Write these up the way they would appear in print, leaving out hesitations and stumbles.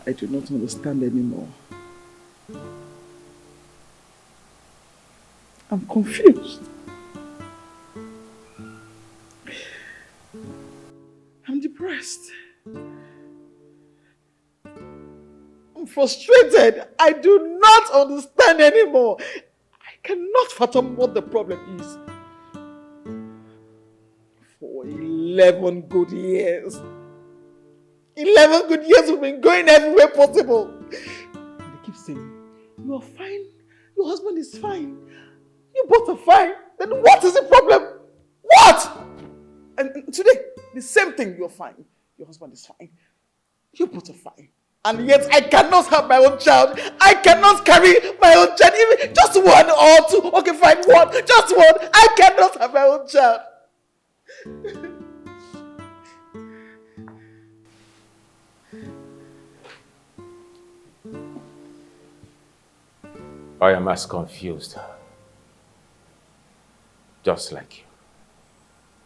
I do not understand anymore. I'm confused. I'm depressed. I'm frustrated. I do not understand anymore. I cannot fathom what the problem is. For 11 good years. 11 good years we've been going everywhere possible. And they keep saying, you are fine. Your husband is fine. You both are fine. Then what is the problem? What? And today, the same thing. You're fine. Your husband is fine. You both are fine. And yet I cannot have my own child. I cannot carry my own child. Even just one or two. Okay, fine, one. Just one. I cannot have my own child. I am as confused. Just like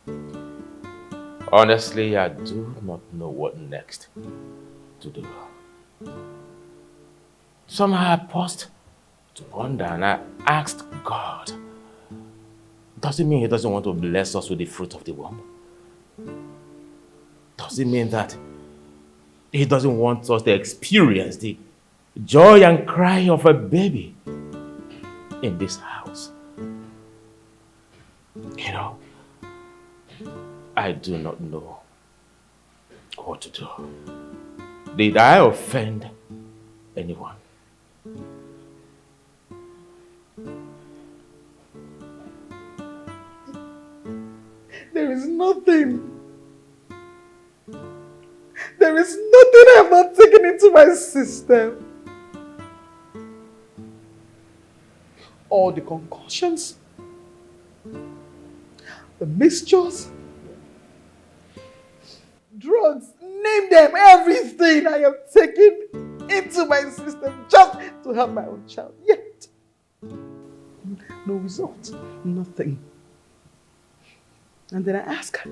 you. Honestly, I do not know what next to do. Somehow I paused to wonder and I asked God, does it mean He doesn't want to bless us with the fruit of the womb? Does it mean that He doesn't want us to experience the joy and cry of a baby in this house? You know, I do not know what to do. Did I offend anyone? There is nothing. There is nothing I have not taken into my system. All the concoctions, the mixtures, drugs, name them, everything I have taken into my system just to have my own child. Yet, no result, nothing. And then I ask her,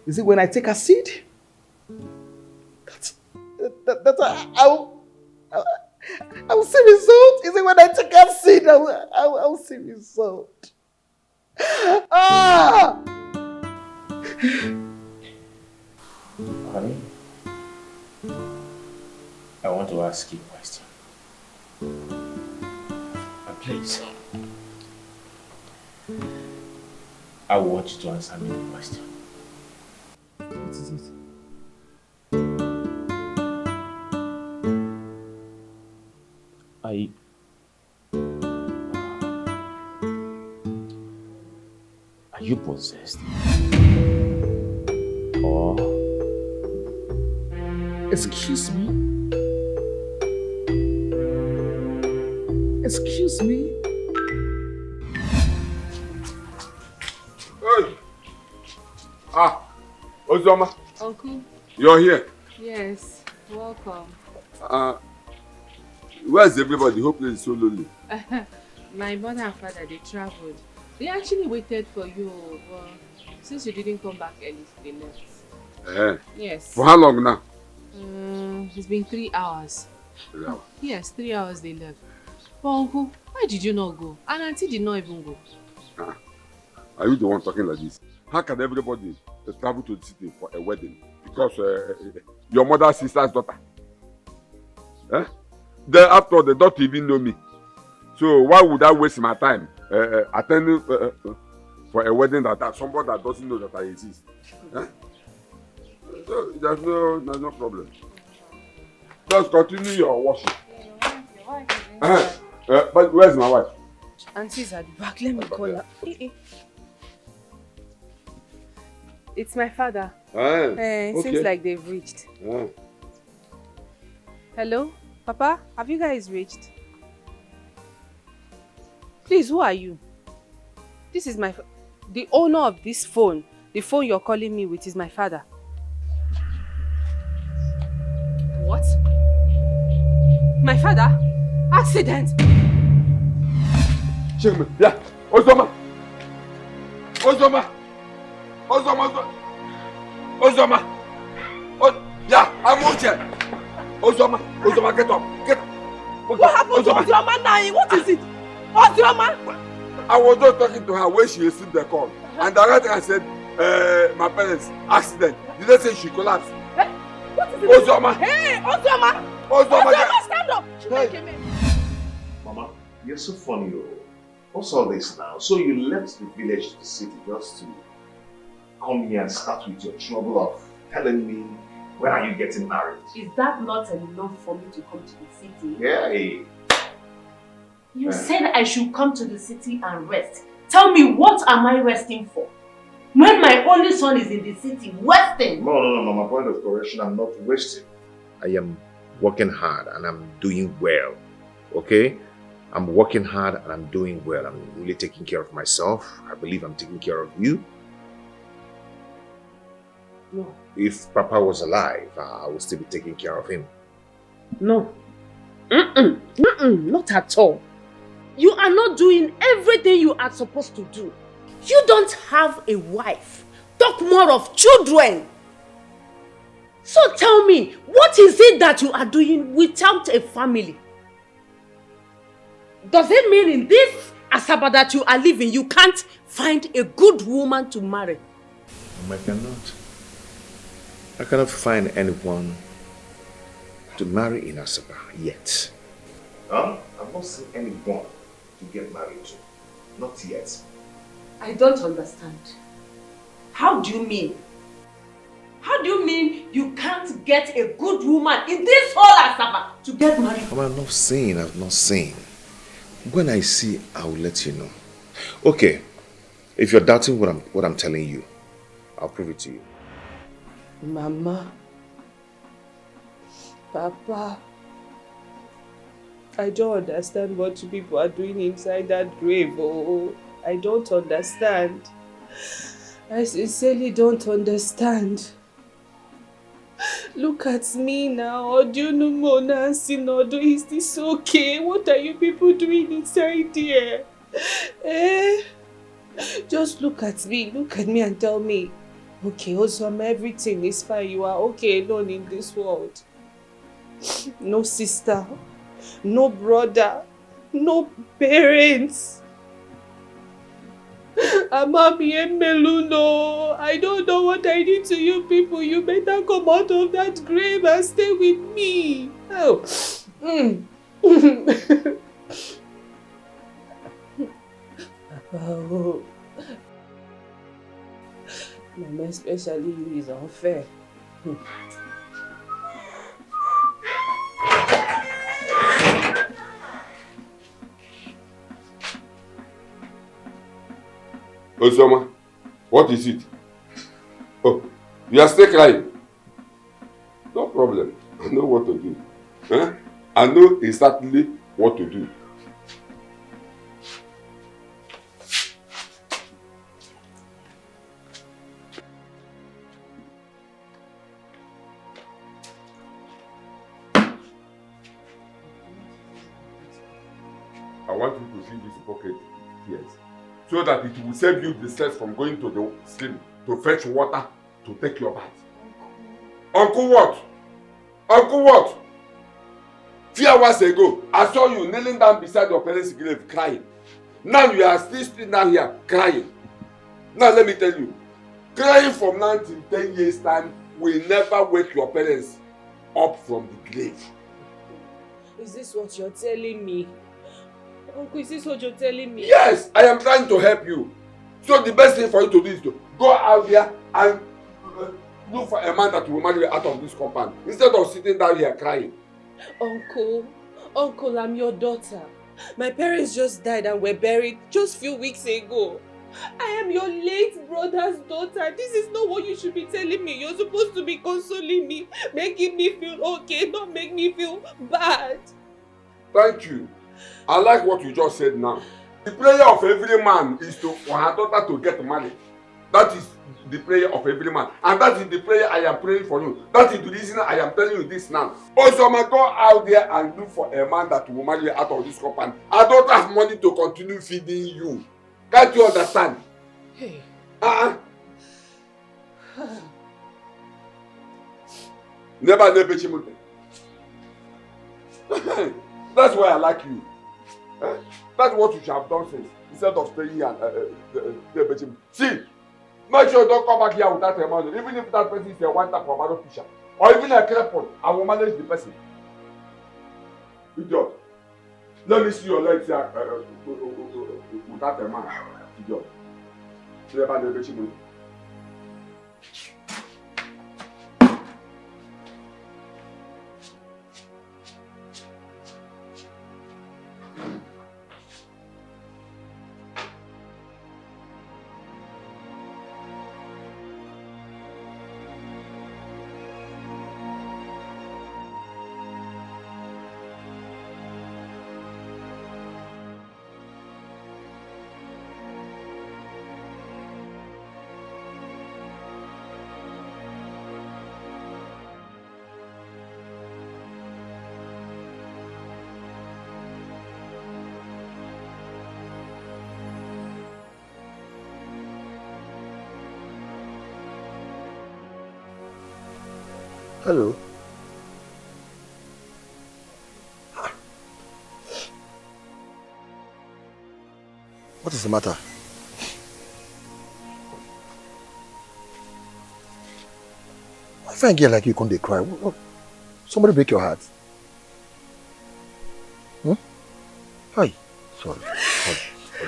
is it when I take a seed? That I will see result? Is it when I take a seed I will see result? Ah! Honey, I want to ask you a question. Please, I want you to answer me the question. What is it? Are you possessed? Or... Excuse me? Excuse me? Hey! Ozoma. Uncle. You're here? Yes, welcome. Where's everybody? Hope it's so lonely. My mother and father, they traveled. They actually waited for you, but since you didn't come back early, they left. Yes. For how long now? It's been 3 hours. 3 hours? Yes, 3 hours they left. But Uncle, why did you not go? And Auntie did not even go. Are you the one talking like this? How can everybody travel to the city for a wedding? Because your mother's sister's daughter. Then after all, they don't even know me. So why would I waste my time attending for a wedding that somebody that doesn't know that I exist? So there's no problem. Just continue your worship. But where's my wife? Auntie's at the back. Let me call her. It's my father. Okay. Seems like they've reached. Hello? Papa, have you guys reached? Please, who are you? This is the owner of this phone. The phone you're calling me with is my father. What? My father? Accident? Yeah. Ozoma! Ozoma! Ozoma! Ozoma! Yeah, I'm okay. Ozoma, get up. Get up. What happened to Ozoma now? What is it? Ozoma? I was just talking to her when she received the call. And the right I said, my parents, accident. Did they say she collapsed? Hey, what is it? Ozoma! Hey, Ozoma! Ozoma, stand up! Hey. Mama, you're so funny. What's all this now? So you left the village to the city just to come here and start with your trouble of telling me when are you getting married? Is that not enough for me to come to the city? Yeah. You said I should come to the city and rest. Tell me, what am I resting for? When my only son is in the city, resting? No, my point of correction, I'm not wasting. I am working hard and I'm doing well. Okay? I'm working hard and I'm doing well. I'm really taking care of myself. I believe I'm taking care of you. No. If Papa was alive, I would still be taking care of him. No. Not at all. You are not doing everything you are supposed to do. You don't have a wife. Talk more of children. So tell me, what is it that you are doing without a family? Does it mean in this Asaba that you are living, you can't find a good woman to marry? I cannot find anyone to marry in Asaba yet. I've not seen anyone to get married to. Not yet. I don't understand. How do you mean? How do you mean you can't get a good woman in this whole Asaba to get married? I've not seen. When I see, I will let you know. Okay, if you're doubting what I'm telling you, I'll prove it to you. Mama, Papa, I don't understand what you people are doing inside that grave. Oh, I don't understand. I sincerely don't understand. Look at me now. Is this okay? What are you people doing inside here? Just look at me and tell me. Okay, Ozoma, everything is fine. You are okay alone in this world. No sister, no brother, no parents. Amami and Meluno, I don't know what I did to you people. You better come out of that grave and stay with me. Oh. Oh. Mama, especially you, is unfair. Ozoma, what is it? Oh, you are still crying? No problem. I know what to do. Huh? I know exactly what to do. I want you to see this bucket here, so that it will save you the stress from going to the stream to fetch water to take your bath. Uncle what? Uncle what? Few hours ago, I saw you kneeling down beside your parents' grave crying. Now you are still down here crying. Now let me tell you, crying from now till 10 years time will never wake your parents up from the grave. Is this what you're telling me? Uncle, is this what you're telling me? Yes, I am trying to help you. So the best thing for you to do is to go out there and look for a man that will marry you out of this compound instead of sitting down here crying. Uncle, I'm your daughter. My parents just died and were buried just a few weeks ago. I am your late brother's daughter. This is not what you should be telling me. You're supposed to be consoling me, making me feel okay, not make me feel bad. Thank you. I like what you just said now. The prayer of every man is for her daughter to get married. That is the prayer of every man. And that is the prayer I am praying for you. That is the reason I am telling you this now. Also, I go out there and look for a man that will marry you out of this compound. I don't have money to continue feeding you. Can't you understand? Hey. Never chimulte. That's why I like you. Eh? That's what you should have done since. Instead of staying here and see, make sure you don't come back here without a money. Even if that person is a white from another fisher, or even a cripple, I will manage the person. Idiot. Let me see your legs here without a man. Idiot. See about the bitch. Hello. What is the matter? Why if I get like you can't they cry? Somebody break your heart? Hmm? Hi. Sorry.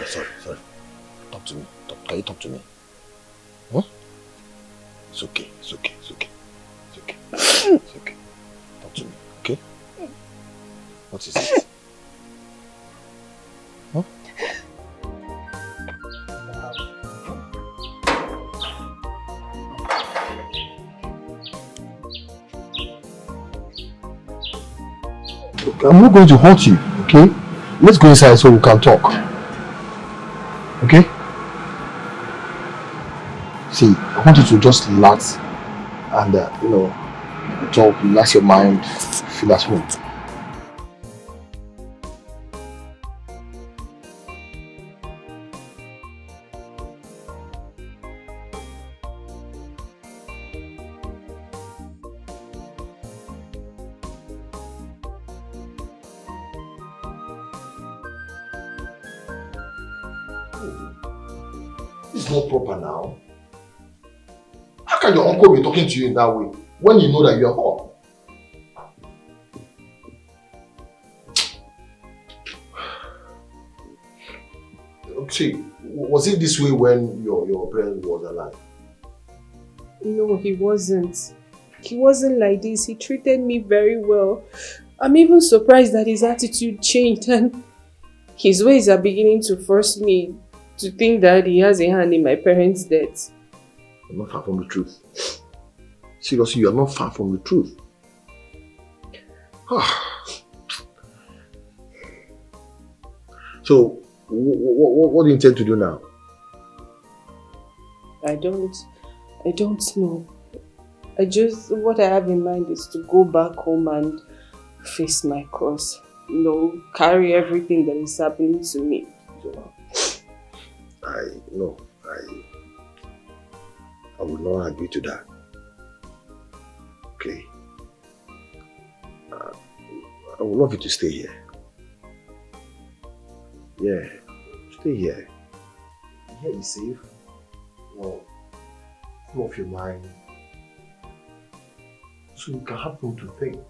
Sorry. Talk to me. Can you talk to me? Hmm? It's okay. It's okay. Talk to me, okay? What is it? Huh? I'm not going to hurt you, okay? Let's go inside so we can talk. Okay? See, I want you to just relax and, talk, relax your mind, feel at home. It's not proper now. How can your uncle be talking to you in that way when you know that you are home? See, was it this way when your parent was alive? No, he wasn't. He wasn't like this. He treated me very well. I'm even surprised that his attitude changed and his ways are beginning to force me to think that he has a hand in my parents' death. You're not far from the truth. Seriously, you are not far from the truth. So, what do you intend to do now? I don't know. What I have in mind is to go back home and face my cross. Carry everything that is happening to me. I will not agree to that. Okay. I would love you to stay here. Yeah, stay here. Here is safe. Full of your mind. So you can have room to think.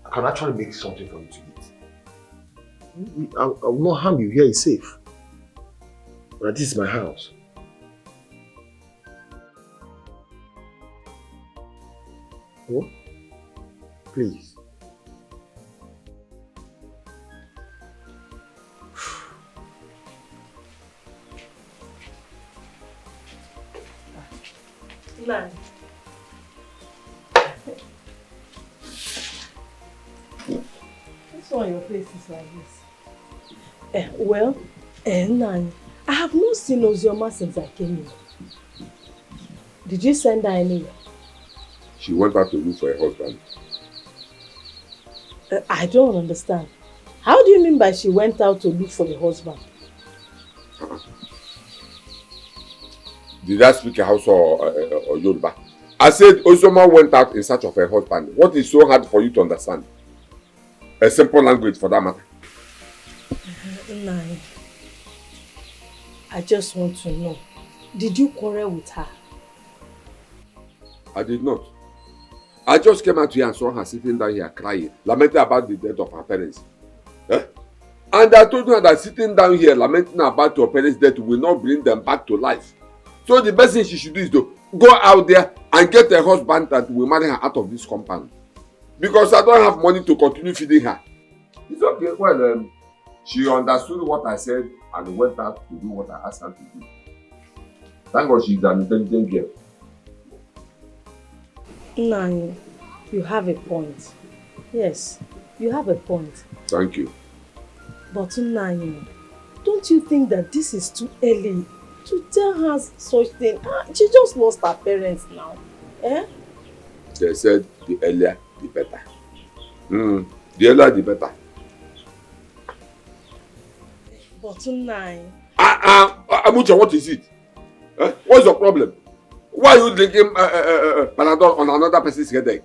I can actually make something for you to eat. I will not harm you. Here is safe. But this is my house. Oh, please. Man. What's on your face is like this? Nan, I have not seen Ozioma since I came here. Did you send her anywhere? She went out to look for a husband. I don't understand. How do you mean by she went out to look for a husband? Did I speak a Hausa or Yoruba? I said Ozioma went out in search of a husband. What is so hard for you to understand? A simple language for that matter. Nai, I just want to know, did you quarrel with her? I did not. I just came out here and saw her sitting down here crying, lamenting about the death of her parents. Eh? And I told her that sitting down here lamenting about your parents' death will not bring them back to life. So the best thing she should do is to go out there and get a husband that will marry her out of this compound. Because I don't have money to continue feeding her. It's okay. Well, she understood what I said and went out to do what I asked her to do. Thank God she's an intelligent girl. Nai, you have a point. Yes, you have a point. Thank you. But Nai, don't you think that this is too early to tell her such thing? She just lost her parents now. Eh? They said the earlier the better. The earlier the better. But Nai. Amucha, what is it? What's your problem? Why are you drinking Panadol on another person's headache?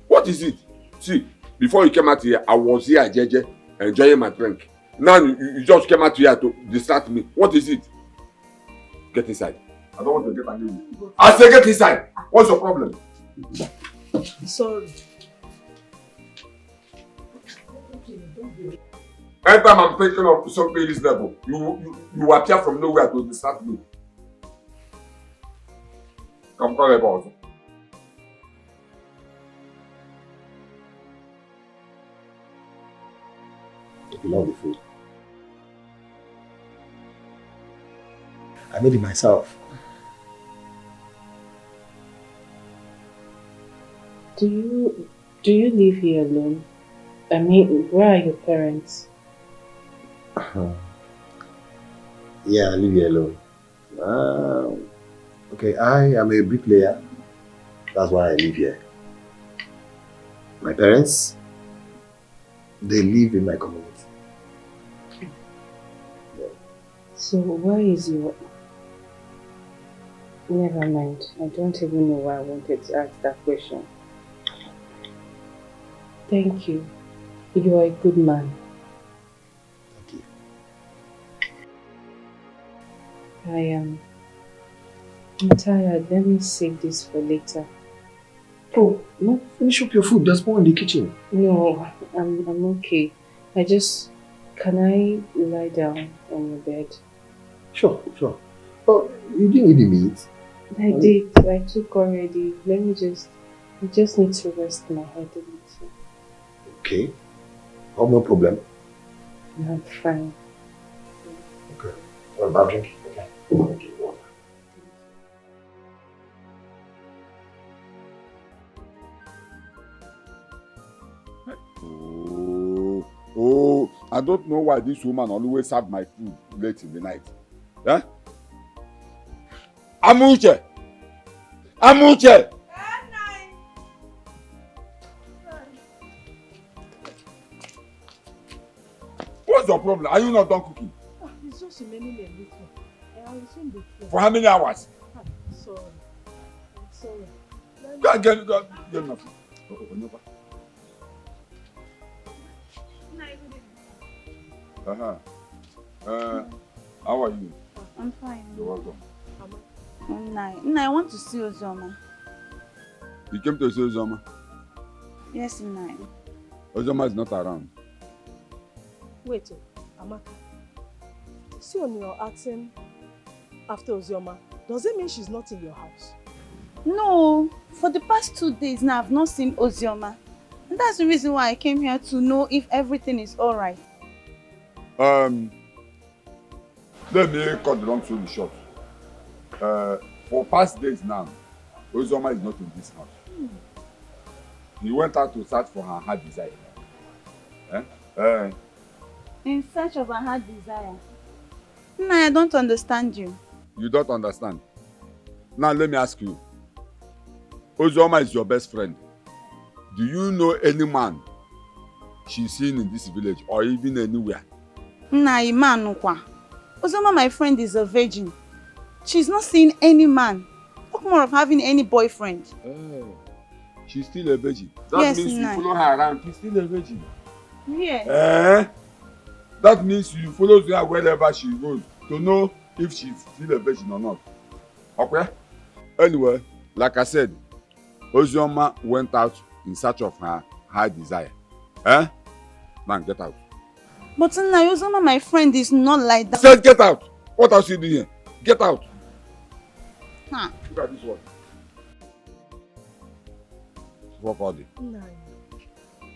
What is it? See, before you came out here, I was here at JJ enjoying my drink. Now you just came out here to distract me. What is it? Get inside. I don't want to get angry with you. I say get inside. What's your problem? Sorry. Anytime I'm thinking of something reasonable, you appear from nowhere to distract me. Come call about it. You love the food. I made it myself. Do you live here alone? I mean, where are your parents? Yeah, I live here alone. Okay, I am a bricklayer. That's why I live here. My parents, they live in my community. So why is your... Never mind. I don't even know why I wanted to ask that question. Thank you. You are a good man. Thank you. I'm tired. Let me save this for later. Oh, no, finish up your food. There's more in the kitchen. No, I'm okay. Can I lie down on your bed? Sure. Oh, you didn't eat the meat? I did. I took already. I just need to rest my head a little. Okay. Oh, no problem. I'm fine. Okay. What about drinking? Okay. Thank you. Oh, I don't know why this woman always serve my food late in the night. Huh? Amuche! What's your problem? Are you not done cooking? It's just remaining a little. I will soon be through. For how many hours? Sorry. I'm sorry. Go get enough. How are you? I'm fine. You're welcome. Nai, I want to see Ozoma. You came to see Ozoma? Yes, Nai. Ozoma is not around. Wait, Amaka. See when you're asking after Ozioma, does it mean she's not in your house? No, for the past 2 days now I've not seen Ozioma. And that's the reason why I came here to know if everything is alright. Let me cut the long story short. For past days now, Ozioma is not in this house. He went out to search for her heart desire. In search of her heart desire. Nai, I don't understand you. You don't understand. Now let me ask you. Ozioma is your best friend. Do you know any man she's seen in this village or even anywhere? Nai, man, Ozioma, my friend, is a virgin. She's not seen any man. Talk more of having any boyfriend. She's still a virgin. That yes, means Nai. you follow her around. She's still a virgin. Yes. That means you follow her wherever she goes to know if she's still a virgin or not. Okay? Anyway, like I said, Ozioma went out in search of her high desire. Man, get out. But Nna, Ozioma, my friend, is not like that. I said get out. What else you doing here? Get out. Huh. Look at this one. What about it? Nai,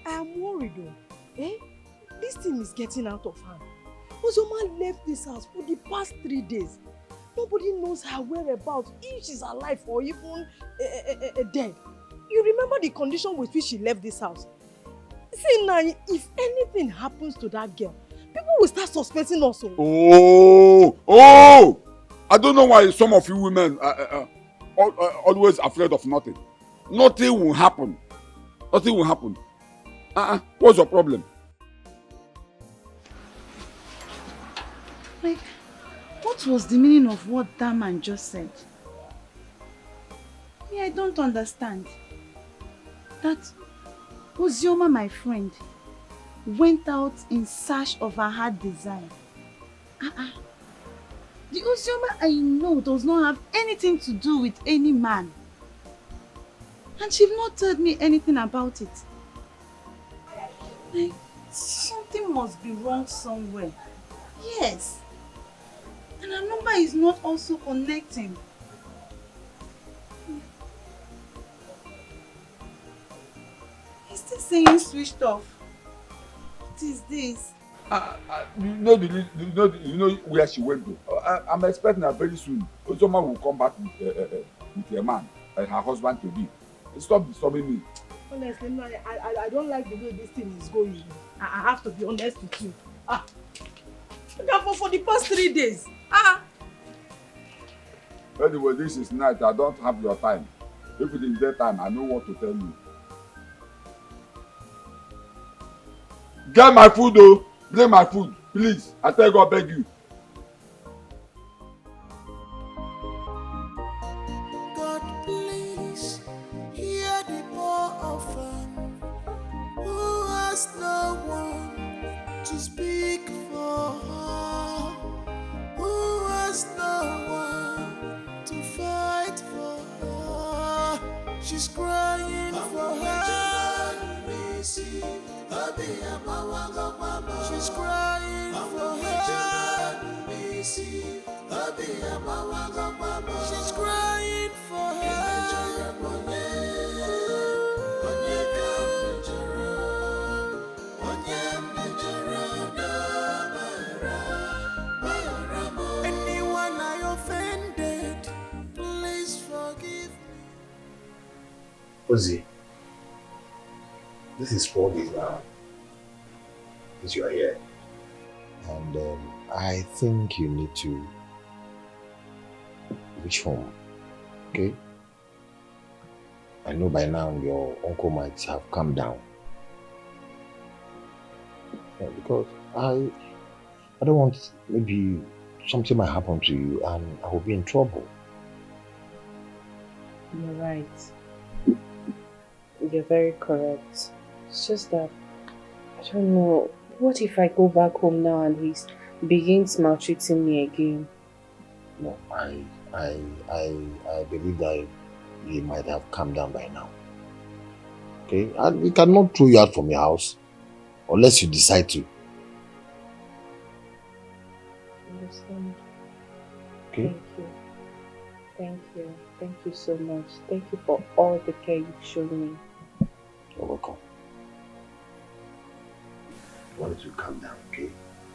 I am worried though. This thing is getting out of hand. Ozioma left this house for the past 3 days. Nobody knows her whereabouts, if she's alive or even dead. You remember the condition with which she left this house? See now, if anything happens to that girl, people will start suspecting us. Oh! I don't know why some of you women are always afraid of nothing. Nothing will happen. Nothing will happen. What's your problem? Like, what was the meaning of what that man just said? Me, I don't understand. That Ozioma, my friend, went out in search of her heart desire. The Ozioma I know does not have anything to do with any man. And she's not told me anything about it. Like, something must be wrong somewhere. Yes. And her number is not also connecting. It's still saying switched off. What is this? You know where she went to. I'm expecting her very soon. Someone will come back with a man, like her husband to be. Stop disturbing me. Honestly, no, I don't like the way this thing is going. I have to be honest with you. For the past 3 days. Anyway, this is night. I don't have your time. If it is daytime, I know what to tell you. Get my food though. Bring my food, please. I tell God, beg you. God, please hear the poor orphan who has no one to speak for her, who has no one to fight for her. She's crying for her. She's crying for her. She's crying for her. Anyone I offended, please forgive me. Ozzy, this is 4 days now since you are here. And I think you need to reach home, okay? I know by now your uncle might have calmed down. Yeah, because I don't want maybe something might happen to you and I will be in trouble. You're right. You're very correct. It's just that, I don't know, what if I go back home now and he begins maltreating me again? No, I believe that he might have calmed down by now. Okay? And we cannot throw you out from your house unless you decide to. Understand? Okay? Thank you. Thank you. Thank you so much. Thank you for all the care you've shown me. You're welcome. I want you to calm down, okay?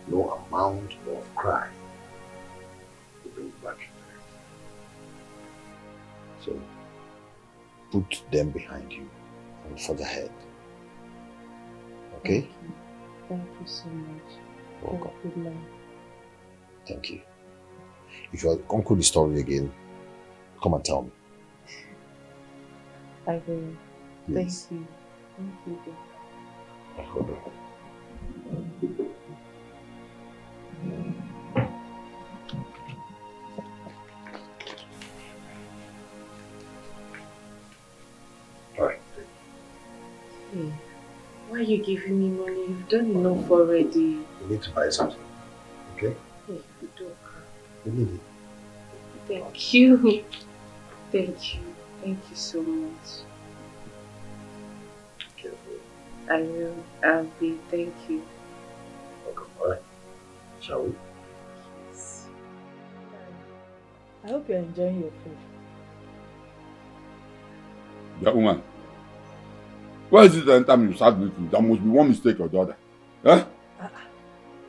No amount of cry will bring you back into it. So, put them behind you and further ahead. Okay? Thank you so much. You're welcome. Good night. Thank you. If your uncle is sorry again, come and tell me. I will. Please. Thank you. Thank you. I hope it. All right. Hey, Why are you giving me money? You've done enough already. You need to buy something, okay? Yeah, you do. You need it. Thank you. Thank you. Thank you so much. Careful. I will. I'll be. Thank you. Okay, alright. Shall we? Yes. I hope you're enjoying your food. That woman. Why is it that anytime you start with food, there must be one mistake or the other? Huh?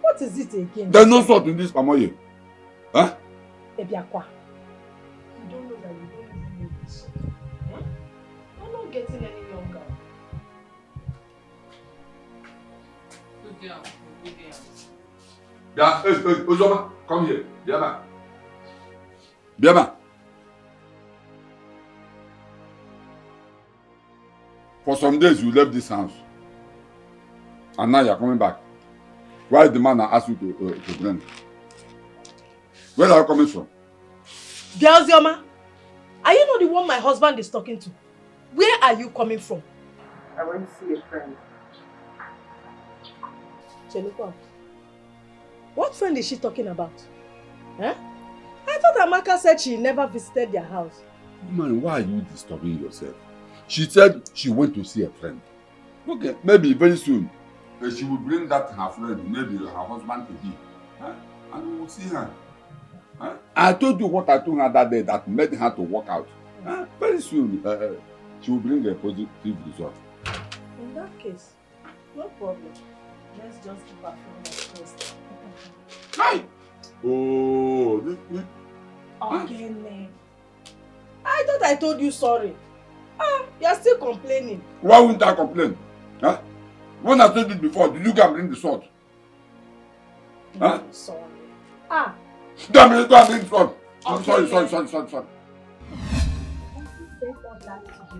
What is it again? There's no salt in this pamoye. Huh? Ebiakwa. You don't know that you don't even know this. Huh? You're not getting any younger. Good girl. Good girl. Yeah, hey, Ozoma, come here. Biama. Biama. For some days you left this house. And now you're coming back. Why is the man that asked you to bring? Where are you coming from? Girls, Yoma, are you not the one my husband is talking to? Where are you coming from? I went to see a friend. Chelukwa, what friend is she talking about? Huh? I thought Amaka said she never visited their house. Man, why are you disturbing yourself? She said she went to see a friend. Okay, maybe very soon she will bring that her friend, maybe her husband to be. Huh? And we will see her. Huh? I told you what I told her that day that made her to walk out. Huh? Very soon she will bring a positive result. In that case, no problem. Let's just keep our friend close. Hi! Oh, this. Okay, man. I thought I told you sorry. You're still complaining. Why wouldn't I complain? Huh? When I said it before, did you go and bring the sword? Huh? Sorry. Go and bring the sword. I'm Okay, sorry. said all that to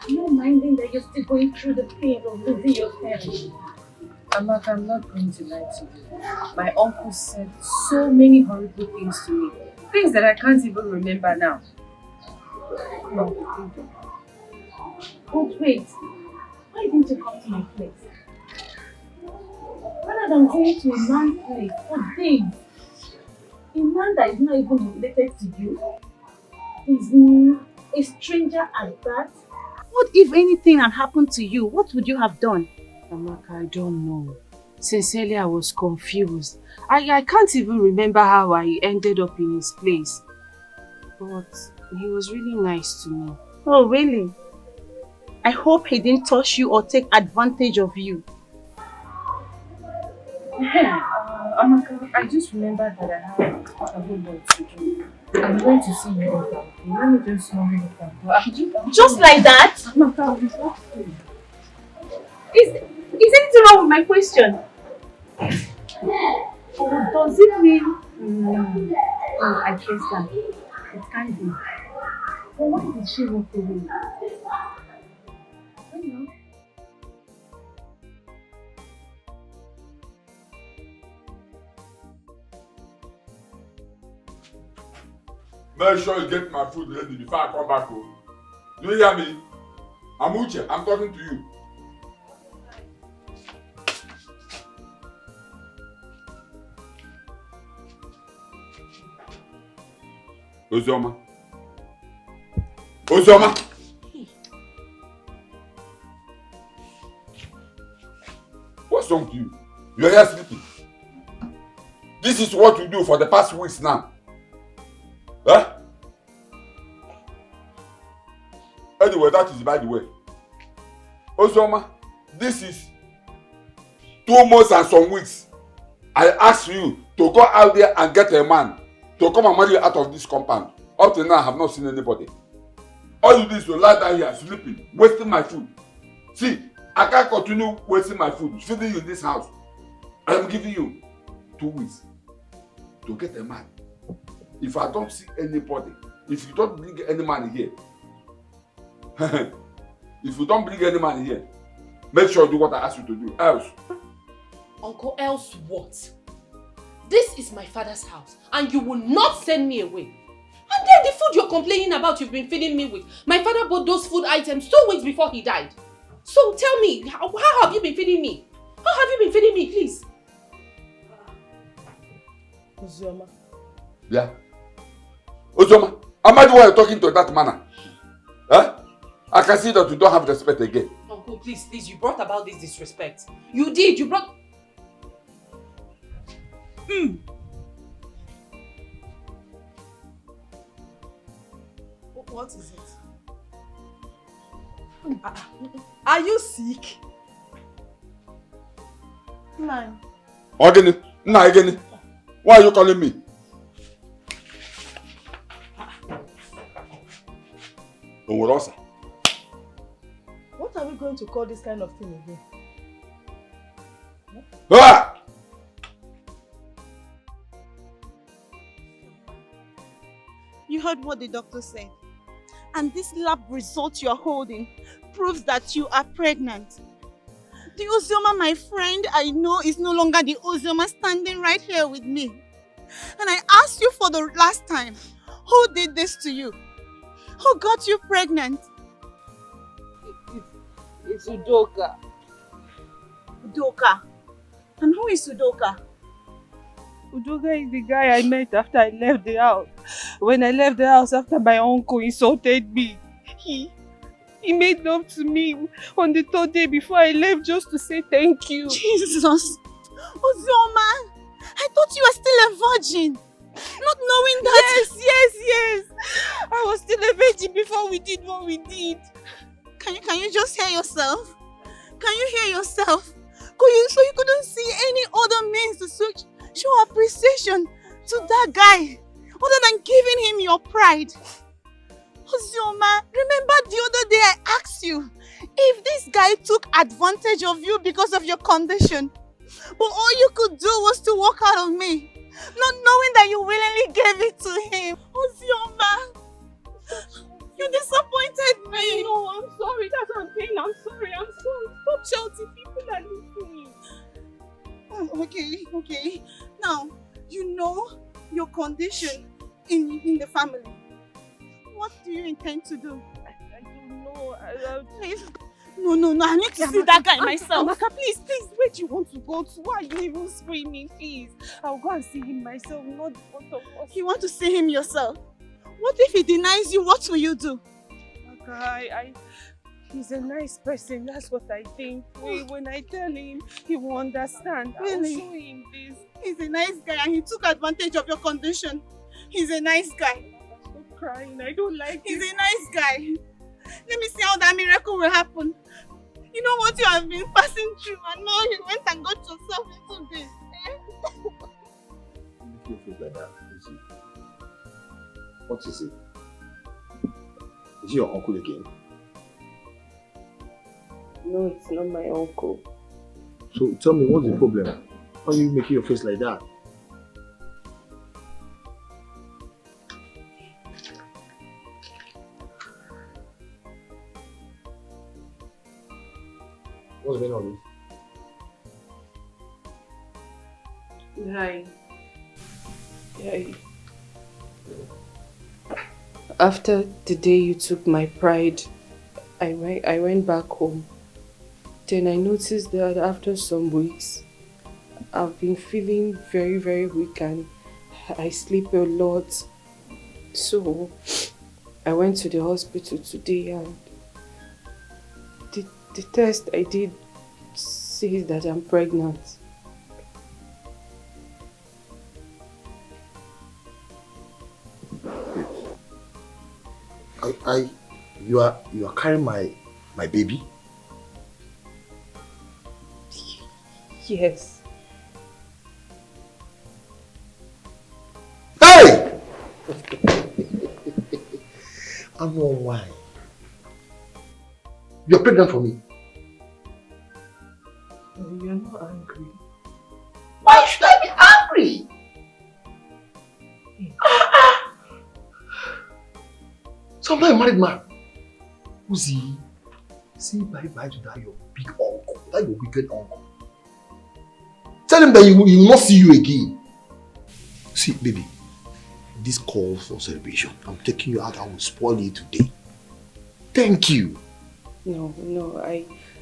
you. No minding that you're still going through the pain of losing your parents. Amaka, I'm not going to lie to you. My uncle said so many horrible things to me. Things that I can't even remember now. No. But wait, why didn't you come to my place? Rather than going to a man's place for days, a man that is not even related to you, is a stranger at that. What if anything had happened to you? What would you have done? Amaka, I don't know. Sincerely, I was confused. I can't even remember how I ended up in his place. But he was really nice to me. Oh, really? I hope he didn't touch you or take advantage of you. Amaka, I just remembered that I have a whole lot to do. I'm going to see you later. Let me just hurry up. Just like that? Amaka, it's not true. Is anything wrong with my question? Or does it mean... Oh, I guess that. It can't be. But why did she walk away? I don't know. Make sure you get my food ready before I come back home. Do you hear me? I'm Uche. I'm talking to you. Ozoma. Ozoma. What's wrong with you? You're here sleeping. This is what you do for the past weeks now. Huh? Anyway, that is by the way. Ozoma, this is 2 months and some weeks. I asked you to go out there and get a man to come and marry you out of this compound. Up till now, I have not seen anybody. All you do is to lie down here sleeping, wasting my food. See, I can't continue wasting my food, feeding you in this house. I am giving you 2 weeks to get a man. If I don't see anybody, if you don't bring any man here, if you don't bring any man here, make sure you do what I ask you to do. Else. Uncle, else what? This is my father's house and you will not send me away. And then the food you're complaining about you've been feeding me with. My father bought those food items 2 weeks before he died. So tell me, how have you been feeding me? How have you been feeding me, please? Uzoma. Yeah. Uzoma, imagine why you're talking to that manner. Huh? I can see that you don't have respect again. Uncle, please, you brought about this disrespect. You did, you brought... What is it? Are you sick? Man. Again, why are you calling me? What are we going to call this kind of thing again? Ah! You heard what the doctor said. And this lab result you are holding proves that you are pregnant. The Ozioma, my friend, I know is no longer the Ozioma standing right here with me. And I asked you for the last time, who did this to you? Who got you pregnant? It's Udoka. Udoka. And who is Udoka? Udoka is the guy I met after I left the house. When I left the house after my uncle insulted me, he made love to me on the third day before I left just to say thank you. Jesus! Ozioma! I thought you were still a virgin. Not knowing that... Yes! I was still a virgin before we did what we did. Can you just hear yourself? Can you hear yourself? So you couldn't see any other means to show appreciation to that guy other than giving him your pride? Ozioma, remember the other day I asked you if this guy took advantage of you because of your condition, but all you could do was to walk out on me, not knowing that you willingly gave it to him. Ozioma, you disappointed me. No, I'm sorry. That's what I'm saying. I'm sorry. Stop shouting. People are listening. Oh, okay. Now, you know your condition in the family. What do you intend to do? I don't know. Please. No. I need to see that guy myself. Amaka, please. Where do you want to go to? Why are you even screaming? Please. I'll go and see him myself, not both of us. You want to see him yourself? What if he denies you? What will you do? Amaka, he's a nice person. That's what I think. When I tell him, he will understand. Really? I'll show him this. He's a nice guy and he took advantage of your condition. He's a nice guy. Stop crying. I don't like He's a nice guy. Let me see how that miracle will happen. You know what you have been passing through, and now you went and got yourself into this. You feel like that, is it? What is it? Is he your uncle again? No, it's not my uncle. So tell me, what's the problem? Why are you making your face like that? What's going on? Hi. After the day you took my pride, I went back home. Then I noticed that after some weeks, I've been feeling very, very weak and I sleep a lot. So I went to the hospital today and the test I did says that I'm pregnant. You are carrying my baby? Yes. Hey! I know why. You're pregnant for me. You're not angry. Why should I be angry? So I'm not a married man. Uzi, say bye-bye to that your big uncle, that your wicked uncle. Tell him that he will not see you again. See, baby, this calls for celebration. I'm taking you out. I will spoil you today. Thank you. No,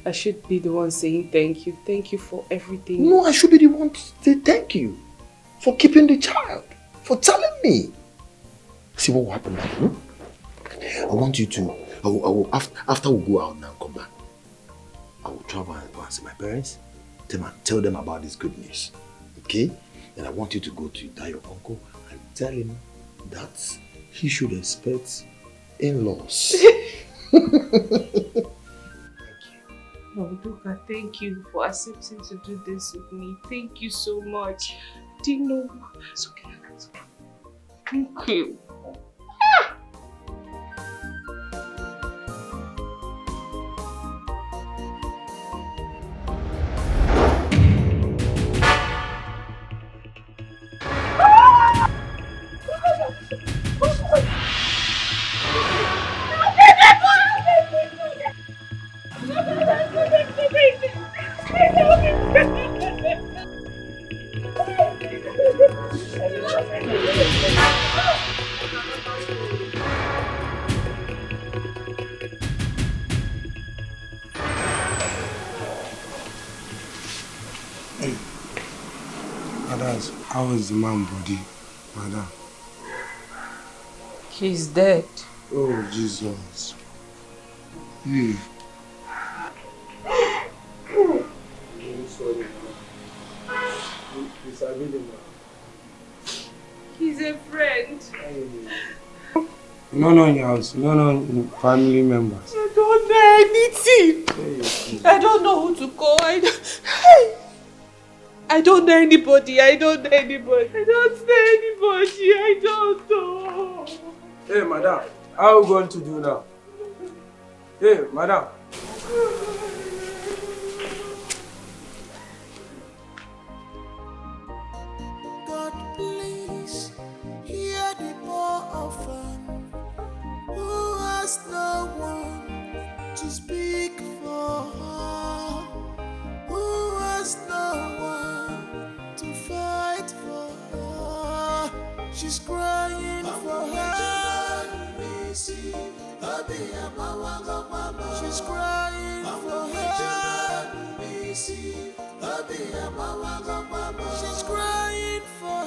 I should be the one saying thank you. Thank you for everything. No, I should be the one to say thank you for keeping the child, for telling me. See what will happen now? I want you to, after we go out now and come back, I will travel and go and see my parents, tell them about this good news. Okay? And I want you to go to your uncle and tell him that he should expect in-laws. No, Duka, thank you for accepting to do this with me. Thank you so much. Do you know? It's okay. Thank you. How is the man body, madam? He's dead. Oh, Jesus. I'm sorry, He's a friend. No, in your house. No, family members. I don't know anything. I don't know who to call. I don't know anybody. I don't know. Hey, madam. How are we going to do now? Hey, madam. God, please hear the poor orphan who has no one to speak for her, who has no one to fight for her. She's crying for her. She's crying for her. She's crying for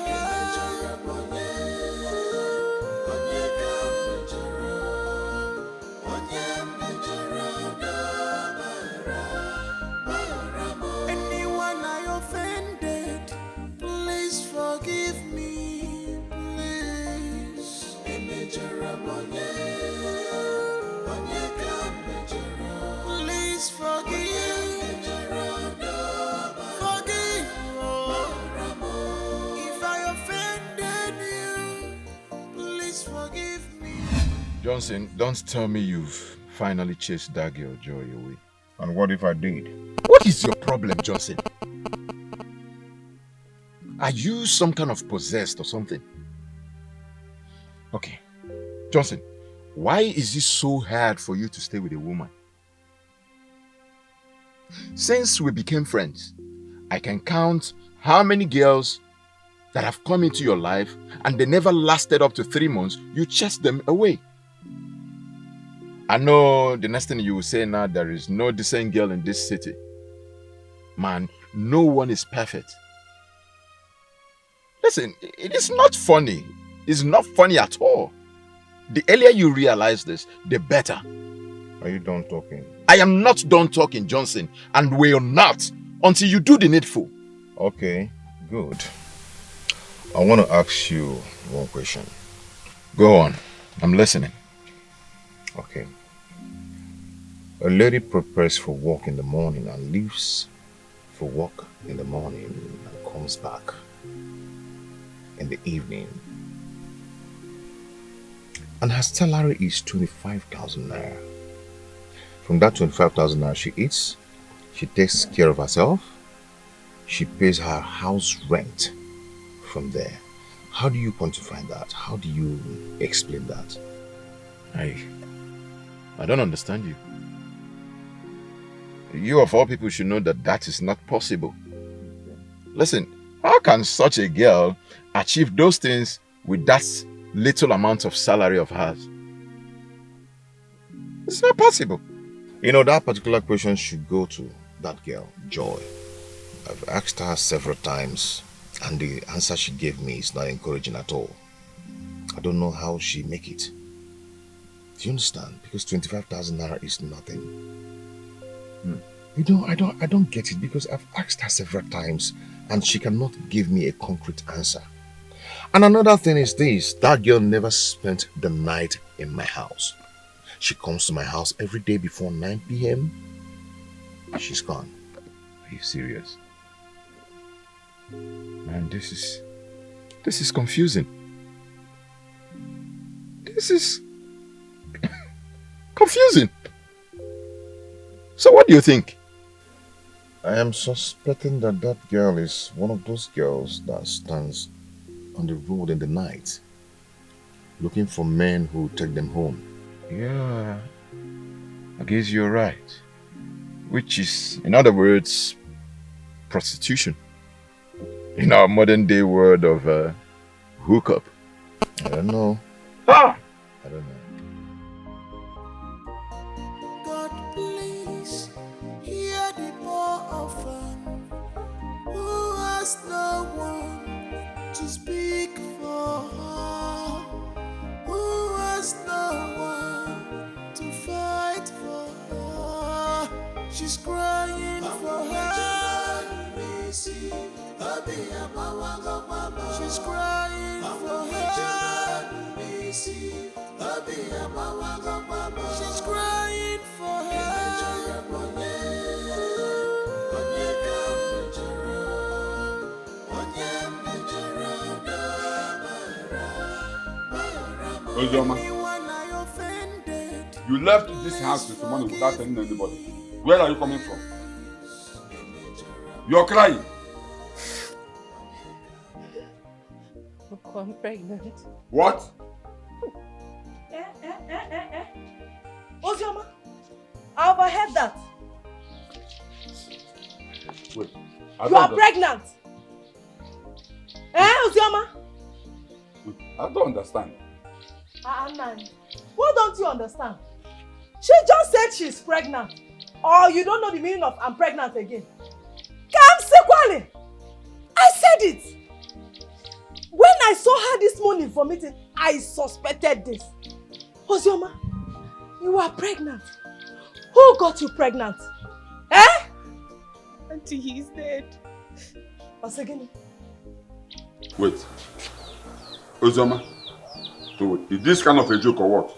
Anyone I offended, please forgive me, please. Please forgive. Forgive. If I offended you, please forgive me. Johnson, don't tell me you've finally chased that girl Joy away. And what if I did? What is your problem, Johnson? Are you some kind of possessed or something? Okay. Johnson, why is it so hard for you to stay with a woman? Since we became friends, I can count how many girls that have come into your life and they never lasted up to 3 months, you chased them away. I know the next thing you will say now, there is no decent girl in this city. Man, no one is perfect. Listen, it is not funny. It's not funny at all. The earlier you realize this, the better. Are you done talking? I am not done talking, Johnson, and will not until you do the needful. Okay, good. I want to ask you one question. Go on. I'm listening. Okay. A lady prepares for work in the morning and leaves for work in the morning and comes back in the evening. And her salary is 25,000 naira. From that 25,000 naira she eats, she takes care of herself, she pays her house rent from there. How do you quantify that? How do you explain that? I don't understand you. You of all people should know that that is not possible. Listen, how can such a girl achieve those things with that little amount of salary of hers? It's not possible. You know, that particular question should go to that girl, Joy. I've asked her several times, and the answer she gave me is not encouraging at all. I don't know how she make it. Do you understand? Because 25,000 naira is nothing. You know, I don't get it because I've asked her several times and she cannot give me a concrete answer. And another thing is this, that girl never spent the night in my house. She comes to my house every day before 9 p.m. She's gone. Are you serious? Man, this is confusing. This is confusing. So what do you think? I am suspecting that that girl is one of those girls that stands on the road in the night, looking for men who take them home. Yeah, I guess you're right. Which is, in other words, prostitution. In our modern day word of hookup. I don't know. Ah! I don't know. God, please hear the poor orphan who has no one to speak for her, who has no one to fight for her. She's crying for her. She's crying for her. She's crying for her. Ozoma, you left this house this morning without telling anybody. Where are you coming from? You're crying. I'm pregnant. What? Ozoma, I overheard that. Wait. You are pregnant. Ozoma? I don't understand. Man, what don't you understand? She just said she's pregnant. Or you don't know the meaning of I'm pregnant again. Come sequally. I said it. When I saw her this morning vomiting, I suspected this. Ozioma, you are pregnant. Who got you pregnant? Auntie, he's dead. Once again. Wait. Ozoma, so is this kind of a joke or what?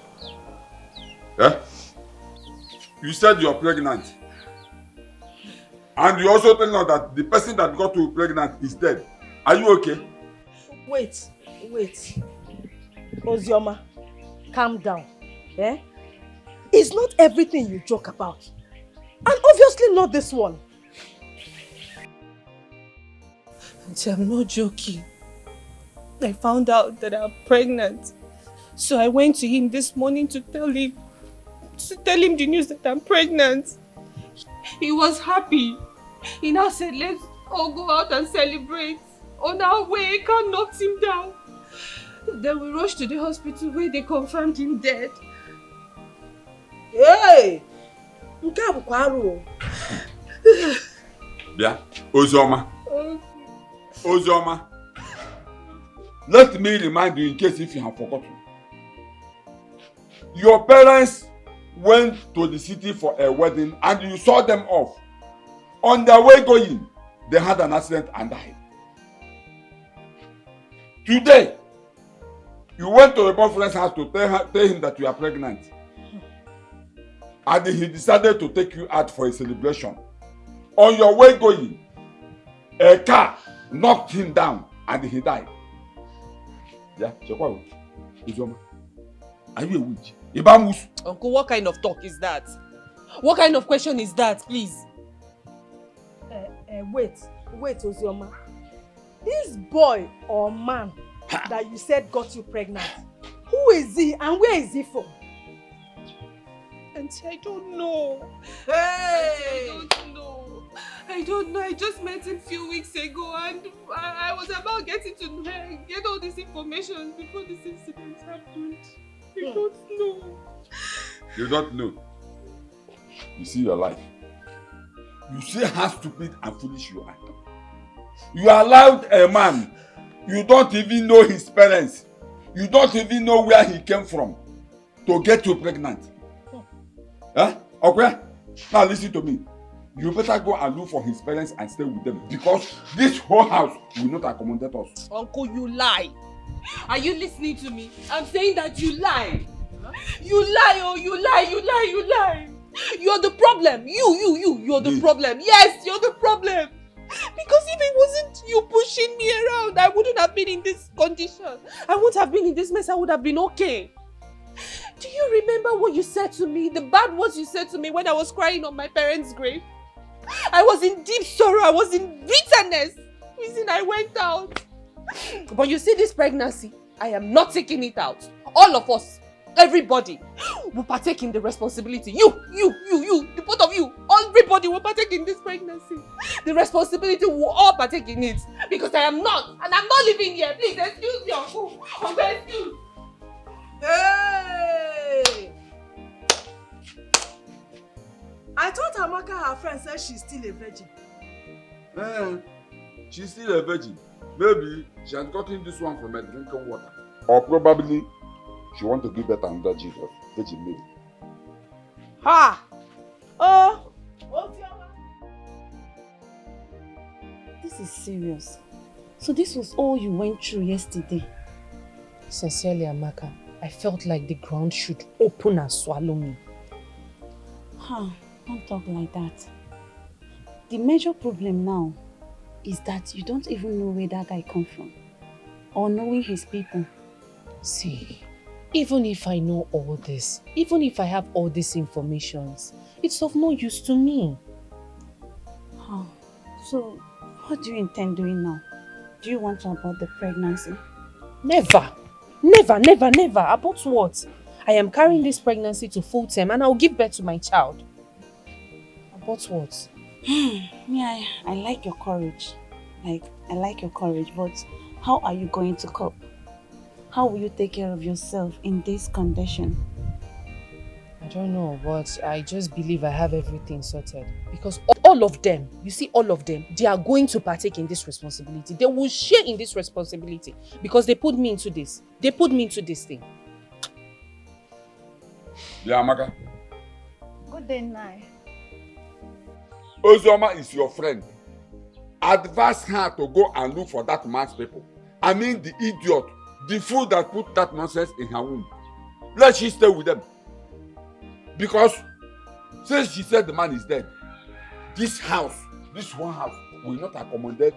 You said you're pregnant. And you also tell us that the person that got you pregnant is dead. Are you okay? Wait. Ozioma, calm down. It's not everything you joke about. And obviously not this one. Auntie, I'm not joking. I found out that I'm pregnant. So I went to him this morning to tell him the news that I'm pregnant. He was happy. He now said, let's all go out and celebrate. On our way, car knocked him down. Then we rushed to the hospital where they confirmed him dead. Hey! Yeah, Ozoma. Ozoma. Let me remind you in case if you have forgotten. Your parents went to the city for a wedding and you saw them off. On their way going, they had an accident and died. Today, you went to your boyfriend's house to tell him that you are pregnant. And he decided to take you out for a celebration. On your way going, a car knocked him down and he died. Yeah, Chekwa, are you a witch? Uncle, what kind of talk is that? What kind of question is that, please? Wait, Ozioma. This boy or man that you said got you pregnant, who is he and where is he from? Auntie, I don't know. Hey! I don't know. I just met him a few weeks ago and I was about getting to get all this information before this incident happened. I don't know. You don't know? You see your life. You see how stupid and foolish you are. You allowed a man, you don't even know his parents, you don't even know where he came from, to get you pregnant. Huh? Okay? Now listen to me. You better go and look for his parents and stay with them, because this whole house will not accommodate us. Uncle, you lie. Are you listening to me? I'm saying that you lie. You lie, oh, you lie. You're the problem. You're the problem. Yes, you're the problem. Because if it wasn't you pushing me around, I wouldn't have been in this condition. I wouldn't have been in this mess. I would have been okay. Do you remember what you said to me? The bad words you said to me when I was crying on my parents' grave? I was in deep sorrow. I was in bitterness. Reason I went out. But you see this pregnancy, I am not taking it out. All of us, everybody, will partake in the responsibility. You, the both of you, everybody will partake in this pregnancy. The responsibility will all partake in it. Because I am not, and I'm not living here. Please, excuse me, Uncle. Uncle, excuse. Hey! I thought Amaka, her friend, said she's still a virgin. She's still a virgin. Maybe she has gotten this one from a drinking water. Or probably she wants to give birth to another Jesus, Virgin Mary. Ha! Oh! This is serious. So this was all you went through yesterday? Sincerely, Amaka, I felt like the ground should open and swallow me. Don't talk like that. The major problem now is that you don't even know where that guy come from. Or knowing his people. See, even if I know all this, even if I have all these informations, it's of no use to me. So, what do you intend doing now? Do you want to abort the pregnancy? Never! About what? I am carrying this pregnancy to full term and I'll give birth to my child. About what? Yeah, I like your courage. I like your courage, but how are you going to cope? How will you take care of yourself in this condition? I don't know, but I just believe I have everything sorted. Because all of them, you see all of them, they are going to partake in this responsibility. They will share in this responsibility because they put me into this. They put me into this thing. Yeah, Amaka. Good day, Nai. Ozoma is your friend. Advise her to go and look for that man's people. I mean the idiot, the fool that put that nonsense in her womb. Let she stay with them. Because since she said the man is dead, this one house, will not accommodate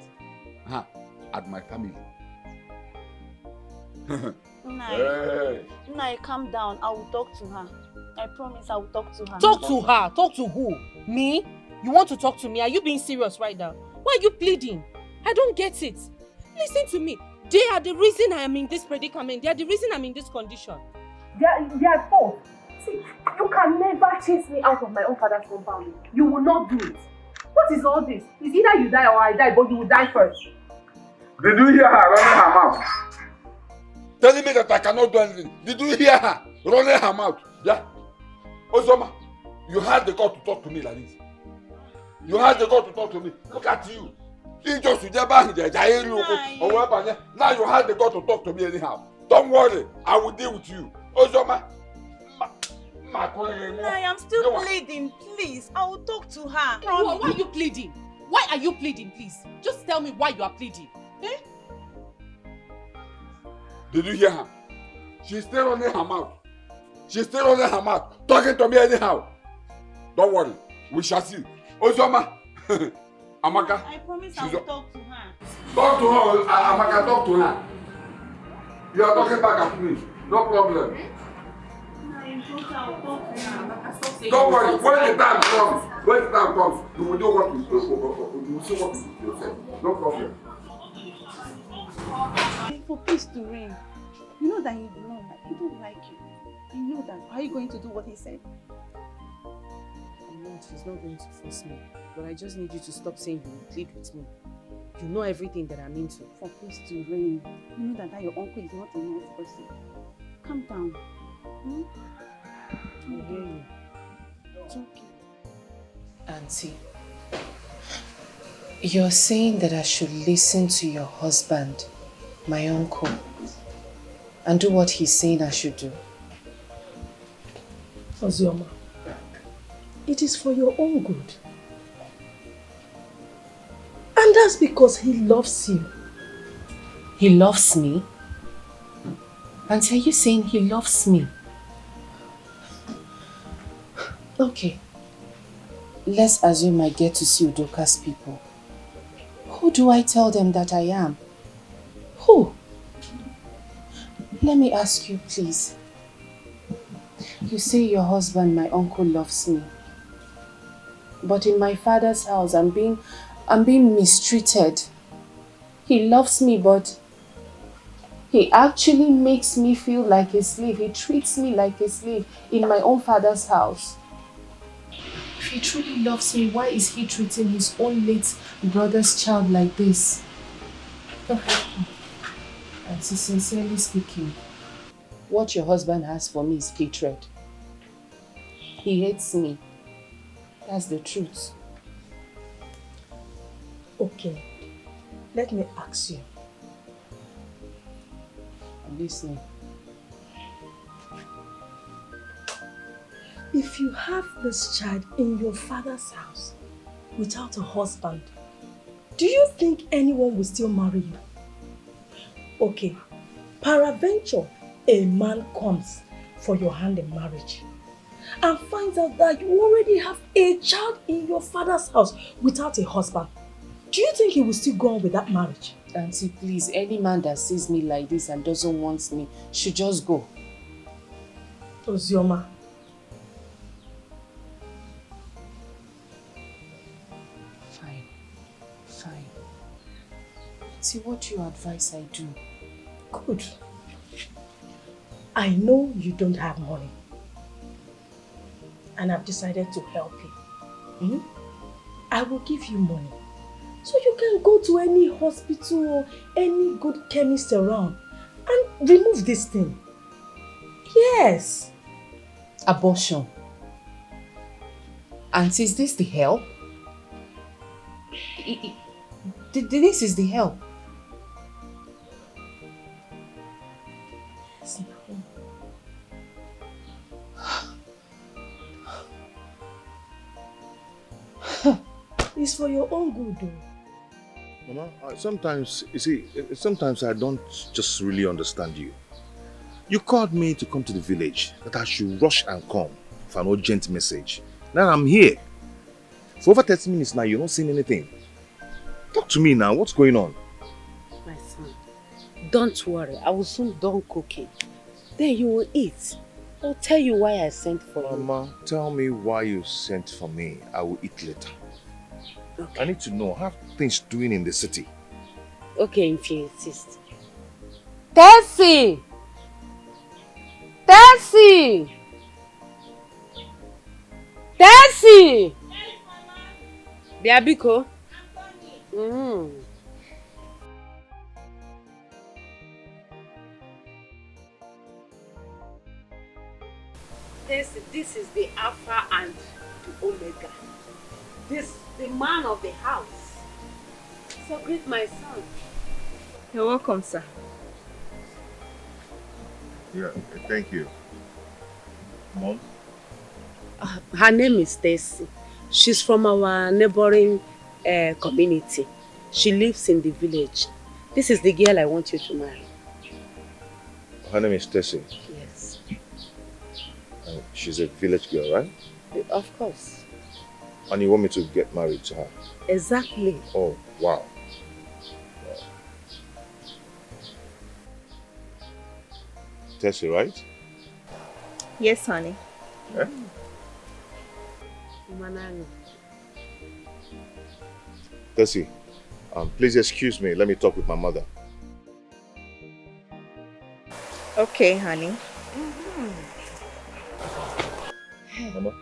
her at my family. Nai, calm down. I will talk to her. I promise I will talk to her. Talk to her? Talk to who? Me? You want to talk to me? Are you being serious right now? Why are you pleading? I don't get it. Listen to me. They are the reason I am in this predicament. They are the reason I'm in this condition. They are fault. See, you can never chase me out of my own father's compound. You will not do it. What is all this? It's either you die or I die, but you will die first. Did you hear her running her mouth? Telling me that I cannot do anything. Did you hear her running her mouth? Yeah. Ozoma, you had the God to talk to me like this. You had the God to talk to me. Look at you. Now you had the God to talk to me anyhow. Don't worry, I will deal with you. Ozoma. I am still pleading, please. I will talk to her. Why are you pleading? Why are you pleading, please? Just tell me why you are pleading. Eh? Did you hear her? She's still running her mouth. She's still running her mouth. Talking to me anyhow. Don't worry, we shall see. Ozoma. Amaka. I promise I will talk to her. Talk to her, Amaka, talk to her. You are talking back at me. No problem. Don't worry, when the time comes, you will do what you will see what you say. No problem. For peace to reign, you know that he don't like you. You know that. Are you going to do what he said? I'm not. He's not going to force me. But I just need you to stop saying you will plead with me. You know everything that I'm into. For peace to reign, you know that your uncle is not a nice person. Calm down. I hear you. It's okay. Auntie, you're saying that I should listen to your husband, my uncle, and do what he's saying I should do? Ozioma, it is for your own good. And that's because he loves you. He loves me? Auntie, are you saying he loves me? Okay. Let's assume I get to see Udoka's people. Who do I tell them that I am? Who? Let me ask you, please. You say your husband, my uncle, loves me. But in my father's house, I'm being mistreated. He loves me, but he actually makes me feel like a slave. He treats me like a slave in my own father's house. If he truly loves me, why is he treating his own late brother's child like this? And sincerely speaking, what your husband has for me is hatred. He hates me. That's the truth. Okay, let me ask you. I'm listening. If you have this child in your father's house without a husband, do you think anyone will still marry you? Okay, peradventure, a man comes for your hand in marriage and finds out that you already have a child in your father's house without a husband. Do you think he will still go on with that marriage? Auntie, please, any man that sees me like this and doesn't want me should just go. Ozioma. Fine. See, what you advise I do. Good. I know you don't have money. And I've decided to help you. I will give you money. So you can go to any hospital or any good chemist around and remove this thing. Yes. Abortion. Auntie, is this the help? This is the help. Yes, no. It's for your own good, though. Mama, sometimes, you see, sometimes I don't just really understand you. You called me to come to the village, that I should rush and come for an urgent message. Now I'm here. For over 30 minutes now, you're not saying anything. Talk to me now, what's going on? My son, don't worry, I will soon done cooking. Then you will eat. I'll tell you why I sent for you. Mama, tell me why you sent for me. I will eat later. Okay. I need to know how things doing in the city. Okay, if you insist. Tessie! Tessie! Tessie! Biabiko? This is the Alpha and the Omega. This the man of the house. So greet my son. You're welcome, sir. Yeah, thank you. Mom? Her name is Stacy. She's from our neighboring community. She lives in the village. This is the girl I want you to marry. Her name is Tessie. Yes. She's a village girl, right? Of course. And you want me to get married to her? Exactly. Oh, wow. Tessie, right? Yes, honey. Yeah? Tessie, please excuse me. Let me talk with my mother. Okay, honey. Mama?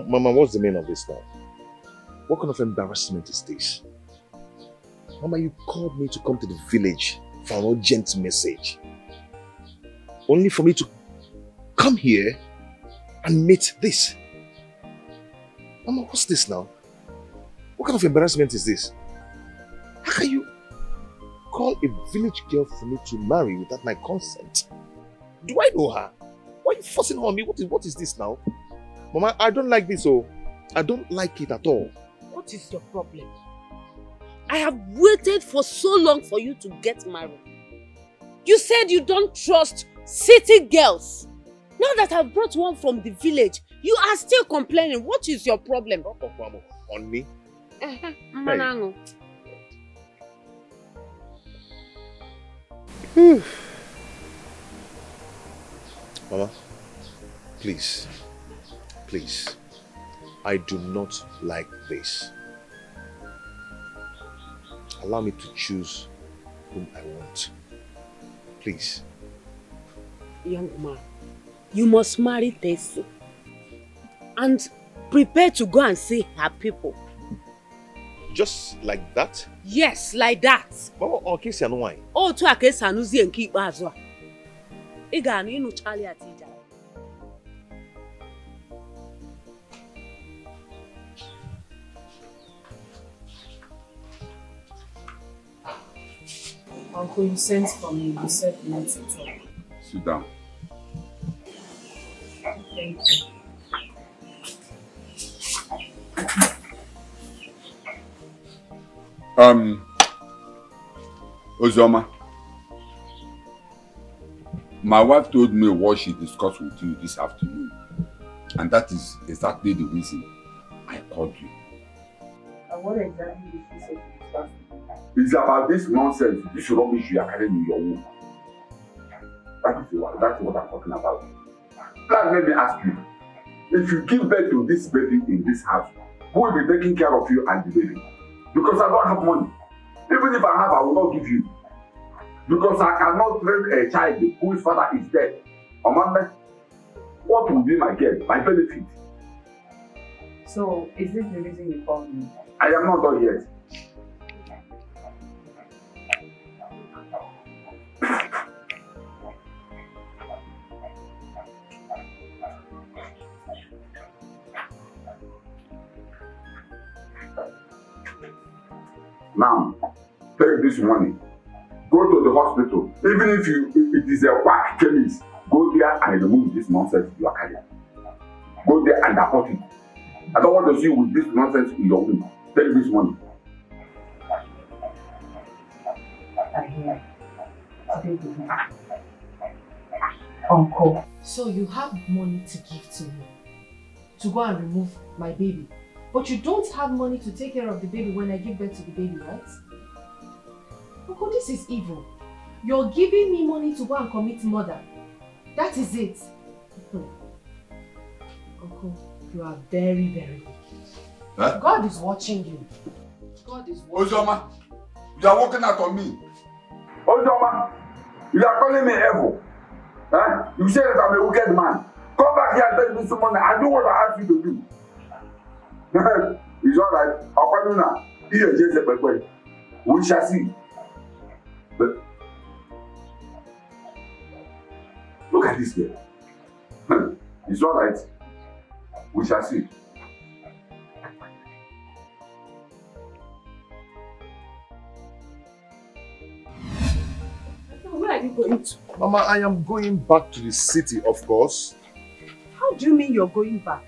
Mama, what's the meaning of this now? What kind of embarrassment is this? Mama, you called me to come to the village for an urgent message. Only for me to come here and meet this. Mama, what's this now? What kind of embarrassment is this? How can you call a village girl for me to marry without my consent? Do I know her? Why are you forcing her on me? What is this now? Mama, I don't like this, oh. I don't like it at all. What is your problem? I have waited for so long for you to get married. You said you don't trust city girls. Now that I've brought one from the village, you are still complaining. What is your problem? On me? Hey. Mama, please, please, I do not like this. Allow me to choose whom I want. Please. Young man, you must marry Tessy and prepare to go and see her people. Just like that? Yes, like that. Mama, okay, say no why? Oh, to a case and uzi and keep as well. Iga no Charlie at ija. Uncle, you sent for me. You said you need to talk. Sit down. Thank you. Ozoma, my wife told me what she discussed with you this afternoon, and that is exactly the reason I called you. And what exactly did she say to discuss? It's about this nonsense, this rubbish you are carrying in your womb. That's what I'm talking about. Now let me ask you, if you give birth to this baby in this house, who will be taking care of you and the baby? Because I don't have money. Even if I have, I will not give you. Because I cannot raise a child whose father is dead. Amanda, what will be my gain, my benefit? So, is this the reason you called me? I am not done yet. Now, take this money. Go to the hospital. Even if it is a whack chemist, go there and remove this nonsense you are carrying. Go there and abort it. I don't want to see you with this nonsense in your womb. Take this money. I hear. Take the money. Uncle, so you have money to give to me to go and remove my baby, but you don't have money to take care of the baby when I give birth to the baby, right? Uncle, this is evil. You're giving me money to go and commit murder. That is it. Uncle, you are very, very wicked. Huh? God is watching you. God is watching Ozoma, you are working out on me. Ozoma, you are calling me evil. Huh? You say that I'm a wicked man. Come back here and tell me some money and do what I ask you to do. It's alright. I'll call you now. Here, just we shall see. But look at this girl. It's alright. We shall see. Where are you going to? Mama, I am going back to the city, of course. How do you mean you're going back?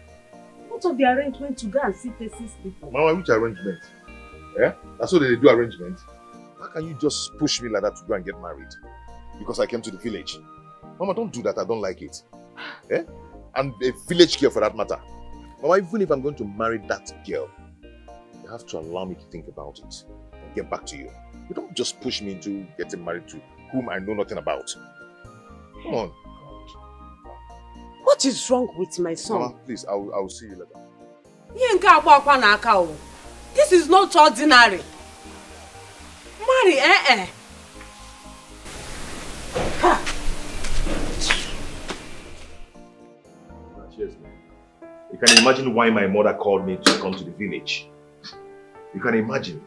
What of the arrangement to go and see Tessy's people? Mama, which arrangement? Yeah? That's what they do arrangement. How can you just push me like that to go and get married? Because I came to the village. Mama, don't do that. I don't like it. Yeah? And a village girl for that matter. Mama, even if I'm going to marry that girl, you have to allow me to think about it and get back to you. You don't just push me into getting married to whom I know nothing about. Come on. What is wrong with my son? Mama, please, I will see you later. This is not ordinary. Marry, Cheers, man. You can imagine why my mother called me to come to the village. You can imagine.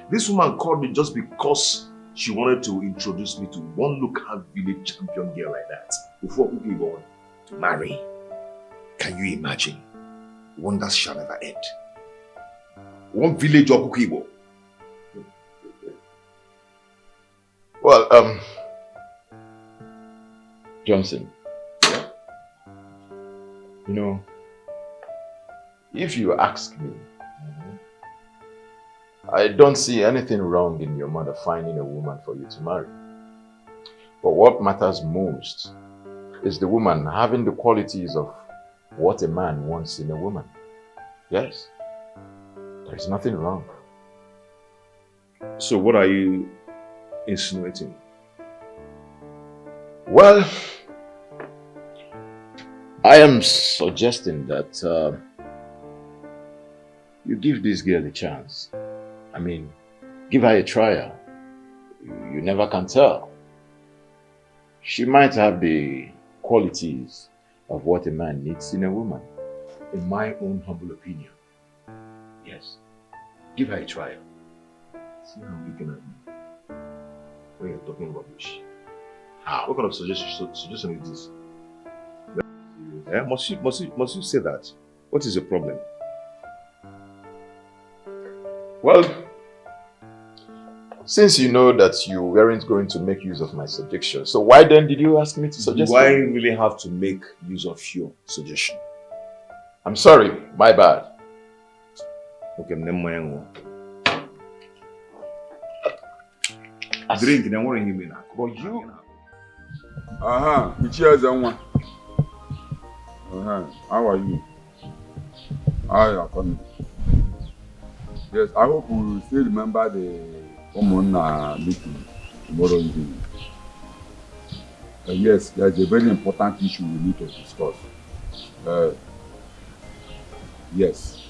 This woman called me just because she wanted to introduce me to one local village champion girl like that. Before we go on to marry. Can you imagine? Wonders shall never end. One village of Kukibo. Well, Johnson, you know, if you ask me, I don't see anything wrong in your mother finding a woman for you to marry. But what matters most is the woman having the qualities of what a man wants in a woman. Yes, there is nothing wrong. So what are you insinuating? Well, I am suggesting that you give this girl a chance. I mean, give her a trial. You never can tell. She might have the qualities of what a man needs in a woman. In my own humble opinion, yes. Give her a trial. See how I'm looking at me when you're talking rubbish. How? What kind of suggestion is this? Yeah, must you say that? What is the problem? Well, since you know that you weren't going to make use of my suggestion, so why then did you ask me to suggest? Do I really have to make use of your suggestion? I'm sorry, my bad. Okay, drink, then what are you now? But you. Cheers, everyone. How are you? How are coming? Yes, I hope you still remember the common meeting tomorrow evening. Yes, there's a very important issue we need to discuss. Yes.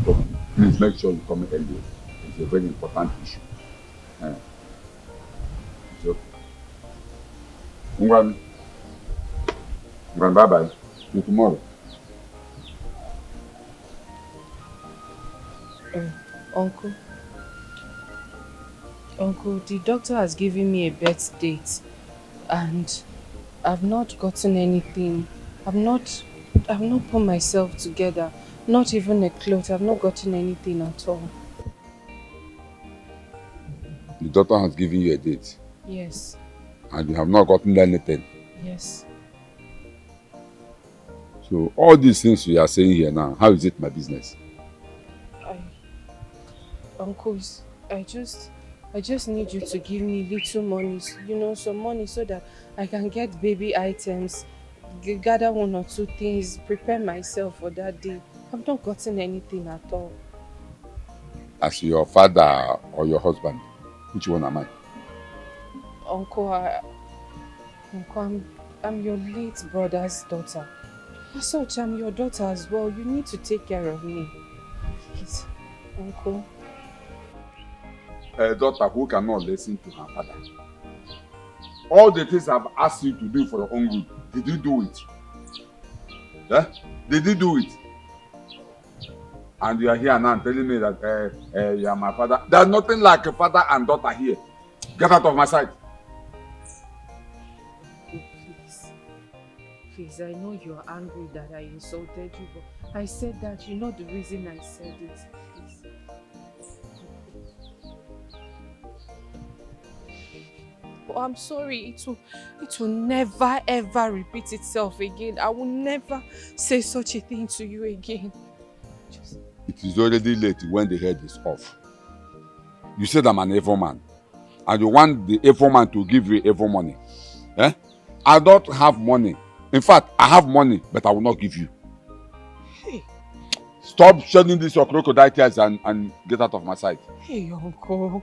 Okay. Please make sure you come early. It's a very important issue. It's okay. Bye-bye. See you tomorrow. Uncle, the doctor has given me a birth date and I've not gotten anything. I've not put myself together. Not even a cloth. I've not gotten anything at all. The doctor has given you a date? Yes. And you have not gotten anything? Yes. So all these things you are saying here now, how is it my business? Uncles, I just need you to give me little money, some money so that I can get baby items, gather one or two things, prepare myself for that day. I've not gotten anything at all. As your father or your husband, which one am I? Uncle, I'm your late brother's daughter. As such, I'm your daughter as well. You need to take care of me. Please, Uncle. A daughter who cannot listen to her father. All the things I've asked you to do for your own good, did you do it? Yeah? Did you do it? And you are here now telling me that you are my father. There's nothing like a father and daughter here. Get out of my sight. Please, I know you are angry that I insulted you, but I said that you're not the reason I said it. Please. Oh, I'm sorry. It will never ever repeat itself again. I will never say such a thing to you again. It is already late when the head is off. You said I'm an evil man. And you want the evil man to give you evil money. Eh? I don't have money. In fact, I have money, but I will not give you. Hey. Stop shedding this your crocodile tears and get out of my sight. Hey, Uncle.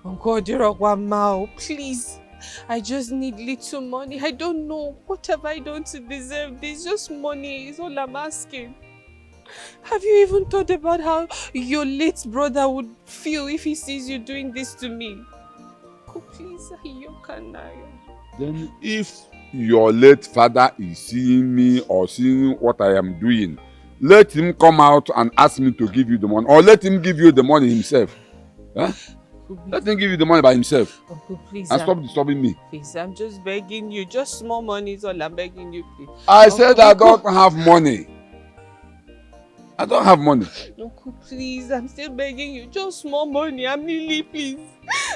Uncle Dirogwamao, please. I just need little money. I don't know. What have I done to deserve this? Just money is all I'm asking. Have you even thought about how your late brother would feel if he sees you doing this to me? Oh, please, then if your late father is seeing me or seeing what I am doing, let him come out and ask me to give you the money, or let him give you the money himself. Huh? Let him give you the money by himself. Uncle, please. And stop disturbing me. Please, I'm just begging you. Just small money is all I'm begging you, please. I said I don't have money. I don't have money. Uncle, please. I'm still begging you. Just small money. I'm nearly, please.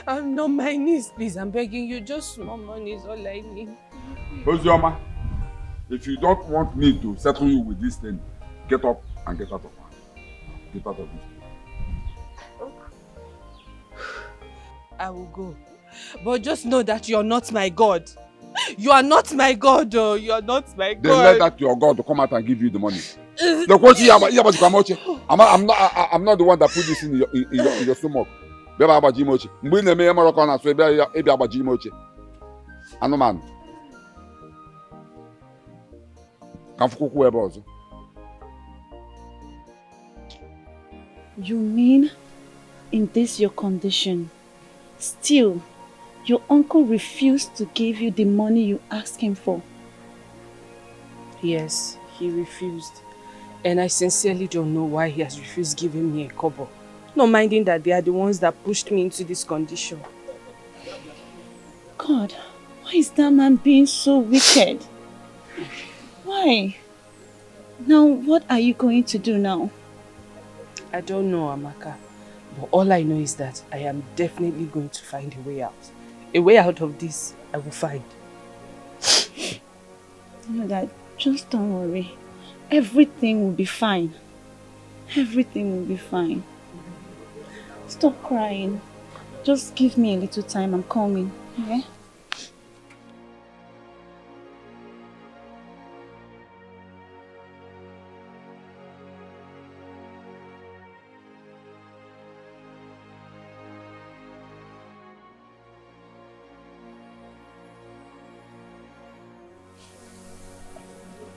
I'm on my knees, please. I'm begging you. Just small money is all I need. Ozioma, if you don't want me to settle you with this thing, get up and get out of my. Get out of this place. I will go. But just know that you're not my God. You are not my God, oh. You are not my God. Then let that your God to come out and give you the money. I'm not the one that put this in your stomach. Anoman. You mean in this your condition, still your uncle refused to give you the money you asked him for? Yes, he refused. And I sincerely don't know why he has refused giving me a kobo. Not minding that they are the ones that pushed me into this condition. God, why is that man being so wicked? Why? Now, what are you going to do now? I don't know, Amaka. But all I know is that I am definitely going to find a way out. A way out of this, I will find. You know that, just don't worry. Everything will be fine. Everything will be fine. Stop crying. Just give me a little time. I'm coming. Yeah?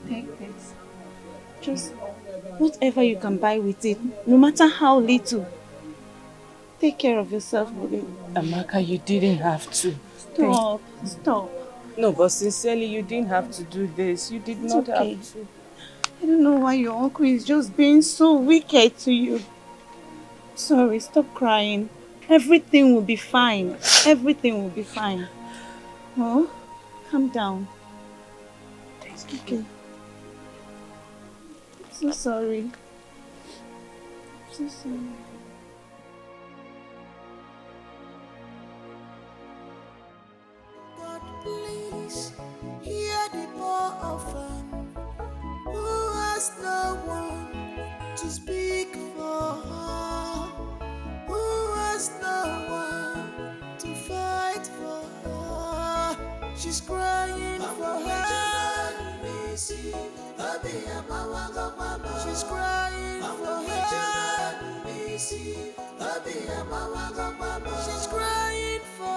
Take this. Just whatever you can buy with it, no matter how little. Take care of yourself with it. Amaka, you didn't have to. Stop. Stop. No, but sincerely, you didn't have to do this. You did not have to. I don't know why your uncle is just being so wicked to you. Sorry, stop crying. Everything will be fine. Everything will be fine. Oh, calm down. Thank you. Okay. I'm so sorry. I'm so sorry. Please hear the poor orphan who has no one to speak for her, who has no one to fight for her. She's crying for her. She's crying for her. She's crying for her.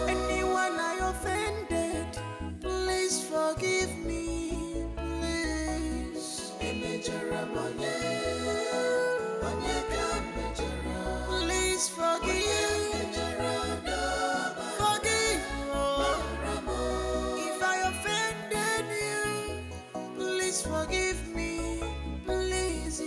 Anyone I offended, please forgive me, please. Please forgive. Forgive. If I offended you, please forgive me, please.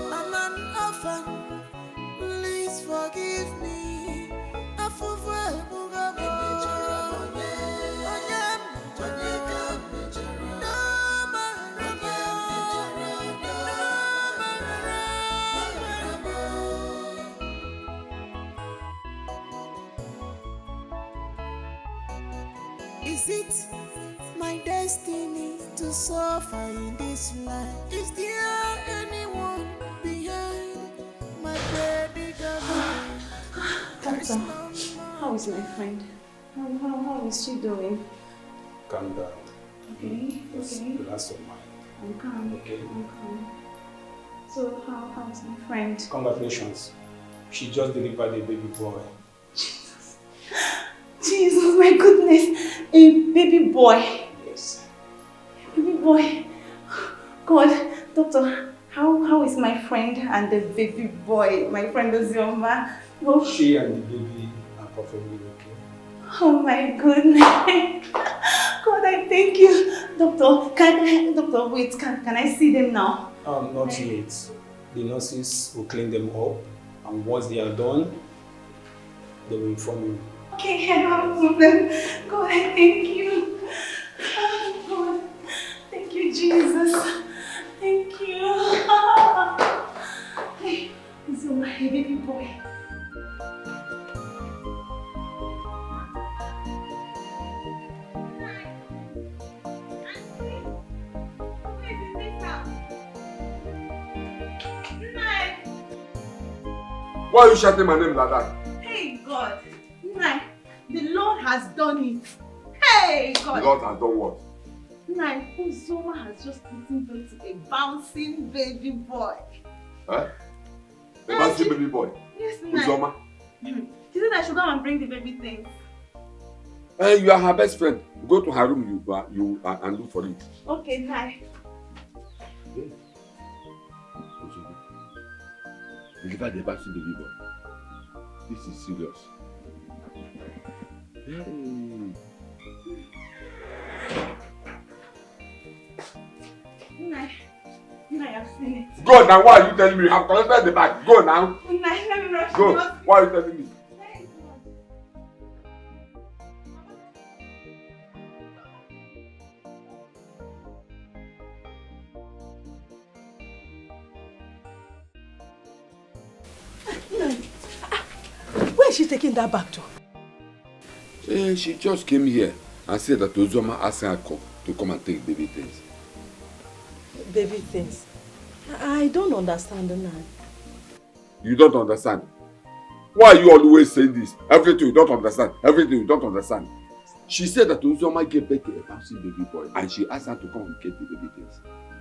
I'm an orphan, please forgive me. Is it my destiny to suffer in this life? Is there anyone behind my predicament? Doctor, how is my friend? How is she doing? Calm down. Okay, Just okay. relax your mind. I'm calm. Okay. I'm calm. So how's my friend? Congratulations. She just delivered a baby boy. Jesus, my goodness. A baby boy. Yes. Baby boy. God, doctor, how is my friend and the baby boy? My friend Ozioma. Oh. She and the baby are perfectly okay. Oh my goodness. God, I thank you. Doctor, wait, can I see them now? Not yet. The nurses will clean them up, and once they are done, they will inform you. Okay, I don't have a problem. God, I thank you. Oh, God. Thank you, Jesus. Thank you. Hey, this is my baby boy. Why are you shouting my name like that? Hey, God. Nai, the Lord has done it. Hey, God. The Lord has done what? Nai, Uzoma has just given birth to a bouncing baby boy. Huh? A bouncing baby boy? Yes, Nai. Uzoma? She said I should go and bring the baby things. You are her best friend. Go to her room and look for it. Okay, Nai. Hey. Uzoma. Deliver the bouncing baby boy. This is serious. Hey. Nai, I've seen it. Go now, why are you telling me? You have collected the bag. Go now. Nai, let me rush. Go. Why are you telling me? Where is she taking that bag to? She just came here and said that Uzoma asked her to come and take baby things. Baby things? I don't understand now. You don't understand? Why are you always saying this? Everything you don't understand. Everything you don't understand. She said that Uzoma gave birth to a bouncing baby boy and she asked her to come and get the baby things.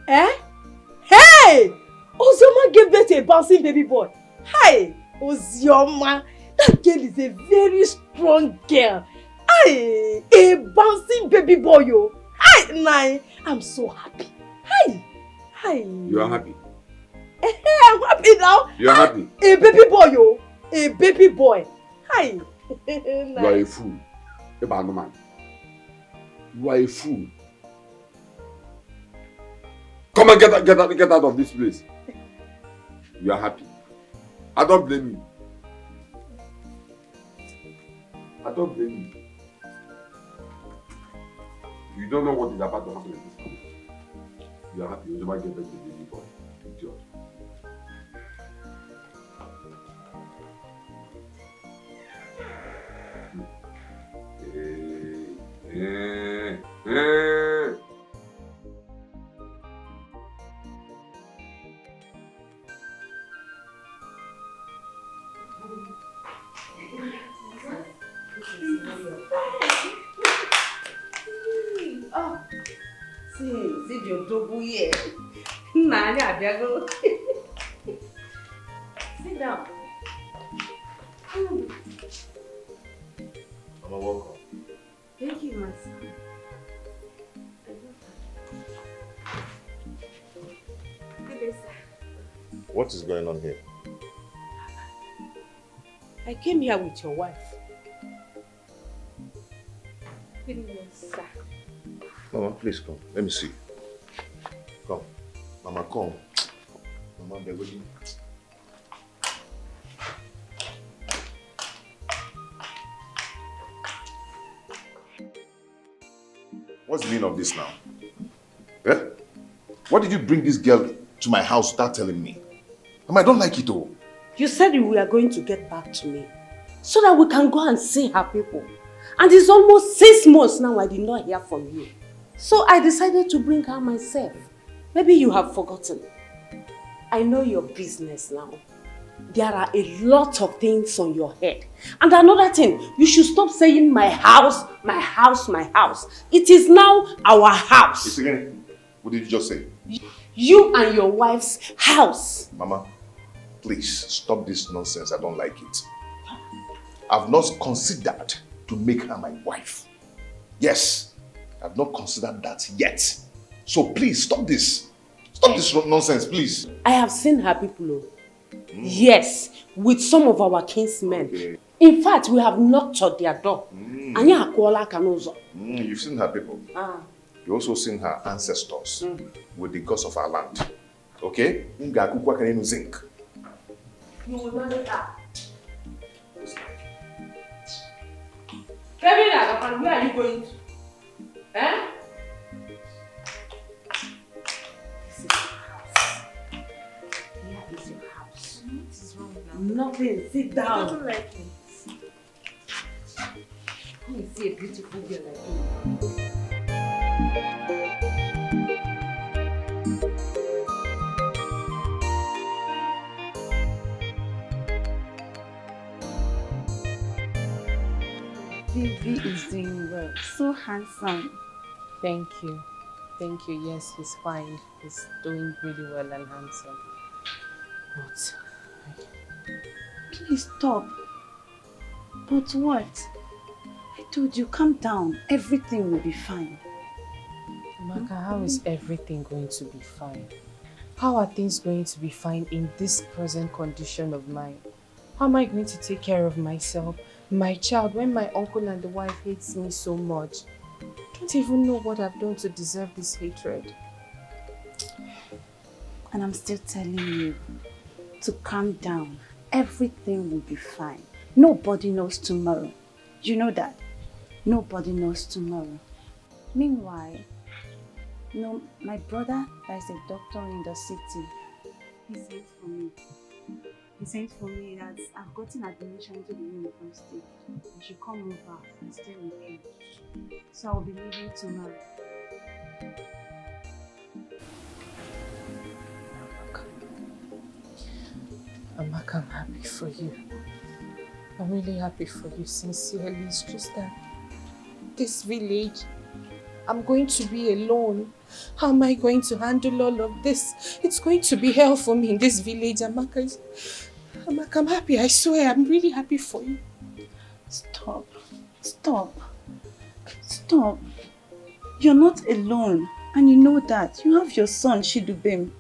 Eh? Hey! Uzoma gave birth to a bouncing baby boy. Hey! Uzoma! That girl is a very strong girl. Hey! A bouncing baby boy, yo. Hey! Nai! I'm so happy. Hey! Hey! You are happy? Hey, I'm happy now. You are happy? A baby boy, yo. A baby boy. Hi. You are a fool. A bad man. You are a fool. Come and get out of this place. You are happy. I don't blame you. I don't blame you. You don't know what is about to happen in this family. You are happy. You never get back to the baby boy. Idiot. Oh, see your double here. Nani abiago. Sit down. Mama, welcome. Thank you, my son. Good day, sir. What is going on here? I came here with your wife. Good evening, sir. Mama, please come. Let me see. Come. Mama, come. Mama, they're waiting. What's the meaning of this now? Eh? Why did you bring this girl to my house without telling me? Mama, I don't like it all. You said you were going to get back to me so that we can go and see her people. And it's almost 6 months now I did not hear from you. So I decided to bring her myself. Maybe you have forgotten. I know your business now. There are a lot of things on your head. And another thing, you should stop saying my house, my house, my house. It is now our house. It's again. What did you just say? You and your wife's house. Mama, please stop this nonsense. I don't like it. I've not considered to make her my wife. Yes, I've not considered that yet. So please stop this. Stop this nonsense, please. I have seen her people. Yes, with some of our kinsmen. Okay. In fact, we have knocked at their door. You've seen her people. You've also seen her ancestors with the gods of our land. Okay? You will marry her. Kevin, where are you going to? Eh? This is your house. Here is your house. What is wrong now? Nothing. Sit down. I don't like it. Come and see a beautiful girl like you. Baby is doing well. So handsome. Thank you. Thank you. Yes, he's fine. He's doing really well and handsome. But Please stop. But what? I told you, calm down. Everything will be fine. Maka, how is everything going to be fine? How are things going to be fine in this present condition of mine? How am I going to take care of myself, my child, when my uncle and the wife hates me so much? I don't even know what I've done to deserve this hatred. And I'm still telling you to calm down. Everything will be fine. Nobody knows tomorrow. You know that? Nobody knows tomorrow. Meanwhile, my brother that is a doctor in the city, he sent for me. He sent for me that I've gotten admission to the university. I should come over and stay with him. So I'll be leaving tomorrow. Amaka, I'm happy for you. I'm really happy for you, sincerely. It's just that this village, I'm going to be alone. How am I going to handle all of this? It's going to be hell for me in this village, Amaka. Amaka, I'm happy, I swear. I'm really happy for you. Stop. Stop. Stop. You're not alone. And you know that. You have your son, Shidubem.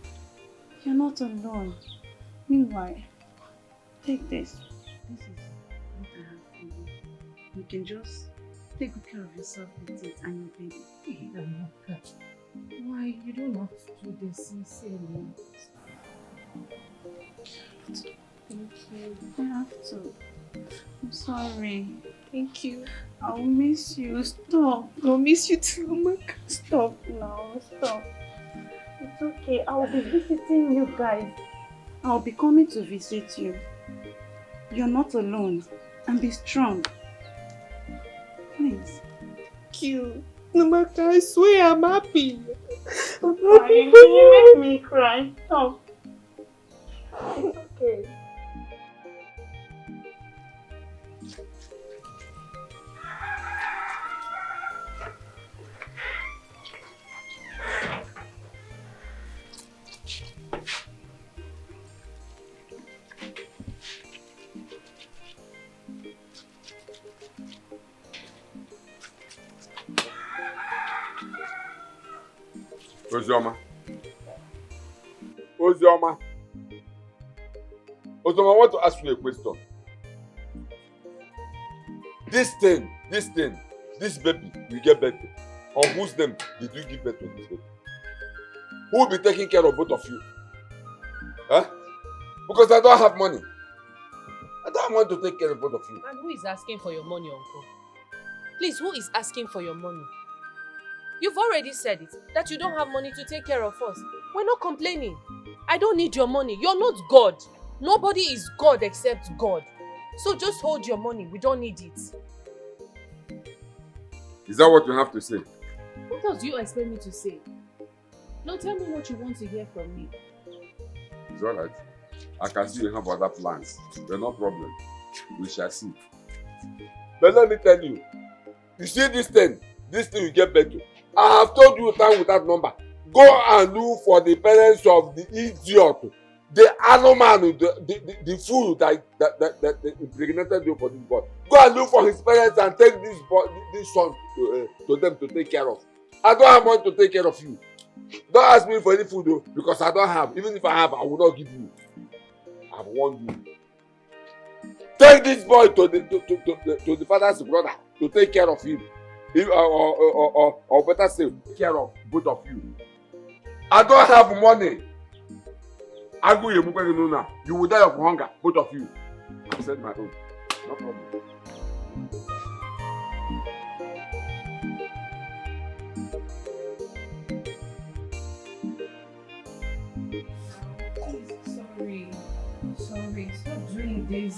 You're not alone. Meanwhile, take this. This is what I have for you. You can just take good care of yourself with it and your baby. Hey, Amaka. Why? You don't have to do this sincerely. Thank you. I have to. I'm sorry. Thank you. I'll miss you. Stop. I'll miss you too, Amaka. Stop now. Stop. It's okay. I'll be visiting you guys. I'll be coming to visit you. You're not alone. And be strong. Please. Thank you. Amaka, I swear I'm happy. I'm crying. You make me cry. Stop. It's okay. Ozioma. Ozioma. Ozioma, I want to ask you a question. This baby you get birth to, on whose name did you give birth to this baby? Who will be taking care of both of you? Huh? Because I don't have money. I don't want to take care of both of you. And who is asking for your money, uncle? Please, who is asking for your money? You've already said it, that you don't have money to take care of us. We're not complaining. I don't need your money. You're not God. Nobody is God except God. So just hold your money. We don't need it. Is that what you have to say? What else do you expect me to say? No, tell me what you want to hear from me. It's alright. I can see you have other plans. But no problem. We shall see. But let me tell you, you see this thing you get back to. I have told you time without number Go and look for the parents of the idiot, the animal, the fool that impregnated you for this boy. Go and look for his parents and take this boy, this son to them to take care of. I don't have money to take care of you. Don't ask me for any food though, because I don't have. Even if I have, I will not give you. I've warned you. Take this boy to the father's brother to take care of him. Or better say, take care of both of you. I don't have money. You will die of hunger, both of you. I've said my own. No problem. Sorry, stop doing this.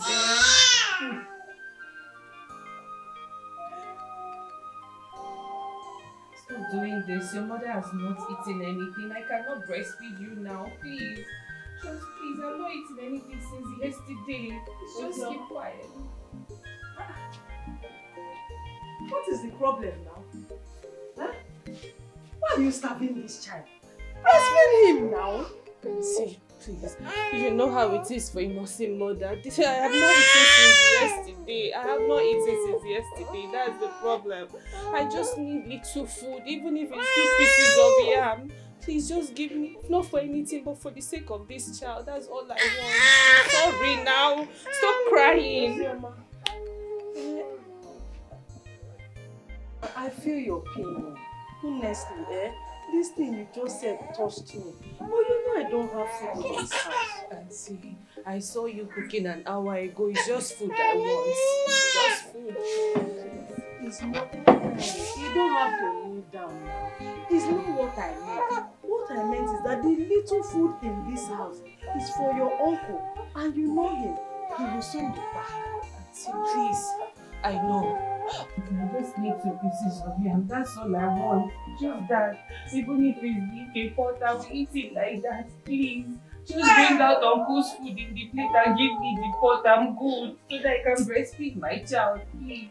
Stop doing this. Your mother has not eaten anything. I cannot breastfeed you now. Please. Just please, I've not eaten anything since yesterday. Just keep quiet. What is the problem now? Huh? Why are you starving this child? Breastfeed him now. See, please. You know how it is for innocent mother. I have not eaten since yesterday. That's the problem. I just need little food, even if it's 2 pieces of yam. Please just give me, not for anything, but for the sake of this child. That's all I want. Sorry now. Stop crying. I feel your pain. Honestly, this thing you just said touched me. But you know I don't have food in this house. Auntie, I saw you cooking an hour ago. It's just food I want. Just food. It's not. You don't have to kneel down now. It's not what I meant. What I meant is that the little food in this house is for your uncle, and you know him. He will soon be back. Auntie, please. I know. I just need 2 pieces of yam. That's all I want. Just that. Even if it's deep in pot, I will eat it like that. Please. Just bring out uncle's food in the plate and give me the pot. I'm good. So that I can breastfeed my child. Please.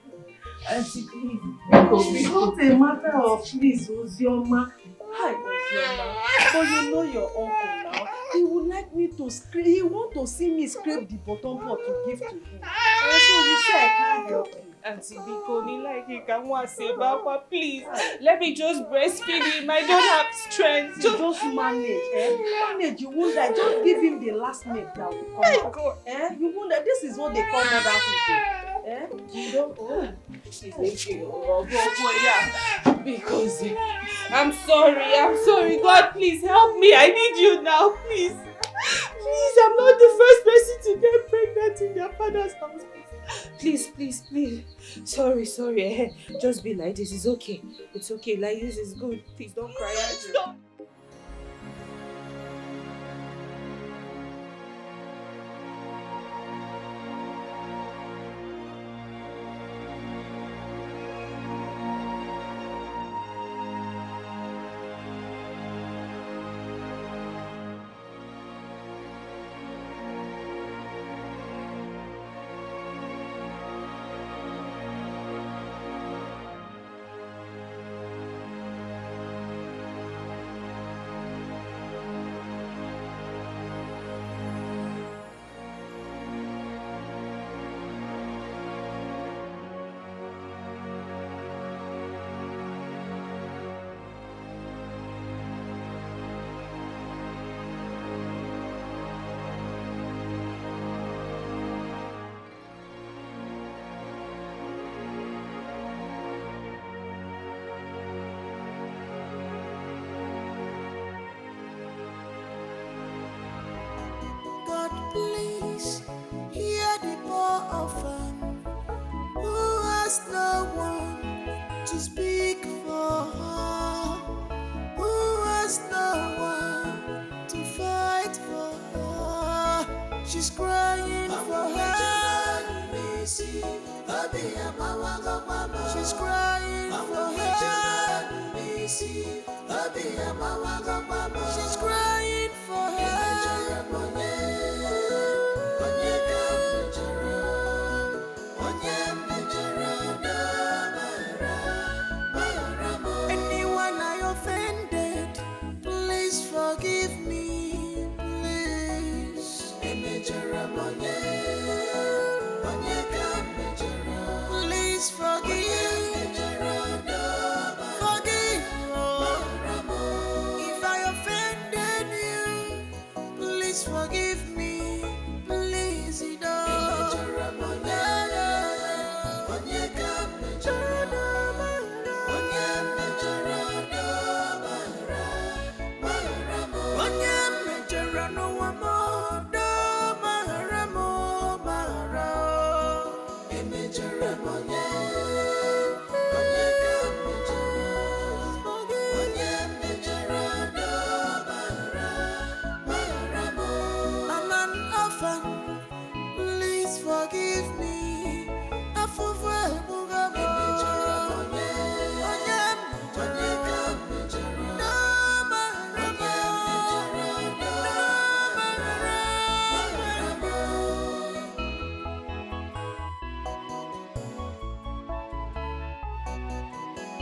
Auntie, please. It's not a matter of please, Ozioma. Hi, Ozioma. But you know your uncle now. He would like me to scrape. He want to see me scrape the bottom pot to give to him. And so you say I can't help you. Auntie Bikoni, like you can want to say, Papa, please. Let me just breastfeed him. I don't have strength. Just manage. Manage. You won't die. Just give him the last milk that will come out. You won't die. This is what they call motherhood. You don't. Oh. Because I'm sorry. God, please help me. I need you now, please. Please, I'm not the first person to get pregnant in their father's house. Please. Sorry. Just be like this. It's okay. It's okay. Like this is good. Please don't cry. Stop. God, please hear the poor orphan who has no one to speak for her, who has no one to fight for her. She's crying for her. She's crying for her. She's crying for her. Anyone I offended,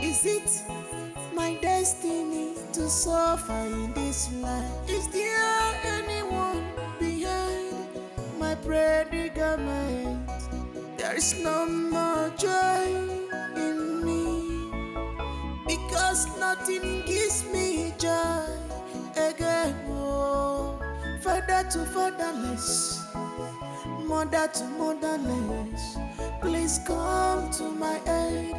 Is it my destiny to suffer in this life? Is there anyone behind my predicament? There is no more joy in me, because nothing gives me joy again. Oh, father to fatherless, mother to motherless, please come to my aid.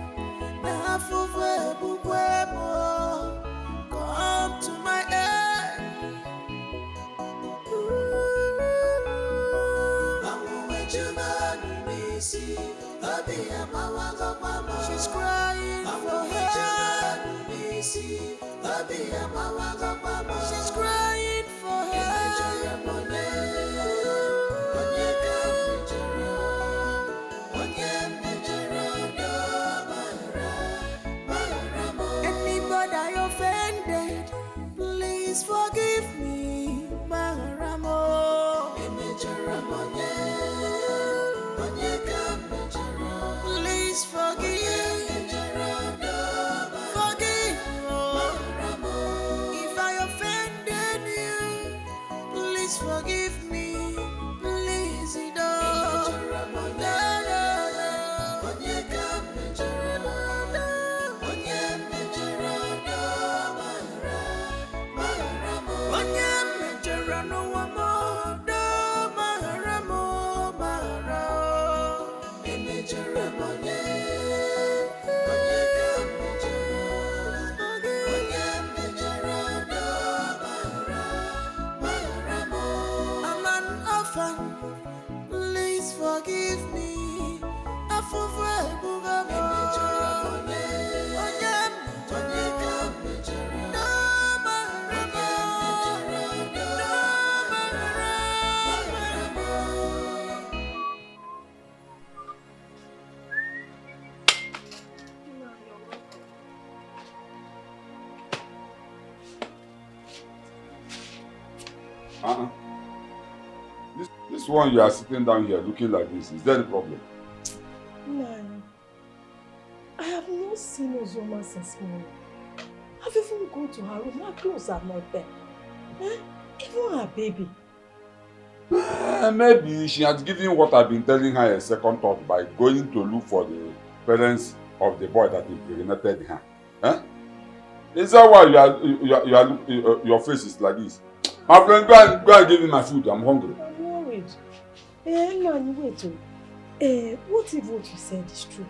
Come to my aid. She's crying for help. She's crying for Anybody I offended, please forgive me, Maharamo. Please forgive. Forgive. If I offended you, please forgive me. Please, I'm an orphan. Please forgive me. This one you are sitting down here looking like this, is there a problem? Man, I have not seen Uzoma since morning. I've even gone to her room. Her clothes are not there. Even her baby. Maybe she has given what I've been telling her a second thought by going to look for the parents of the boy that impregnated her. Is that why your face is like this? My friend, go and give me my food. I'm hungry. I'm worried. Man, wait. What if what you said is true?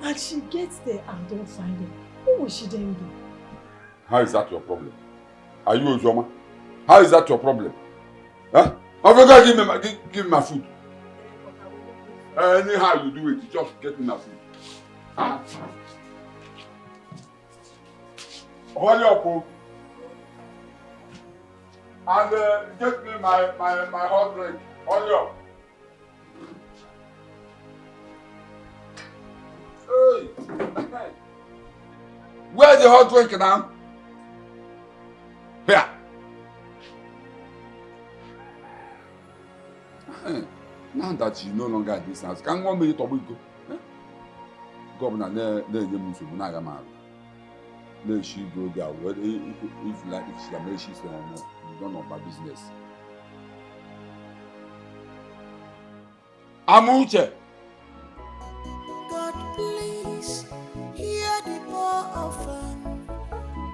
And she gets there and don't find him? What will she then do? How is that your problem? Are you Uzoma? How is that your problem? My friend, go and give me my food. Anyhow you do it, you just get me my food. Hold your up. And get me my hot drink. Hurry up. Hey. Where's the hot drink now? Here. Now that you no longer at this house, can one minute or we go? Governor, let she go there. If like she may she say no, you don't know my business. Amuche. God, please hear the poor orphan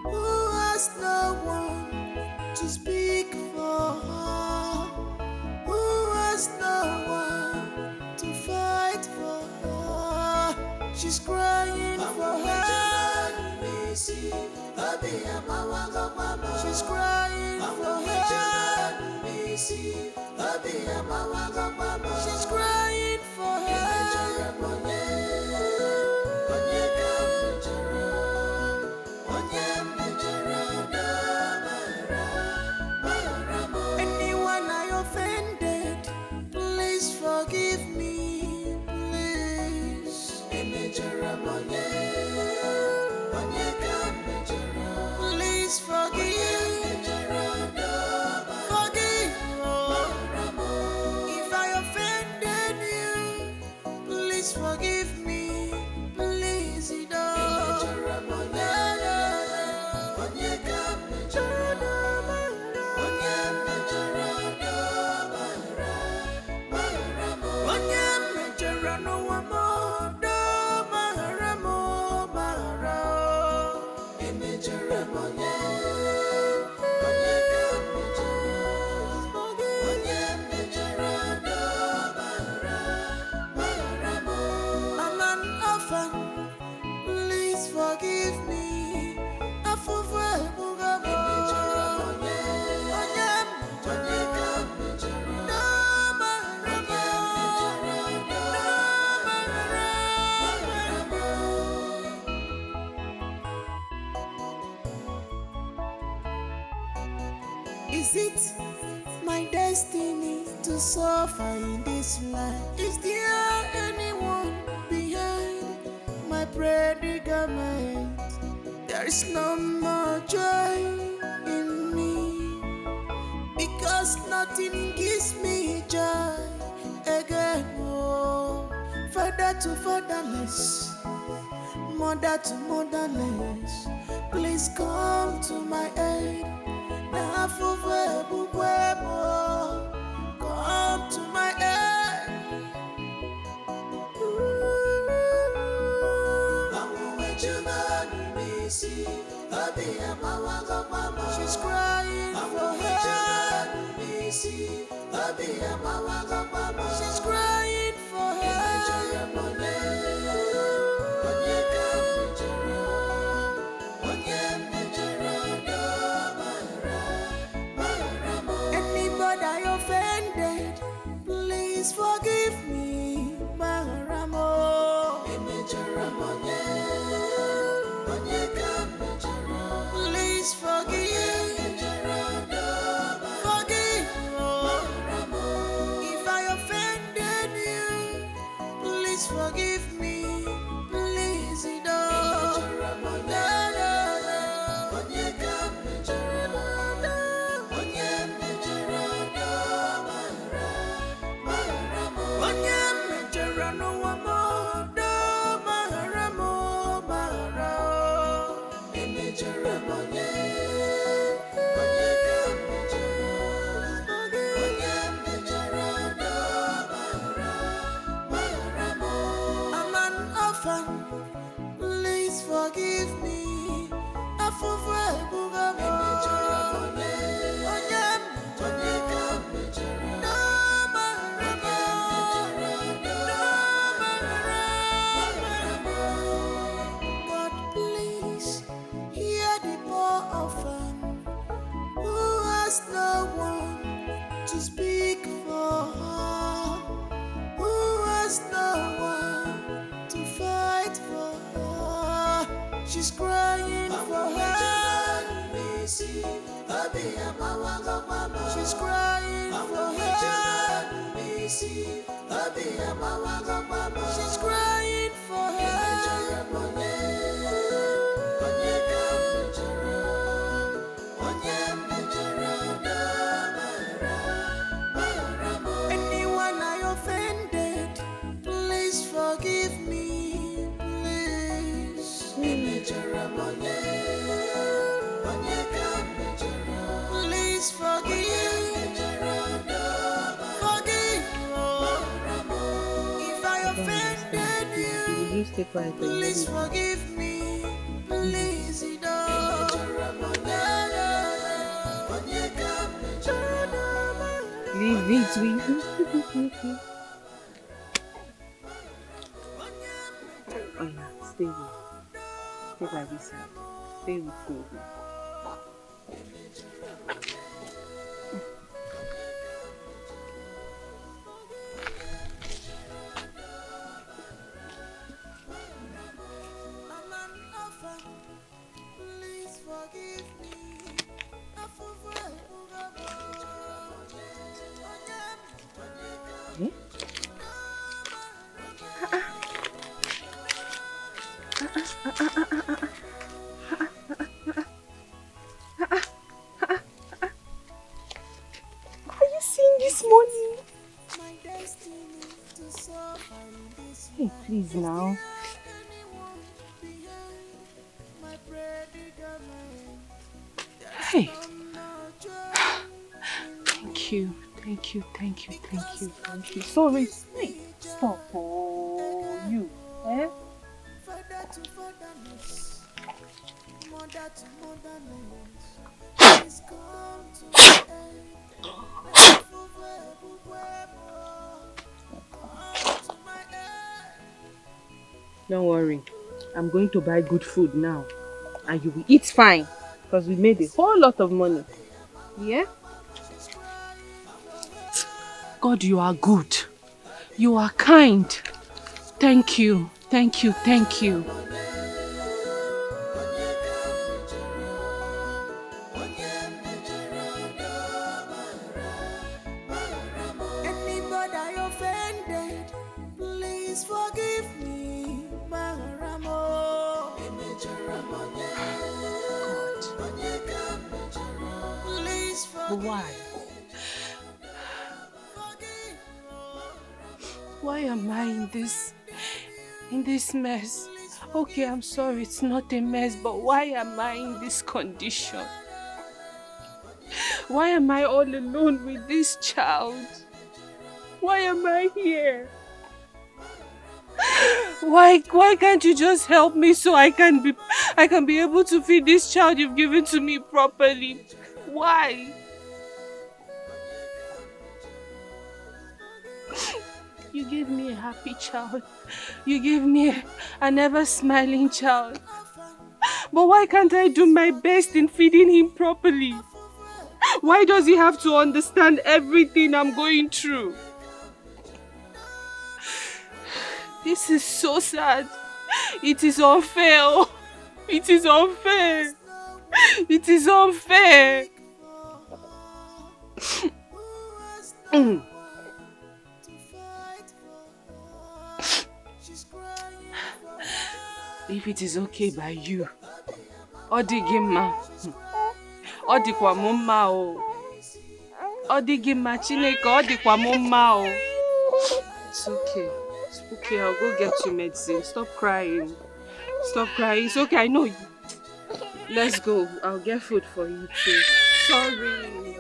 who has no one to speak for her, who has no one to fight for her. She's crying for her. She's crying for her. She's crying for her. Anyone I offended, please forgive me, please. Please forgive. Forgive. If I offended you, please forgive me. Please, orphan, please forgive me. Is it my destiny to suffer in this life? Is there anyone behind my predicament? There is no more joy in me, because nothing gives me joy again. Oh, father to fatherless, mother to motherless, please come to my aid. Come to my aid. She's crying for help. She's crying for Anybody I offended, please forgive me, Maharamo. Please forgive. Forgive. If I offended you, please forgive me. Please, I'm an orphan, please forgive me. God, please hear the poor orphan who has no one to speak for her, who has no one to fight for her. She's crying for her. She's crying for her. She's crying for her. Anyone I offended, please forgive me, please. Please forgive. Forgive. If I offended you, please forgive me. Please, Leave it, sweetie. Oh yeah, stay with me. Stay by this side. Stay with me. please forgive me. Eh? What are you seeing this morning? Hey, please now. Hey. Thank you. Thank you, thank you, thank you, thank you. Sorry. Hey, stop. Oh, you. Eh? Don't worry. I'm going to buy good food now. And you will eat fine. Because we made a whole lot of money. Yeah? God, you are good. You are kind. Thank you. Thank you. Thank you. Anybody I offended, please forgive me. Maharamo. Please forgive. Why? Why am I in this mess? Okay, I'm sorry, it's not a mess, but why am I in this condition? Why am I all alone with this child? Why am I here? Why can't you just help me so I can be able to feed this child you've given to me properly? Why? You gave me a happy child. You gave me an ever-smiling child. But why can't I do my best in feeding him properly? Why does he have to understand everything I'm going through? This is so sad. It is unfair. It is unfair. It is unfair. If it is okay by you, Odigima, Odikwa mumma o, Odigima Chineke, Odikwa mumma o. It's okay. It's okay. I'll go get you medicine. Stop crying. Stop crying. It's okay. I know you. Let's go. I'll get food for you too. Sorry.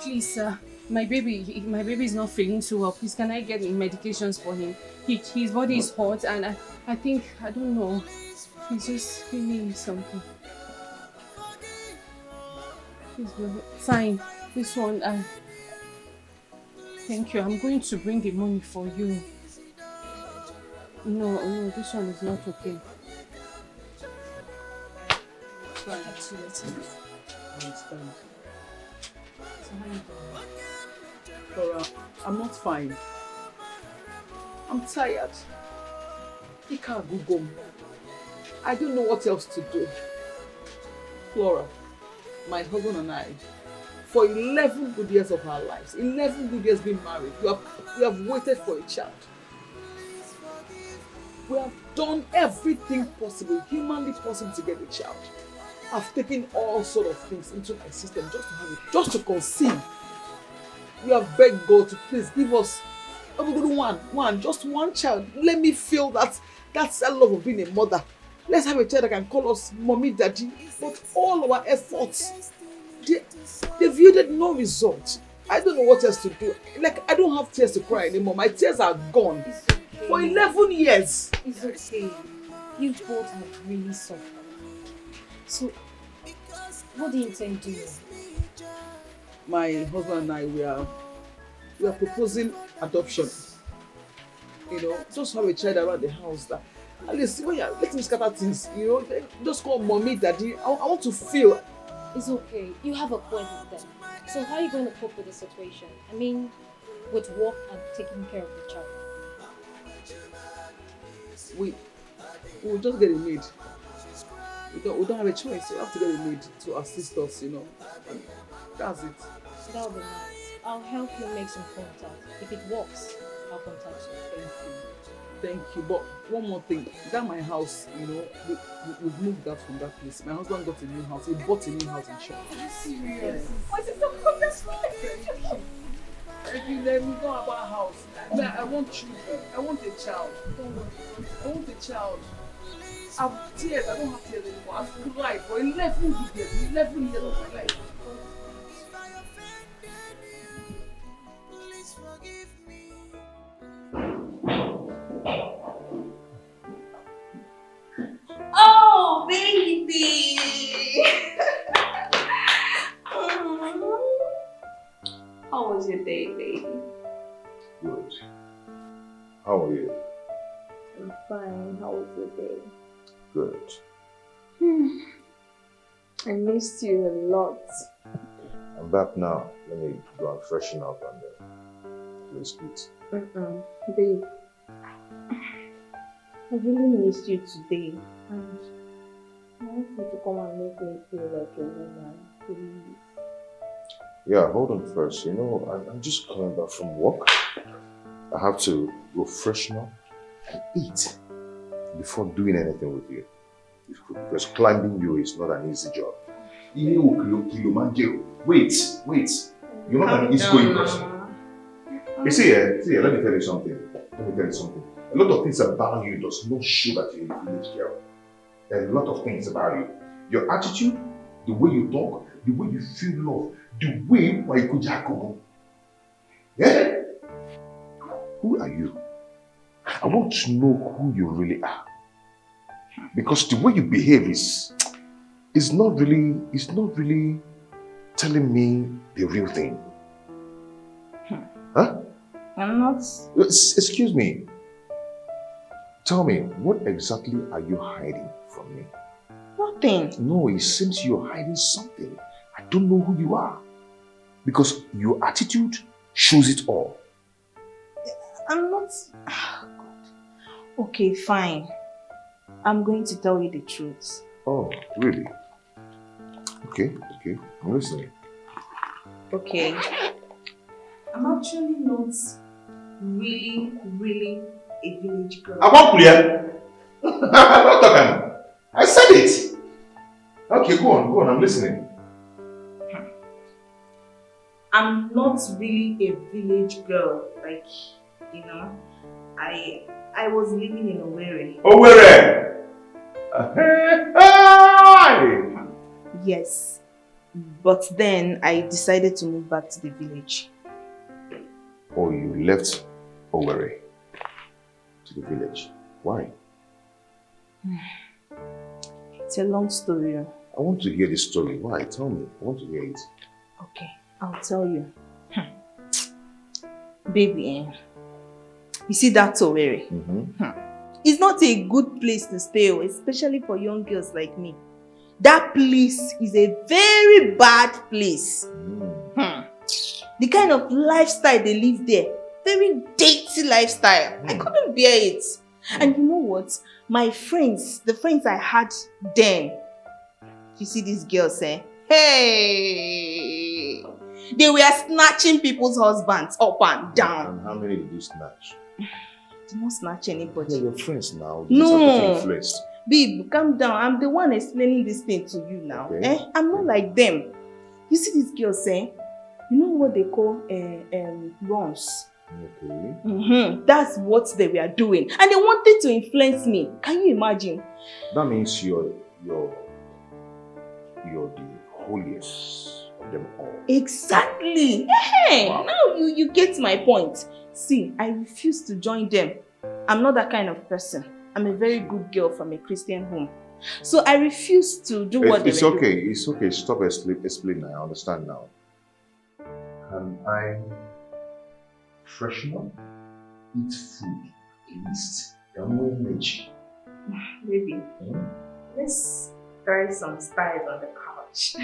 Please, sir. My baby is not feeling too well. Please, can I get medications for him? His body is hot and I think, I don't know, he's just feeling something. Please, fine. This one, thank you. I'm going to bring the money for you. No, this one is not okay. Fine. I understand. Laura, I'm not fine. I'm tired. I can't go home. I don't know what else to do. Flora, my husband and I, for 11 good years of our lives, 11 good years being married, we have waited for a child. We have done everything possible, humanly possible to get a child. I've taken all sort of things into my system just to have it, just to conceive. We have begged God to please give us just one child. Let me feel that love of being a mother. Let's have a child that can call us mommy, daddy. But all our efforts, they've yielded no result. I don't know what else to do. Like, I don't have tears to cry anymore. My tears are gone. Okay. For 11 years. It's okay. You both have really suffered. So, what do you intend to do? My husband and I, we are proposing adoption. Just have a child around the house that at least when let him scatter things, just call mommy, daddy. I want to feel. It's okay. You have a point with them. So how are you going to cope with the situation? I mean, with work and taking care of the child. We'll just get a maid. We don't have a choice. We have to get a maid to assist us, And that's it. That'll be nice. I'll help you make some contact. If it works, I'll contact you. Thank you. But one more thing. That my house, we've moved out from that place. My husband got a new house. He bought a new house in shop. Are you serious? What is the If you let me go about house, I want children. I want a child. I want a child. I have tears. I don't have tears anymore. I've cried for 11 years. 11 years of my life. Oh, baby! How was your day, baby? Good. How are you? I'm fine. How was your day? Good. I missed you a lot. I'm back now. Let me go and freshen up and let's eat. Babe, I really missed you today. And I want you to come and make me feel like a woman, please. Yeah, hold on first. You know, I'm just coming back from work. I have to go freshen up and eat before doing anything with you. Because climbing you is not an easy job. Wait. You're not an easygoing person. You see, let me tell you something. A lot of things about you does not show that you're a village girl. There are a lot of things about you. Your attitude, the way you talk, the way you feel love, the way you could go. Yeah? Who are you? I want to know who you really are. Because the way you behave is not really telling me the real thing. Huh? I'm not... Excuse me. Tell me, what exactly are you hiding from me? Nothing. No, it seems you're hiding something. I don't know who you are. Because your attitude shows it all. I'm not... Oh, God. Okay, fine. I'm going to tell you the truth. Oh, really? Okay. I'm listening. Okay. I'm actually not really a village girl. I won't clear. Not talking. I said it. Okay, go on. I'm listening. I'm not really a village girl. Like, I was living in Owerri. Owerri! Yes. But then I decided to move back to the village. Oh, you left Owerri to the village. Why? It's a long story. I want to hear the story. Why? Tell me. I want to hear it. Okay, I'll tell you. Baby, you see that Owerri? It's not a good place to stay, especially for young girls like me. That place is a very bad place. The kind of lifestyle they live there, very dirty lifestyle. I couldn't bear it. And you know what? My friends, the friends I had then, you see these girls, hey, they were snatching people's husbands up and down. And how many did you snatch? I did not snatch anybody. Yeah, your friends now. No. Babe, calm down. I'm the one explaining this thing to you now. Okay. I'm not like them. You see these girls, you know what they call runs? Okay. That's what they were doing. And they wanted to influence me. Can you imagine? That means you're the holiest of them all. Exactly. Hey, wow. Now you get my point. See, I refuse to join them. I'm not that kind of person. I'm a very good girl from a Christian home. So I refuse to do what they were doing. It's okay. Stop explaining. I understand now. Can I freshen up? Eat food, at least. Maybe. Let's try some styles on the couch. I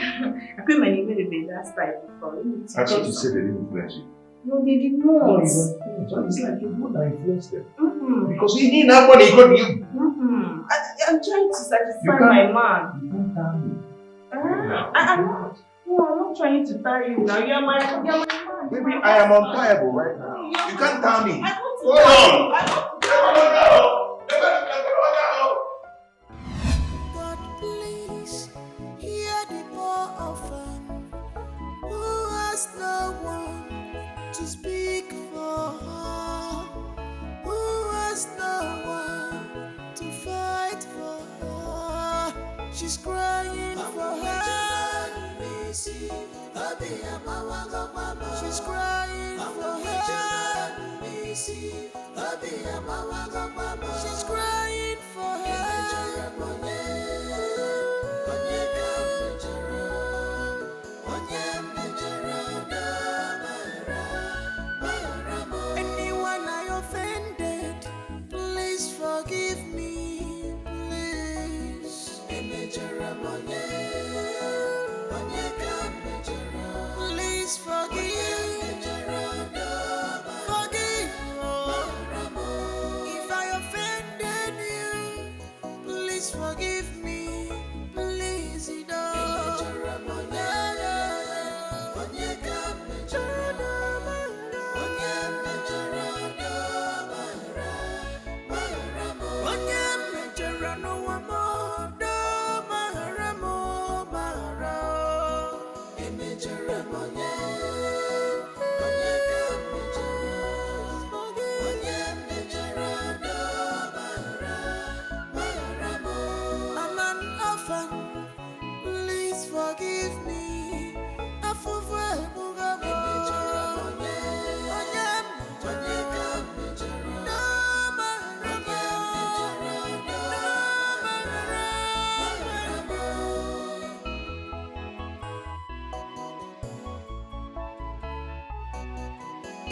put my name in that style before. I thought you said they didn't influence you. No, they did not. No, it's like you would not influence them. Because you didn't have money, got you. I'm trying to satisfy my man. You can't tell me. I'm not trying to tie you now. You're my man. Maybe I am untiable right now. You can't tell me. Go on. God, please hear the poor orphan who has no one to speak for her, who has no one to fight for her. She's crying for her. She's crying for her. She's crying for her. Anyone I offended,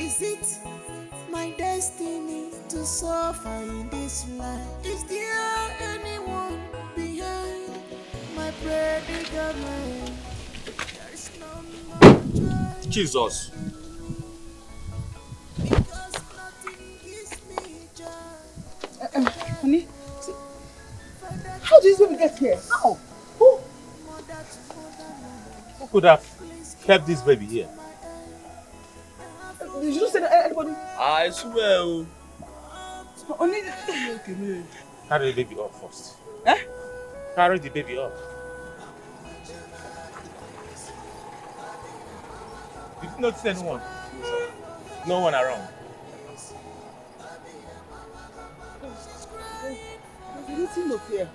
Is it my destiny to suffer in this life? Is there anyone behind my predicament? There is no more joy. Jesus. Because nothing gives me joy. Honey, how did this baby get here? How? Who? Who could have kept this baby here? Did you say that anybody? I swear. Honey, Carry the baby up first. Eh? Carry the baby up. Did you notice anyone? No one around. there's anything up here.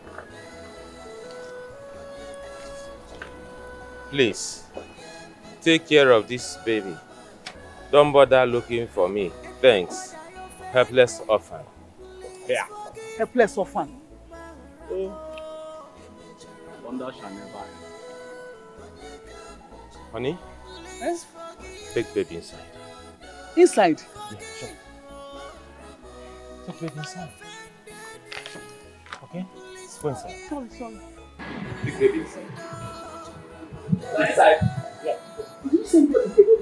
Please, take care of this baby. Don't bother looking for me. Thanks. Helpless orphan. Yeah. Helpless orphan. Wonder shall never end. Honey, Yes? take baby inside. Inside? Yeah, sure. Take baby inside. Okay? Go inside. Sorry. Take baby inside. Inside. Yeah. Did you send your baby?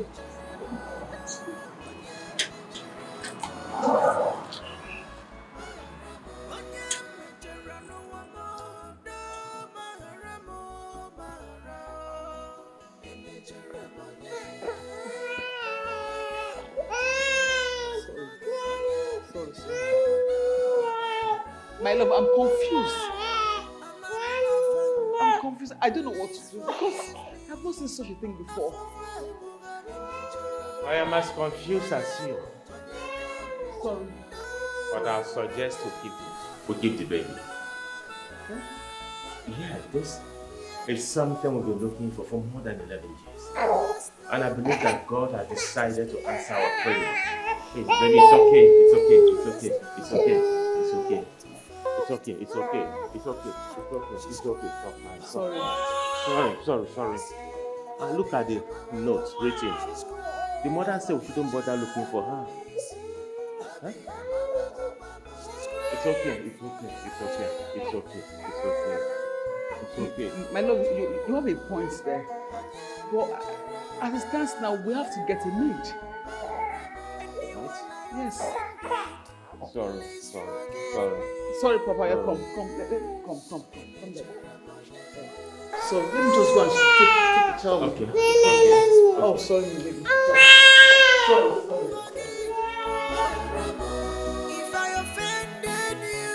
My love, I'm confused. I'm confused. I don't know what to do because I've not seen such a thing before. I am as confused as you. Sorry. But I'll suggest we keep the baby. Huh? Yeah, this is something we've been looking for more than 11 years. And I believe that God has decided to answer our prayer. Hey, baby, it's okay. It's okay. It's okay. It's okay. It's okay. It's okay. It's okay. It's okay. It's okay. It's okay. It's okay. Sorry. Look at the notes written. The mother said we shouldn't bother looking for her. Huh? It's okay. It's okay. It's okay. It's okay. It's okay. It's okay. My love, you have a point there. But as it stands now, we have to get a maid. What? Yes. Sorry. Sorry, Papa. Yeah, come there. So let me just go and take the child. Okay. Oh, sorry, baby. Sorry. If I offended you,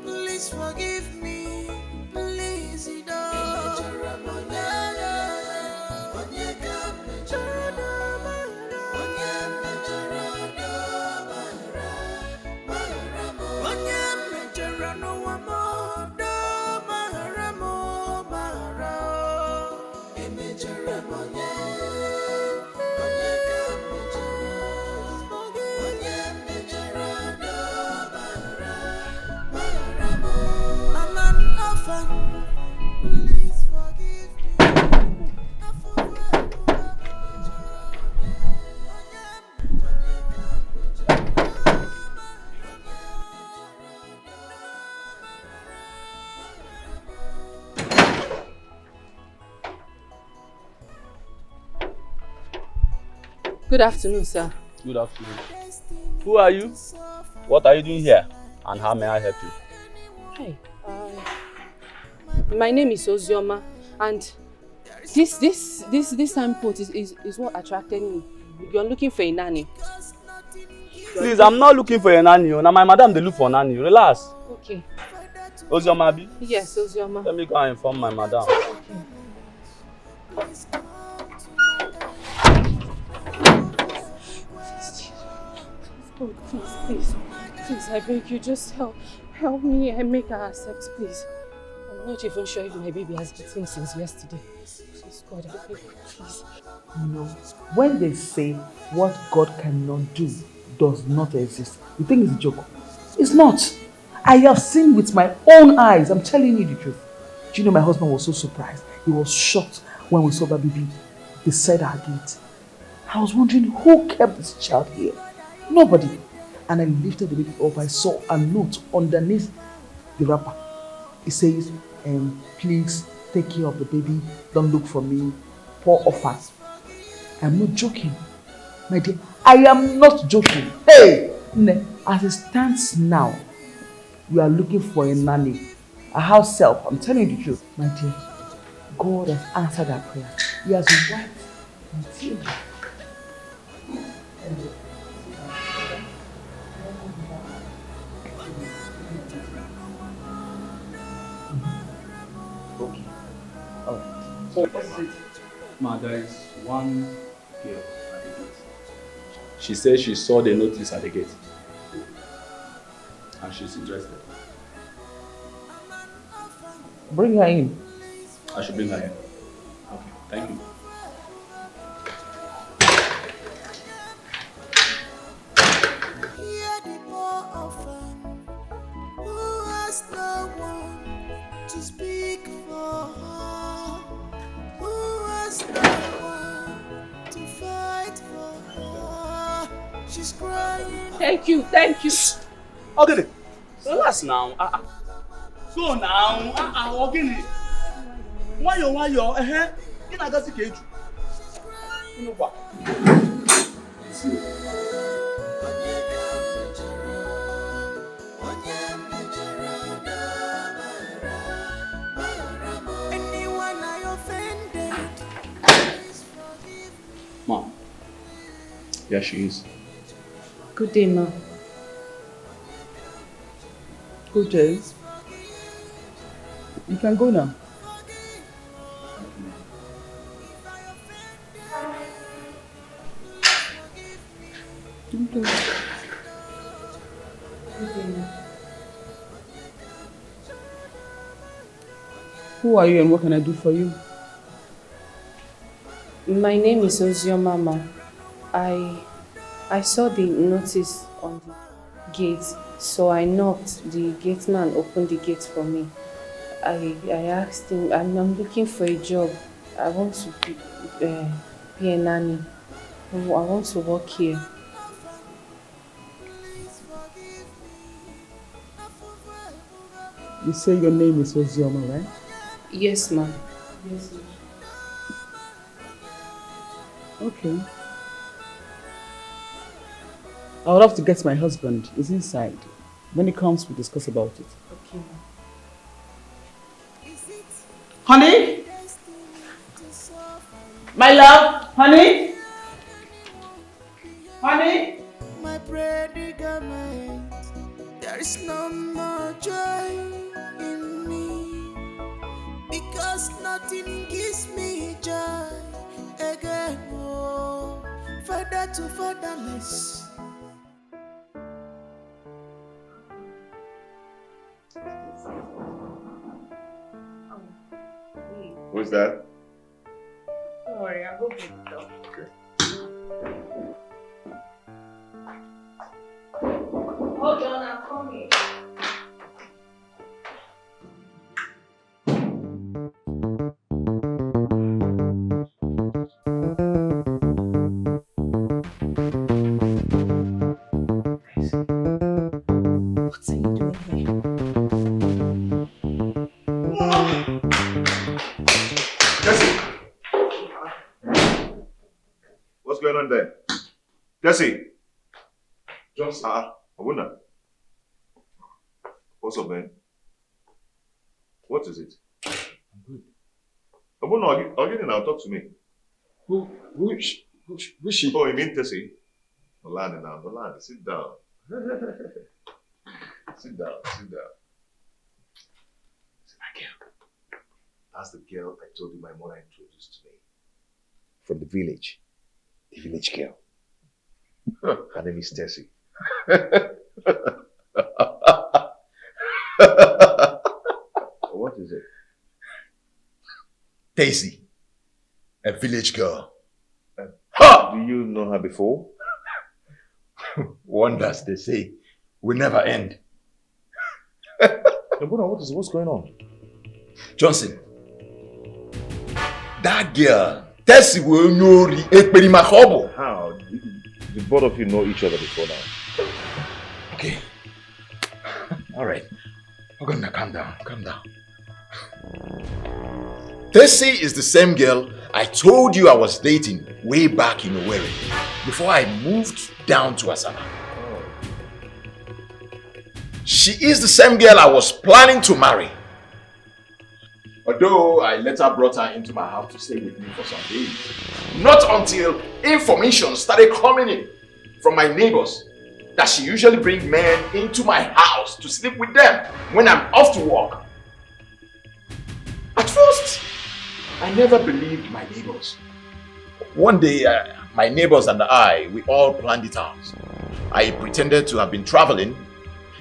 please forgive me. Please, you know. I'm an orphan. Please forgive me. Good afternoon, sir. Good afternoon. Who are you? What are you doing here? And how may I help you? Hi. My name is Ozioma, and this signpost is what attracted me. You're looking for a nanny. Please, I'm not looking for a nanny. Now my madam they look for a nanny. Relax. Okay. Ozioma Abi? Yes, Ozioma. Let me go and inform my madam. Okay. Oh, please, I beg you, just help me and make her accept, please. I'm not even sure if my baby has eaten since yesterday. Please, God, I beg you, please. You know, when they say what God cannot do does not exist, you think it's a joke. It's not. I have seen with my own eyes. I'm telling you the truth. Do you know my husband was so surprised? He was shocked when we saw that baby beside our gate. I was wondering who kept this child here. Nobody. And I lifted the baby up. I saw a note underneath the wrapper. It says, please take care of the baby. Don't look for me. Poor orphans. I'm not joking. My dear, I am not joking. Hey! As it stands now, we are looking for a nanny. A house help. I'm telling you the truth. My dear, God has answered our prayer. He has wiped my tears. Okay. Oh. So what is it? Ma, there is one girl at the gate. She says she saw the notice at the gate. And she's interested. Bring her in. I should bring her in. Okay, thank you. Hear the poor orphan who has no one to speak for her, who has no one to fight for her. She's crying. Thank you. Okay, relax now. So now, okay. Why you? You not gonna get you know what? Anyone I offended, Mom. Yeah, she is. Good day, ma. Good day. You can go now. Okay. Who are you and what can I do for you? My name is Ozioma, ma. I saw the notice on the gate, so I knocked. The gate man opened the gate for me. I asked him, I'm looking for a job. I want to be a nanny. I want to work here. You say your name is Ozioma, right? Yes, ma'am. Yes, ma'am. Okay. I would have to get my husband. He's inside. When he comes, we'll discuss about it. Okay, ma'am. Honey? My love? Honey? Honey? my predicament. There is no more joy in me, because nothing gives me joy again. Oh, father to fatherless. Who's that? Don't worry, I'll go get the dog. Okay. Hold on, I'm coming. What are you doing here? Jesse! What's going on there? Jesse! Johnson. Abuna. What's up, man? What is it? I'm good. Abuna, I'll get in now. Talk to me. Who is she? Oh, you mean Tessie? Olani now. Olani, sit down. Sit down. See that girl? That's the girl I told you my mother introduced to me. From the village. The village girl. Her name is Tessie. What is it? Daisy, a village girl. Do you know her before? Wonders, they say, will never end. What's going on? Johnson, that girl Tesi will know Ekperimakobo. How? The both of you know each other before now. Okay. Alright. We're gonna calm down. Calm down. Tesi is the same girl I told you I was dating way back in Owerri before I moved down to Asaba. She is the same girl I was planning to marry. Although I later brought her into my house to stay with me for some days. Not until information started coming in from my neighbors that she usually brings men into my house to sleep with them when I'm off to work. At first, I never believed my neighbors. One day, my neighbors and we all planned it out. I pretended to have been traveling.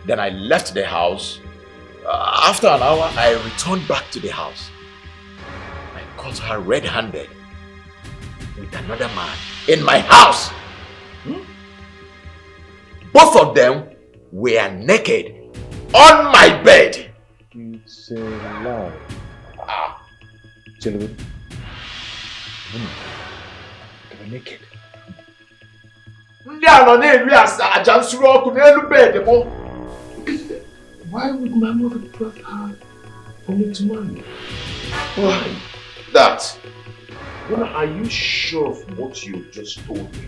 Then I left the house. After an hour, I returned back to the house. I caught her red-handed with another man in my house. Both of them were naked on my bed. It's a lie. Children. They were naked. Why would my mother brought her only to marry? Why? That. Well, are you sure of what you just told me?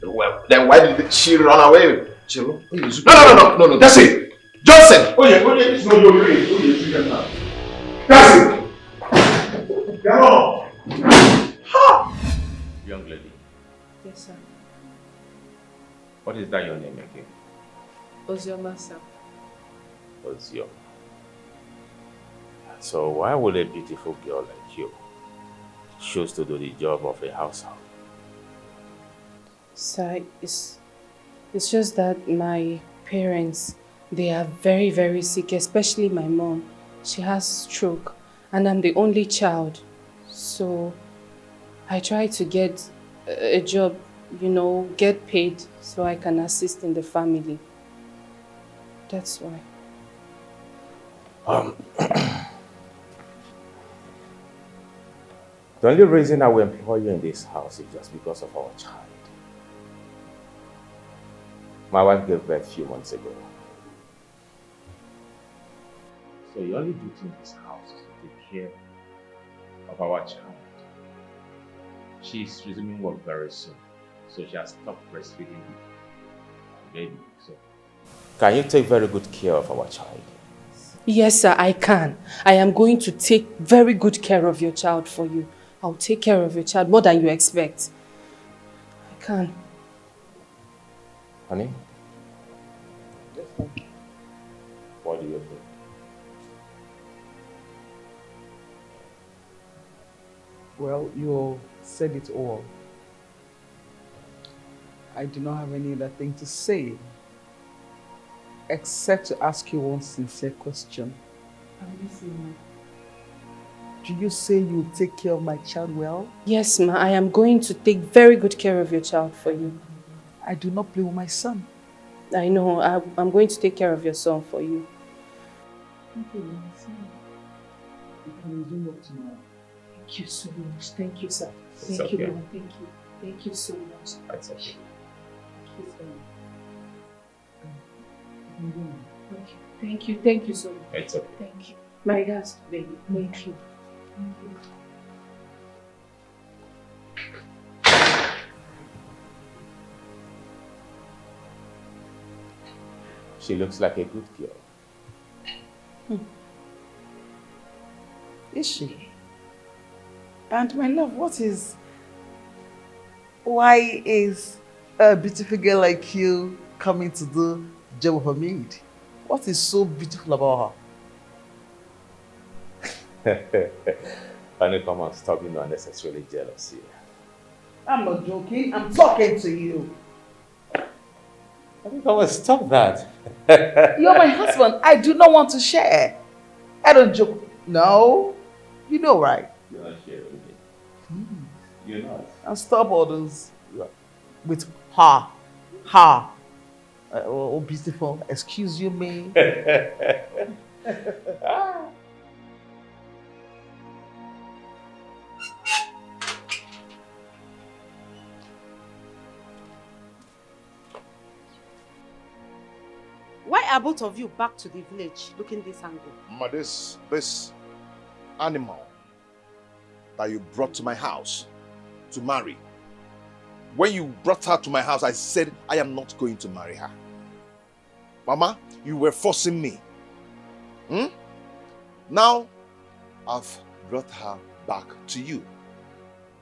Well, then why did she run away? Chilo? No, that's it! Johnson! Oh yeah, it's not your way. Oh yeah, you can now. That's it! Come on! Ha! Young lady, Yes, sir. what is that your name again? Ozioma, sir. Ozioma. So why would a beautiful girl like you choose to do the job of a household? Sir, it's just that my parents, they are very, very sick, especially my mom. She has stroke and I'm the only child. So I try to get a job, get paid so I can assist in the family. That's why. The only reason I will employ you in this house is just because of our child. My wife gave birth a few months ago. So your only duty in this house is to take care of our child. She's resuming work very soon, so she has stopped breastfeeding the baby. So, can you take very good care of our child? Yes, sir, I can. I am going to take very good care of your child for you. I'll take care of your child more than you expect. I can. Honey? What do you think? Well, you said it all. I do not have any other thing to say, except to ask you one sincere question. Do you say you'll take care of my child well? Yes, ma. I am going to take very good care of your child for you. I do not play with my son. I know. I'm going to take care of your son for you. Thank you, my son. You can resume work tomorrow. Thank you so much. Thank you, sir. It's Thank you, okay. Mama. Thank you. Thank you so much. That's okay. Thank you so much. Thank you. Thank you so much. It's okay. Thank you. My regards, baby. Thank you. Thank you. She looks like a good girl. Is she? And my love, why is a beautiful girl like you coming to do the job of a maid? What is so beautiful about her? Honey, come on, stop being unnecessarily jealous here. I'm not joking, I'm talking to you. Honey, come on, stop that. You're my husband, I do not want to share. I don't joke. No, you know right. You're not sharing with me. You're not. And stop all those What? with her. Oh, beautiful. Excuse you, me. Why are both of you back to the village looking this angle? Mama, this animal that you brought to my house to marry. When you brought her to my house, I said I am not going to marry her. Mama, you were forcing me. Now, I've brought her back to you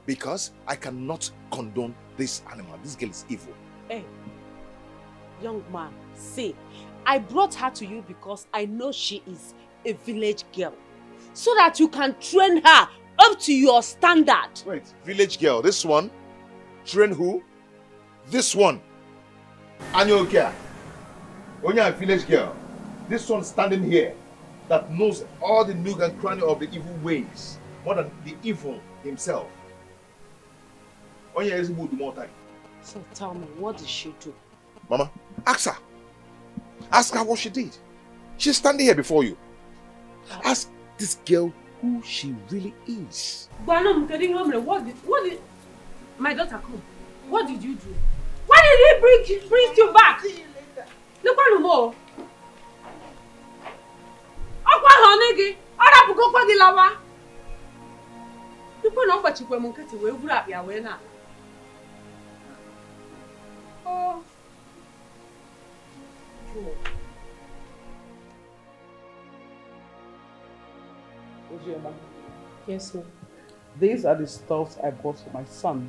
because I cannot condone this animal. This girl is evil. Hey, young man, see, I brought her to you because I know she is a village girl, so that you can train her up to your standard. Wait, village girl, this one? Train who? This one. Anyokia. When you're a village girl, this one standing here that knows all the nook and cranny of the evil ways, more than the evil himself. When you're able to do more time. So tell me, what did she do? Mama, ask her. Ask her what she did. She's standing here before you. Ask this girl who she really is. What did my daughter come? What did you do? Why did he bring you back? Look at more. Okwa honegi, ora bugo kwa dilawa. Look at number chikwe munkati we gura bia we na. Oh. Ojiema. Yes, ma'am. These are the stuffs I bought for my son.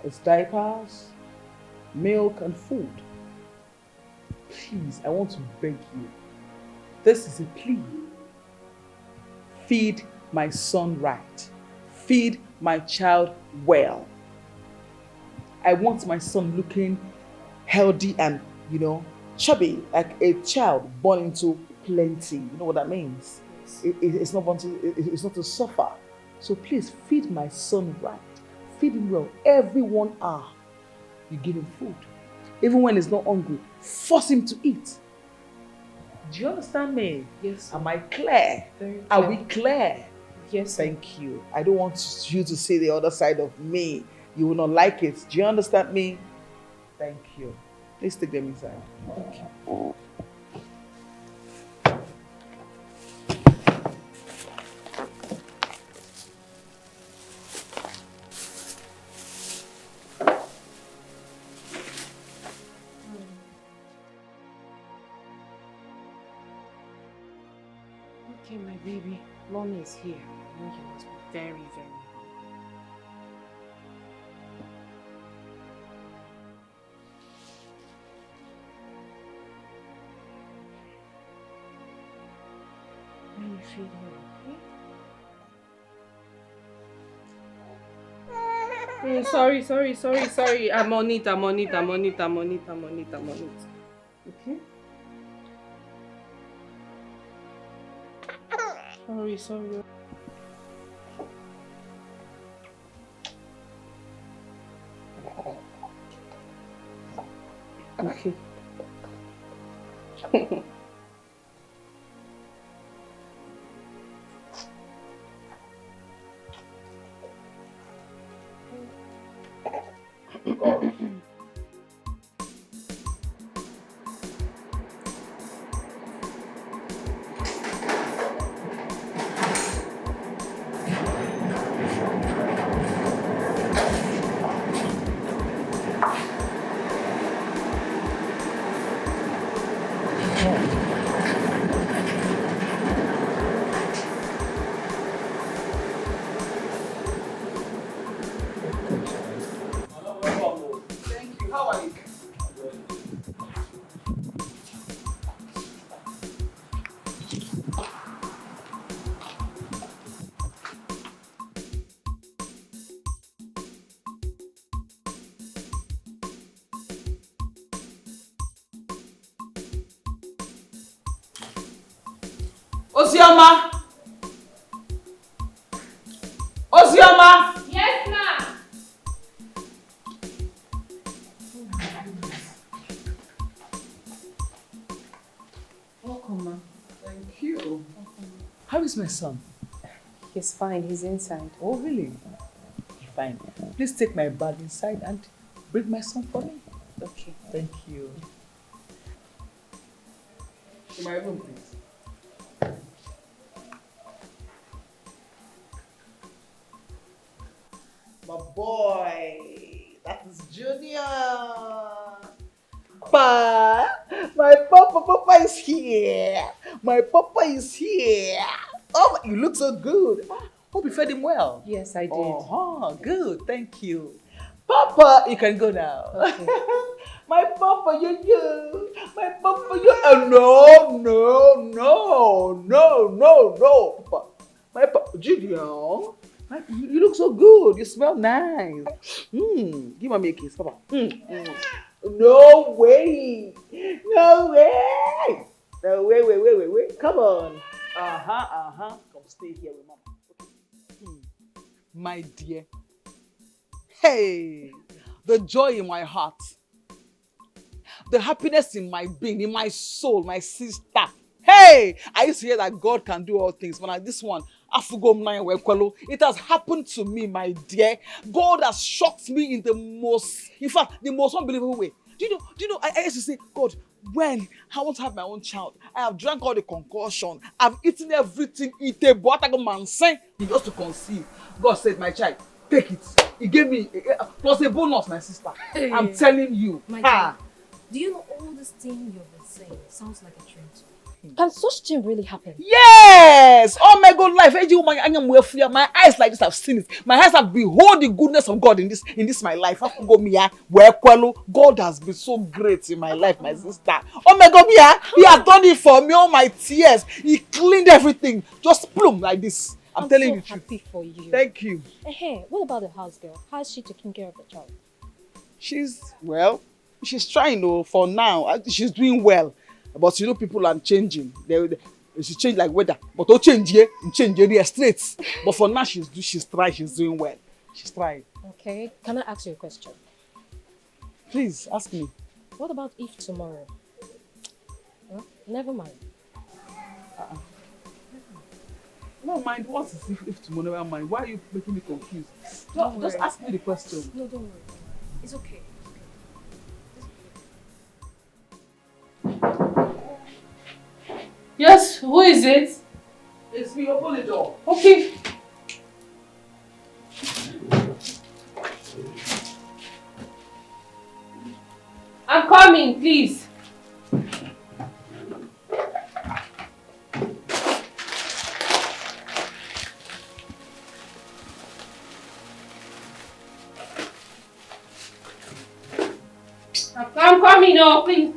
It's diapers, milk, and food. Please, I want to beg you. This is a plea. Feed my son right. Feed my child well. I want my son looking healthy and, chubby, like a child born into plenty. You know what that means? It's not to suffer. So please feed my son right. Feed him well. Every 1 hour, you give him food. Even when he's not hungry, force him to eat. Do you understand me? Yes. Am I clear? Very clear. Are we clear? Yes. Thank you. I don't want you to see the other side of me. You will not like it. Do you understand me? Thank you. Please take them inside. Thank you. Okay, my baby. Mommy is here. I know you must be very, very hungry. Let me feed you, okay? Sorry. I'm on it. Okay? Sorry. Okay. Ozioma! Yes, ma'am. Welcome, ma. Thank you. How is my son? He's fine. He's inside. Oh, really? Fine. Please take my bag inside and bring my son for me. Okay. Thank you. In my room, please. My boy, that is Junior. Papa, my Papa is here. My Papa is here. Oh, you look so good. Hope you fed him well. Yes, I did. Oh, good. Thank you. Papa, you can go now. Okay. My Papa, you. My Papa, you. Oh, no. Papa. My Papa, Junior. You look so good. You smell nice. Give me a kiss, Papa. No way. No way. No way. Wait. Come on. Come stay here with Mama. Okay. My dear. Hey, the joy in my heart. The happiness in my being, in my soul, my sister. Hey, I used to hear that God can do all things, but like this one, it has happened to me, my dear. God has shocked me in the most unbelievable way. Do you know, I used to say, God, when I want to have my own child, I have drank all the concoction, I've eaten everything, he just to conceive. God said, my child, take it. He gave me, plus a bonus, my sister. Hey. I'm telling you. My dear, do you know all this thing you've been saying sounds like a dream to me? Can such thing really happen? Yes! Oh my God, life. My eyes like this have seen it. My eyes have behold the goodness of God in this my life. God has been so great in my life, my sister. Oh my God, He has done it for me, all my tears. He cleaned everything. Just plumb like this. I'm telling you the truth. Happy for you. Thank you. Hey, what about the house girl? How is she taking care of the child? She's trying though, for now. She's doing well. But you know, people are changing. She change like weather. But don't change area straight. But for now, she's trying. She's doing well. She's trying. Okay. Can I ask you a question? Please ask me. What about if tomorrow? Huh? Never mind. No mind. What is if tomorrow? Never mind. Why are you making me confused? Just ask me the question. No, don't worry. It's okay. Yes, who is it? It's me, open the door. Okay. I'm coming, please. I'm coming now, please.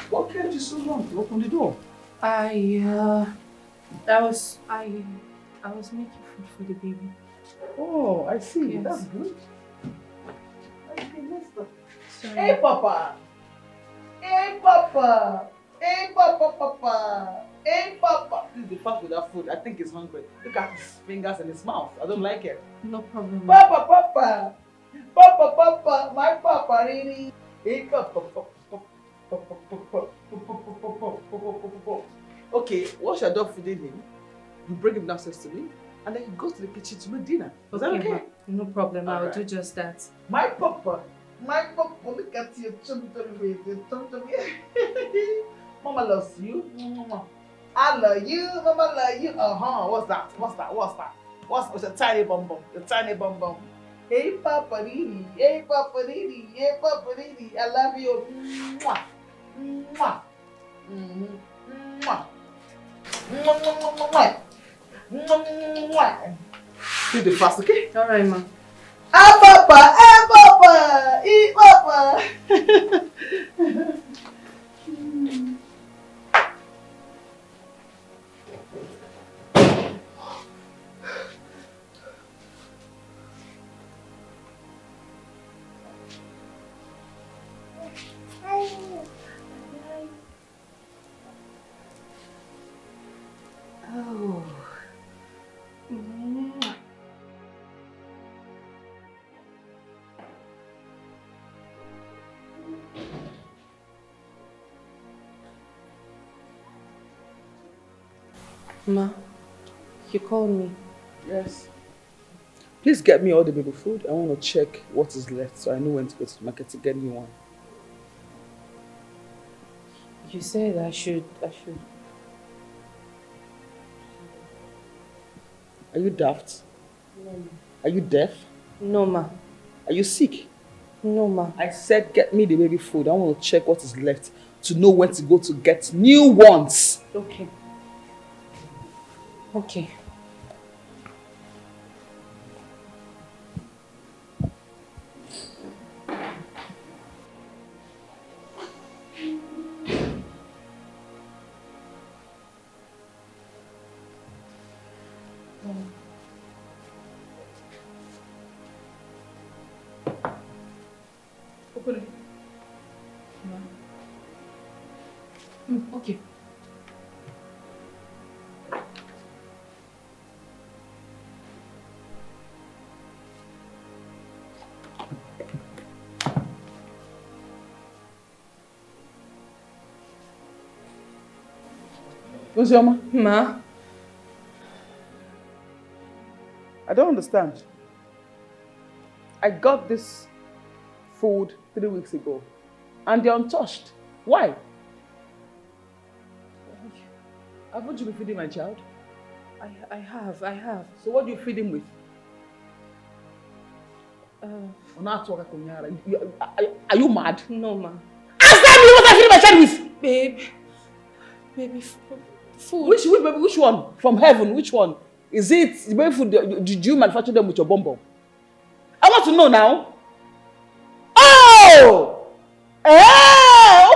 What kept you so long to open the door? I was making food for the baby. Oh, I see. Yes. That's good. Sorry. Hey, Papa. Hey, Papa. Hey, Papa. Hey, Papa. This is the part with that food. I think he's hungry. Look at his fingers and his mouth. I don't like it. No problem. Papa. My Papa, really. Hey, Papa. Okay, once you're done feeding him, you bring him downstairs to me, and then you go to the kitchen to make dinner. Is that okay? No problem. I'll Alright. do just that. My Papa, look at you, chubby baby. Mama loves you. I love you. Mama love you. What's that? What's a tiny bum bum? The tiny bum bum. Hey, Papa Didi. Hey, Papa Didi. Hey, Papa Didi. I love you. Mwah. Mwah. Mwah. Mwah. Mwah. Do the fast, okay? All right, ma. Ah, Papa. Hey, Papa. Oh. Ma, you called me. Yes. Please get me all the baby food. I want to check what is left so I know when to go to the market to get new one. You said I should. Are you daft? No, ma. Are you deaf? No, ma. Are you sick? No, ma. I said get me the baby food. I want to check what is left to know when to go to get new ones. Okay. Okay. Open it. Okay. Uzioma? Ma? I don't understand. I got this food 3 weeks ago and they're untouched. Why? Haven't you been feeding my child? I have. So what do you feed him with? Are you mad? No, ma. Answer me what I feed my child with! Baby food. Which one? From heaven? Which one? Is it the baby food? Did you manufacture them with your bomb? I want to know now. Oh!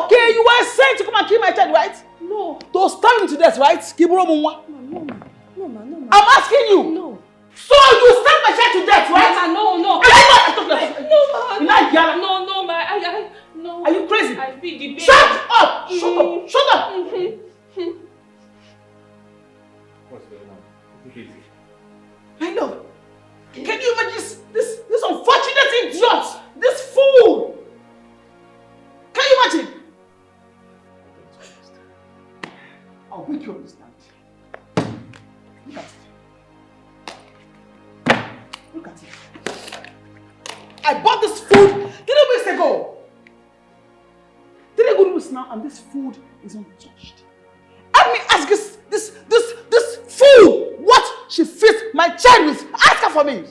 Okay, you were sent to come and kill my child, right? No. To starve him to death, right? Kiburo Mumwa. No, ma. I'm asking you. No. So you starve my child to death, right? No. No, ma. No. Are you crazy? I feed the baby. Shut up! Shut up! What's going on? Take it easy. I know. Can you imagine this unfortunate idiot? This fool! Can you imagine? I'll make you understand. Look at it. Look at it. I bought this food 3 weeks ago. 3 good weeks now, and this food is untouched. Let me ask this fool what she feeds my child with. Ask her for me.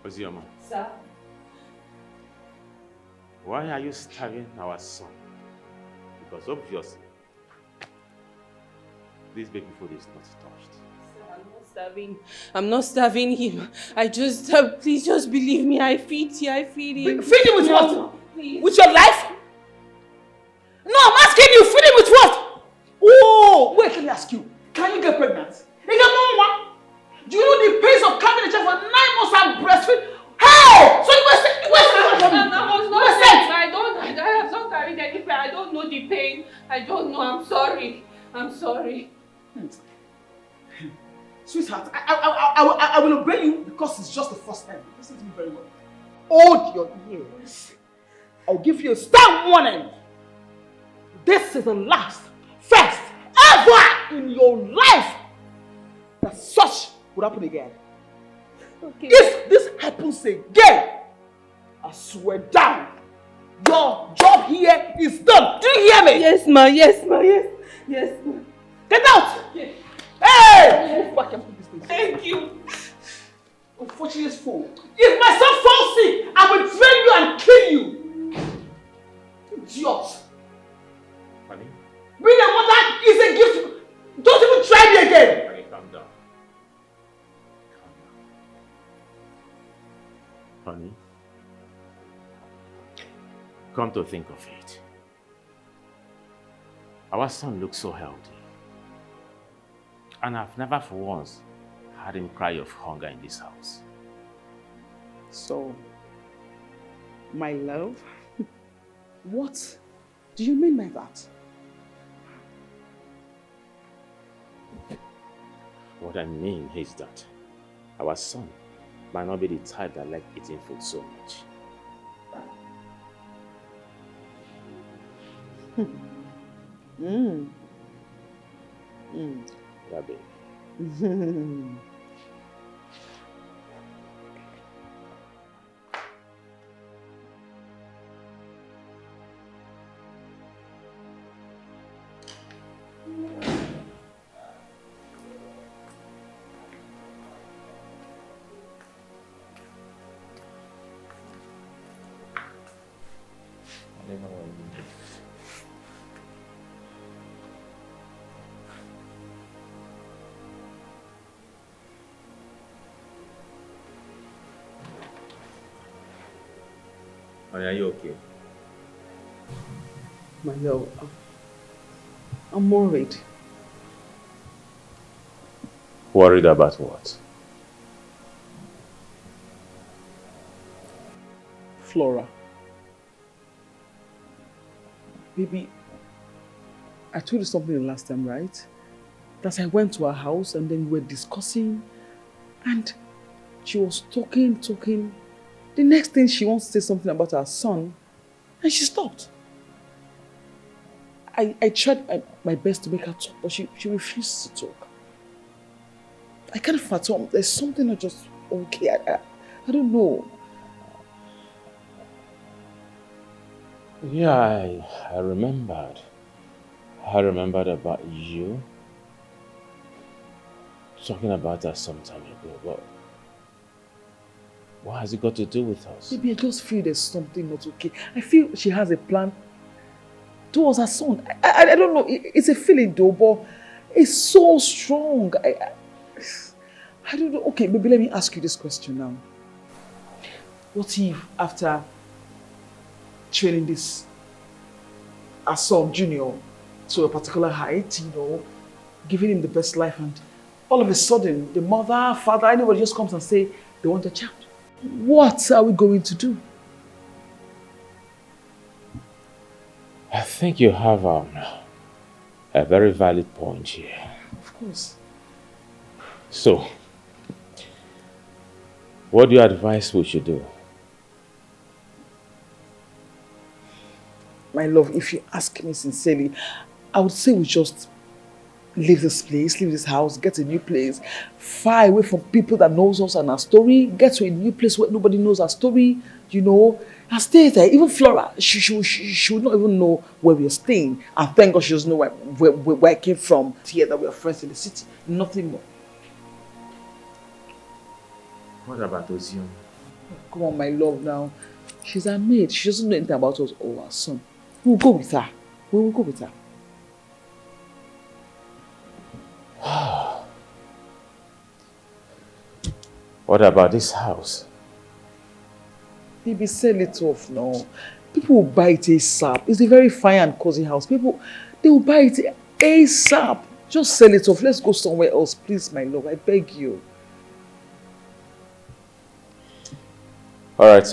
Uzioma, Sir? why are you starving our son? Because obviously, this baby food is not touched. Sir, I'm not starving him. I just, please just believe me. I feed him. Feed him with what? Please. With your life? No, I'm asking you, feed him with what? Oh, wait, let me ask you. Can you get pregnant? You get more? Do you know the pains of carrying a child for 9 months and breastfeed? Hey! So you were saying, I have not carried any pain. I don't know the pain. I don't know. I'm sorry. Sweetheart, I will obey you because it's just the first time. Listen to me very well. Hold your ears. I'll give you a stern warning. This is the last, first, ever in your life that such would happen again. Okay. If this happens again, I swear down, your job here is done. Do you hear me? Yes, ma. Yes, ma. Get out! Yes. Hey! Move back and put this thing. Thank you. Unfortunate fool. If my son falls sick, I will drain you and kill you. Idiot. Honey? Being a mother is a gift. Don't even try me again. Honey, calm down. Honey? Come to think of it, our son looks so healthy. And I've never for once had him cry of hunger in this house. So, my love, what do you mean by that? What I mean is that our son might not be the type that like eating food so much. Yeah, baby. Honey, are you okay? My love, I'm worried. Worried about what? Flora. Baby, I told you something the last time, right? That I went to her house and then we were discussing and she was talking. The next thing she wants to say something about her son and she stopped. I tried my best to make her talk, but she refused to talk. I can't fathom. There's something not just okay. I don't know. Yeah, I remembered. I remembered about you talking about that some time ago, but what has it got to do with us? Maybe I just feel there's something not okay. I feel she has a plan towards her son. I don't know. It's a feeling though, but it's so strong. I don't know. Okay, maybe let me ask you this question now. What if after training this our son Junior to a particular height, giving him the best life, and all of a sudden the mother, father, anybody just comes and say they want a child? What are we going to do? I think you have a very valid point here. Of course. So, what do you advise we should do? My love, if you ask me sincerely, I would say we just leave this place, leave this house, get a new place, far away from people that knows us and our story, get to a new place where nobody knows our story, and stay there. Even Flora, she would not even know where we are staying. And thank God she doesn't know where I came from. Here that we are friends in the city. Nothing more. What about Ozium? Come on, my love now. She's our maid. She doesn't know anything about us or our son. We'll go with her. We will go with her. What about this house? Baby, sell it off now. People will buy it ASAP. It's a very fine and cozy house. People, they will buy it ASAP. Just sell it off. Let's go somewhere else, please, my love. I beg you. Alright,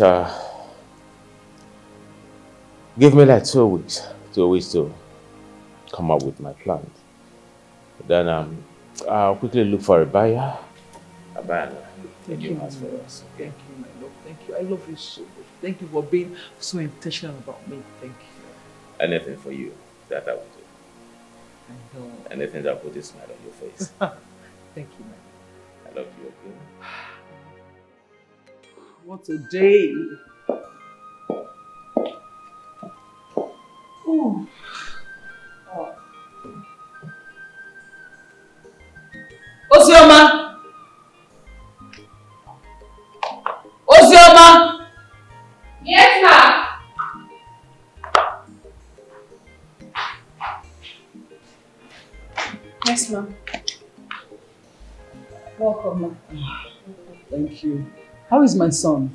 give me like 2 weeks. 2 weeks to come up with my plans. Then I'll quickly look for a buyer. A buyer. Thank you, house for us. Thank you, my love. Thank you. I love you so much. Thank you for being so intentional about me. Thank you. Anything for you that I will do. I know. Anything that will put a smile on your face. Thank you, man. I love you, okay? What a day. Ooh. Oh. Ozioma! Ozioma! Yes, ma'am. Yes, ma'am. Welcome, ma'am. Thank you. How is my son?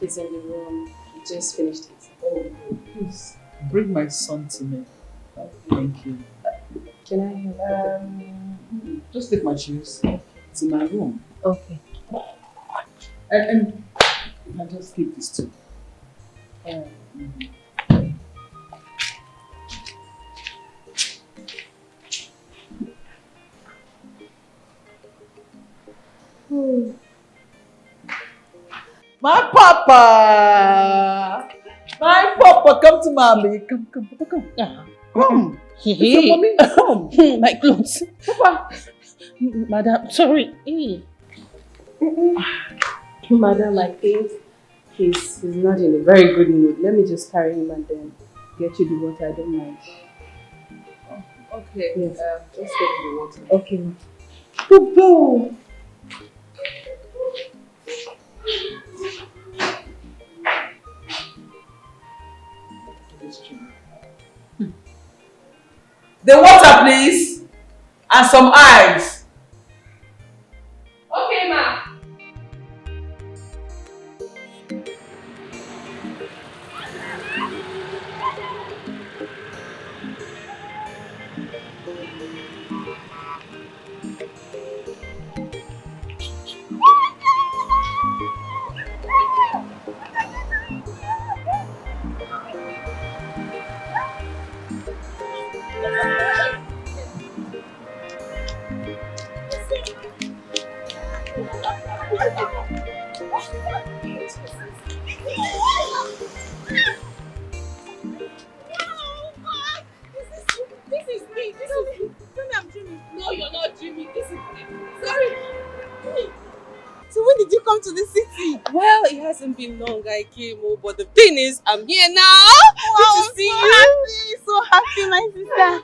He's in the room. He just finished it. Oh, please bring my son to me. Thank you. Can I help? Just take my shoes. It's in my room. Okay. And I just keep this too. My papa! My papa, come to mommy. Come, Papa, come. Come. It's your mommy. Come. My clothes. Papa. Madam, sorry. Madam, I think he's not in a very good mood. Let me just carry him and then get you the water. I don't mind. Okay. Yes. Just get the water. Okay. Go. The water, please. And some eyes. Okay, ma. No, you're not dreaming. This is me. Sorry. So when did you come to the city? Well, it hasn't been long I came, but the thing is, I'm here now. Wow, Good to see you. so happy, my sister.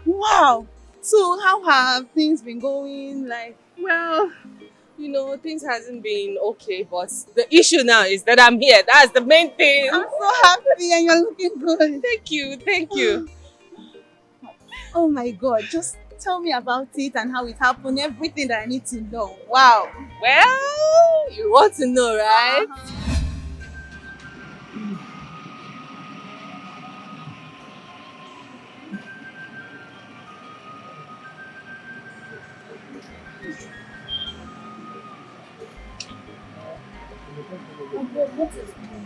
Wow. So how have things been going? Well, things hasn't been okay, but the issue now is that I'm here. That's the main thing. I'm so happy and you're looking good. Thank you. Oh my God, just tell me about it and how it happened, everything that I need to know. Wow. Well, you want to know, right? What is going on?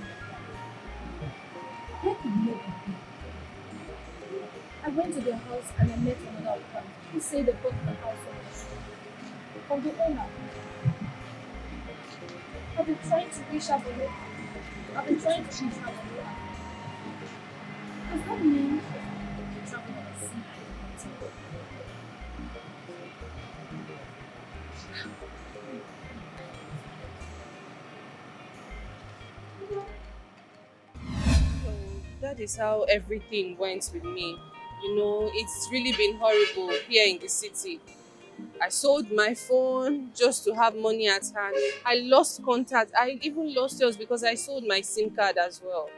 Where could you be? I went to their house and I met another woman who said they bought the house from the owner. I've been trying to reach her for her. Does that mean she's traveling on a sea island? That is how everything went with me. It's really been horrible here in the city. I sold my phone just to have money at hand. I lost contact. I even lost yours because I sold my SIM card as well.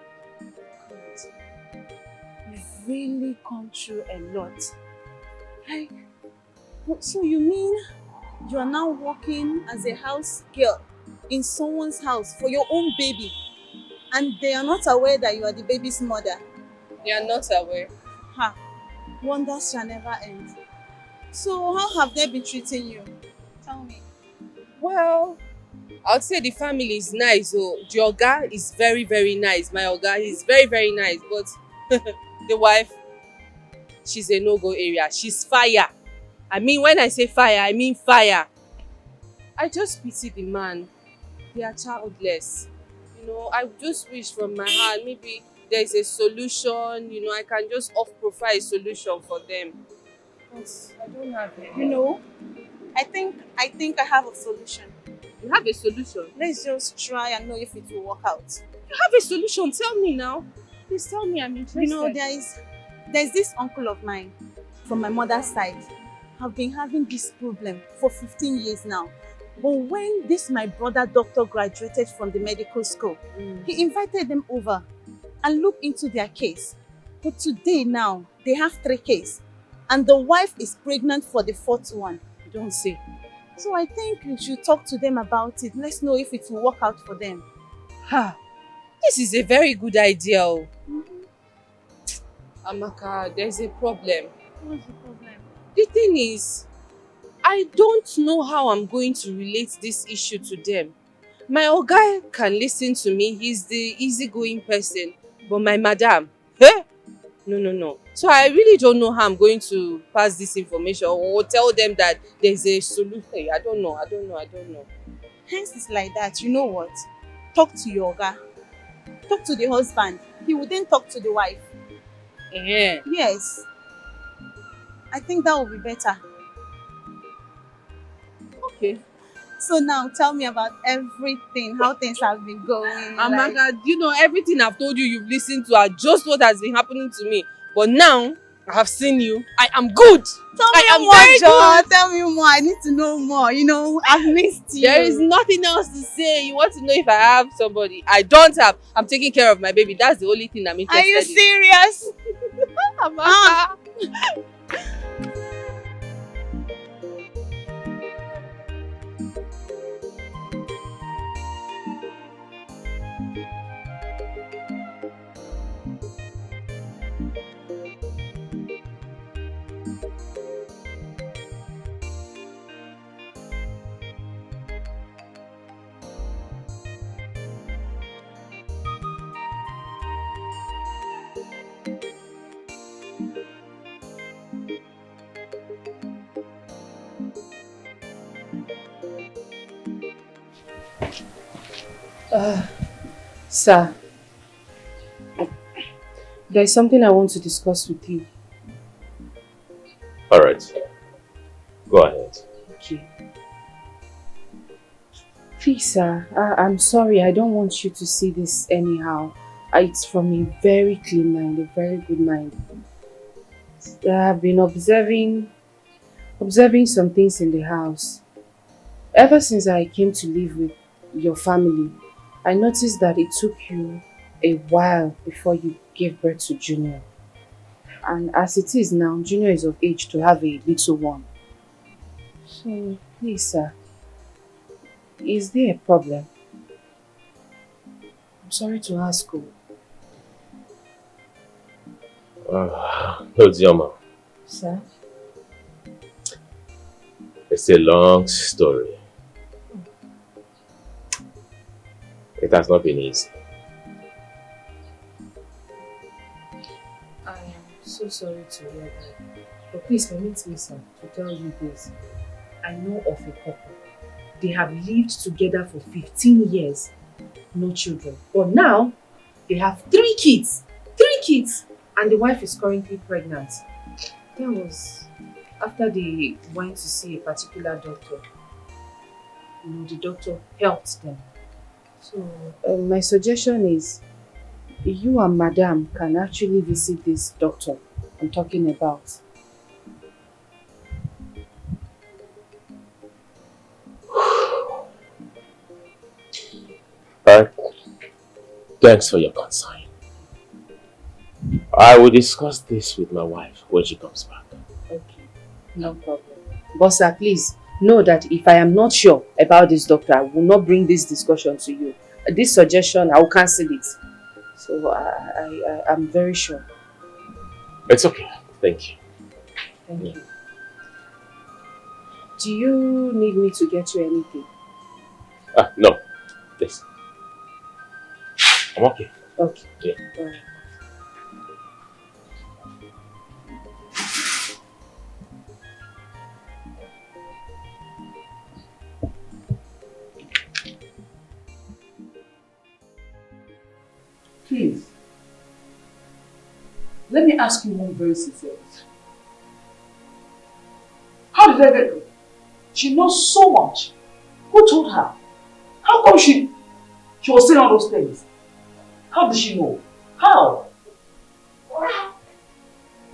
You've really gone through a lot. So you mean you are now working as a house girl in someone's house for your own baby, and they are not aware that you are the baby's mother? They are not aware. Wonders shall never end. So how have they been treating you? Tell me. Well, I would say the family is nice. The oga is very, very nice. My oga is very, very nice. But the wife, she's a no-go area. She's fire. I mean, when I say fire, I mean fire. I just pity the man. They are childless. I just wish from my heart maybe there's a solution. I can just off-profile a solution for them. But I don't have it. I think I have a solution. You have a solution? Let's just try and know if it will work out. You have a solution? Tell me now. Please tell me, I'm interested. There's this uncle of mine from my mother's side. I've been having this problem for 15 years now. But when my brother doctor graduated from the medical school, he invited them over and looked into their case. But today now, they have 3 cases. And the wife is pregnant for the 4th one. You don't say. So I think we should talk to them about it. Let's know if it will work out for them. This is a very good idea. Amaka, there's a problem. What's the problem? The thing is, I don't know how I'm going to relate this issue to them. My oga can listen to me. He's the easygoing person. But my madam, no. So I really don't know how I'm going to pass this information or tell them that there's a solution. I don't know. Hence it's like that. You know what? Talk to your oga. Talk to the husband. He will then talk to the wife. Yeah. Yes. I think that would be better. Okay. So now tell me about everything, how things have been going. Amaka, you know everything I've told you, you've listened to are just what has been happening to me. But now I have seen you. I am good. Tell I am me more, very Joe. good. Tell me more. I need to know more. You know, I've missed you. There is nothing else to say. You want to know if I have somebody? I don't have. I'm taking care of my baby. That's the only thing I'm interested in. Are you serious? Amaka. Sir, there is something I want to discuss with you. Alright. Go ahead. Okay. Please, sir, I'm sorry. I don't want you to see this anyhow. It's from a very clean mind, a very good mind. I have been observing some things in the house. Ever since I came to live with your family, I noticed that it took you a while before you gave birth to Junior. And as it is now, Junior is of age to have a little one. So, please, sir, is there a problem? I'm sorry to ask you. No, Dioma. Sir? It's a long story. It has not been easy. I am so sorry to hear that. But please permit me, sir, to tell you this. I know of a couple. They have lived together for 15 years. No children. But now, they have 3 kids. 3 kids! And the wife is currently pregnant. That was after they went to see a particular doctor. You know, the doctor helped them. So, my suggestion is, you and Madam can actually visit this doctor I'm talking about. Thanks for your concern. I will discuss this with my wife when she comes back. Okay, no problem. But sir, please know that if I am not sure about this doctor, I will not bring this discussion to you. This suggestion, I will cancel it. So I'm very sure. It's okay. Thank you. Thank you. Do you need me to get you anything? No. Yes. I'm okay. Okay. Yeah. All right. Please, let me ask you one very sincere question. How did I get her? She knows so much. Who told her? How come she was saying all those things? How did she know? How?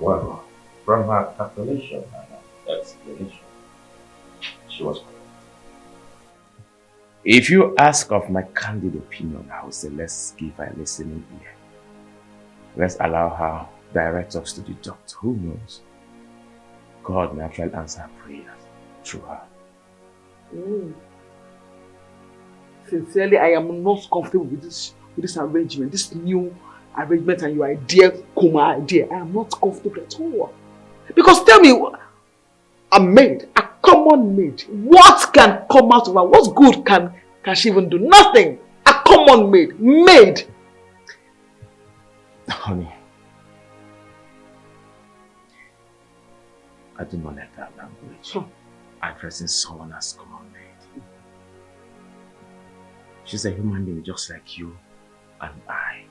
Well, from her calculation and explanation, she was correct. If you ask of my candid opinion, I would say let's give her a listening ear. Let's allow her direct us to the doctor. Who knows? God may actually answer her prayers through her. Sincerely, I am not comfortable with this arrangement, this new arrangement and your idea, Kuma idea. I am not comfortable at all. Because tell me, a maid, a common maid, what can come out of her? What good can she even do? Nothing. A common maid. Honey, I do not like that language. Addressing someone as common maid. She's a human being just like you and I.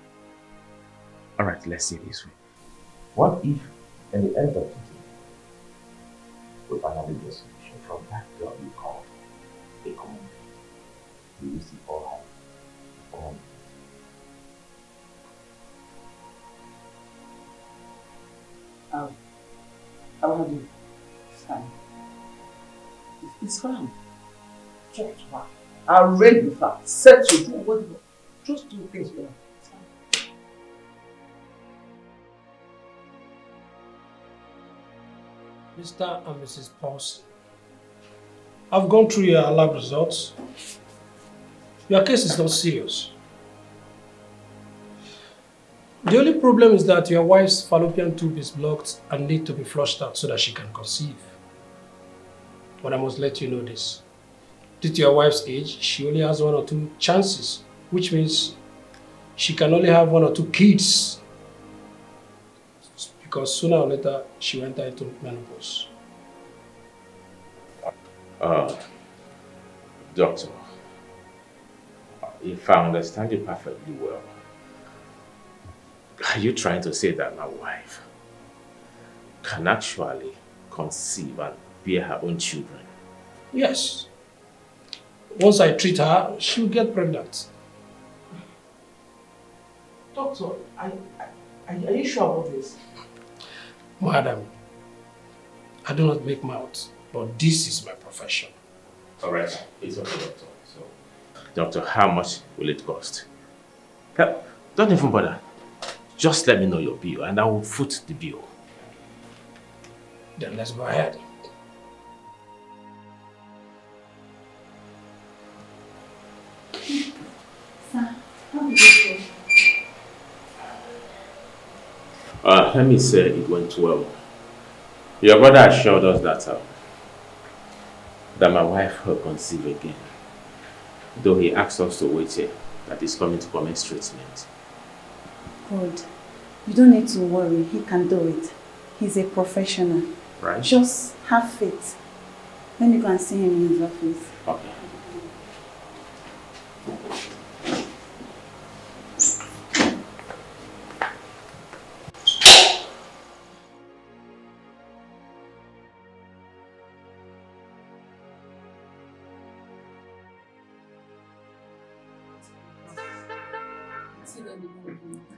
Alright, let's say it this way. What if, at the end of the day, we finally get solution from that girl you called a common. We used to all have on. How have you? Fine. It's fine. Talk to her. I'll read with her. Set to do whatever. Just do things well. Mr. and Mrs. Paulson, I've gone through your lab results. Your case is not serious. The only problem is that your wife's fallopian tube is blocked and need to be flushed out so that she can conceive. But I must let you know this. Due to your wife's age, she only has 1 or 2 chances, which means she can only have 1 or 2 kids. Because sooner or later, she will enter into menopause. Doctor, if I understand you perfectly well, are you trying to say that my wife can actually conceive and bear her own children? Yes. Once I treat her, she will get pregnant. Doctor, are you sure about this? Madam, I do not make mouths, but this is my profession. Alright, it's okay, doctor. So, doctor, how much will it cost? Don't even bother. Just let me know your bill and I will foot the bill. Then let's go ahead. Sir, how did it go? Let me say it went well. Your brother assured us that my wife will conceive again. Though he asked us to wait here, that he's coming to commence treatment. Good. You don't need to worry. He can do it. He's a professional. Right? Just have faith. Let me go and see him in his office. Okay.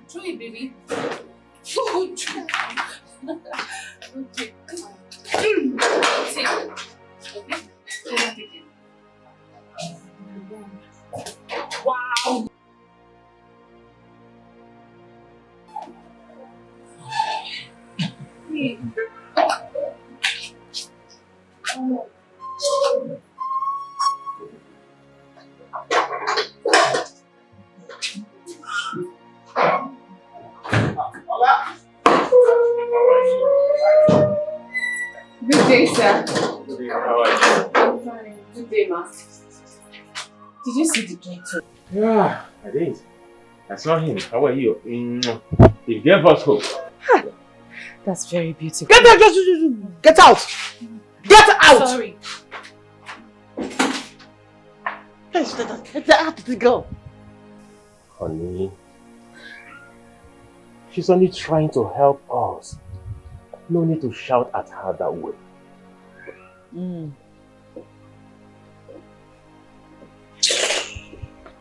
Throw it, baby. Okay. Take. Okay. Wow. Good day, sir. Good day, how are you? I'm fine. Good day, ma. Did you see the doctor? Yeah, I did. I saw him. How are you? He gave us hope. That's very beautiful. Get out! Get out! Get out! Sorry. Get out of the girl. Honey, she's only trying to help us. No need to shout at her that way.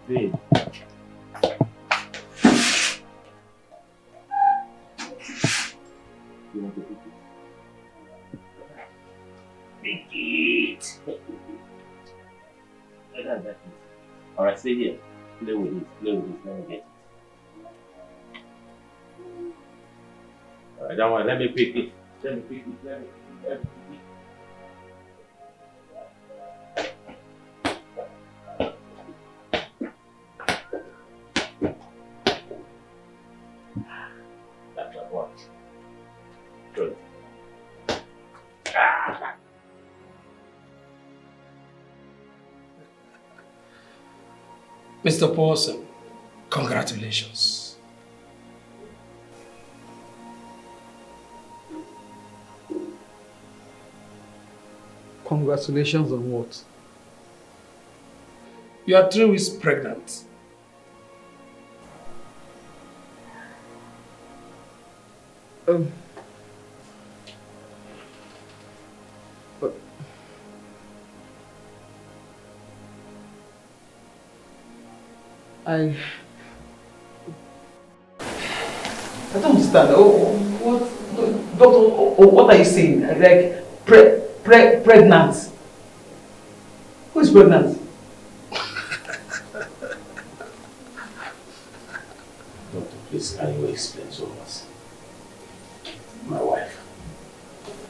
Babe. You want to pick it? Pick it! Alright, stay here. Play with it. Let me get it. Alright, don't worry. Let me pick it. Let me pick it. Let me pick it. That's not one. Good. Mr. Paulson, congratulations. Congratulations on what? You are 3 weeks pregnant. I don't understand. What, doctor? What are you saying? Like pregnant? Who is pregnant? Doctor, please, can you explain to us? My wife.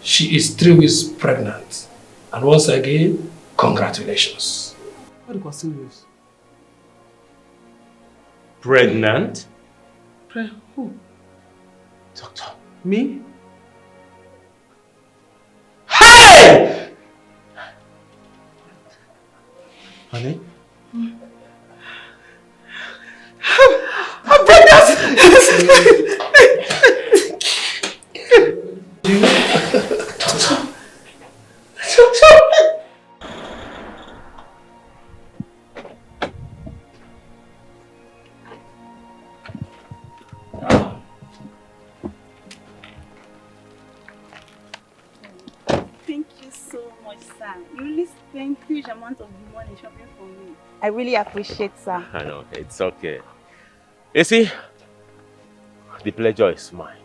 She is 3 weeks pregnant. And once again, congratulations. What the question is? Pregnant? Who? Doctor. Me? Hey! Honey? I'm pregnant! Thank you so much, sir. You really spent huge amount of money shopping for me. I really appreciate, sir. I know, it's okay. You see, the pleasure is mine.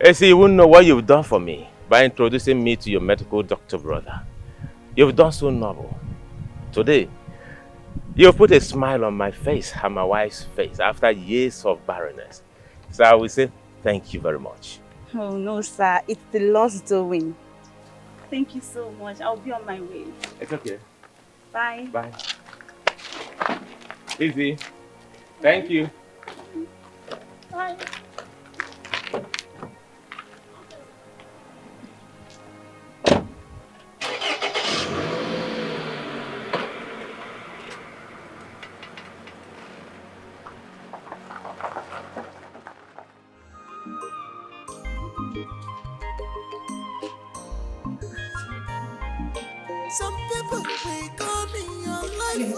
You see, you wouldn't know what you've done for me by introducing me to your medical doctor brother. You've done so noble. Today, you've put a smile on my face and my wife's face after years of barrenness. So I will say thank you very much. Oh, no, sir. It's the Lord's doing. Thank you so much. I'll be on my way. It's okay. Bye. Bye. Easy. Thank you. Bye. Some people will come in your life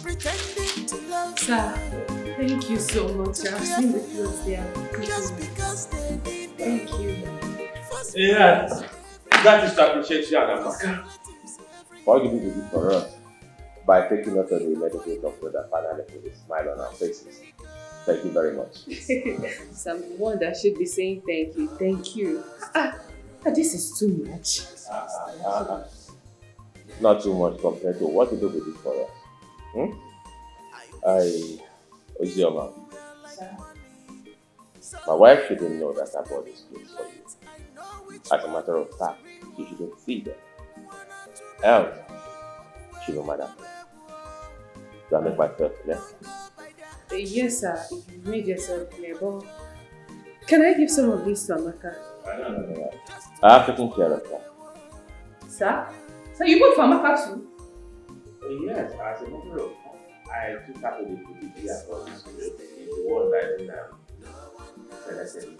pretending to love Sir, thank you so much. I've seen the clothes there. just because they need Thank you. Yeah, that is to appreciate you, Anamaka. What you do for us by taking us to the medical doctor that finally put a smile on our faces. Thank you very much. So I'm the one that should be saying thank you. Thank you. This is too much. Not too much compared to what you do with it for us. Ozioma, my wife shouldn't know that I bought this clothes for you. As a matter of fact, you shouldn't see them. Else, she no matter. Do I make myself clear? Yes, sir. If you made yourself clear, but can I give some of this to Amaka? No. I have taken care of her. Sir? So you bought for Amaka too? Yes, as a matter of fact, I took her to the PPT as well. The one that I selected.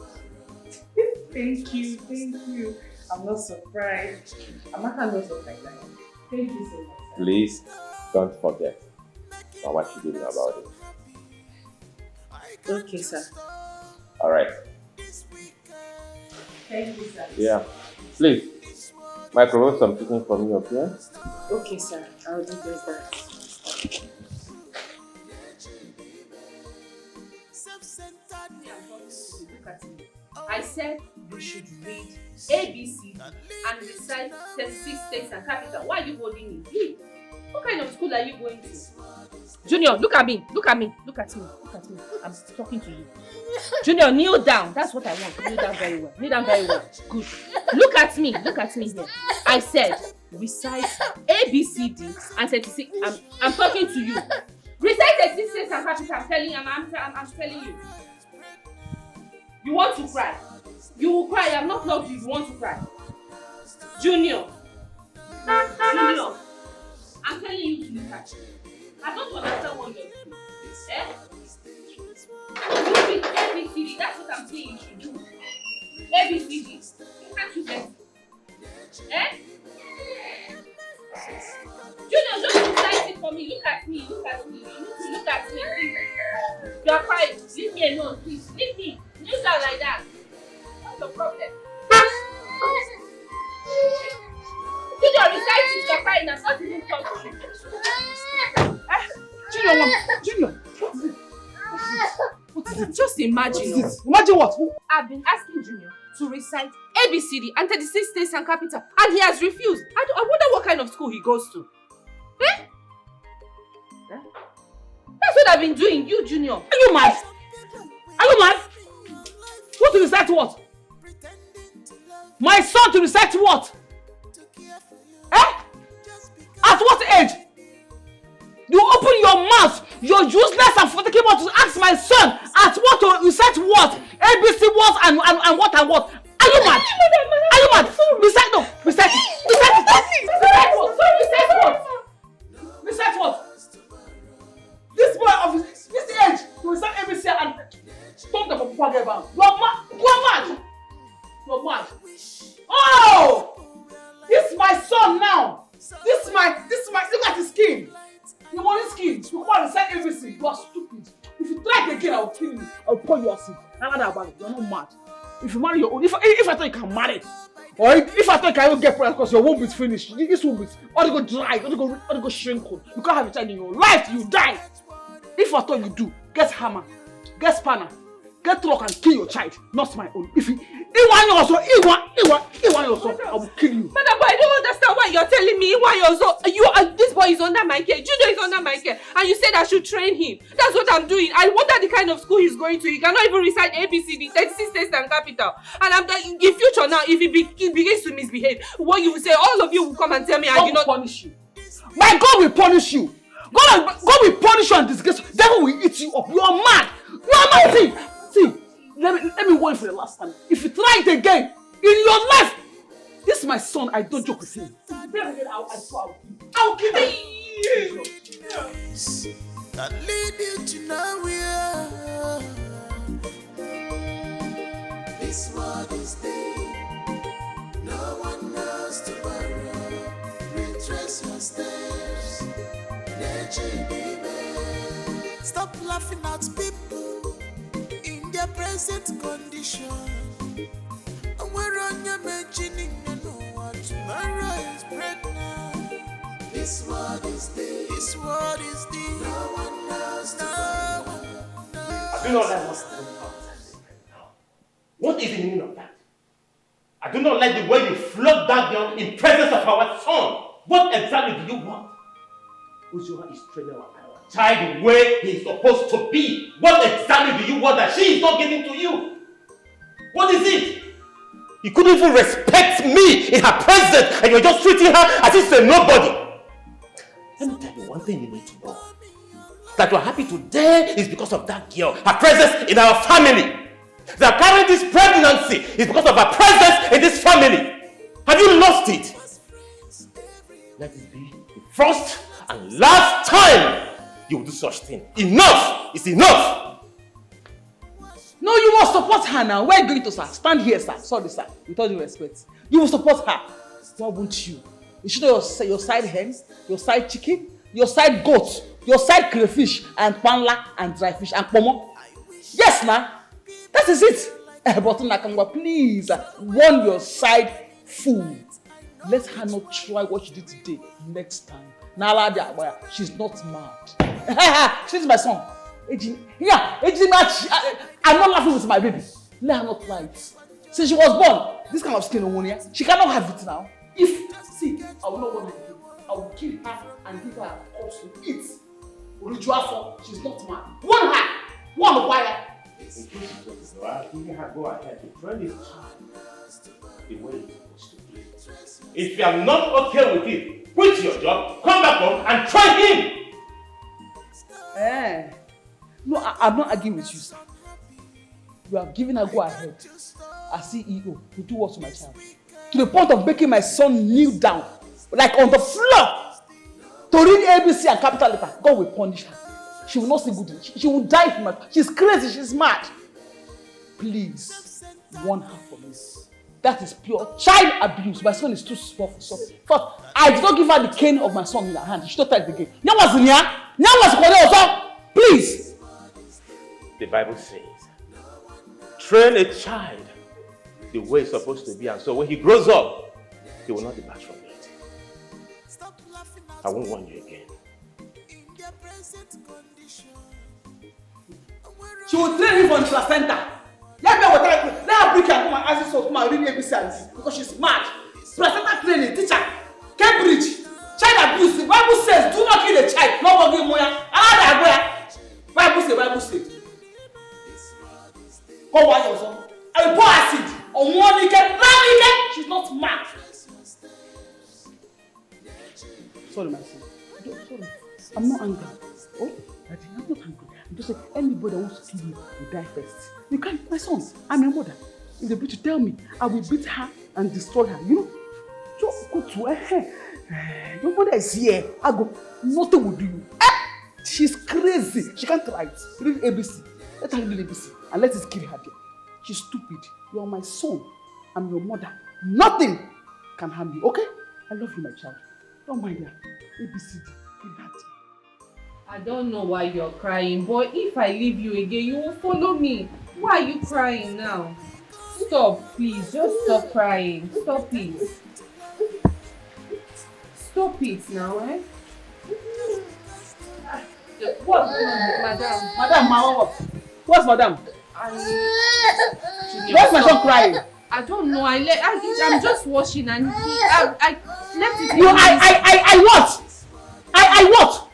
Thank you. I'm not surprised. Amaka knows what I like. Thank you so much, sir. Please don't forget what she did about it. Okay, sir. Alright. Thank you, sir. Yeah. Please, microwave some chicken for me, okay? Okay, sir. I'll do just that. Look at me. I said you should read ABC and recite 36 states and capital. Why are you holding me? What kind of school are you going to? Junior, look at me. Look at me. I'm talking to you. Junior, kneel down. That's what I want. Kneel down very well. Good. Look at me here. I said recite ABCD and 36. I'm talking to you. Recite 36 states and capital. I'm telling you. You want to cry? You will cry. I have not loved you. You want to cry? Junior, I'm telling you to look at me. I don't understand what you're doing. You read ABCD. That's what I'm saying you should do. ABCD. Can't you get it? Junior, just recite it for me. Look at me. You need to look at me, please. You are crying. Leave me alone, please. Leave me. Kneel down like that. What's the problem? Junior, recite it. You are crying. I'm not even talking. Junior, Just imagine. Imagine what? I've been asking Junior to recite ABCD and 36 states and capital, and he has refused. I wonder what kind of school he goes to. Eh? That's what I've been doing, you Junior. Are you mad? Are you mad? What to recite what? My son to recite what? Eh? At what age? You open your mouth, you're useless and forgetting to ask my son at what to recite what? ABC what and what and what? Are you mad? Are you mad? Recite no, recite it. Recite it. Recite what? Recite what? Recite what? This boy of this age, you recite ABC and stop the Papa about. You're mad. You're mad. You're mad. Oh! This is my son now. This is my look at his skin. You want his skin? You come and recite everything. You are stupid. If you try it again, I will kill you. I will pour you acid. You're not mad. If you marry your own, if I thought you can marry, or if I thought you can even get pregnant because your womb is finished, this womb is all go dry, all go shrink. You can't have a child in your life till you die. If I thought you do, get hammer, get spanner, get rock and kill your child, not my own. If you want your son, I will kill you. Madam, but I don't understand why you're telling me why you're so. This boy is under my care. Junior is under my care, and you said I should train him. That's what I'm doing. I wonder the kind of school he's going to. He cannot even recite ABCD, 36 states and capital. And I'm in future now. If he begins to misbehave, what you will say, all of you will come and tell me, God will punish you. My God will punish you. God will punish you and disgrace you. Devil will eat you up. You are mad. You are mad. See. Let me warn you for the last time. If you try it again in your life, this is my son. I don't joke with him. I'll kill him. That lead you to nowhere. This world is deep. No one knows tomorrow. Retrace your steps. Nature baby. Stop laughing at people in their present condition. And we're on your imagining you know what tomorrow is pregnant. This world is deep. This world is deep. No one knows. No one knows. I do not like what's happening outside now. What is the meaning of that? I do not like the way you flog that girl in presence of our son. What exactly do you want? Uzoha is training our child the way he is supposed to be. What exactly do you want that she is not giving to you? What is it? You couldn't even respect me in her presence and you're just treating her as if she's a nobody. Let me tell you one thing you need to know. That you're happy today is because of that girl, her presence in our family. That carrying this pregnancy is because of her presence in this family. Have you lost it? Let it be the first and last time you will do such thing. Enough is enough. No, you must support her now. Where are you going to, sir? Stand here, sir. Sorry, sir. With all due respect. You will support her. Why won't you? You should know your side hen, your side chicken, your side goat, your side crayfish, and panla, and dry fish, and pomo. Yes, ma. That is it. But Nakangwa, please warn your side food. Let her not try what she did today next time. Nala, she's not mad. She's my son. Yeah, I'm not laughing with my baby. Let her not try it. Since she was born, this kind of skin on she cannot have it now. See, I will not want to do. I will kill her and give her a corpse to eat. She's not mad. One hand, one wire. Giving her go ahead to train this child the way it's supposed to be. If you are not okay with it, quit your job, come back home and train him. No, I'm not arguing with you, sir. You have given her go ahead as CEO to do what to my child. To the point of making my son kneel down, like on the floor, to read ABC and capital letter. God will punish her. She will not see good. She will die from her. She's crazy. She's mad. Please, warn her for me. That is pure child abuse. My son is too small for something. First, I did not give her the cane of my son in her hand. She should not take the cane. Please. The Bible says, train a child the way it's supposed to be, and so when he grows up, he will not depart from it. I won't warn you again. She will train him the placenta. Let her bring her come and ask this come and read ABC because she's mad. Placenta training, teacher, Cambridge, child abuse. The Bible says, do not kill a child. No more give moya. Bible says. Come watch your son. I will pour acid on one weekend. She's not mad. Sorry, my son. Sorry. I'm not angry. Oh, Daddy, I'm not angry. I'm just saying, anybody that wants to kill you will die first. You can't, my son. I'm your mother. If they beat to tell me, I will beat her and destroy her. You know? Just go to her. Your mother is here. I go. Nothing will do you. She's crazy. She can't write. Read ABC. Let her read ABC and let it kill her there. She's stupid. You are my son. I'm your mother. Nothing can harm you. Okay? I love you, my child. Don't mind her. ABCD. Read that. I don't know why you're crying, but if I leave you again, you will follow me. Why are you crying now? Stop, please. Just stop crying. Stop it. Stop it now, eh? What? Madam. Madam, what? What's madam? Where's my son crying? I don't know. I'm just washing and I left it. I what? I what?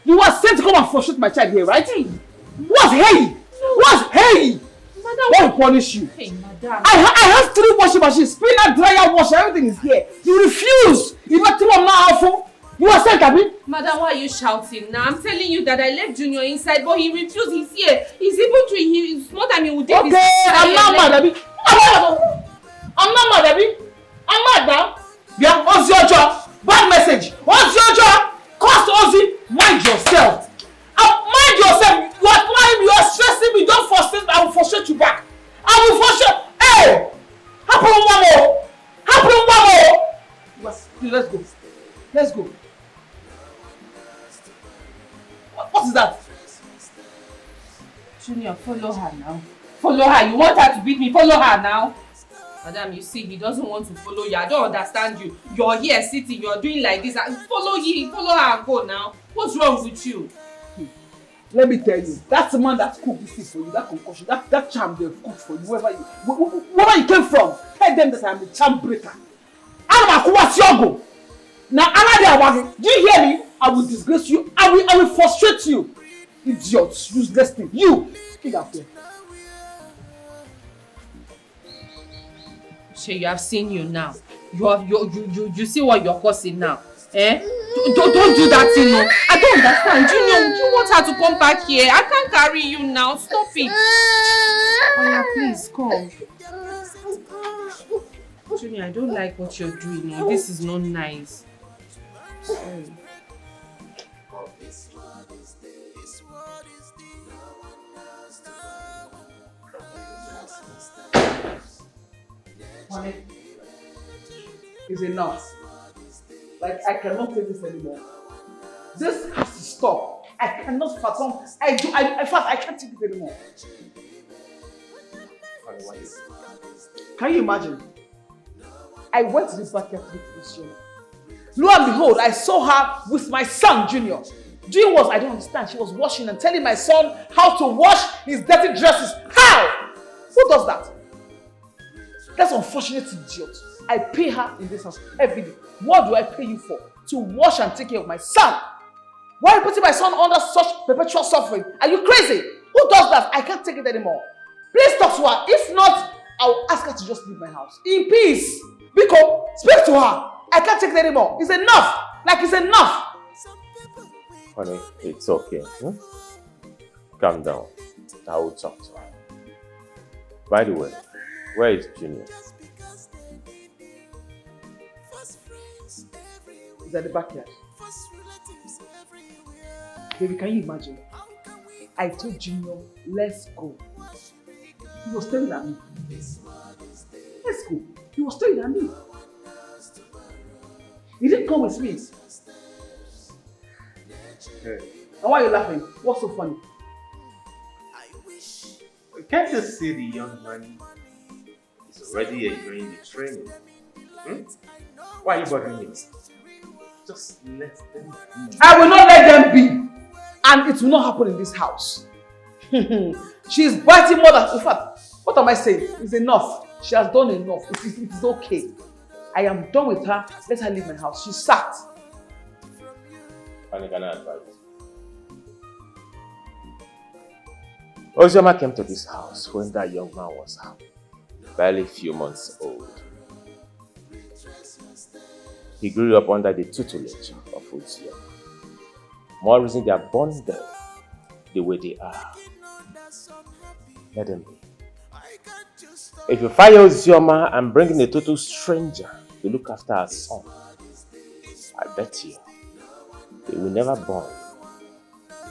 You were sent to come and frustrate my child here, right? Hey. What's hey? What's hey? Madam, what will punish you? Hey, madam. I have 3 washing machines, spinner, dryer, washer, everything is here. You refuse. You not tell me now, awful. You are sent, Abi. Madam, why are you shouting now? I'm telling you that I left Junior inside, but he refused. He's here. He's able to. It's more than he would do. Okay, I'm not mad, Abi. I'm not mad, Abi. I'm mad now. Yeah, what's your job? Bad message. What's your job? Cost Ozzy. Mind yourself. Mind yourself. You are crying. You are stressing me. Don't frustrate me. I will frustrate you back. I will frustrate. Hey! Happen one more. Happen one more. Let's go. Let's go. What is that? Junior, follow her now. Follow her. You want her to beat me? Follow her now. Madam, you see, he doesn't want to follow you. I don't understand you. You're here sitting, you're doing like this. Follow her and go now. What's wrong with you? Let me tell you, that's the man that cooked this thing for you, that concoction, that charm they've cooked for you, wherever you came from. Tell them that I'm a charm breaker. I'm a Kuwasiyogo. Now, do you hear me? I will disgrace you. I will frustrate you. Idiots, useless thing. You, get out there. Shay, you have seen you now. You see what you're causing now. Eh? Don't do that thing, no. I don't understand. Junior, you want her to come back here? I can't carry you now. Stop it. Oya, please come. Junior, I don't like what you're doing. No. This is not nice. Sorry. Honey, it's enough. Like, I cannot take this anymore. This has to stop. I cannot fathom. In fact, I can't take it anymore. Can you imagine? I went to this backyard to meet this Junior. Lo and behold, I saw her with my son, Junior. Junior was, I don't understand, she was washing and telling my son how to wash his dirty dresses. How? Who does that? That's unfortunate idiot. I pay her in this house every day. What do I pay you for? To wash and take care of my son. Why are you putting my son under such perpetual suffering? Are you crazy? Who does that? I can't take it anymore. Please talk to her. If not, I will ask her to just leave my house. In peace. Biko, speak to her. I can't take it anymore. It's enough. Like it's enough. Honey, it's okay. Hmm? Calm down. I will talk to her. By the way, where is Junior? He's at the backyard. Baby, can you imagine? I told Junior, let's go. He was staring at me. Let's go. He was staring at me. He didn't come with me. Hey. And why are you laughing? What's so funny? Can't you see the young man is already enjoying the training? Hmm? Why are you bothering me? Just let them be. I will not let them be. And it will not happen in this house. She is biting more than... In fact, what am I saying? It's enough. She has done enough. It is okay. I am done with her. Let her leave my house. She's sacked. And can I advise? Ozioma came to this house when that young man was barely a few months old. He grew up under the tutelage of Ozioma. More reason they are born there the way they are. Let them be. If you fire Ozioma and bring in a total stranger to look after her son, I bet you they will never born,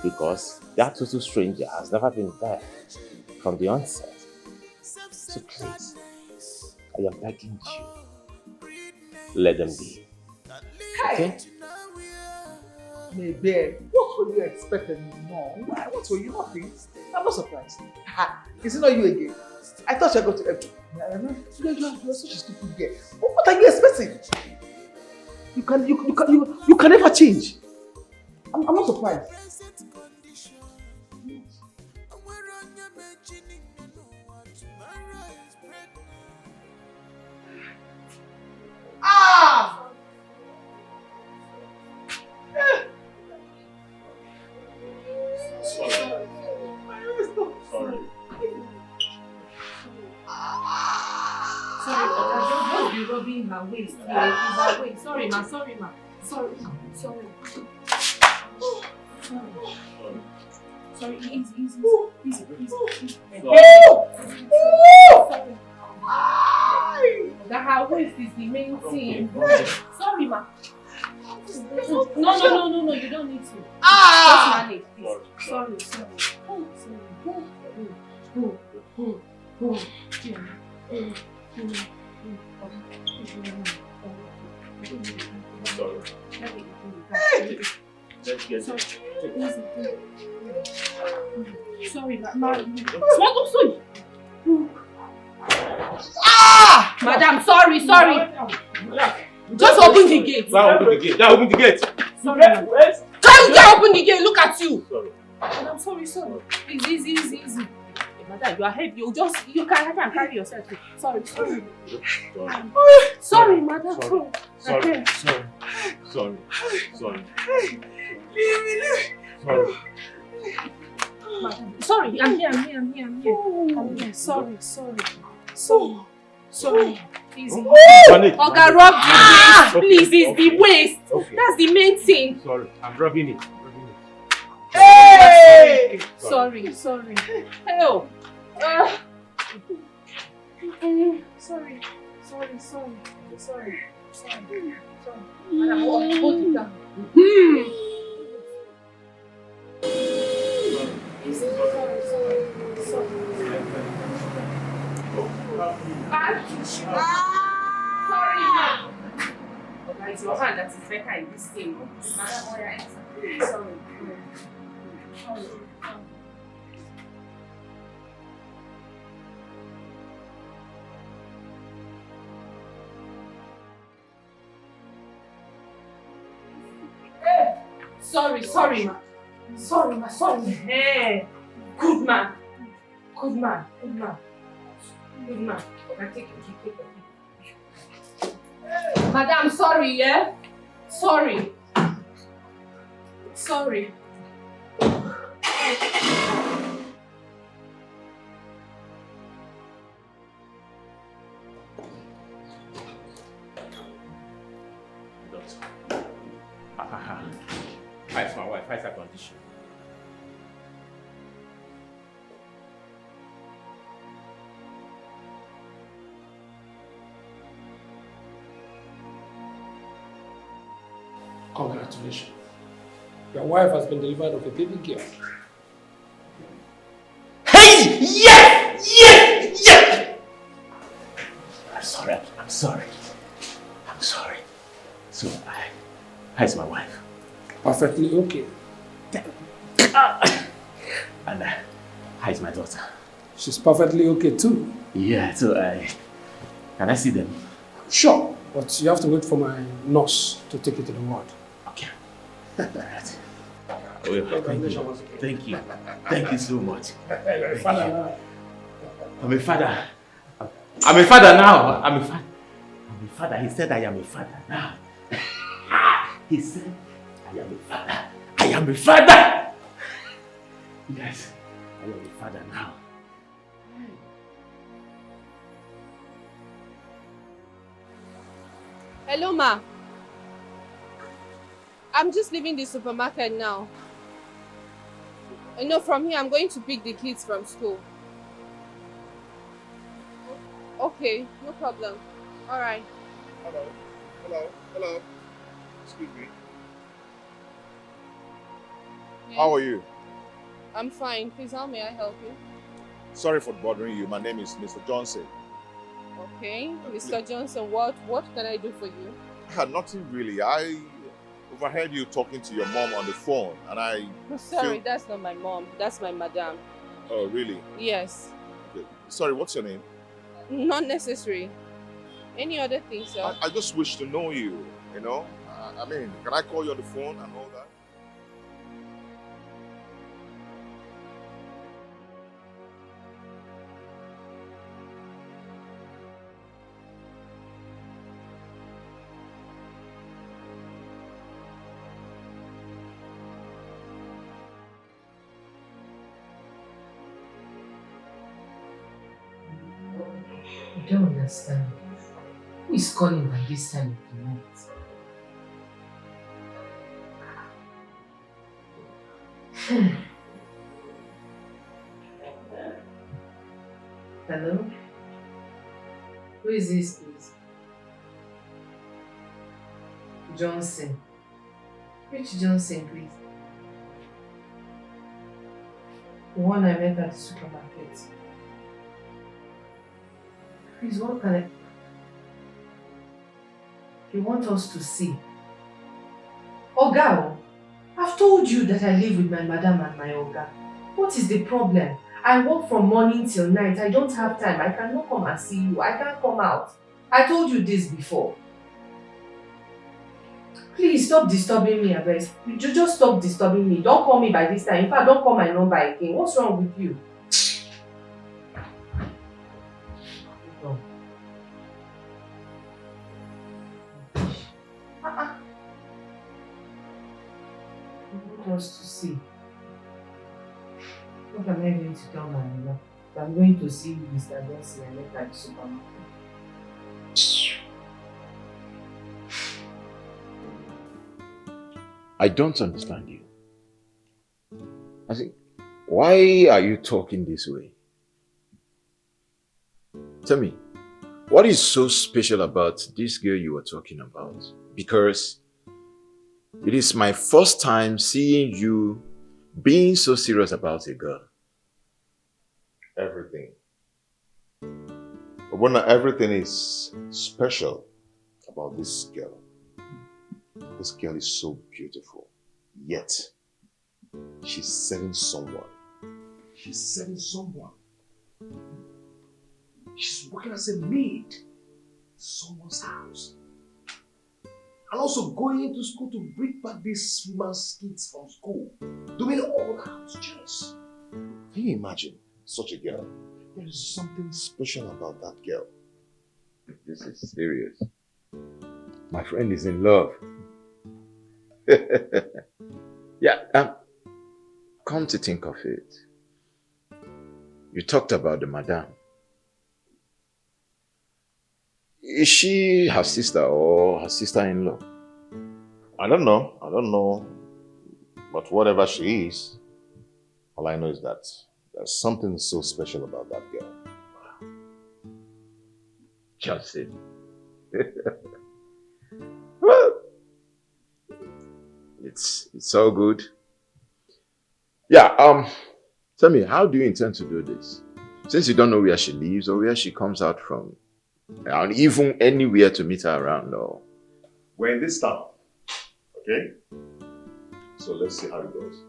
because that total stranger has never been there from the onset. So please, I am begging you, let them be. Okay? Maybe. What were you expecting? No. What were you not doing? I'm not surprised. Is it not you again? I thought you were going to... You are such a stupid girl. What are you expecting? You can never change. I'm not surprised. Ah! Sorry. Don't be rubbing her waist here. It's her waist. Sorry, ma. Sorry. Sorry, easy. That her waist is the main thing. Sorry, ma. No, you don't need to. Just manage, please. Sorry. Sorry, Madam, sorry. Just open the gate. Open the gate. Sorry, madam. Can't you open the gate? Look at you. Sorry. Madam, sorry. Easy. Madam, you are heavy. You can carry yourself. Sorry. Sorry, madam. Sorry. Madam, sorry, I'm here. Sorry. Easy. Oga, rub the waist, please. It's the waist. Okay. That's the main thing. Sorry, I'm rubbing it. Hey! Sorry. Help. Sorry. Madam, hold it down. Sorry, ma'am. Okay, it's your hand that is better in this thing. Sorry. Sorry, ma. Sorry. Hey, good man. Okay, take it. Madam, sorry, yeah? Sorry. How's my wife? How's her condition? Congratulations. Your wife has been delivered of a baby girl. Hey! Yes! I'm sorry. So, how's my wife? Perfectly okay. And how's my daughter? She's perfectly okay too. Yeah, so can I see them? Sure, but you have to wait for my nurse to take you to the ward. Okay. All right. Oh, thank you. Thank you so much. Thank you. I'm a father. I'm a father now. I'm a father. He said I am a father now. He said I am a father. I am a father. Yes, I am a father now. Hello, ma. I'm just leaving the supermarket now. No, from here I'm going to pick the kids from school. Okay, no problem. Alright. Hello. Excuse me. Yes. How are you? I'm fine. Please, how may I help you? Sorry for bothering you. My name is Mr. Johnson. Okay, Mr. Johnson, what can I do for you? Nothing really. I overheard you talking to your mom on the phone and I... Sorry, that's not my mom. That's my madam. Oh, really? Yes. Okay. Sorry, what's your name? Not necessary. Any other thing, sir? I just wish to know you, you know? I mean, can I call you on the phone and all that? I don't understand. Who is calling by this time of the night? Hello? Who is this, please? Johnson. Which Johnson, please? The one I met at the supermarket. Please, what can I... You want us to see? Oga, I've told you that I live with my madam and my Oga. What is the problem? I work from morning till night. I don't have time. I cannot come and see you. I can't come out. I told you this before. Please stop disturbing me, Abel. Just stop disturbing me. Don't call me by this time. In fact, don't call my number again. What's wrong with you? Us to see. What am I going to tell my mother? I'm going to see Mr. Johnson and later at the supermarket. I don't understand you. I say, why are you talking this way? Tell me, what is so special about this girl you were talking about? Because it is my first time seeing you being so serious about a girl. Everything. But when everything is special about this girl. This girl is so beautiful. Yet, she's serving someone. She's serving someone. She's working as a maid in someone's house. And also going into school to bring back these women's kids from school. Doing all the house chores. Can you imagine such a girl? There is something special about that girl. This is serious. My friend is in love. Yeah, come to think of it. You talked about the madam. Is she her sister or her sister-in-law? I don't know. But whatever she is, all I know is that there's something so special about that girl. Johnson. Well, it's all good. Yeah, tell me, how do you intend to do this? Since you don't know where she lives or where she comes out from, and even anywhere to meet her around, or... We're in this town, okay? So let's see how it goes.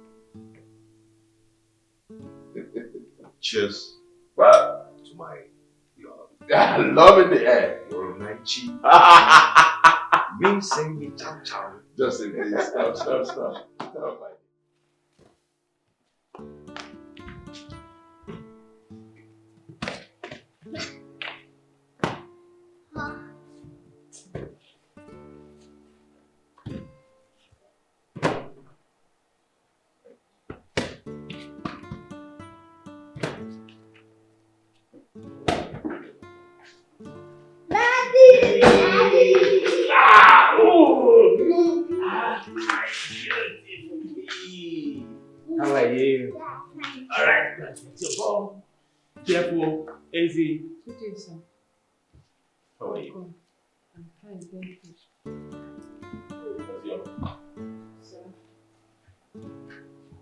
Cheers. Well, to my love in the air. You're a night cheap. Me sing me chow chow. Just say please. Stop. How are you? Alright, let's put your ball. Careful, easy. Good day, sir. How are you? I'm fine, thank you.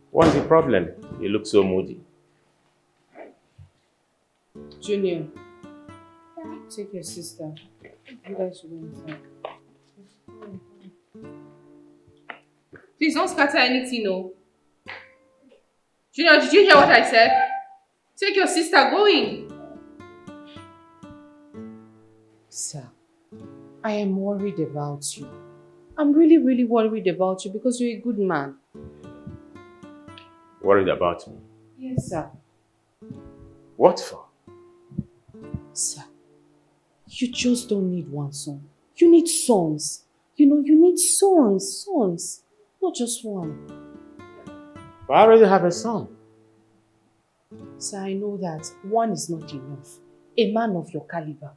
What's the problem? You look so moody. Junior, take your sister. You guys should go inside. Please don't scatter anything, no. Junior, did you hear what I said? Take your sister, go in. Sir, I am worried about you. I'm really worried about you because you're a good man. Worried about me? Yes, sir. What for? Sir, you just don't need one son. You need sons. You know, you need sons. Sons. Not just one. But I already have a son. Sir, I know that one is not enough. A man of your caliber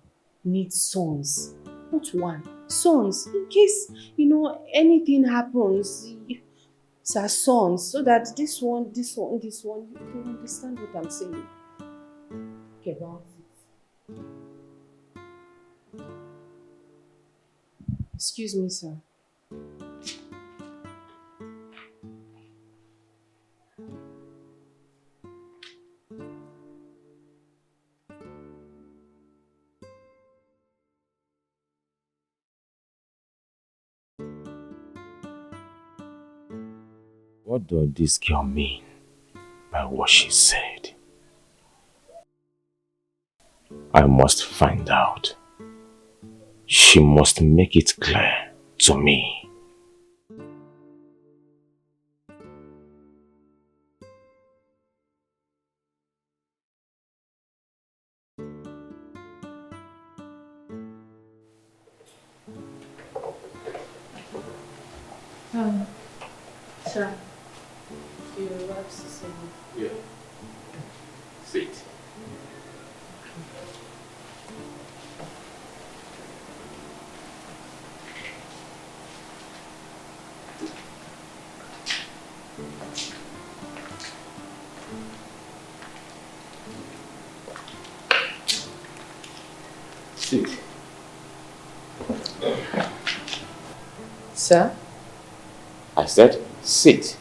needs sons. Not one. Sons. In case, you know, anything happens. Sir, sons. So that this one, you understand what I'm saying. Get about it. Excuse me, sir. What does this girl mean by what she said? I must find out. She must make it clear to me. Sir, your wife's the same. Yeah. Sit. Sit. Sir? I said, sit.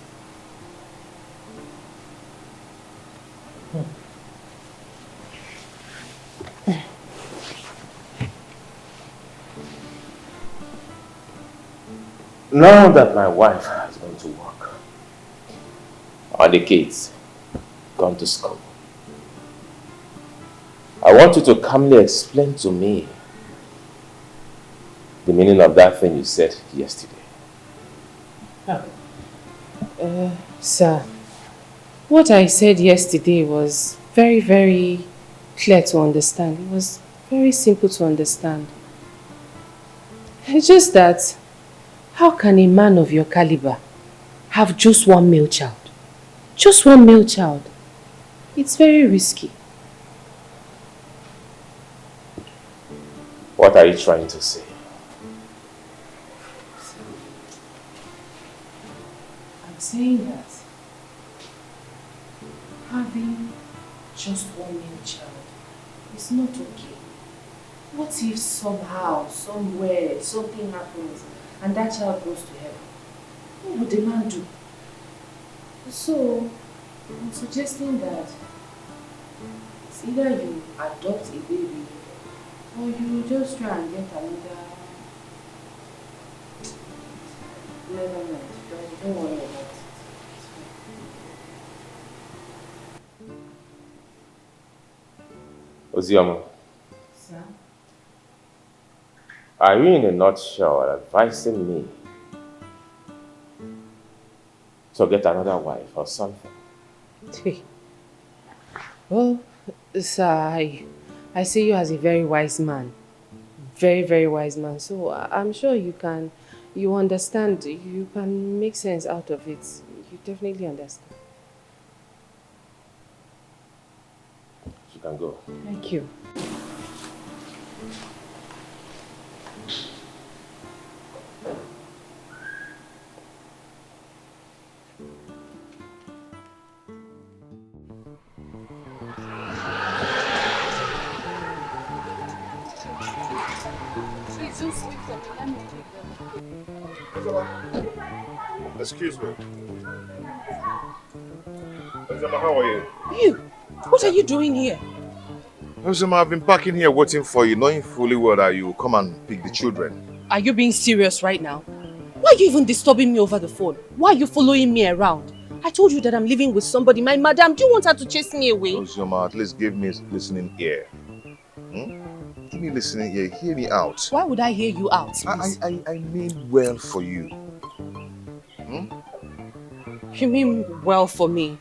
Now that my wife has gone to work, and the kids gone to school, I want you to calmly explain to me the meaning of that thing you said yesterday. Sir, what I said yesterday was very clear to understand. It was very simple to understand. It's just that, how can a man of your caliber have just one male child? Just one male child. It's very risky. What are you trying to say? I'm saying that having just one male child is not okay. What if somehow, somewhere, something happens and that child goes to heaven? What would the man do? So, I'm suggesting that it's either you adopt a baby or you just try and get another. Never mind. Don't worry about it. Ozioma, Sir? are you in a nutshell advising me to get another wife or something? Well, sir, I see you as a very wise man. Very wise man. So I'm sure you understand, you can make sense out of it. You definitely understand. You can go. Thank you. things wait for me. Let me take them. Excuse me. Ozema, how are you? You! What are you doing here? Ozema, I've been parking here waiting for you, knowing fully well that you will come and pick the children. Are you being serious right now? Why are you even disturbing me over the phone? Why are you following me around? I told you that I'm living with somebody. My madam, do you want her to chase me away? Ozema, at least give me a listening ear. Give me a listening ear. Hear me out. Why would I hear you out, please? I mean well for you. You mean well for me?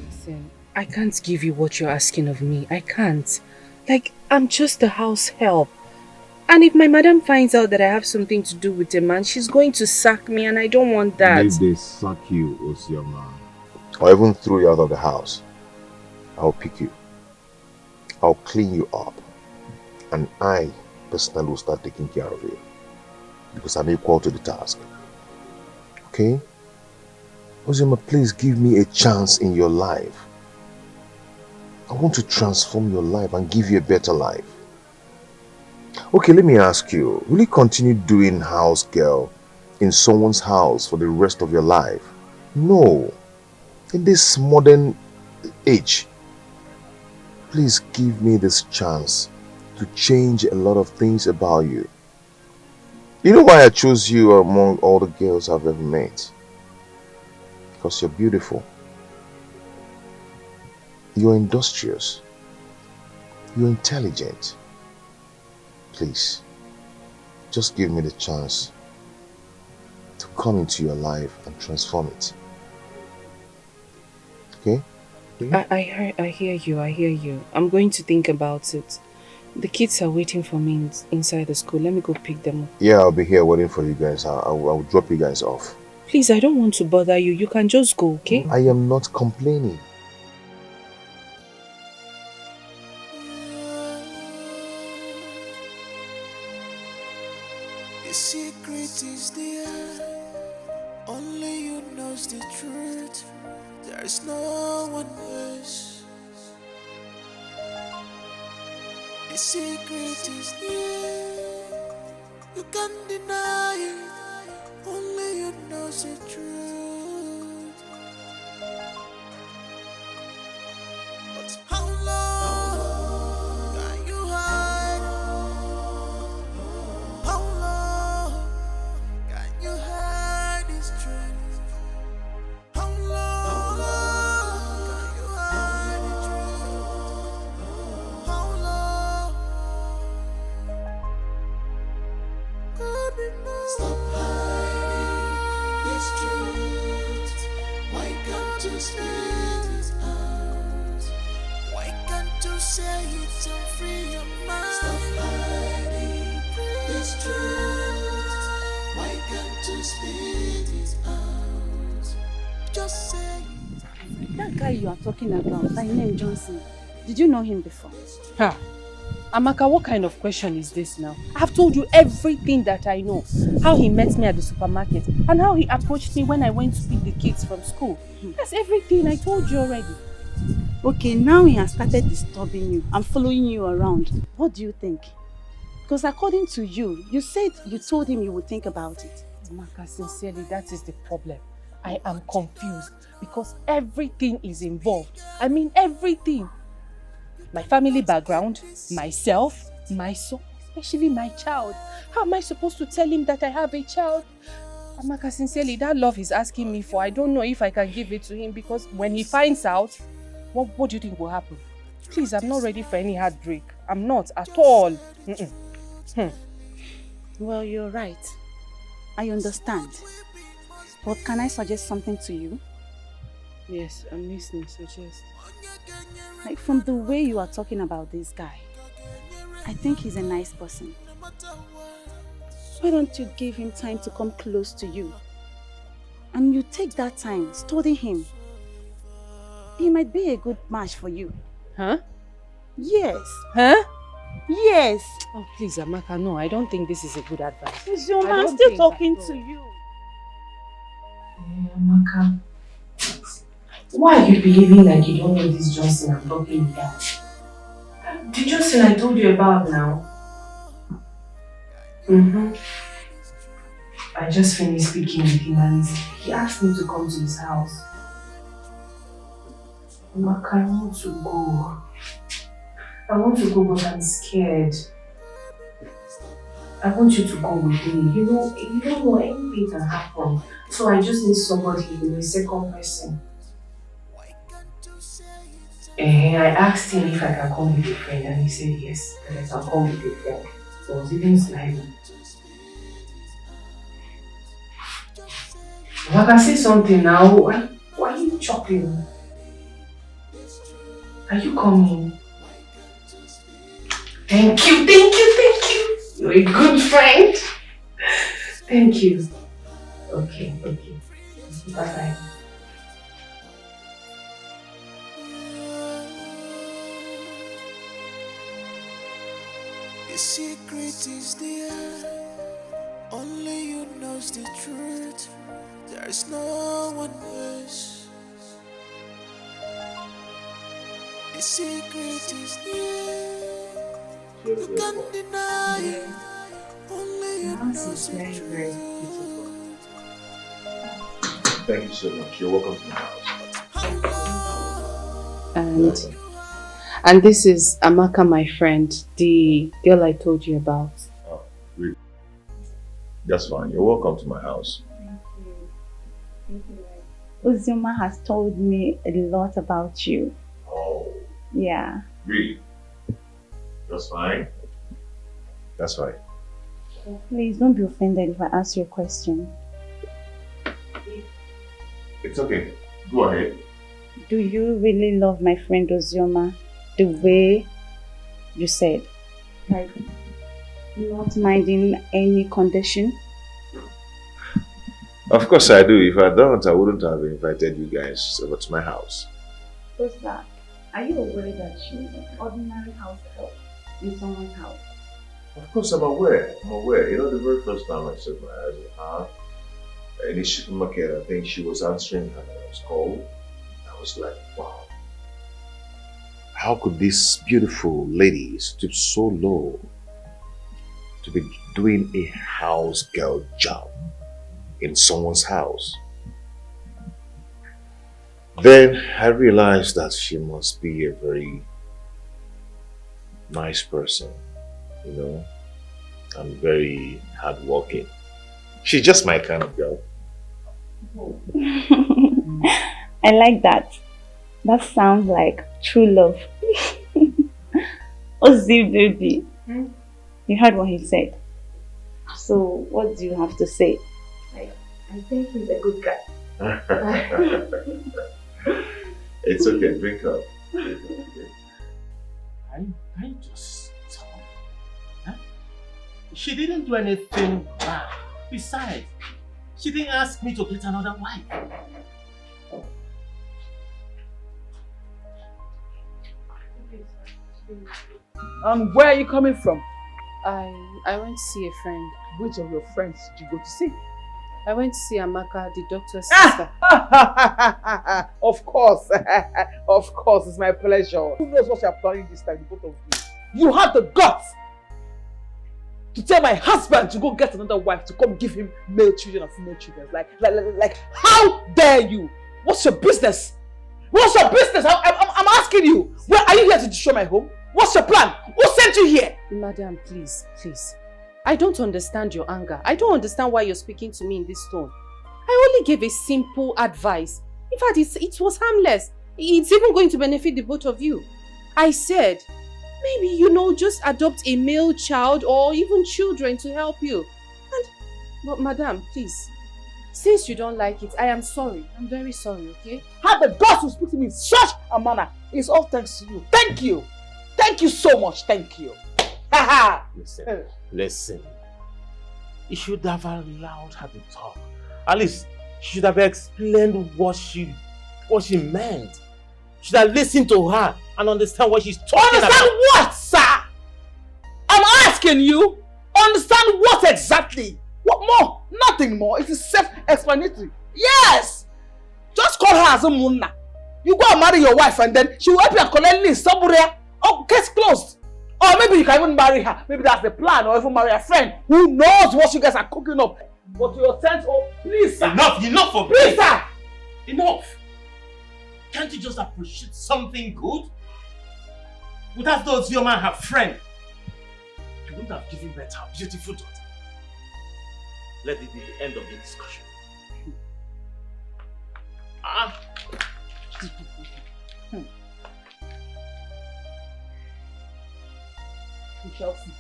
Listen, I can't give you what you're asking of me. I can't. Like, I'm just a house help. And if my madam finds out that I have something to do with a man, she's going to sack me and I don't want that. If they sack you, Ozema, or even throw you out of the house, I'll pick you. I'll clean you up. And I personally will start taking care of you. Because I'm equal to the task. Okay? Ozema, please give me a chance in your life. I want to transform your life and give you a better life. Okay, let me ask you, will you continue doing house girl in someone's house for the rest of your life? No. In this modern age, please give me this chance to change a lot of things about you. You know why I chose you among all the girls I've ever met? Because you're beautiful. You're industrious. You're intelligent. Please, just give me the chance to come into your life and transform it. Okay? I hear you. I'm going to think about it. The kids are waiting for me inside the school. Let me go pick them up. Yeah, I'll be here waiting for you guys. I'll drop you guys off. Please, I don't want to bother you. You can just go, okay? I am not complaining. The secret is there. Only you knows the truth. There's no one else. The secret is there. You can't deny it. Only you knows the truth. But how long can you hide? How long can you hide this truth? How long can you hide the truth? How long? Could be more. Stop hiding this truth. Why can't you speak it out? Why can't you say it and free your mind? Stop hiding this truth. Why can't you speak it out? Just say it. That guy you are talking about, by name Johnson, did you know him before? Huh. Amaka, what kind of question is this now? I've told you everything that I know. How he met me at the supermarket and how he approached me when I went to pick the kids from school. That's everything I told you already. Okay, now he has started disturbing you and following you around. What do you think? Because according to you, you said you told him you would think about it. Amaka, sincerely, that is the problem. I am confused because everything is involved. I mean everything. My family background, myself, my son, especially my child. How am I supposed to tell him that I have a child? Amaka, sincerely, that love he's asking me for, I don't know if I can give it to him because when he finds out, what do you think will happen? Please, I'm not ready for any heartbreak. I'm not at all. Well, you're right. I understand. But can I suggest something to you? Yes, I'm listening. Suggest. Like from the way you are talking about this guy, I think he's a nice person. Why don't you give him time to come close to you? And you take that time, study him. He might be a good match for you. Huh? Yes. Huh? Yes. Oh, please, Amaka, no, I don't think this is a good advice. I'm still talking to you. Amaka, why are you behaving like you don't know this Johnson I'm talking about? The Johnson I told you about now. I just finished speaking with him and he asked me to come to his house. Amaka, I want to go. I want to go, but I'm scared. I want you to go with me. You don't know anything can happen. So I just need somebody, a second person. I asked him if I can come with a friend and he said yes, that I can come with a friend. So I was even smiling. If I can say something now, why are you chopping? Are you coming? Thank you. You're a good friend. Thank you. Okay. Bye-bye. The secret is there. Only you knows the truth. There's no one else. The secret is there. You can't deny it. Only you knows the truth. Thank you so much. You're welcome to my house. And this is Amaka, my friend, the girl I told you about. Oh, really? That's fine. You're welcome to my house. Thank you. Uzoma has told me a lot about you. Oh. Yeah. Really? That's fine. That's fine. Please don't be offended if I ask you a question. It's okay. Go ahead. Do you really love my friend Ozioma the way you said? Like, not minding any condition? Of course I do. If I don't, I wouldn't have invited you guys over to my house. What's that? Are you aware that she's an ordinary house help in someone's house? Of course I'm aware. You know, the very first time I set my eyes on her, in the supermarket, I think she was answering her call. I was like, wow. How could this beautiful lady stoop so low to be doing a house girl job in someone's house? Then I realized that she must be a very nice person, you know, and very hardworking. She's just my kind of girl. I like that. That sounds like true love. Ozzy baby. You heard what he said. So what do you have to say? I think he's a good guy. It's okay, drink up. Can you just stop? Huh? She didn't do anything bad. Besides, she didn't ask me to get another wife. Where are you coming from? I went to see a friend. Which of your friends did you go to see? I went to see Amaka, the doctor's sister. Of course. Of course, it's my pleasure. Who knows what you're planning this time, the both of you? You have the guts to tell my husband to go get another wife to come give him male children or female children. Like, how dare you? What's your business? What's your business? I'm asking you. Where are you here to destroy my home? What's your plan? Who sent you here? Madam, please. I don't understand your anger. I don't understand why you're speaking to me in this tone. I only gave a simple advice. In fact, it was harmless. It's even going to benefit the both of you. I said, maybe, just adopt a male child or even children to help you. But madam, please, since you don't like it, I am sorry. I'm very sorry, okay? Have the guts to speak to me in such a manner. It's all thanks to you. Thank you. Thank you so much. Thank you. Listen. You should have allowed her to talk. At least, she should have explained what she meant. You should have listened to her and understand what she's talking about. Understand what, sir? I'm asking you. Understand what exactly? What more? Nothing more. It is self-explanatory. Yes! Just call her as a munna. You go and marry your wife and then she will help you and collect leave somewhere. Oh, case closed. Or maybe you can even marry her. Maybe that's the plan. Or even marry a friend who knows what you guys are cooking up. But your sense, oh, please, sir. Enough of Please, sir. Enough. Can't you just appreciate something good? Without those your man her friend, you wouldn't have given birth to her beautiful daughter. Let it be the end of the discussion. We shall see.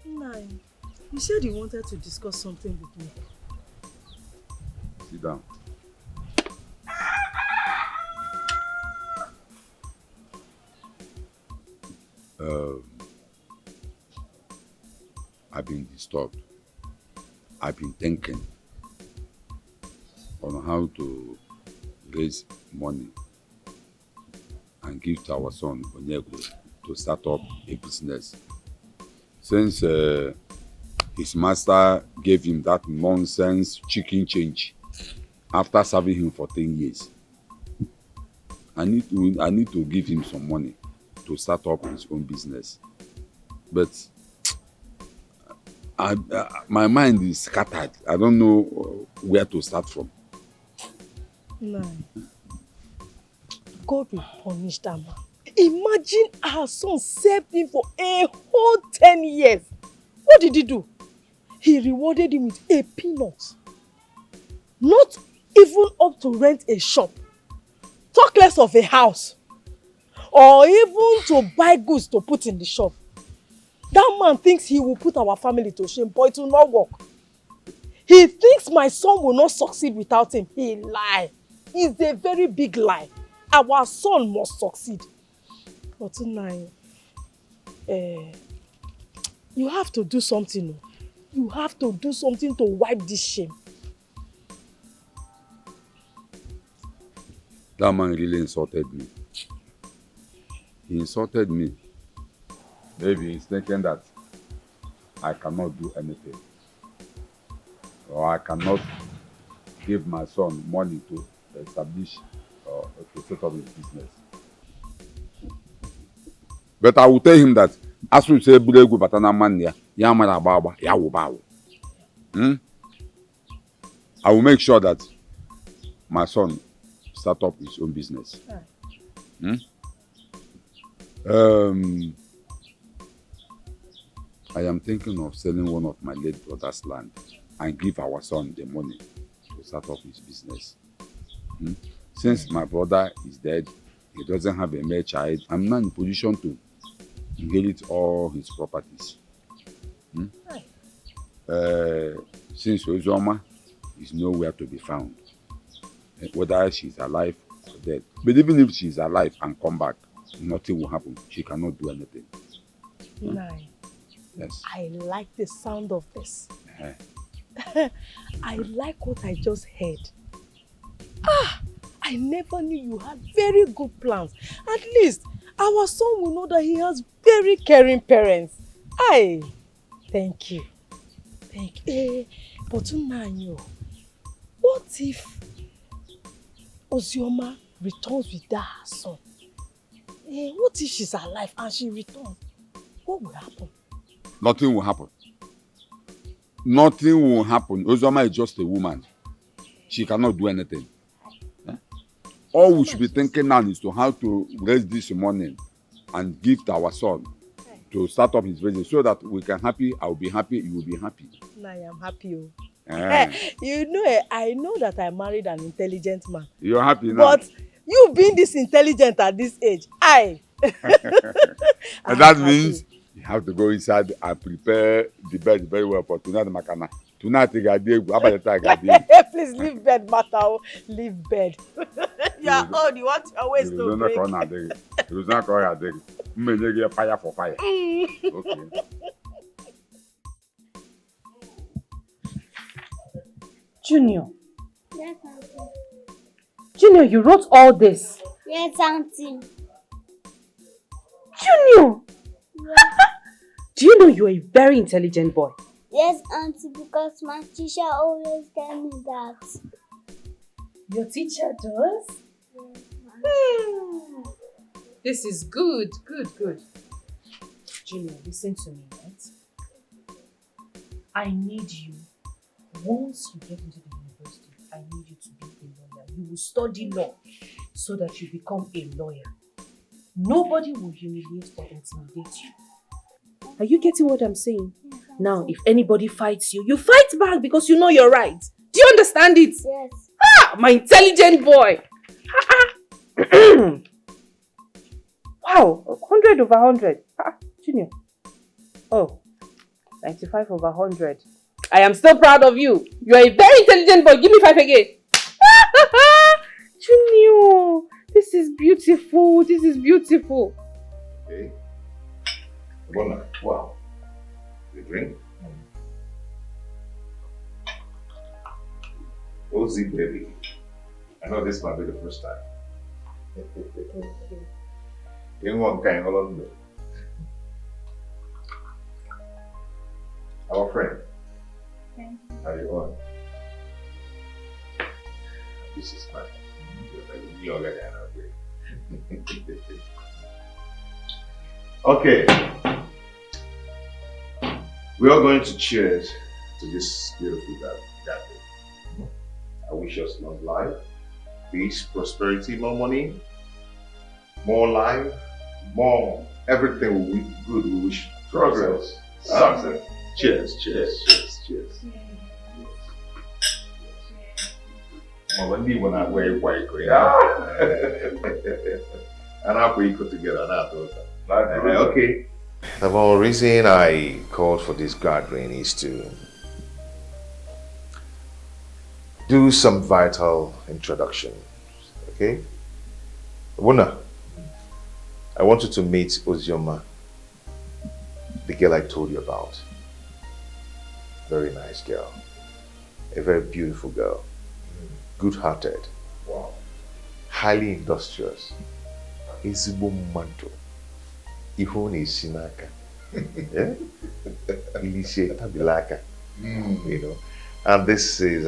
Nine. You said you wanted to discuss something with me. Sit down. I've been disturbed. I've been thinking on how to raise money and give to our son Onyego to start up a business. Since his master gave him that nonsense chicken change after serving him for 10 years, I need to give him some money to start up his own business. But my mind is scattered. I don't know where to start from. Nine. God will punish that man. Imagine our son served him for a whole 10 years. What did he do? He rewarded him with a peanut. Not even up to rent a shop. Talk less of a house. Or even to buy goods to put in the shop. That man thinks he will put our family to shame, but it will not work. He thinks my son will not succeed without him. He lies. It's a very big lie. Our son must succeed. But tonight, you have to do something. You have to do something to wipe this shame. That man really insulted me. He insulted me. Maybe he's thinking that I cannot do anything. Or I cannot give my son money to establish or to set up his business. But I will tell him that as we say, I will make sure that my son start up his own business. I am thinking of selling one of my late brother's land and give our son the money to start up his business. Since my brother is dead, he doesn't have a male child, I'm not in a position to inherit all his properties. Since Ozoma is nowhere to be found, whether she's alive or dead. But even if she's alive and come back, nothing will happen. She cannot do anything. Nine. Yes. I like the sound of this. I like what I just heard. I never knew you had very good plans. At least our son will know that he has very caring parents. Thank you. Thank you. But Unanyo, what if Ozioma returns with that her son? What if she's alive and she returns? What will happen? Nothing will happen. Nothing will happen. Ozioma is just a woman. She cannot do anything. All we should be thinking now is to how to raise this money and give to our son to start up his business so that we can happy, I will be happy, you will be happy. I am happy. You know, I know that I married an intelligent man. You're happy now. But you being this intelligent at this age, and that means you have to go inside and prepare the bed very well for tonight, Makana. Tonight, please leave bed, Mata. Leave bed. You're old. You want your waist to break. It was not going to fire for fire. Okay. Junior. Yes, Auntie. Junior, you wrote all this. Yes, Auntie. Junior! Do you know you're a very intelligent boy? Yes, Auntie, because my teacher always tells me that. Your teacher does? This is good. Junior, listen to me, right? I need you. Once you get into the university, I need you to be a lawyer. You will study law so that you become a lawyer. Nobody will humiliate or intimidate you. Are you getting what I'm saying? Now, if anybody fights you, you fight back because you know you're right. Do you understand it? Yes. Ah, my intelligent boy. Wow, 100 over 100. Junior. Oh, 95 over 100. I am still proud of you. You are a very intelligent boy. Give me 5 again. Junior, this is beautiful. Okay. Wow. You drink? Ozzy, baby. I know this might be the first time. You want kind of our friend. How you on? This is fine. You're already okay. We are going to cheers to this beautiful gathering. I wish us long life, peace, prosperity, more money, more life, more everything we good. We wish progress, success. Cheers. When I wear white, and after we put together okay. The whole reason I called for this gathering is to do some vital introduction. Okay? Wuna, I want you to meet Ozioma, the girl I told you about. Very nice girl. A very beautiful girl. Good-hearted. Wow. Highly industrious. Ezigbo mmadụ. Ihu na-esi n'aka. Yeah? Ilise tabilaka. You know. And this is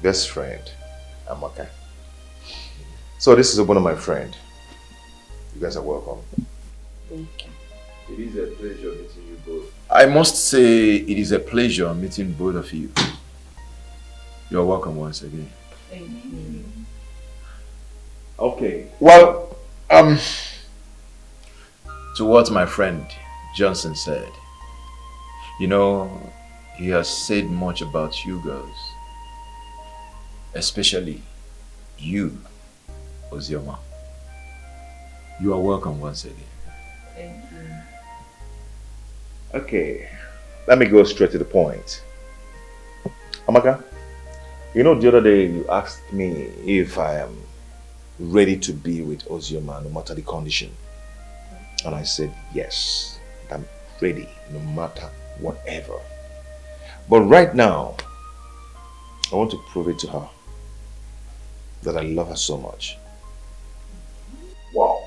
best friend, Amaka. So this is one of my friend. You guys are welcome. Thank you. It is a pleasure meeting you both. I must say it is a pleasure meeting both of you. You're welcome once again. Thank you. Okay. Well, to what my friend Johnson said, you know, he has said much about you girls. Especially you, Ozioma. You are welcome once again. Thank you. Okay, let me go straight to the point. Amaka, you know the other day you asked me if I am ready to be with Ozioma no matter the condition. And I said yes, I'm ready no matter whatever. But right now, I want to prove it to her that I love her so much. Wow.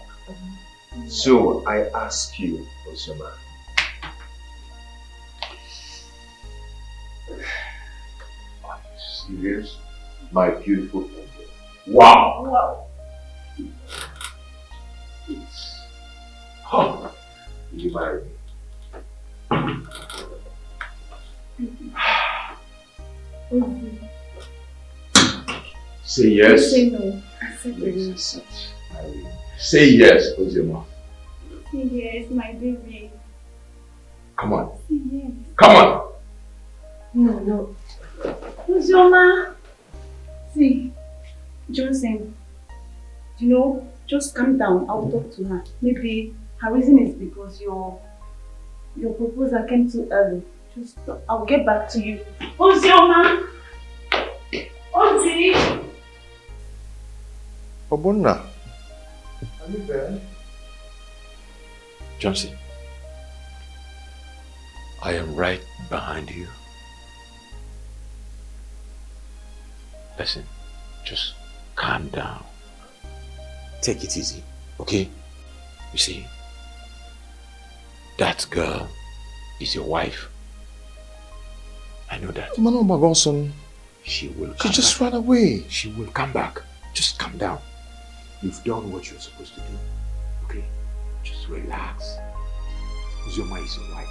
So I ask you, Ozioma, are you serious? My beautiful angel. Wow! Wow. Oh, will you marry me? Say yes. Say no. I said yes. Say yes, Ozioma. Say yes, my baby. Come on. Say yes. Come on. No. Ozioma. See, Johnson, you know, just calm down. I will talk to her. Maybe her reason is because your proposal came too early. Just, I'll get back to you. Ozioma! Ozi! Obunna. Are you there? Johnson, I am right behind you. Listen, just calm down. Take it easy, okay? You see, that girl is your wife. I know that. Man, oh my God, son. She will come She just back. ran away. She will come back. Just calm down. You've done what you're supposed to do. Okay? Just relax. Uzoma is your wife.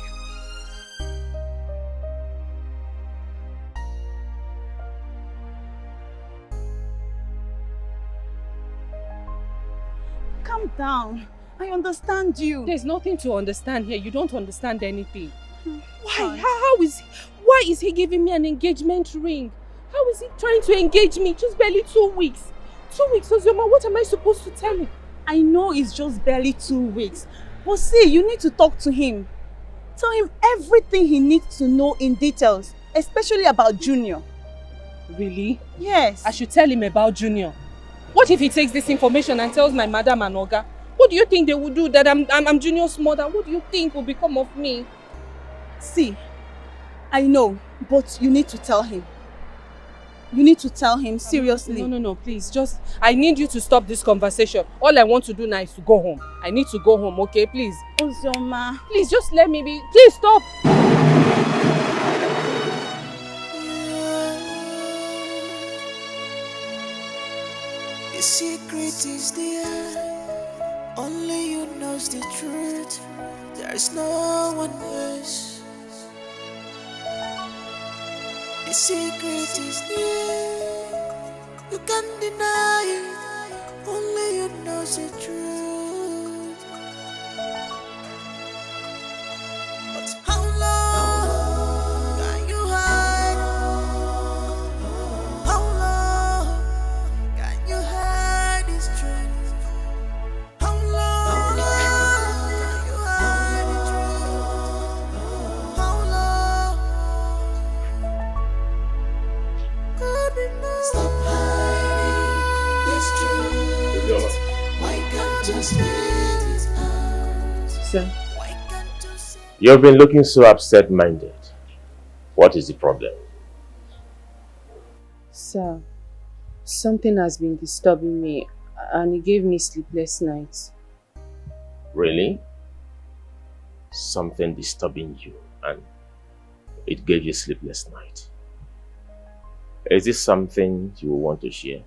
Calm down. I understand you. There's nothing to understand here. You don't understand anything. Why is he giving me an engagement ring? How is he trying to engage me? Just barely 2 weeks. 2 weeks, Ozioma, what am I supposed to tell him? I know it's just barely 2 weeks. But see, you need to talk to him. Tell him everything he needs to know in details, especially about Junior. Really? Yes. I should tell him about Junior. What if he takes this information and tells my madam and Oga? What do you think they will do that I'm Junior's mother? What do you think will become of me? See, I know, but you need to tell him. You need to tell him, seriously. No, please. I need you to stop this conversation. All I want to do now is to go home. I need to go home, okay? Please. Ozioma. Please, just let me be. Please, stop. The secret is there. Only you knows the truth. There's no one else. The secret is there. You can't deny it. Only you knows the truth. But how long can you hide? How long can you hide this truth? How long can you hide the truth? How long? Stop hiding this truth. Why can't you spit it out? Sir. You've been looking so upset-minded. What is the problem? Sir, something has been disturbing me and it gave me sleepless nights. Really? Something disturbing you and it gave you sleepless night. Is this something you want to share?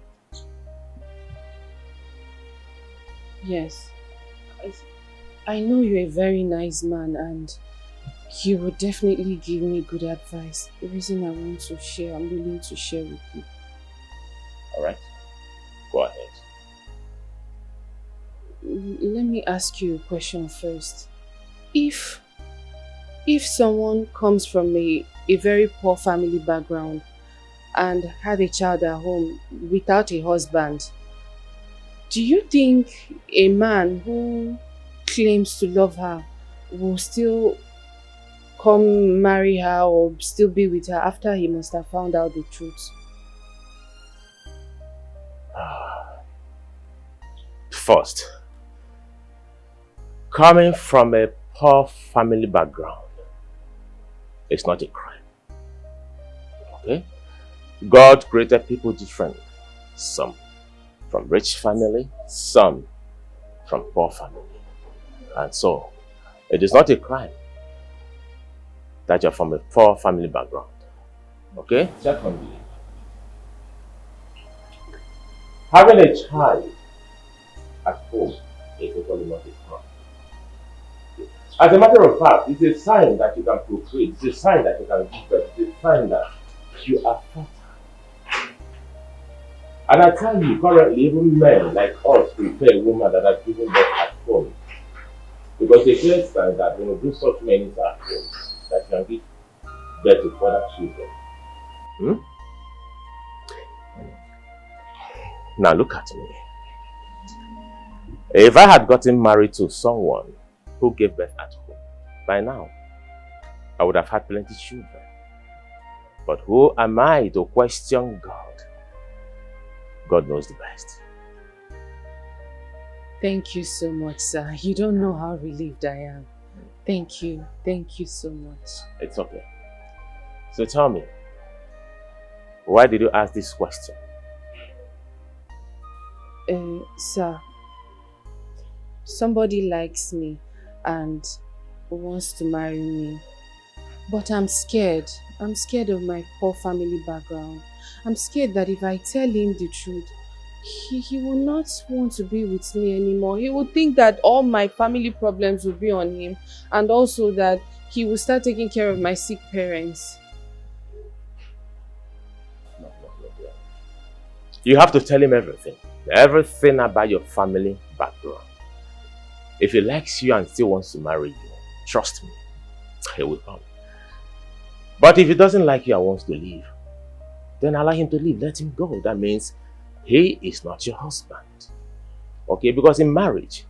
Yes. I know you're a very nice man and you would definitely give me good advice. The reason I want to share, I'm willing to share with you. Alright, go ahead. Let me ask you a question first. If someone comes from a very poor family background and had a child at home without a husband, do you think a man who claims to love her will still come marry her or still be with her after he must have found out the truth? First, coming from a poor family background is not a crime. Okay? God created people different. Some from rich family, some from poor family. And so, it is not a crime that you're from a poor family background. Okay? Secondly, having a child at home is totally not a crime. As a matter of fact, it's a sign that you can procreate, it's a sign that you can give birth, it's a sign that you are fertile. And I tell you, currently, even men like us prefer a woman that has given birth at home. Because a clear sign that when you do such many things at home, that you can give birth to further children. Now look at me. If I had gotten married to someone who gave birth at home, by now, I would have had plenty of children. But who am I to question God? God knows the best. Thank you so much, sir. You don't know how relieved I am. Thank you. Thank you so much. It's okay. So tell me, why did you ask this question? Sir, somebody likes me and wants to marry me. But I'm scared. I'm scared of my poor family background. I'm scared that if I tell him the truth, he will not want to be with me anymore. He will think that all my family problems will be on him, and also that he will start taking care of my sick parents. No. You have to tell him everything. Everything about your family background. If he likes you and still wants to marry you, trust me, he will come. But if he doesn't like you and wants to leave, then allow him to leave. Let him go. That means he is not your husband. Okay? Because in marriage,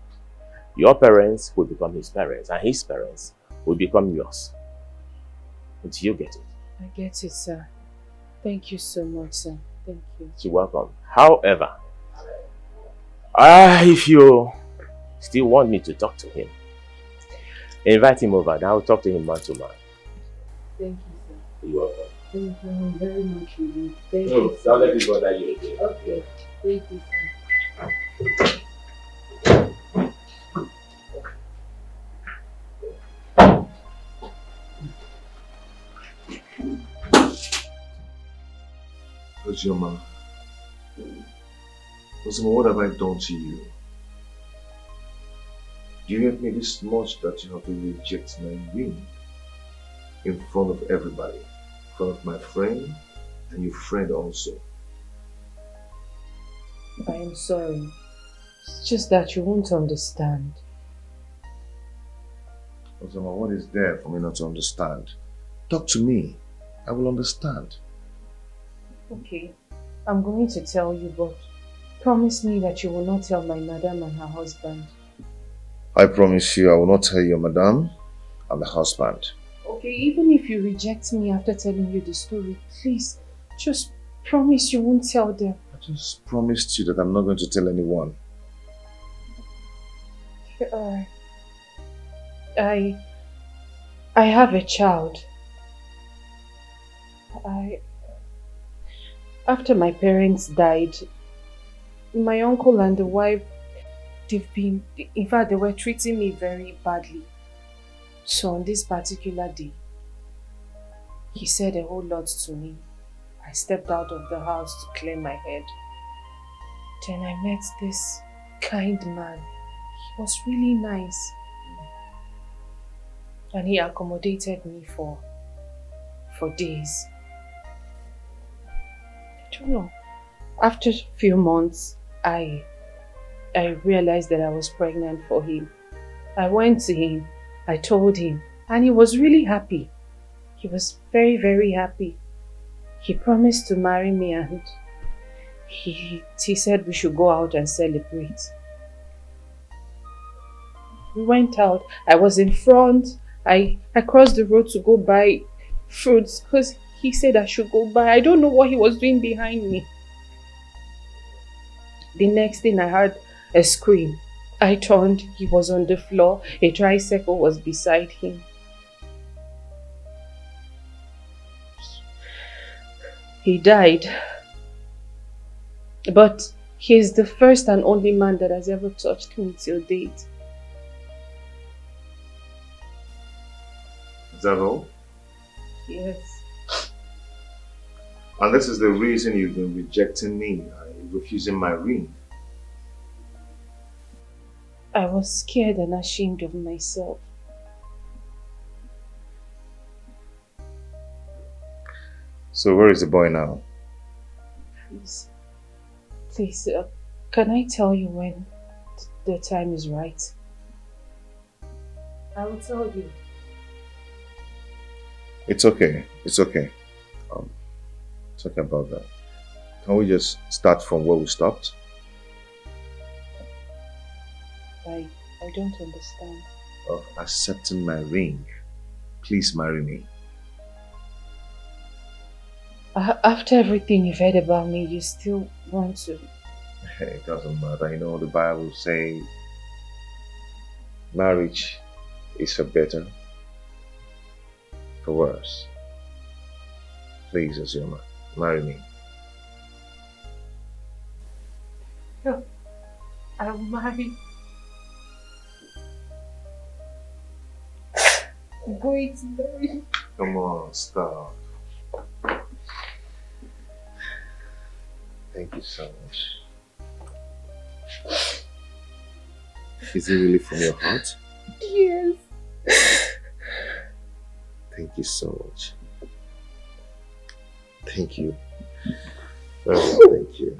your parents will become his parents and his parents will become yours. Until you get it. I get it, sir. Thank you so much, sir. Thank you. You're welcome. However, if you still want me to talk to him, invite him over. Then I'll talk to him man to man. Thank you, sir. You're welcome. Thank you very much, indeed. Thank No, you. don't let it bother you again. Okay. Thank you, sir. Ozoma, what have I done to you? Do you hate me this much that you have to reject my ring in front of everybody, in front of my friend and your friend also? I am sorry. It's just that you won't understand. Ozoma, what is there for me not to understand? Talk to me. I will understand. Okay, I'm going to tell you, but promise me that you will not tell my madam and her husband. I promise you I will not tell your madam and the husband. Okay, even if you reject me after telling you the story, please, just promise you won't tell them. I just promised you that I'm not going to tell anyone. I have a child. After my parents died, my uncle and the wife, in fact, they were treating me very badly. So on this particular day, he said a whole lot to me. I stepped out of the house to clear my head. Then I met this kind man. He was really nice. And he accommodated me for days. I don't know. After a few months, I realized that I was pregnant for him. I went to him, I told him, and he was really happy. He was very, very happy. He promised to marry me and he said we should go out and celebrate. We went out. I was in front. I crossed the road to go buy fruits because he said I should go buy. I don't know what he was doing behind me. The next thing I heard a scream. I turned, he was on the floor. A tricycle was beside him. He died. But he's the first and only man that has ever touched me till date. Is that all? Yes. And this is the reason you've been rejecting me, refusing my ring. I was scared and ashamed of myself. So where is the boy now? Please, can I tell you when the time is right? I will tell you. It's okay. It's okay. Talking about that. Can we just start from where we stopped? I don't understand. Of accepting my ring. Please marry me. After everything you've heard about me, you still want to? It doesn't matter. You know, the Bible says marriage is for better, for worse. Please, Ozoma, marry me. No, I'll marry. I'm going to marry. Come on, stop. Thank you so much. Is it really from your heart? Yes. Thank you so much. Thank you. Thank you.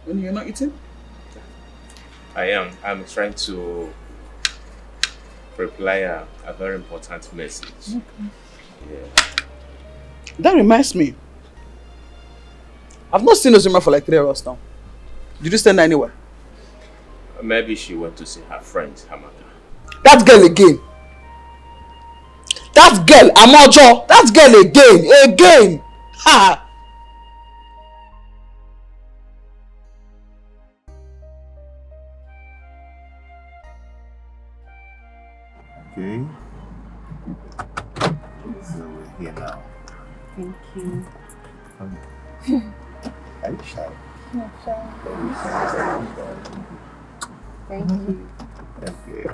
When you're not eating? I am. I'm trying to reply a very important message. Okay. Yeah. That reminds me. I've not seen Ozima for like 3 hours now. Did you send her anywhere? Maybe she went to see her friend, Hamaka. That girl again. That girl, Amojo. That girl again. Again. Ha! Okay. So we're here now. Thank you. Are you shy? Not shy. Thank you. Okay.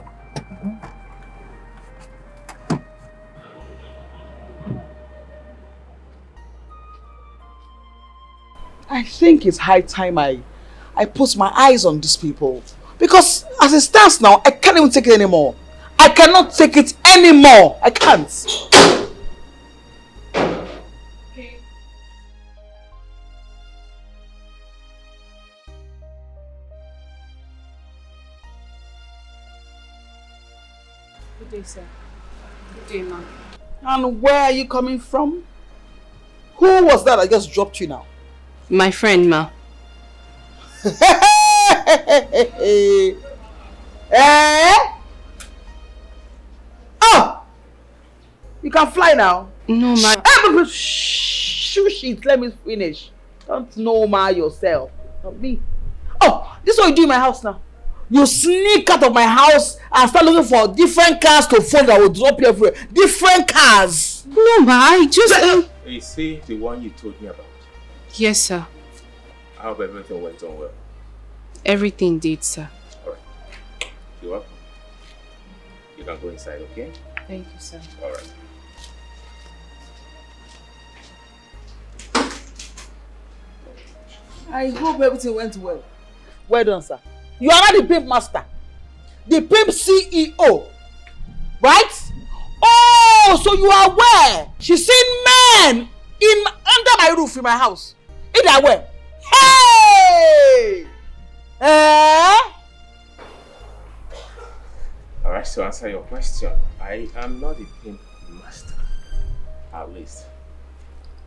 I think it's high time I put my eyes on these people. Because as it stands now, I can't even take it anymore. I cannot take it anymore. I can't. Good day, sir. Good day, ma'am. And where are you coming from? Who was that I just dropped you now? My friend, ma. Oh! You can fly now. No, ma. Shush it, let me finish. Don't know ma yourself. Not me. Oh, this is what you do in my house now. You sneak out of my house and start looking for different cars to phone that will drop you everywhere. Different cars. No, ma, I just... Is he the one you told me about? Yes, sir. I hope everything went on well. Everything did, sir. Alright. You're welcome. You can go inside, okay? Thank you, sir. Alright. I hope everything went well. Well done, sir. You are not the pimp master. The pimp CEO. Right? Oh, so you are aware. She's seen men under my roof in my house. Either way. Hey! Alright, to answer your question, I am not the pimp master. At least.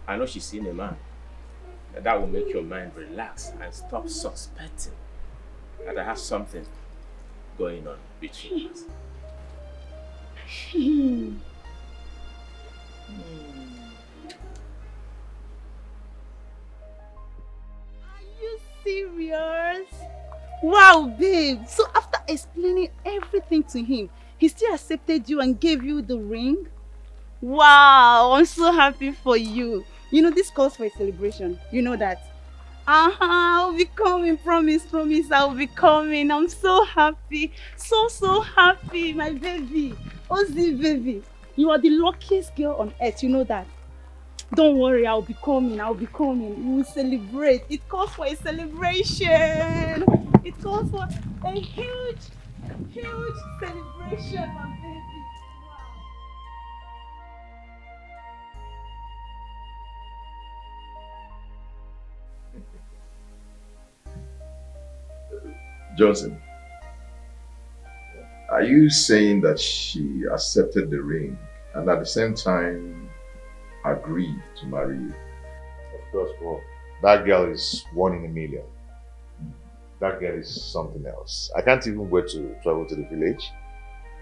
I know she's seen a man. That will make your mind relax and stop suspecting that I have something going on between us. Are you serious? Wow, babe. So after explaining everything to him, he still accepted you and gave you the ring? Wow, I'm so happy for you. You know, this calls for a celebration. You know that. I'll be coming, promise, I'll be coming. I'm so happy, so happy, my baby. Ozzy, baby. You are the luckiest girl on earth, you know that. Don't worry, I'll be coming. We will celebrate. It calls for a celebration. It calls for a huge celebration, my baby. Johnson, are you saying that she accepted the ring and at the same time agreed to marry you? Of course, bro. That girl is 1 in a million. That girl is something else. I can't even wait to travel to the village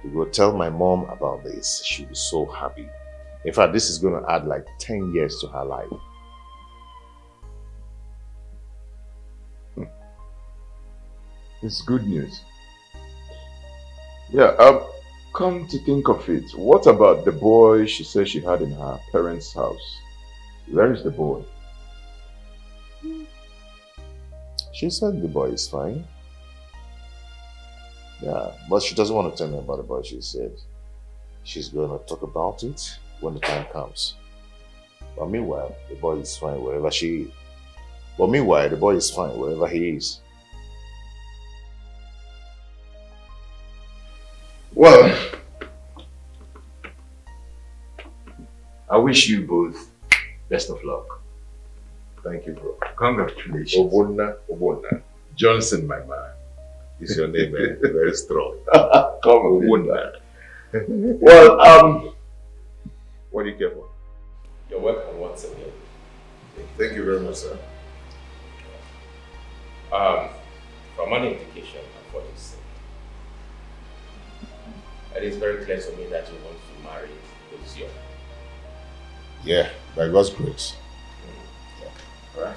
to go tell my mom about this. She'll be so happy. In fact, this is going to add like 10 years to her life. It's good news. Yeah, come to think of it, what about the boy she said she had in her parents' house? Where is the boy? She said the boy is fine. Yeah, but she doesn't want to tell me about it, but she said she's going to talk about it when the time comes. But meanwhile, the boy is fine wherever she is. But meanwhile, the boy is fine wherever he is. Well, I wish you both best of luck. Thank you, bro. Congratulations. Obonna. Johnson, my man. Is your name, very strong. Come on. Well, what do you care for? You're welcome once again. Thank you very much, sir. From an indication of what you said, it is very clear to me that you want to marry Ozio. Yeah, by God's grace. Alright,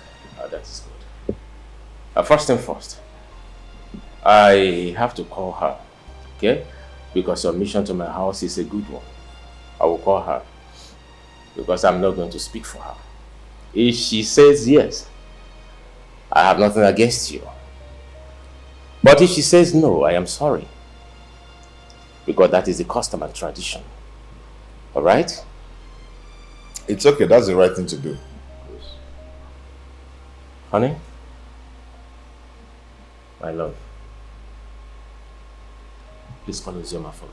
that is good. First thing first, I have to call her, okay? Because your mission to my house is a good one. I will call her because I'm not going to speak for her. If she says yes, I have nothing against you. But if she says no, I am sorry. Because that is the custom and tradition. Alright? It's okay, that's the right thing to do. Honey? My love. Please call Ozioma for me.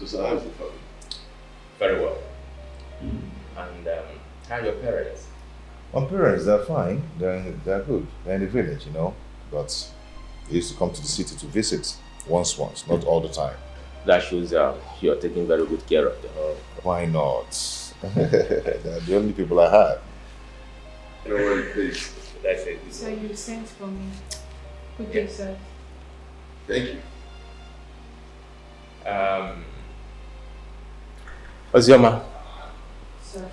So how's it going? Very well. And how are your parents? My parents, they're fine. They're good. They're in the village, you know. But they used to come to the city to visit once, not all the time. That shows you're taking very good care of them. Why not? They're the only people I have. You know what, please. That's it. So you sent for me. Good day, sir. Thank you. Ozioma. Sir.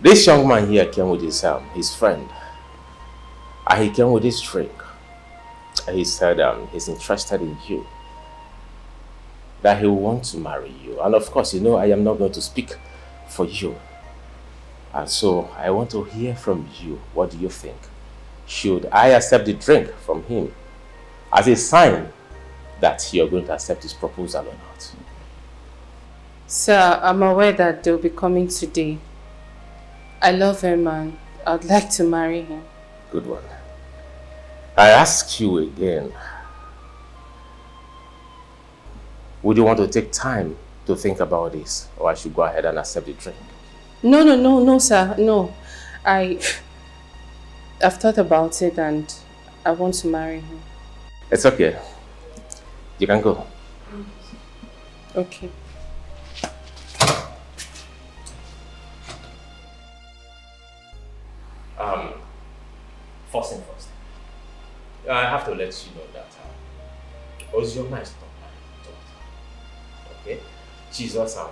This young man here came with his friend. And he came with his drink. He said he's interested in you. That he wants to marry you. And of course, you know, I am not going to speak for you. And so I want to hear from you. What do you think? Should I accept the drink from him as a sign that you're going to accept his proposal or not? Sir, I'm aware that they'll be coming today. I love him and I'd like to marry him. Good one. I ask you again. Would you want to take time to think about this, or I should go ahead and accept the drink? No, sir. No. I've thought about it and I want to marry him. It's okay. You can go. Okay. First thing first. I have to let you know that Ozioma is not my daughter. Okay? She's just a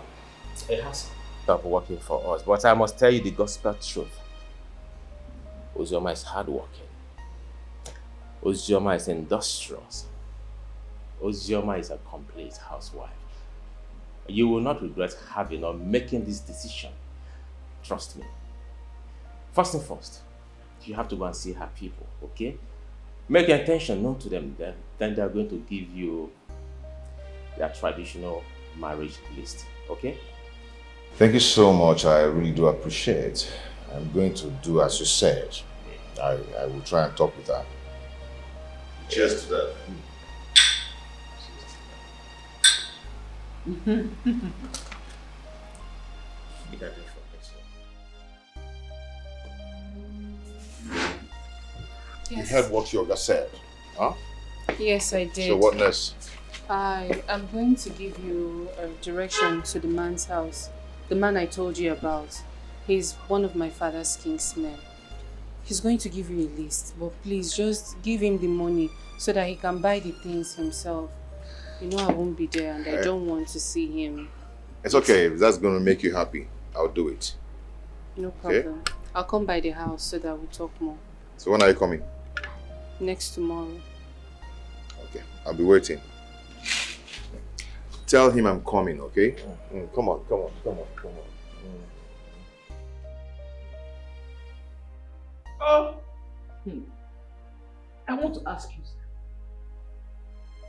husband. Stop working for us. But I must tell you the gospel truth. Ozioma is hardworking. Ozioma is industrious. Ozioma is a complete housewife. You will not regret having or making this decision. Trust me. First thing first, you have to go and see her people, okay? Make your intention known to them, then they are going to give you their traditional marriage list, okay? Thank you so much. I really do appreciate. I'm going to do as you said. I will try and talk with her. Cheers to that. You heard what Yoga said, huh? Yes, I did. So what next? I am going to give you a direction to the man's house. The man I told you about. He's one of my father's kingsmen. He's going to give you a list, but please just give him the money so that he can buy the things himself. You know I won't be there and I don't want to see him. It's okay. If that's going to make you happy, I'll do it. No problem. Okay? I'll come by the house so that we'll talk more. So when are you coming? Next tomorrow. Okay, I'll be waiting. tell him I'm coming, okay? Come on. I want to ask you, sir,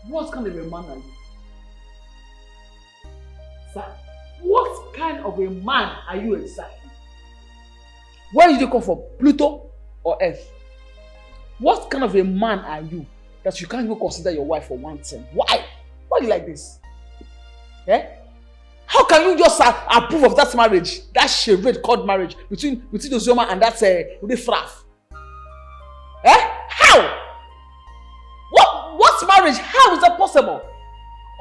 what kind of a man are you? Sir, what kind of a man are you exactly? Where did you come from? Pluto or Earth? What kind of a man are you that you can't even consider your wife for one thing? Why? Why are you like this? Eh? How can you just approve of that marriage, that charade called marriage between Ozoma and that Fraff? Eh? How? What's marriage? How is that possible?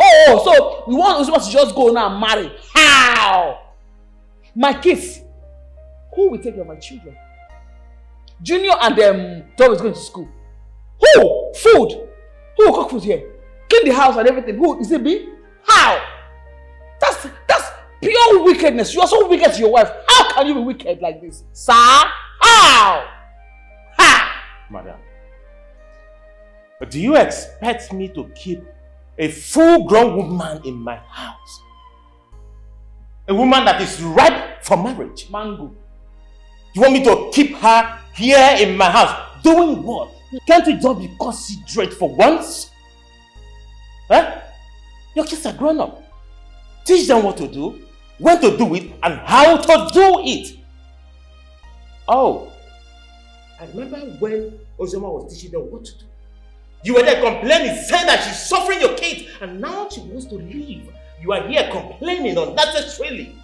Oh, so you want Ozoma to just go now and marry? How? My kids, who will take care of my children? Junior and Tom is going to school. Who? Food. Who will cook food here? Clean the house and everything. Who? Is it me? How? That's pure wickedness. You are so wicked to your wife. How can you be wicked like this? Sir? How? Madam, do you expect me to keep a full-grown woman in my house? A woman that is ripe for marriage? Mango. You want me to keep her here in my house? Doing what? Can't you just be considerate for once? Huh? Your kids are grown up. Teach them what to do, when to do it, and how to do it. Oh, I remember when Ozoma was teaching them what to do. You were there complaining, saying that she's suffering your kids, and now she wants to leave. You are here complaining unnecessarily.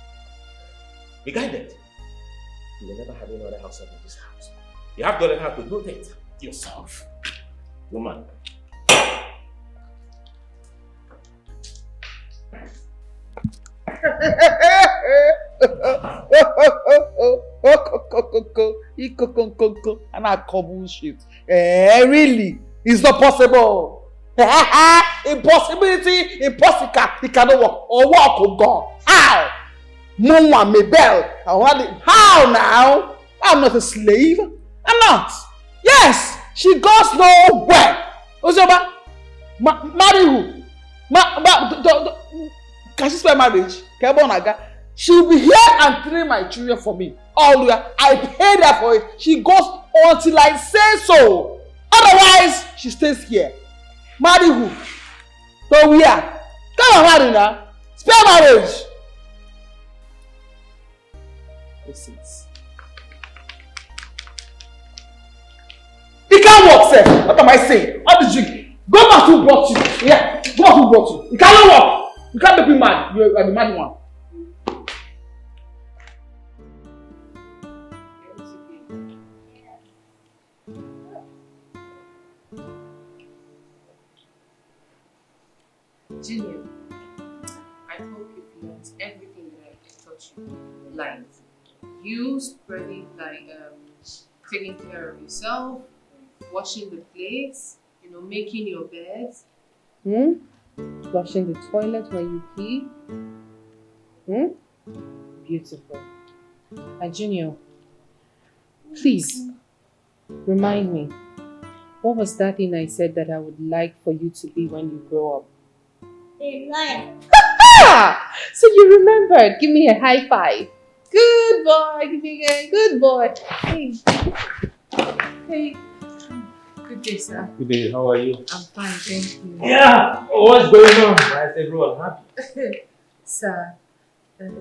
Be guided. You will never have any other house in this house. You have to learn how to do things yourself. Woman. And I call bullshit. Really? It's not possible. Impossibility, impossible. It cannot work. Or walk or God. How? Mama Mabel. How now? I'm not a slave. I'm not. Yes, she goes nowhere. Ozoma, marry who? Can she spell marriage? She'll be here and train my children for me. All I paid her for it. She goes until I say so. Otherwise, she stays here. Marry who? So we are. Come on, marry now. Spell marriage. Listen. It can't work, sir. What am I saying? All this drink. Go back to who brought you. Yeah, go back to who brought you. It cannot work. You can't make me mad. You are the mad one. Junior, I hope you've learned everything that I taught you. Like, you spreading, like, taking care of yourself, washing the plates, making your beds. Flushing the toilet when you pee. Beautiful. And Junior, please, remind me, what was that thing I said that I would like for you to be when you grow up? A lawyer. So you remembered. Give me a high five. Good boy. Give me a good boy. Hey. Hey. Good day, sir. Good day, how are you? I'm fine, thank you. Yeah, what's going on? Why is everyone happy? Sir,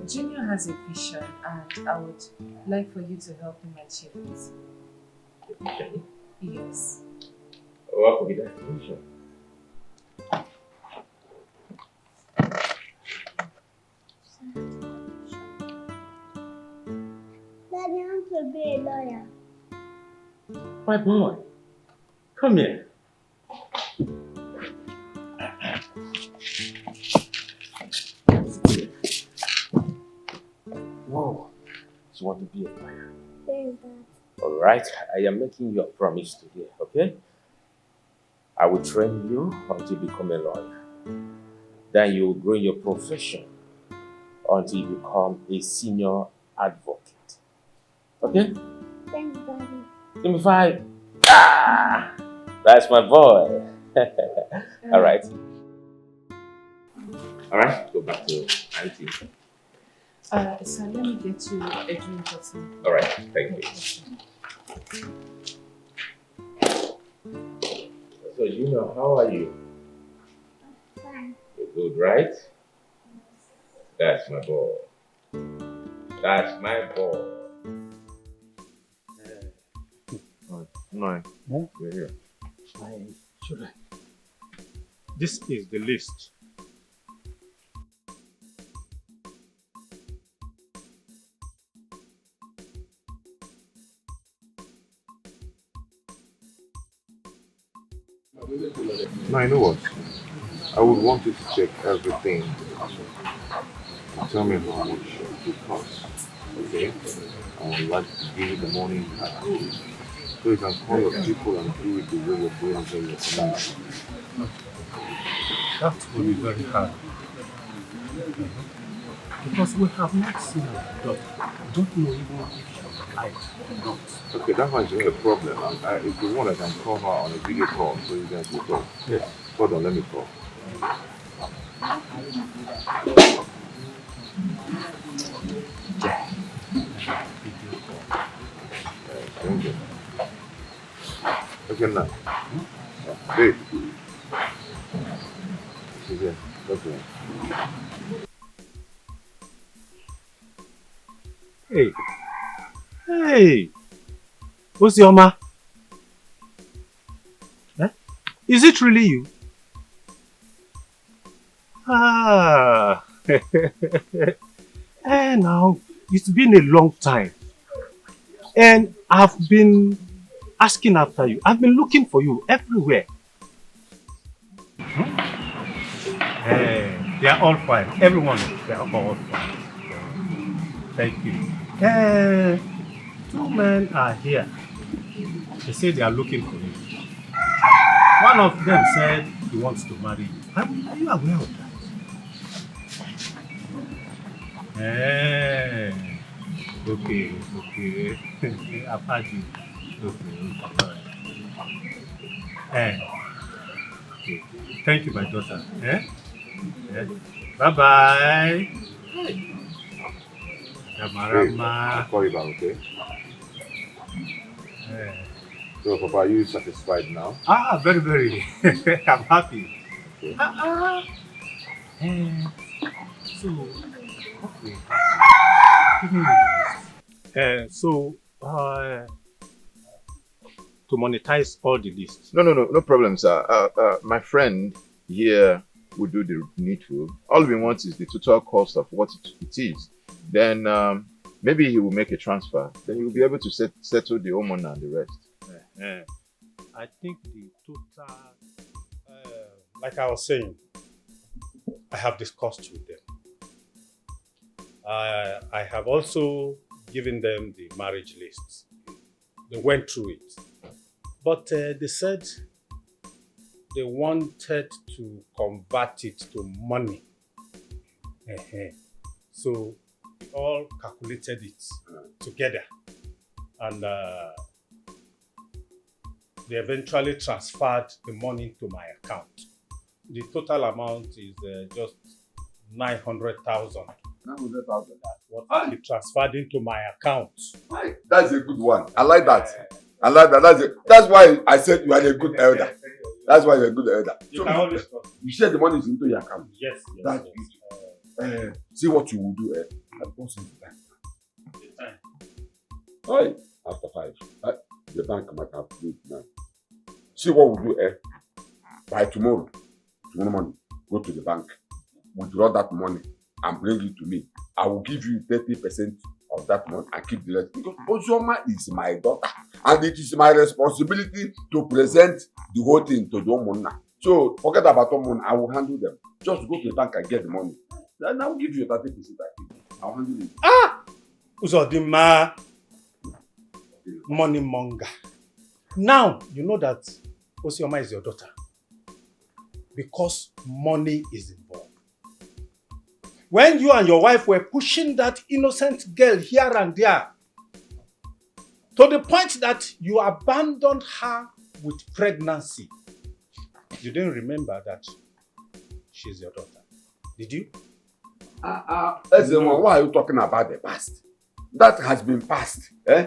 Junior has a vision and I would like for you to help him achieve it. Yes. What could be that vision? Daddy, I want to be a lawyer. My boy, come here. Whoa, you want to be a lawyer? Thank God. Alright, I am making you a promise today, okay? I will train you until you become a lawyer. Then you will grow in your profession until you become a senior advocate. Okay? Thanks, Daddy. Give me 5. Ah, that's my boy. Alright. Alright, go back to IT. Sir, let me get you a drink or something. Alright, thank you. So, how are you? Fine. You're good, right? That's my boy. That's my boy. No. You're here. This is the list. No, I know what. I would want you to check everything. And tell me how much it costs. Okay? I would like to give you the money so you can call your people and do it the way you're doing it in your community. That will be very hard. Because we have not seen her daughter. We don't know even if she's alive or not. Okay, that one's not a problem. If you want, I can call her on a video call so you guys will talk. Yes. Hold on, let me call. Okay, now. Babe. She's here. Okay. Hey. Hey. What's your ma? Eh? Is it really you? Ah. Now, it's been a long time. And I've been asking after you. I've been looking for you everywhere. Hey, they are all fine. Everyone, they are all fine. Thank you. Two men are here. They say they are looking for you. One of them said he wants to marry you. Are you aware of that? Okay. I've heard you. Okay. Okay. Thank you, my daughter. Bye-bye. I'll call you back, okay? So, Papa, are you satisfied now? Very, very. I'm happy. Okay. To monetize all the lists. No problem, sir. My friend here will do the needful. All we want is the total cost of what it is. Then maybe he will make a transfer. Then you will be able to settle the homeowner and the rest. I think the total, like I was saying, I have discussed with them. I have also given them the marriage lists. They went through it. But they said they wanted to convert it to money. So we all calculated it together. And they eventually transferred the money to my account. The total amount is just 900,000. 900,000. What he transferred into my account. That's a good one. I like that. That's why I said you are a good elder. That's why you're a good elder. You said the money is into your account. Yes. That's it. See what you will do. I post it back. Right. After 5. The bank might have to do it now. See what we'll do. By tomorrow morning, go to the bank, withdraw that money and bring it to me. I will give you 30% of that money and keep the rest. Because Ozoma is my daughter and it is my responsibility to present the whole thing to the homeowner. So forget about homeowner, I will handle them. Just go to the bank and get the money. Then I will give you 30%. I will handle it. Uzodima, money monger. Now you know that Osioma is your daughter. Because money is involved. When you and your wife were pushing that innocent girl here and there, to the point that you abandoned her with pregnancy, you didn't remember that she's your daughter. Did you? Ezema, why are you talking about the past? That has been past. Eh?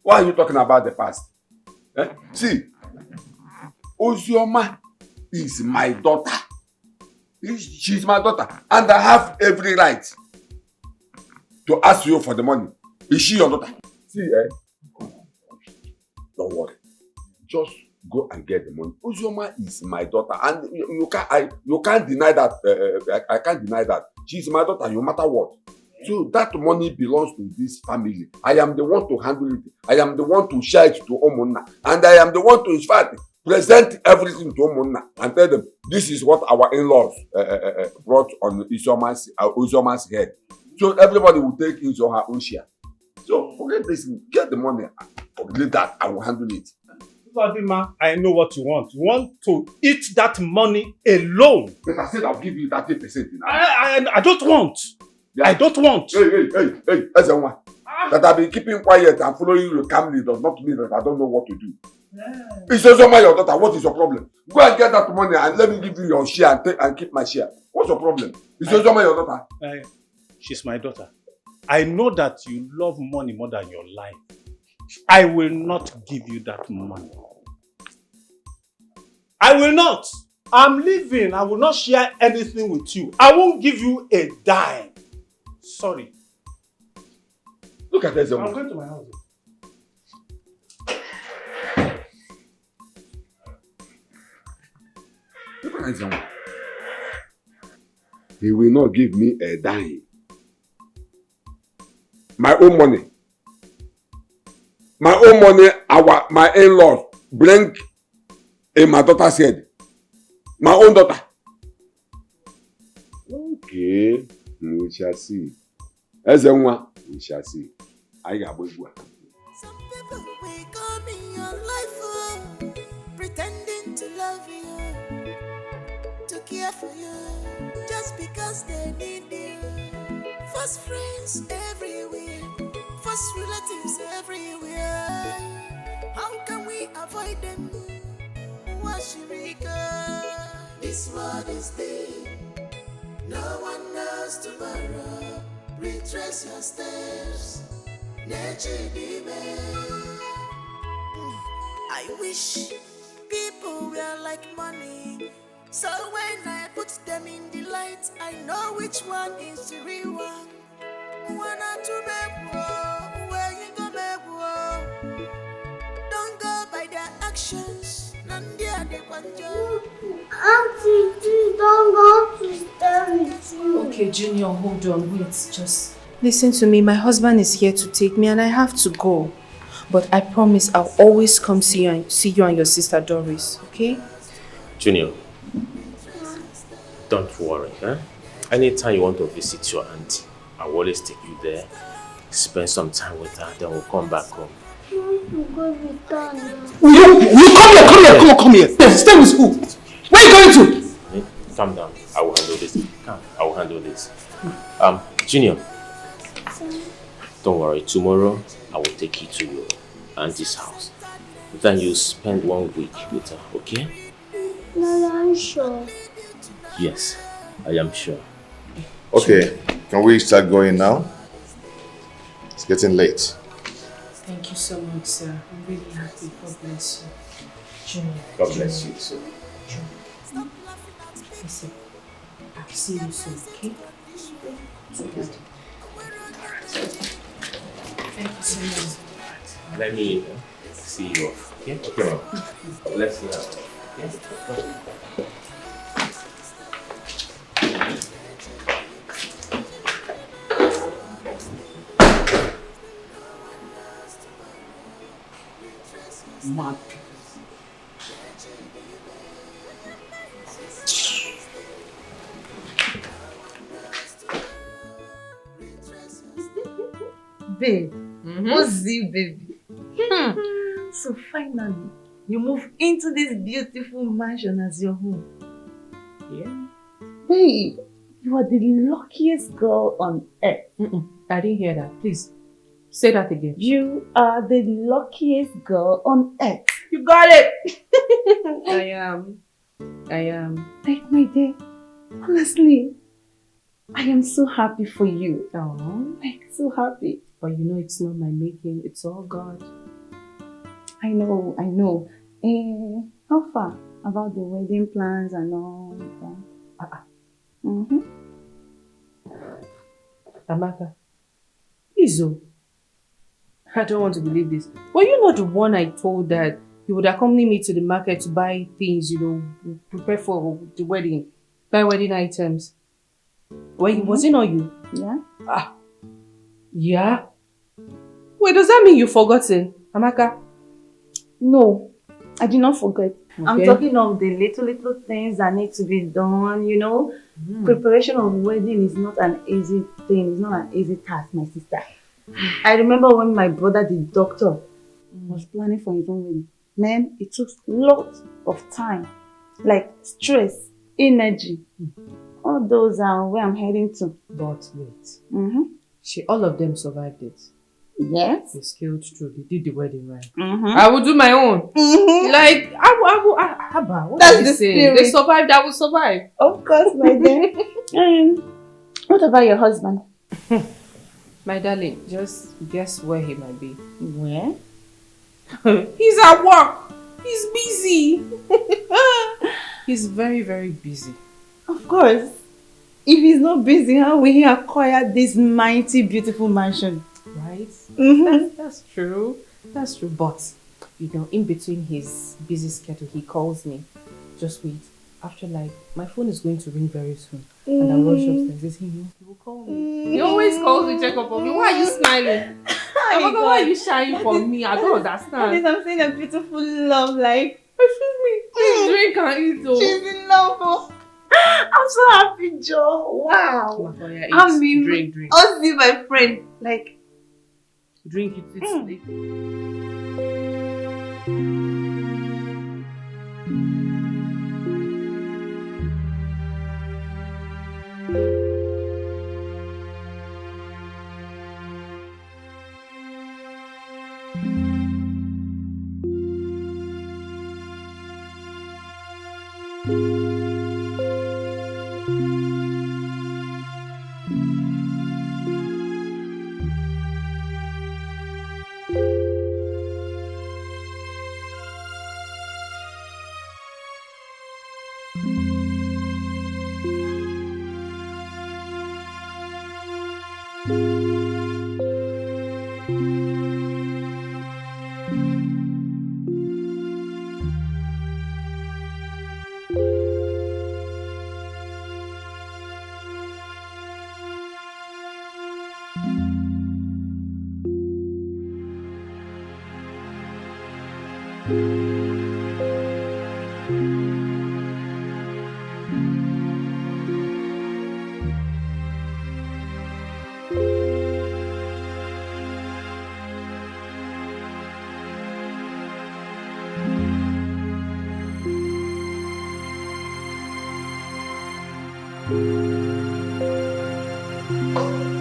Why are you talking about the past? Eh? See, Ozioma is my daughter. She's my daughter. And I have every right to ask you for the money. Is she your daughter? See, don't worry. Just go and get the money. Ozioma is my daughter. And you can't deny that. I can't deny that. She's my daughter no matter what. So that money belongs to this family. I am the one to handle it. I am the one to share it to Omonna. And I am the one to, in fact, present everything to Omonna and tell them, this is what our in-laws brought on Uzioma's head. So everybody will take his or her own share. So forget this, get the money. Leave that, I will handle it. Fatima, I know what you want. You want to eat that money alone. But I said I'll give you 30%. I don't want. Yeah. I don't want. Hey, Ezenwa. That I've been keeping quiet and following you calmly does not mean that I don't know what to do. Yeah. It's also my daughter. What is your problem? Go and get that money and let me give you your share and keep my share. What's your problem? It's also my daughter. She's my daughter. I know that you love money more than your life. I will not give you that money. I will not. I'm leaving. I will not share anything with you. I won't give you a dime. Sorry. Look at this. I'm going to my house. Look at this. He will not give me a dime. My own money. My own money, my in-laws bring in my daughter's head. My own daughter. Okay, we shall see. As a one, we shall see. I got both one. Some people will come in your life, pretending to love you, to care for you, just because they need you. First friends everywhere, first relatives everywhere. How can we avoid them? This world is big, no one knows tomorrow. Retrace your steps, nature demand. I wish people were like money, so when I put them in the light, I know which one is the real one. One or two back, where you go back, don't go by their actions. Auntie, please don't go to stay with you. Okay, Junior, hold on, wait, just listen to me. My husband is here to take me and I have to go. But I promise I'll always come see you and your sister Doris, okay? Junior, don't worry, huh? Anytime you want to visit your auntie, I'll always take you there, spend some time with her, then we'll come back home. Come here. Stay with who? Where are you going to? Calm down. I will handle this. I will handle this. Junior, don't worry. Tomorrow, I will take you to your auntie's house. Then you spend 1 week with her, okay? No, I'm sure. Yes, I am sure. Okay, can we start going now? It's getting late. Thank you so much, sir. I'm really happy. God bless you. Junior. God bless you, sir. Junior. Listen, I'll see you soon, okay? Thank you so much. Let me see you off, okay? Okay, let's see how. Okay? Mad. Babe, what's it, baby? So finally, you move into this beautiful mansion as your home. Yeah. Babe, you are the luckiest girl on earth. I didn't hear that. Please, say that again. You are the luckiest girl on earth. You got it! I am. Like my day. Honestly, I am so happy for you. Oh, Like, so happy. but you know it's not my making. It's all God. I know. How far about the wedding plans and all that? Mm-hmm. Amaka, please, oh. I don't want to believe this. Were you not the one I told that you would accompany me to the market to buy things, prepare for the wedding, buy wedding items? Was it not you? Yeah. Yeah? Wait, does that mean you've forgotten, Amaka? No, I did not forget. Okay. I'm talking of the little things that need to be done, Preparation of wedding is not an easy thing. It's not an easy task, my sister. I remember when my brother, the doctor, was planning for his own wedding. Man, it took lots of time. Like stress, energy. All those are where I'm heading to. But wait. All of them survived it. Yes. They scaled through. They did the wedding right. I will do my own. Like, what That's are you the saying? spirit. They survived, I will survive. Of course, my dear. What about your husband? My darling, just guess where he might be. Where? He's at work. He's busy. He's very, very busy. Of course. If he's not busy, how will he acquire this mighty, beautiful mansion? Right? Mm-hmm. That's true. That's true. But, in between his busy schedule, he calls me. Just wait. After my phone is going to ring very soon. And I'll rush upstairs. He will call me. He always calls me, check up on me. Why are you smiling? Why are you shying from me? I don't understand. I'm saying a beautiful love, like. Excuse me. Please drink and eat, though. She's in love. Oh. I'm so happy, Joe. Wow. Drink. Ozzy, my friend. Like. Drink it.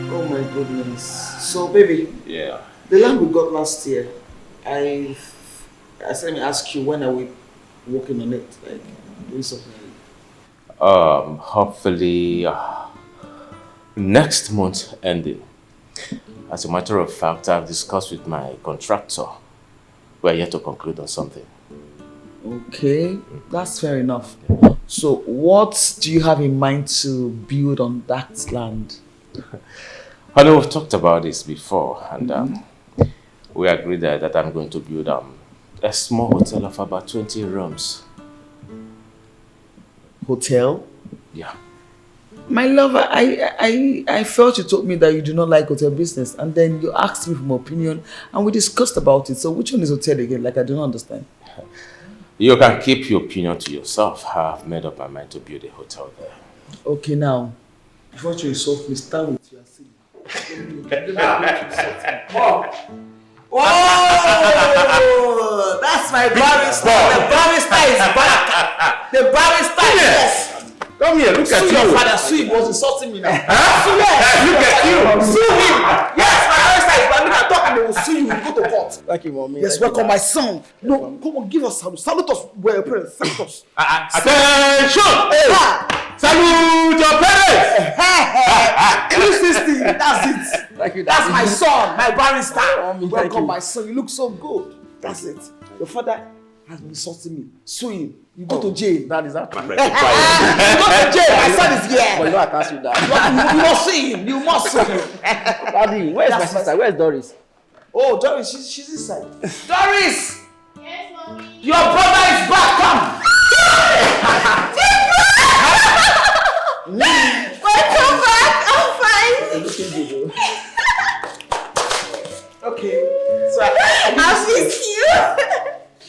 Oh my goodness. So baby, Yeah. the land we got last year, I said, let me ask you, when are we working on it? Like doing something? Hopefully next month ending. As a matter of fact, I've discussed with my contractor. We're yet to conclude on something. Okay, that's fair enough. So what do you have in mind to build on that land? I know we've talked about this before, and we agreed that I'm going to build a small hotel of about 20 rooms. Hotel? Yeah. My lover, I felt you told me that you do not like hotel business, and then you asked me for my opinion and we discussed about it. So which one is hotel again? Like, I do not understand. You can keep your opinion to yourself. I've made up my mind to build a hotel there. Okay, now, before you insult me, start with your city. Oh, that's my barrister. The barrister is back. The barrister is yes. Come here, look at you. Sue your father. Sue him. Was insulting me now. Huh? Yes. Look at you. Sue him. Yes, my barrister is back. Look at talking. They will sue you. We go to court. Thank you, mommy. Yes, welcome, my son. No, come on, give us salute. Salute us. Well, parents, salute us. Attention! Hey. Salute your parents! 360, that's it. Thank you, That's Daddy. my son, my barrister. Thank Welcome, you. my son. You look so good. That's it. Your father has been insulting me. Sue him. You go to jail. That is that. You go to jail. My son is here. But you know I can't see that. You must see him. You must see him. Daddy, where's my sister? Where's Doris? Oh, Doris, she's inside. Doris! Yes, mommy. Your brother is back. Come. Welcome back. I'm fine. Okay. So I missed you.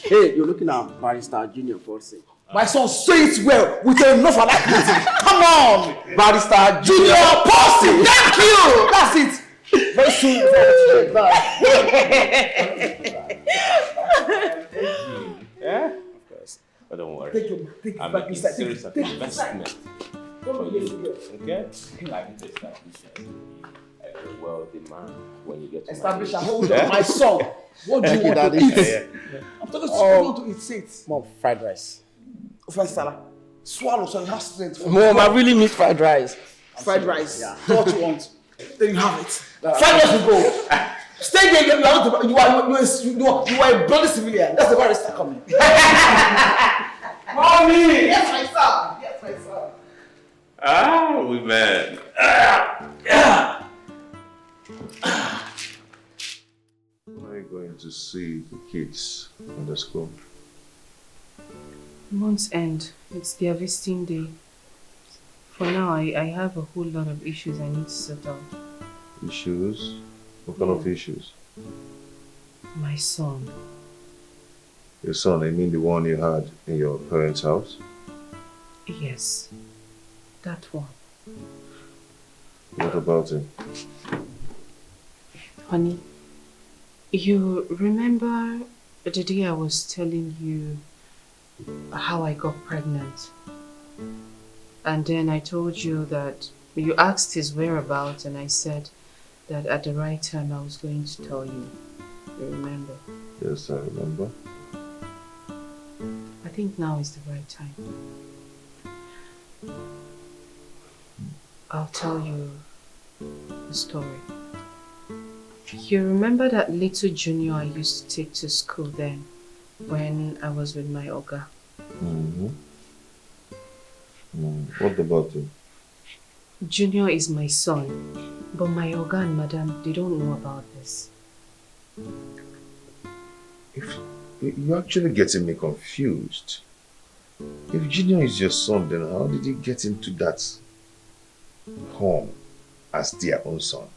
Hey, you're looking at Barrister Junior Forsey. My son, say it well with enough alacrity. Come on, Barrister Junior Posty. Thank you. That's it. Very soon. Yeah? Of course. But don't worry. Take it I'm back making inside. series of Take it investment for you. Okay? Like to establish a wealthy man when you get to Establish a marriage. hold on, my son. What do you want to eat? I'm talking to you. Want to eat it. Mom, fried rice. First salad. Swallow so you have strength. Mom, I really miss fried rice. Fried rice. Yeah. What you want? Then you have it. 5 years ago. Stay there. You are a bloody civilian. That's the barrister coming. Mommy! Yes, my son. Yes, my son. Ah, women. When are you going to see the kids in the school? Month's end. It's their visiting day. For now, I have a whole lot of issues I need to sort out. Issues? What kind of issues? My son. Your son, I mean the one you had in your parents' house? Yes. That one. What about him? Honey, you remember the day I was telling you how I got pregnant? And then I told you that you asked his whereabouts and I said that at the right time I was going to tell you. You remember? Yes, I remember. I think now is the right time. I'll tell you the story. You remember that little junior I used to take to school then when I was with my Oga? Mm-hmm. What about him? Junior is my son, but my Oga and Madam, they don't know about this. You're actually getting me confused. If Junior is your son, then how did he get into that home as their own son?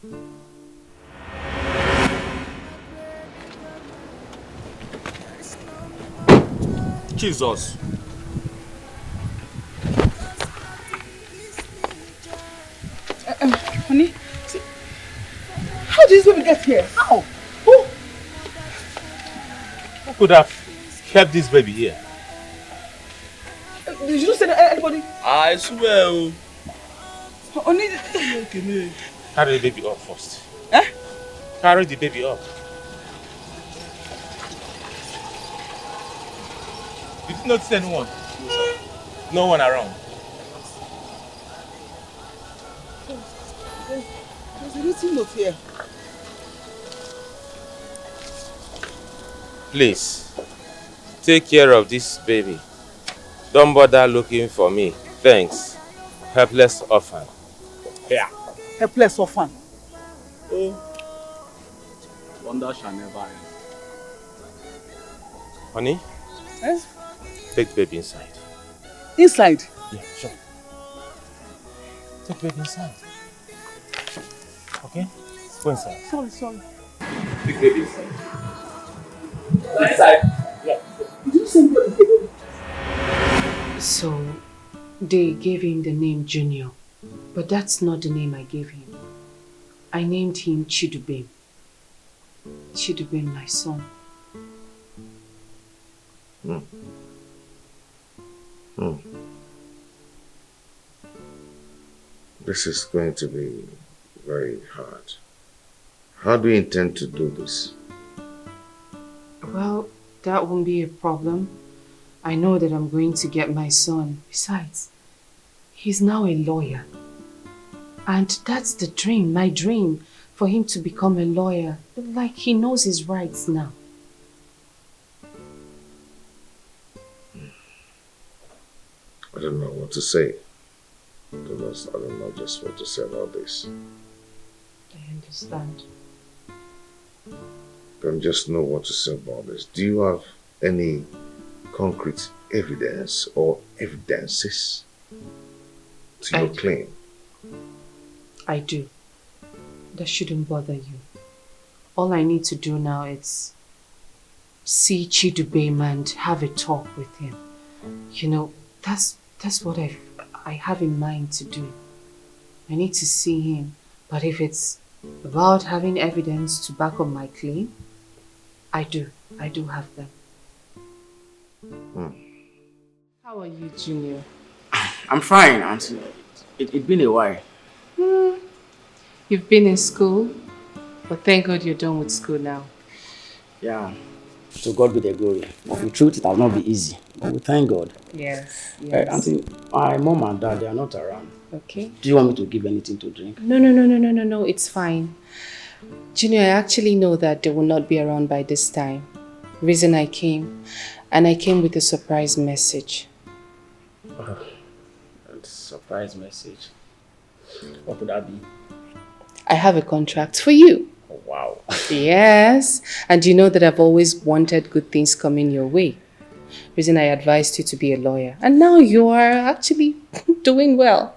Jesus. Honey, see, how did this baby get here? How? Who? Who could have kept this baby here? Did you say that anybody? I swear. Honey, Carry the baby up first. Eh? Carry the baby up. Did you notice anyone? No one around. there's a written note here. Please, take care of this baby. Don't bother looking for me. Thanks. Helpless orphan. Here. Helpless orphan. Oh, wonder shall never end. Honey, Eh? take the baby inside. Inside? Yeah, sure. Take the baby inside. Okay? Go inside. Sorry. Take the baby inside. Inside? Yeah. Did you send me the baby? So, they gave him the name Junior, but that's not the name I gave him. I named him Chidubem. Chidubem, my son. This is going to be very hard. How do you intend to do this? Well, that won't be a problem. I know that I'm going to get my son. Besides, He's now a lawyer. And that's the dream, my dream, for him to become a lawyer. Like he knows his rights now. I don't know what to say. I don't know just what to say about this. I understand. I don't just know what to say about this. Do you have any concrete evidence or evidences to your claim? I do. That shouldn't bother you. All I need to do now is see Chidubem and have a talk with him. You know, that's what I have in mind to do. I need to see him. But if it's about having evidence to back up my claim, I do have them. How are you, Junior? I'm fine, Auntie. It's been a while. You've been in school, but thank God you're done with school now. Yeah, to God be the glory. But the truth, it has not been easy. But we thank God. Yes. Auntie, my mom and dad, they are not around. Okay. Do you want me to give anything to drink? No, it's fine. Junior, I actually know that they will not be around by this time. Reason I came with a surprise message. A surprise message? What would that be? I have a contract for you. Oh, wow. Yes, and you know that I've always wanted good things coming your way. Reason I advised you to be a lawyer. And now you are actually doing well.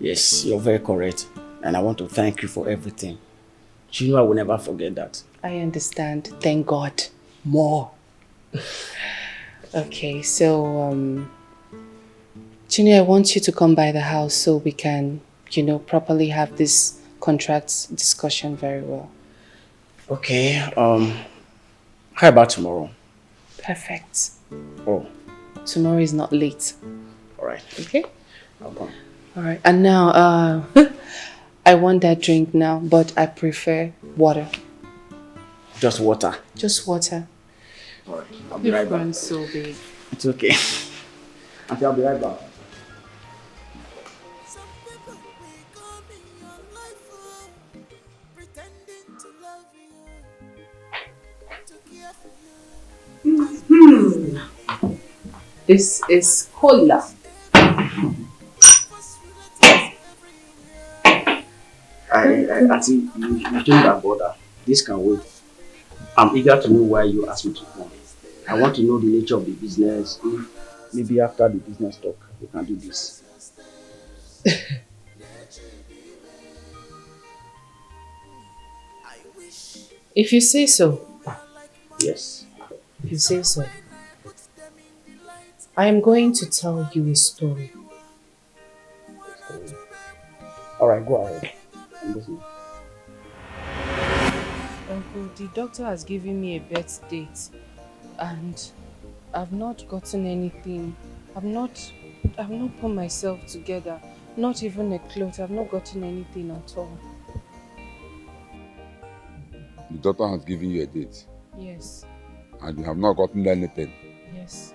Yes, you're very correct. And I want to thank you for everything. You know I will never forget that. I understand. Thank God. More. Okay, so, Junior, I want you to come by the house so we can, properly have this contract discussion very well. Okay, how about tomorrow? Perfect. Oh. Tomorrow is not late. Alright. Okay? I'll come. Alright, and now, I want that drink now, but I prefer water. Just water? Just water. Alright, I'll be right back. So big. It's okay. Auntie, I'll be right back. This is cola. Auntie, you don't have bother. This can wait. I'm eager to know why you asked me to come. I want to know the nature of the business. If maybe after the business talk, we can do this. If you say so. Yes. If you say so. I am going to tell you a story. Alright, go ahead. I'm listening. Uncle, the doctor has given me a birth date and I've not gotten anything. I've not put myself together. Not even a cloth. I've not gotten anything at all. The doctor has given you a date? Yes. And you have not gotten anything? Yes.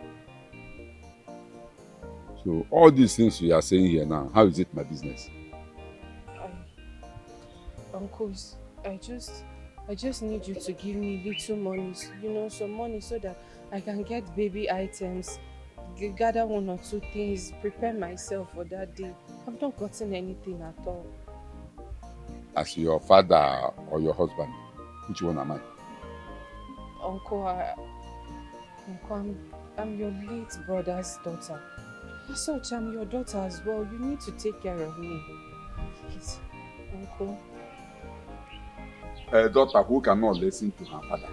So all these things you are saying here now, how is it my business? Uncles, I just need you to give me little money, some money so that I can get baby items, gather one or two things, prepare myself for that day. I've not gotten anything at all. As your father or your husband, which one am I? Uncle, I'm your late brother's daughter. As such, I'm your daughter as well. You need to take care of me. Please, Uncle. A daughter who cannot listen to her father.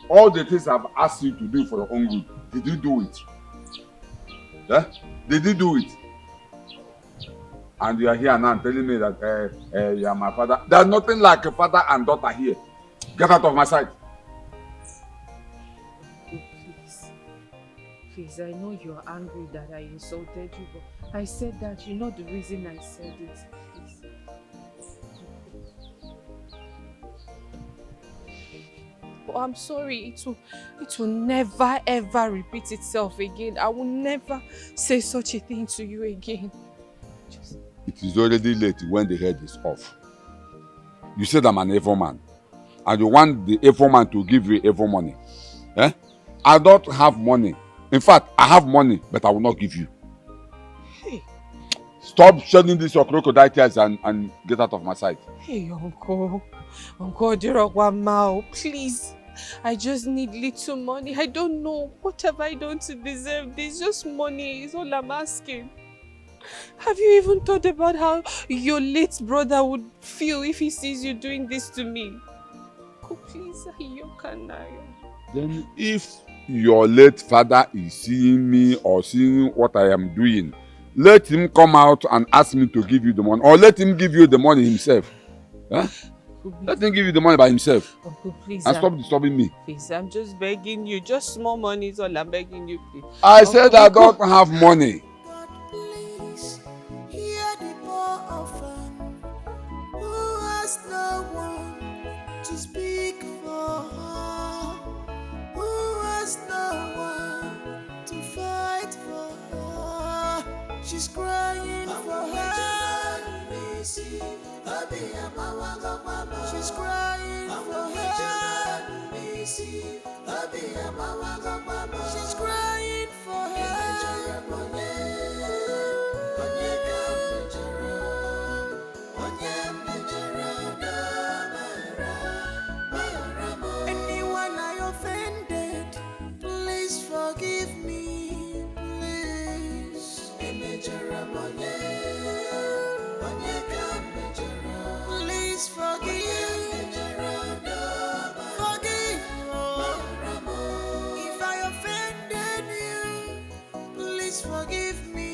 All the things I've asked you to do for your own good, did you do it? Yeah? Did you do it? And you are here now telling me that you are my father. There's nothing like a father and daughter here. Get out of my sight. Please, I know you are angry that I insulted you, but I said that you know the reason I said it. Please. Uncle, I'm sorry. It will never ever repeat itself again. I will never say such a thing to you again. It is already late when the head is off. You said I'm an evil man. And you want the evil man to give you evil money. Eh? I don't have money. In fact, I have money, but I will not give you. Hey. Stop shedding this your crocodile tears and get out of my sight. Hey, Uncle. Uncle Dirogwamao, please. I just need little money. I don't know. What have I done to deserve this? Just money is all I'm asking. Have you even thought about how your late brother would feel if he sees you doing this to me? Oh, please, Then if your late father is seeing me or seeing what I am doing, let him come out and ask me to give you the money. Or let him give you the money himself. Huh? Let him give you the money by himself. Uncle, please. And stop disturbing me. Please, I'm just begging you. Just small money is all I'm begging you, please. I said I don't have money. Hear the poor orphan who has no one to speak for her, who has no one to fight for her. She's crying for her. She's crying for her. She's crying for her. Anyone I offended, please forgive me, please. Please forgive. Forgive. If I offended you, please forgive me.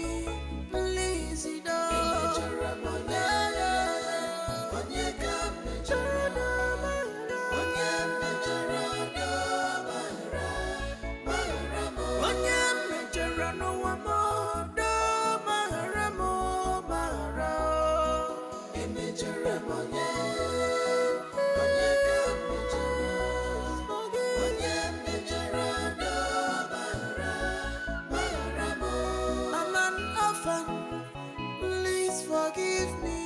Please, I'm an orphan. Please forgive me.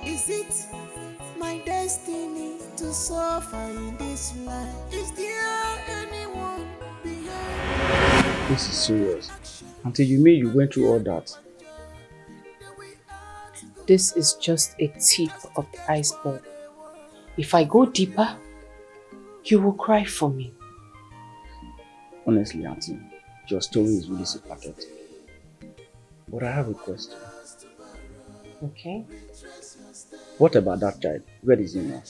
Is it my destiny to suffer in this life? Is there anyone behind? This is serious. Until you mean you went through all that. This is just a tip of the iceberg. If I go deeper, you will cry for me. Honestly, Auntie, your story is really so pathetic. But I have a question. Okay. What about that child? Where is he now?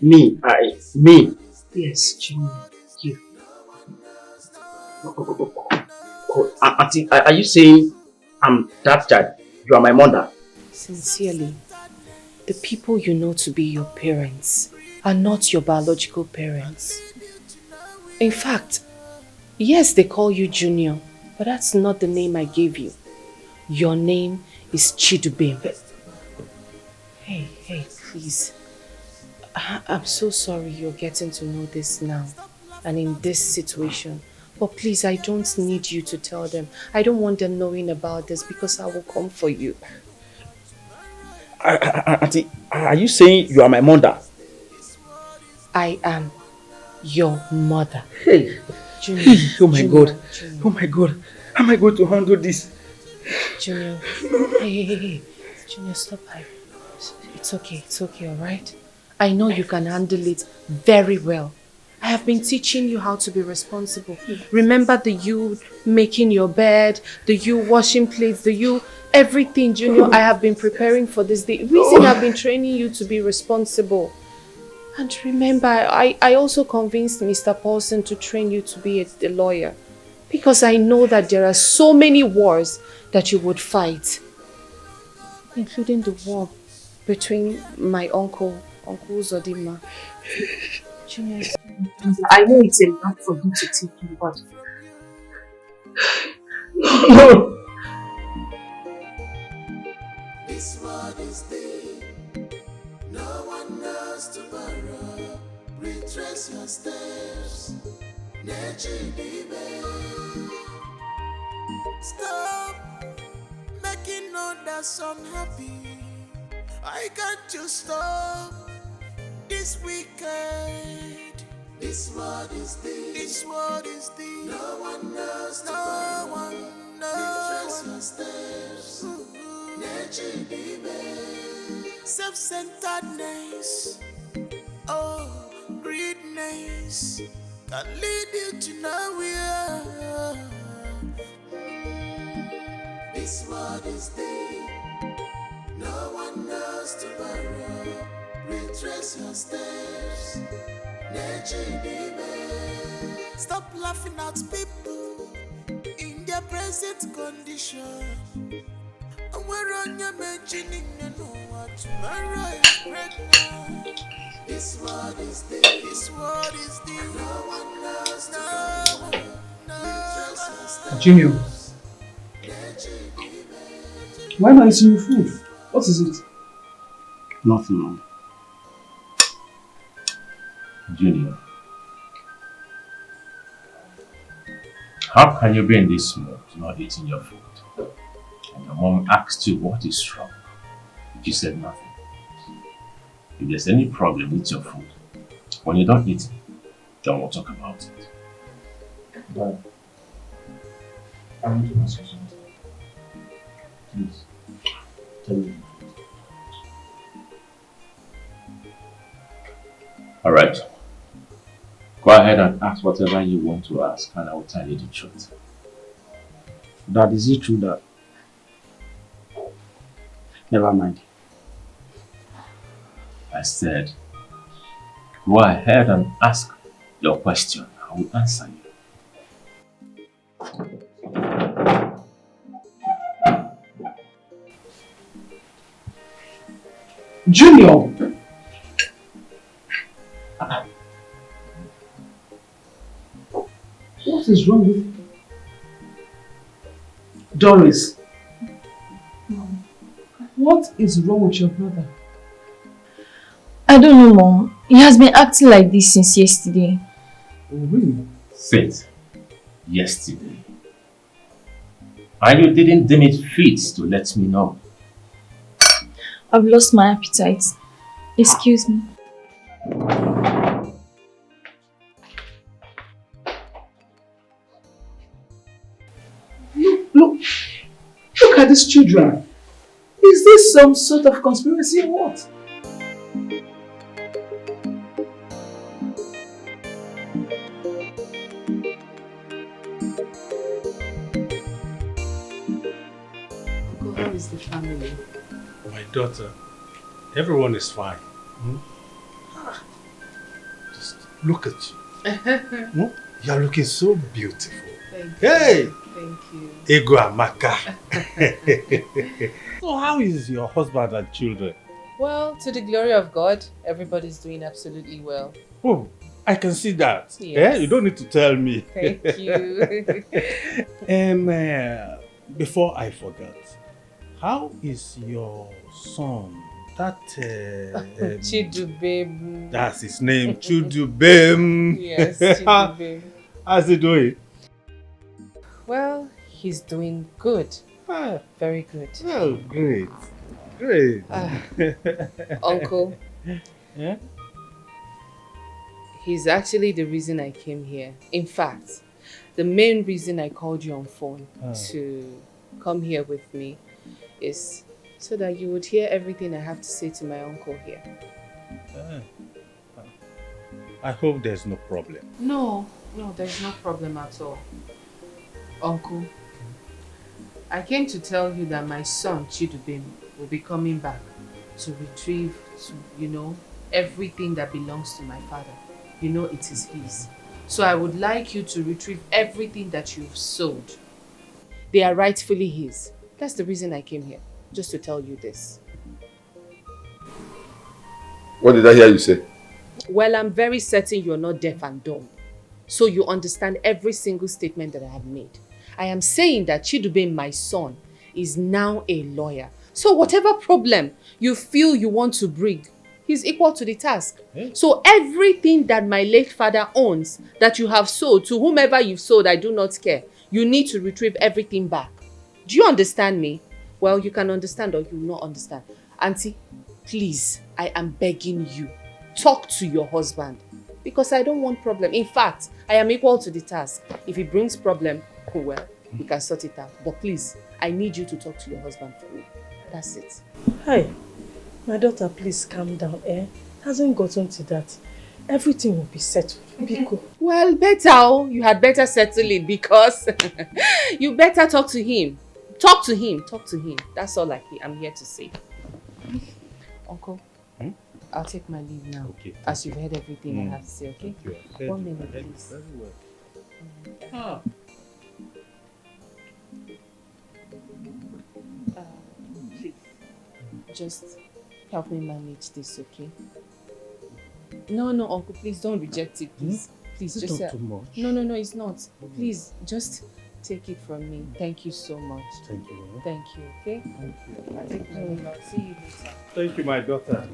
Me? Yes, Junior, you. Auntie, are you saying I'm that child? You are my mother? Sincerely, the people you know to be your parents are not your biological parents. In fact, yes, they call you Junior, but that's not the name I gave you. Your name is Chidubem. Hey, please. I'm so sorry you're getting to know this now and in this situation. But please, I don't need you to tell them. I don't want them knowing about this because I will come for you. Auntie, are you saying you are my mother? I am your mother. Hey, Junior, hey, oh my Junior, God. Junior. Oh my God. How am I going to handle this? Junior, hey. Junior, stop. It's okay, alright? I know you can handle it very well. I have been teaching you how to be responsible. Remember the you making your bed, the you washing plates, the you everything, Junior. I have been preparing for this day. Reason I've been training you to be responsible. And remember, I also convinced Mr. Paulson to train you to be a lawyer. Because I know that there are so many wars that you would fight. Including the war between my Uncle Zodima. Junior. I know it's a lot for you to take in, but No. This world is deep, no one knows tomorrow. Retrace your steps, stop making others unhappy. I can't you stop this wicked. This world is deep. This world is deep. No one knows. No one knows. Retrace your steps. Self-centeredness, oh, greediness can lead you to nowhere. This world is deep. No one knows tomorrow. Retrace your steps. Stop laughing at people in their present condition. And we're on your imagining, you know what tomorrow is pregnant. This world is deep. This world is deep. No one knows. No one. Junior. Why am I eating your food? What is it? Nothing, Mom. Junior, how can you be in this mood not eating your food? And your mom asked you what is wrong. You said nothing. If there's any problem with your food, when you don't eat it, then we'll talk about it. Dad, I want to ask you something. Please, tell me. Alright. Go ahead and ask whatever you want to ask and I will tell you the truth. Dad, is it true that... Never mind. I said, go ahead and ask your question. I will answer you. Junior! What is wrong with you? Doris? Mom. What is wrong with your brother? I don't know, Mom. He has been acting like this since yesterday. Oh, really? Since yesterday. And you didn't deem it fit to let me know. I've lost my appetite. Excuse me. Look at these children. Is this some sort of conspiracy or what? How is the family? My daughter, everyone is fine. Just look at you. You're looking so beautiful. Thank Hey! you. Thank you. Ego Amaka. So how is your husband and children? Well, to the glory of God, everybody's doing absolutely well. Oh, I can see that. Yes. You don't need to tell me. Thank you. Before I forget, how is your son? That Chidubem. That's his name, Chidubem. Yes, Chidubem. How's he doing? Well, he's doing good. Very good. Oh, great. Great. Uncle. Yeah? He's actually the reason I came here. In fact, the main reason I called you on phone to come here with me is so that you would hear everything I have to say to my uncle here. I hope there's no problem. No, there's no problem at all. Uncle, I came to tell you that my son Chidubem will be coming back to retrieve, everything that belongs to my father. You know it is his. So I would like you to retrieve everything that you've sold. They are rightfully his. That's the reason I came here, just to tell you this. What did I hear you say? Well, I'm very certain you're not deaf and dumb. So you understand every single statement that I have made. I am saying that Chidubem, my son, is now a lawyer. So whatever problem you feel you want to bring, he's equal to the task. So everything that my late father owns that you have sold to whomever you've sold, I do not care. You need to retrieve everything back. Do you understand me? Well, you can understand or you will not understand. Auntie, please, I am begging you, talk to your husband because I don't want problem. In fact, I am equal to the task. If he brings problem, well, we can sort it out. But please, I need you to talk to your husband for me. That's it. Hi, my daughter, please calm down, eh? Hasn't gotten to that. Everything will be settled. Biko. Well, better. You had better settle it because you better talk to him. Talk to him. Talk to him. That's all I'm here to say. Uncle, I'll take my leave now. Okay. As you've heard everything I have to say, okay? Thank you. 1 minute, please. Very well. Please, just help me manage this, okay? No, Uncle, please don't reject it, please. Please, Is it just not too much? No, it's not. Please, just take it from me. Thank you so much. Thank you. Thank you, okay? Thank you. I'll take my leave. I'll see you later. Thank you, my daughter.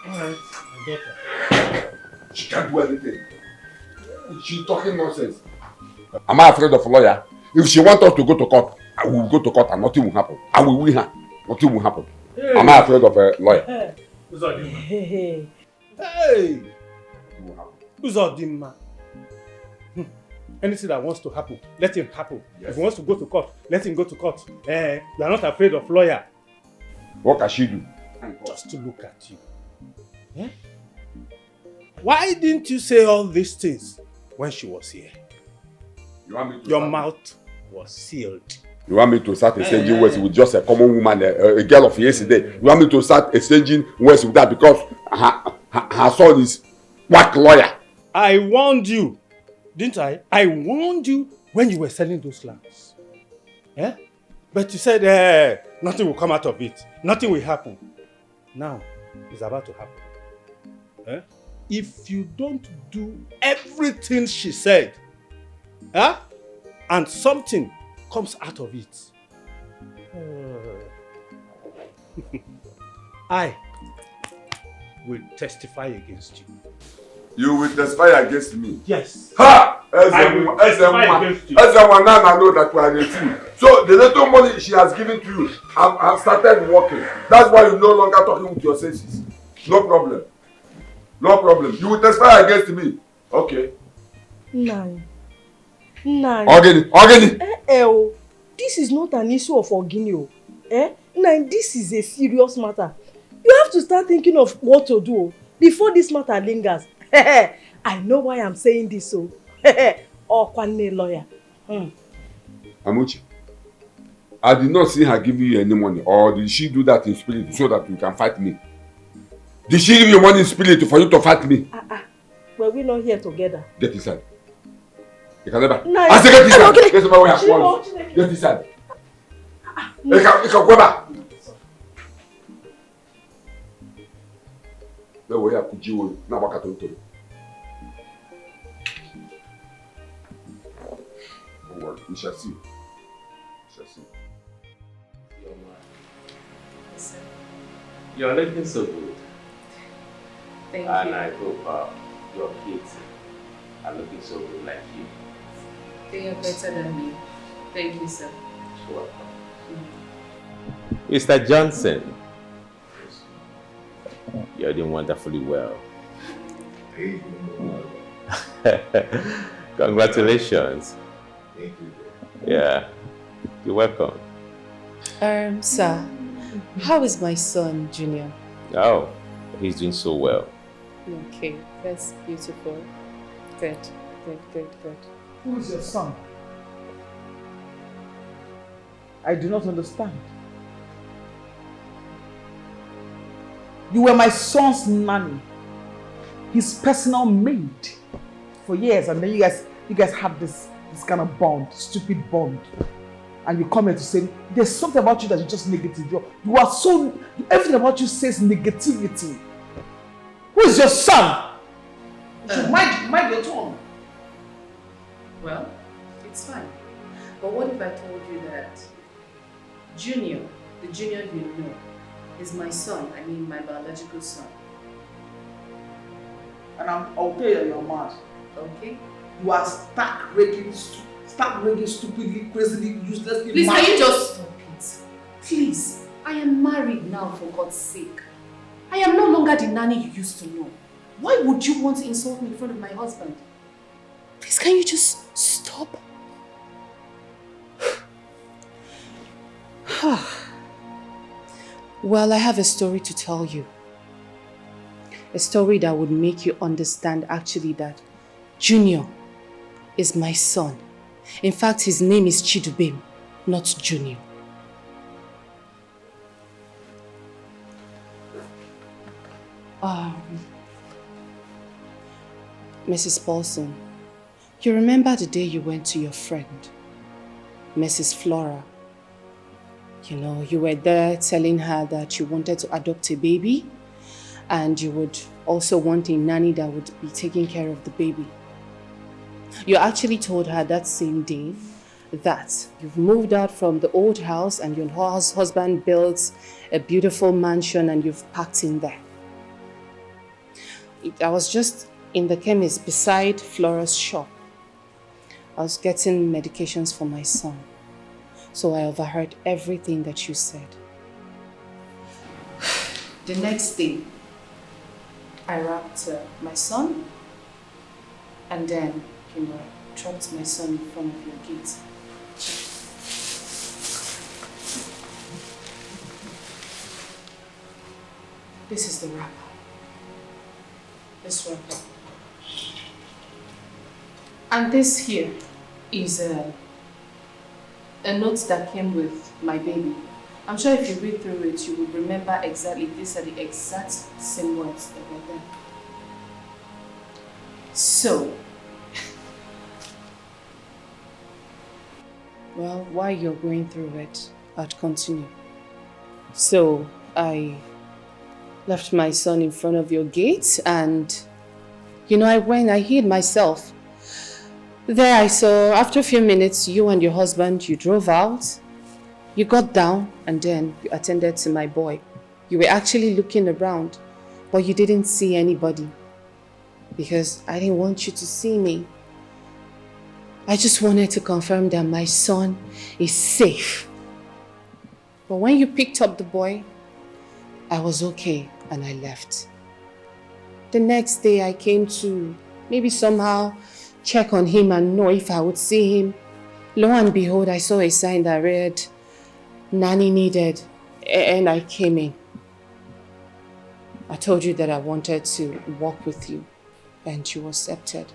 Alright, my daughter. She can't do anything. She's talking nonsense. Am I afraid of a lawyer? If she wants us to go to court, I will go to court and nothing will happen. I will win her. Nothing will happen. Hey. Am I afraid of a lawyer? Hey! Hey! Uzodinma. Anything that wants to happen, let him happen. Yes. If he wants to go to court, let him go to court. You are not afraid of lawyer. What can she do? Just to look at you. Yeah? Why didn't you say all these things when she was here? You want me to Your mouth was sealed. You want me to start exchanging words with just a common woman, a girl of yesterday? You want me to start exchanging words with that because her son is whack lawyer? I warned you, didn't I? I warned you when you were selling those lands. Eh? But you said nothing will come out of it. Nothing will happen. Now, it's about to happen. Eh? If you don't do everything she said, and something comes out of it, I will testify against you. You will testify against me? Yes. Ha! I will testify against you. Everyone now know that you are a fool. So the little money she has given to you, have started working. That's why you're no longer talking with your senses. No problem. No problem. You will testify against me. Okay. Nine. Ogini. This is not an issue of Ogini. Nine, this is a serious matter. You have to start thinking of what to do before this matter lingers. I know why I'm saying this so. Kwane lawyer. Amuchi, I did not see her giving you any money, or did she do that in spirit so that you can fight me? Did she give you money in spirit for you to fight me? Were we not here together? Get inside. You can never. No, I say get inside. Get my way at once. Get inside. You can go back. The way I put you now back at tonto. Don't worry, we shall see. We shall see. You're looking so good. Thank and you. I hope your kids are looking so good like you. They are better than me. Thank you, sir. Sure. Mr. Johnson, you're doing wonderfully well. Congratulations. Thank you. Yeah, you're welcome. Sir, how is my son, Junior? Oh, he's doing so well. Okay, that's beautiful. Good. Good. Who is your son? I do not understand. You were my son's nanny, his personal maid for years, and then you guys have this kind of bond, stupid bond. And you come here to say, there's something about you that is just negative. You are so, everything about you says negativity. Who is your son? Mind your tongue. Well, it's fine. But what if I told you that Junior, the Junior you know, is my son, I mean my biological son? And I'll tell you you're mad. Okay. You are stark raving stupidly, crazily, uselessly Please, mad. can you just stop it? Please, I am married now, for God's sake. I am no longer the nanny you used to know. Why would you want to insult me in front of my husband? Please, can you just stop? Well, I have a story to tell you. A story that would make you understand actually that Junior is my son. In fact, his name is Chidubem, not Junior. Mrs. Paulson, you remember the day you went to your friend, Mrs. Flora? You know, you were there telling her that you wanted to adopt a baby and you would also want a nanny that would be taking care of the baby. You actually told her that same day that you've moved out from the old house and your husband built a beautiful mansion and you've packed in there. I was just in the chemist beside Flora's shop. I was getting medications for my son. So I overheard everything that you said. The next day, I wrapped my son and then, dropped my son in front of your gate. This is the wrapper. This wrapper. And this here is a note that came with my baby. I'm sure if you read through it, you will remember exactly, these are the exact same words that were there. So, well, while you're going through it, I'd continue. So, I left my son in front of your gate and, I hid myself. There I saw, after a few minutes, you and your husband, you drove out, you got down, and then you attended to my boy. You were actually looking around, but you didn't see anybody because I didn't want you to see me. I just wanted to confirm that my son is safe. But when you picked up the boy, I was okay and I left. The next day I came to maybe somehow check on him and know if I would see him. Lo and behold, I saw a sign that read, "Nanny needed," and I came in. I told you that I wanted to walk with you and you accepted.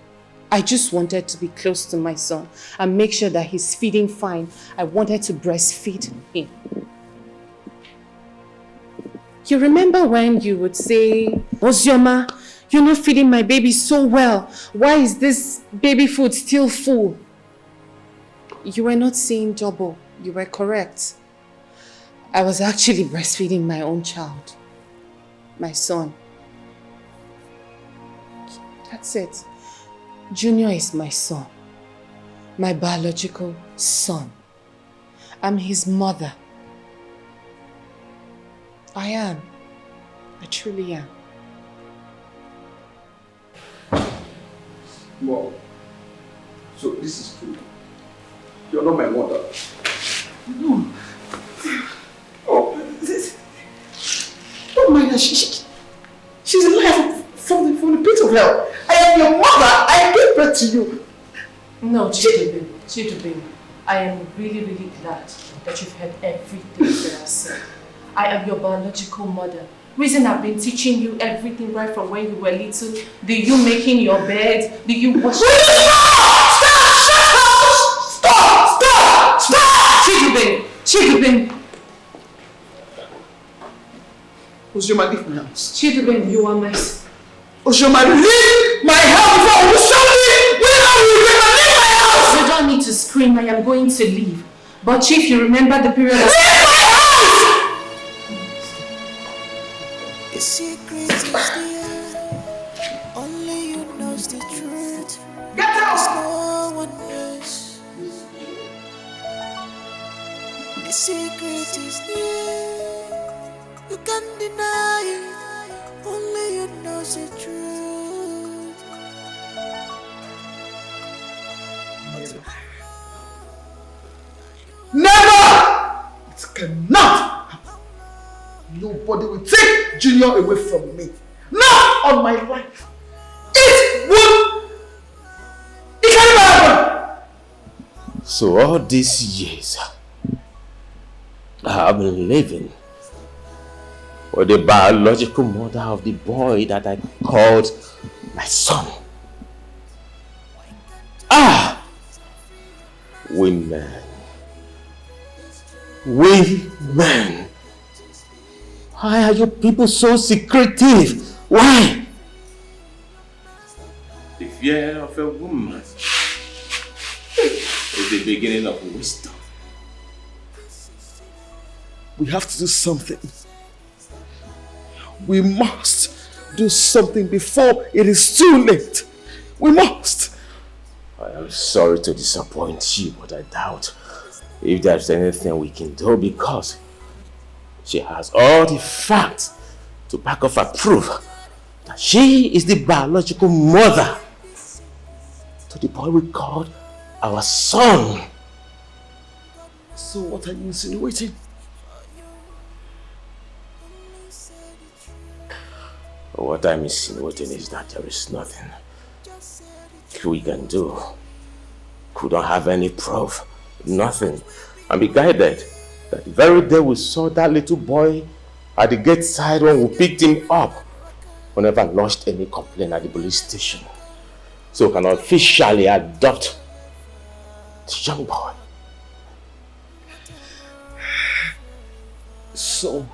I just wanted to be close to my son and make sure that he's feeding fine. I wanted to breastfeed him. You remember when you would say, "Ozioma, you're not feeding my baby so well. Why is this baby food still full?" You were not seeing double. You were correct. I was actually breastfeeding my own child. My son. That's it. Junior is my son. My biological son. I'm his mother. I am. I truly am. Well, so this is true. You're not my mother. No. Oh, don't mind her. She's alive from the pit of hell. I am your mother. I gave birth to you. No, Chidubem. I am really, really glad that you've heard everything that I said. I am your biological mother. Reason I've been teaching you everything right from when you were little. Do you making your bed? Do you wash your Stop! Chidubin! Oshoma, leave my house. Chidubin, you are my... Oshoma, leave my house! You don't need to scream, I am going to leave. But Chief, you remember the period of... The secret is there. Only you knows the truth. Get out! No one else. The secret is there. You can't deny it. Only you knows the truth. Never! It cannot happen. Nobody will take Junior away from me. Not on my life. It can never happen. So all these years, I have been living with the biological mother of the boy that I called my son. Women. Why are you people so secretive? Why? The fear of a woman is the beginning of wisdom. We have to do something. We must do something before it is too late. We must. I am sorry to disappoint you, but I doubt if there's anything we can do because she has all the facts to back up her proof that she is the biological mother to the boy we called our son. So what are you insinuating? What I'm insinuating is that there is nothing we can do. We don't have any proof, nothing. And be guided that the very day we saw that little boy at the gate side when we picked him up, we never lodged any complaint at the police station. So we can officially adopt the young boy. So,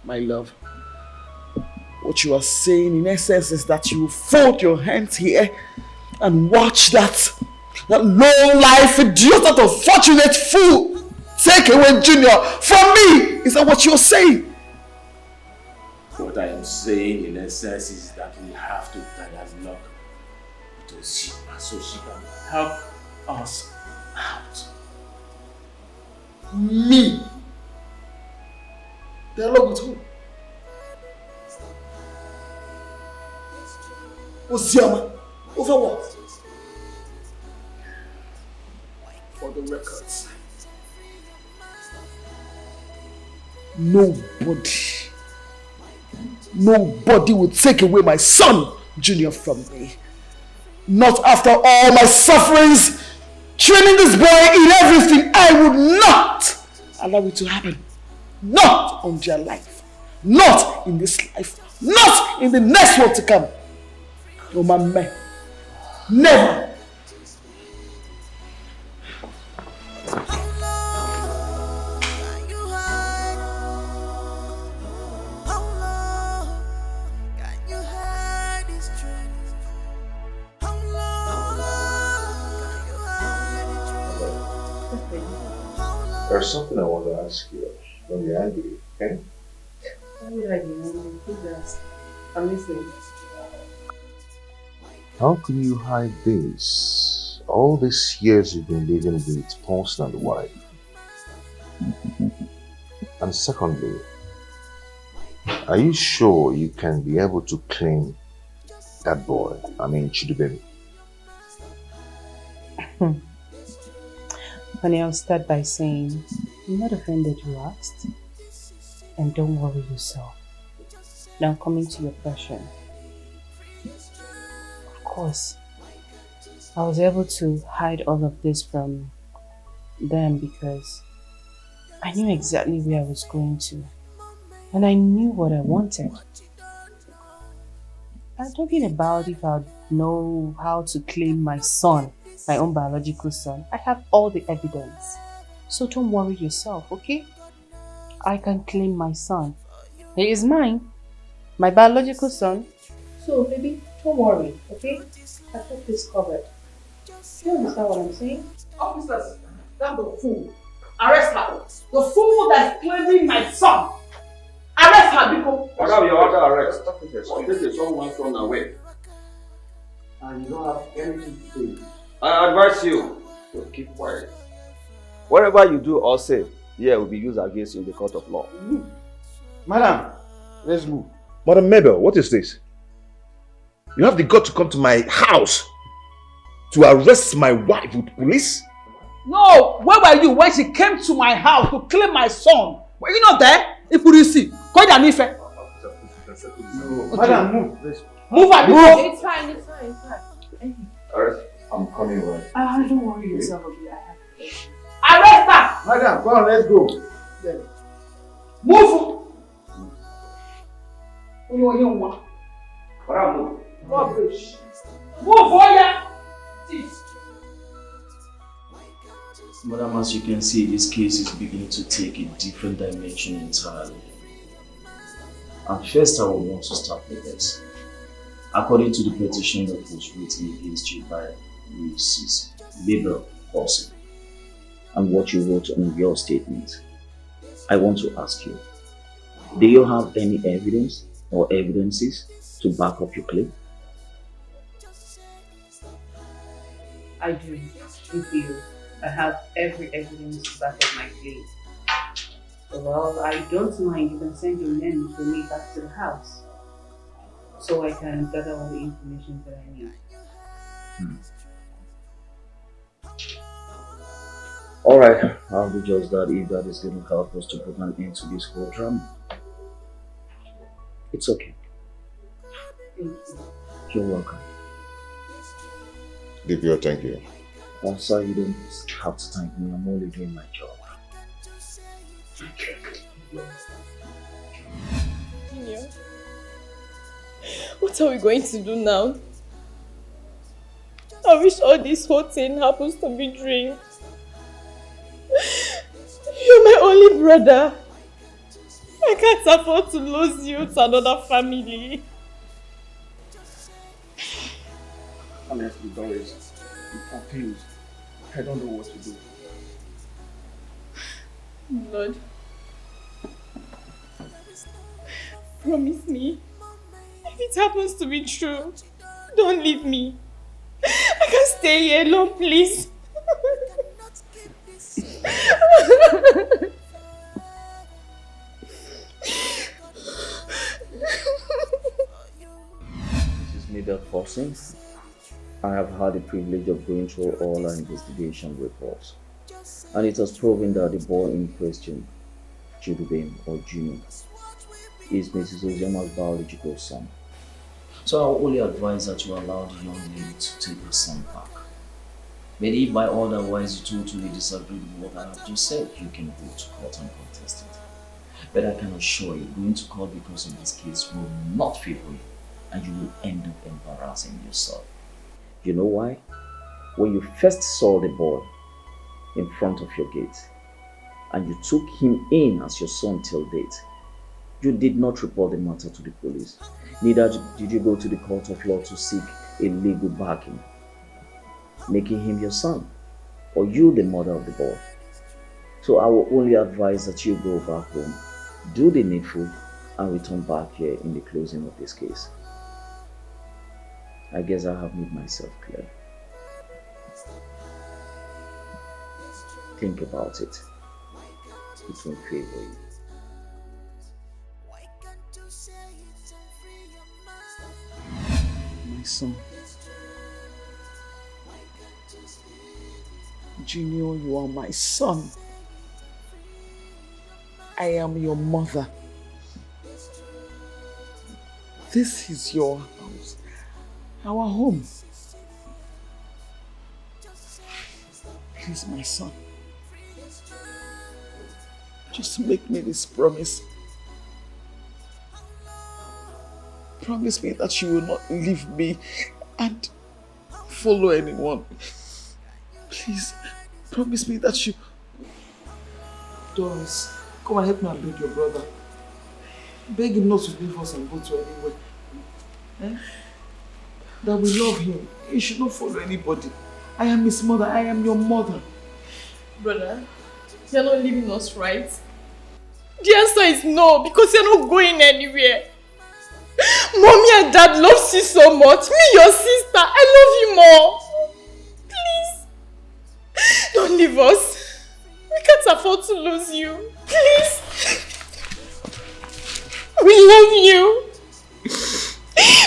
my love, what you are saying in essence is that you fold your hands here and watch that low-life idiot, that unfortunate fool take away Junior from me. Is that what you're saying? What I am saying in essence is that we have to dialogue to Shima so she can help us out. Me? Dialogue with who? Oziama, over what? For the records, nobody will take away my son Junior from me. Not after all my sufferings training this boy in everything. I would not allow it to happen. Not on their life, not in this life, not in the next one to come. No, my man. Never. There's something I want to ask you. Don't be angry, okay? Why would I be angry? Please ask. I'm listening. How can you hide this? All these years you've been living with Paulson and the wife. And secondly, are you sure you can be able to claim that boy? I mean, Chidubem. Honey, I'll start by saying, I'm not offended you asked. And don't worry yourself. Now coming to your question. Of course, I was able to hide all of this from them because I knew exactly where I was going to. And I knew what I wanted. I'm talking about if I know how to claim my son, my own biological son. I have all the evidence. So don't worry yourself, okay? I can claim my son. He is mine. My biological son. So baby, don't worry, okay? I got this covered. You understand what I'm saying? Officers, that's the fool. Arrest her. The fool that's claiming my son. Arrest her, because. Madam, you're under arrest. This is someone's son away. And you don't have anything to say. I advise you to keep quiet. Whatever you do or say, here will be used against you in the court of law. Madam, let's move. Madam Mabel, what is this? You have the gut to come to my house to arrest my wife with police? No, where were you when she came to my house to claim my son? Were you not there? Ipolisi, quite an ife. No, madam, move. Move her. Move. It's fine, it's fine, it's fine. Arrest. I'm coming right. Don't worry yourself, okay? I have patience. Arrest her! Madam, come on, let's go. Move! Move! Rubbish. Move, Oya! Madam, as you can see, this case is beginning to take a different dimension entirely. At first, I would want to start with this. According to the petition that was written against you by Mrs. Mabel Corson, and what you wrote on your statement, I want to ask you, do you have any evidence or evidences to back up your claim? I do. With you. I have every evidence to back up my claim. Well, I don't mind. You can send your men to me back to the house so I can gather all the information that I need. Alright, I'll do just that if that is going to help us to put an end to this whole drama. It's okay. Thank you. You're welcome. Divya, thank you. Sir, you don't have to thank me. I'm only doing my job. Junior, what are we going to do now? I wish all this whole thing happens to be dream. You're my only brother. I can't afford to lose you to another family. Honestly, Doris, I'm confused. I don't know what to do. Lord, promise me, if it happens to be true, don't leave me. I can't stay here alone, please. Mrs. Mabel Corson, I have had the privilege of going through all our investigation reports, and it has proven that the boy in question, Chidubem or Junior, is Mrs. Oziama's biological son. So I will only advise that you allow the young lady to take her son back. But if by otherwise you totally disagree with what I have just said, you can go to court and contest it. But I can assure you, going to court because of this case will not favor you, and you will end up embarrassing yourself. You know why? When you first saw the boy in front of your gate, and you took him in as your son till date, you did not report the matter to the police. Neither did you go to the court of law to seek a legal backing, making him your son, or you the mother of the boy. So I will only advise that you go back home, do the needful, and return back here in the closing of this case. I guess I have made myself clear. Think about it. It will favor you. My son. Junior, you are my son. I am your mother. This is your house, our home. Please, my son, just make me this promise. promise me that she will not leave me and follow anyone. Please, promise me that you... Doris, come and help me and beg your brother. Beg him not to leave us and go to anywhere. That we love him. He should not follow anybody. I am his mother. I am your mother. Brother, you're not leaving us, right? The answer is no, because you're not going anywhere. Mommy and Dad loves you so much. Me, your sister, I love you more. Please, don't leave us. We can't afford to lose you. Please. We love you.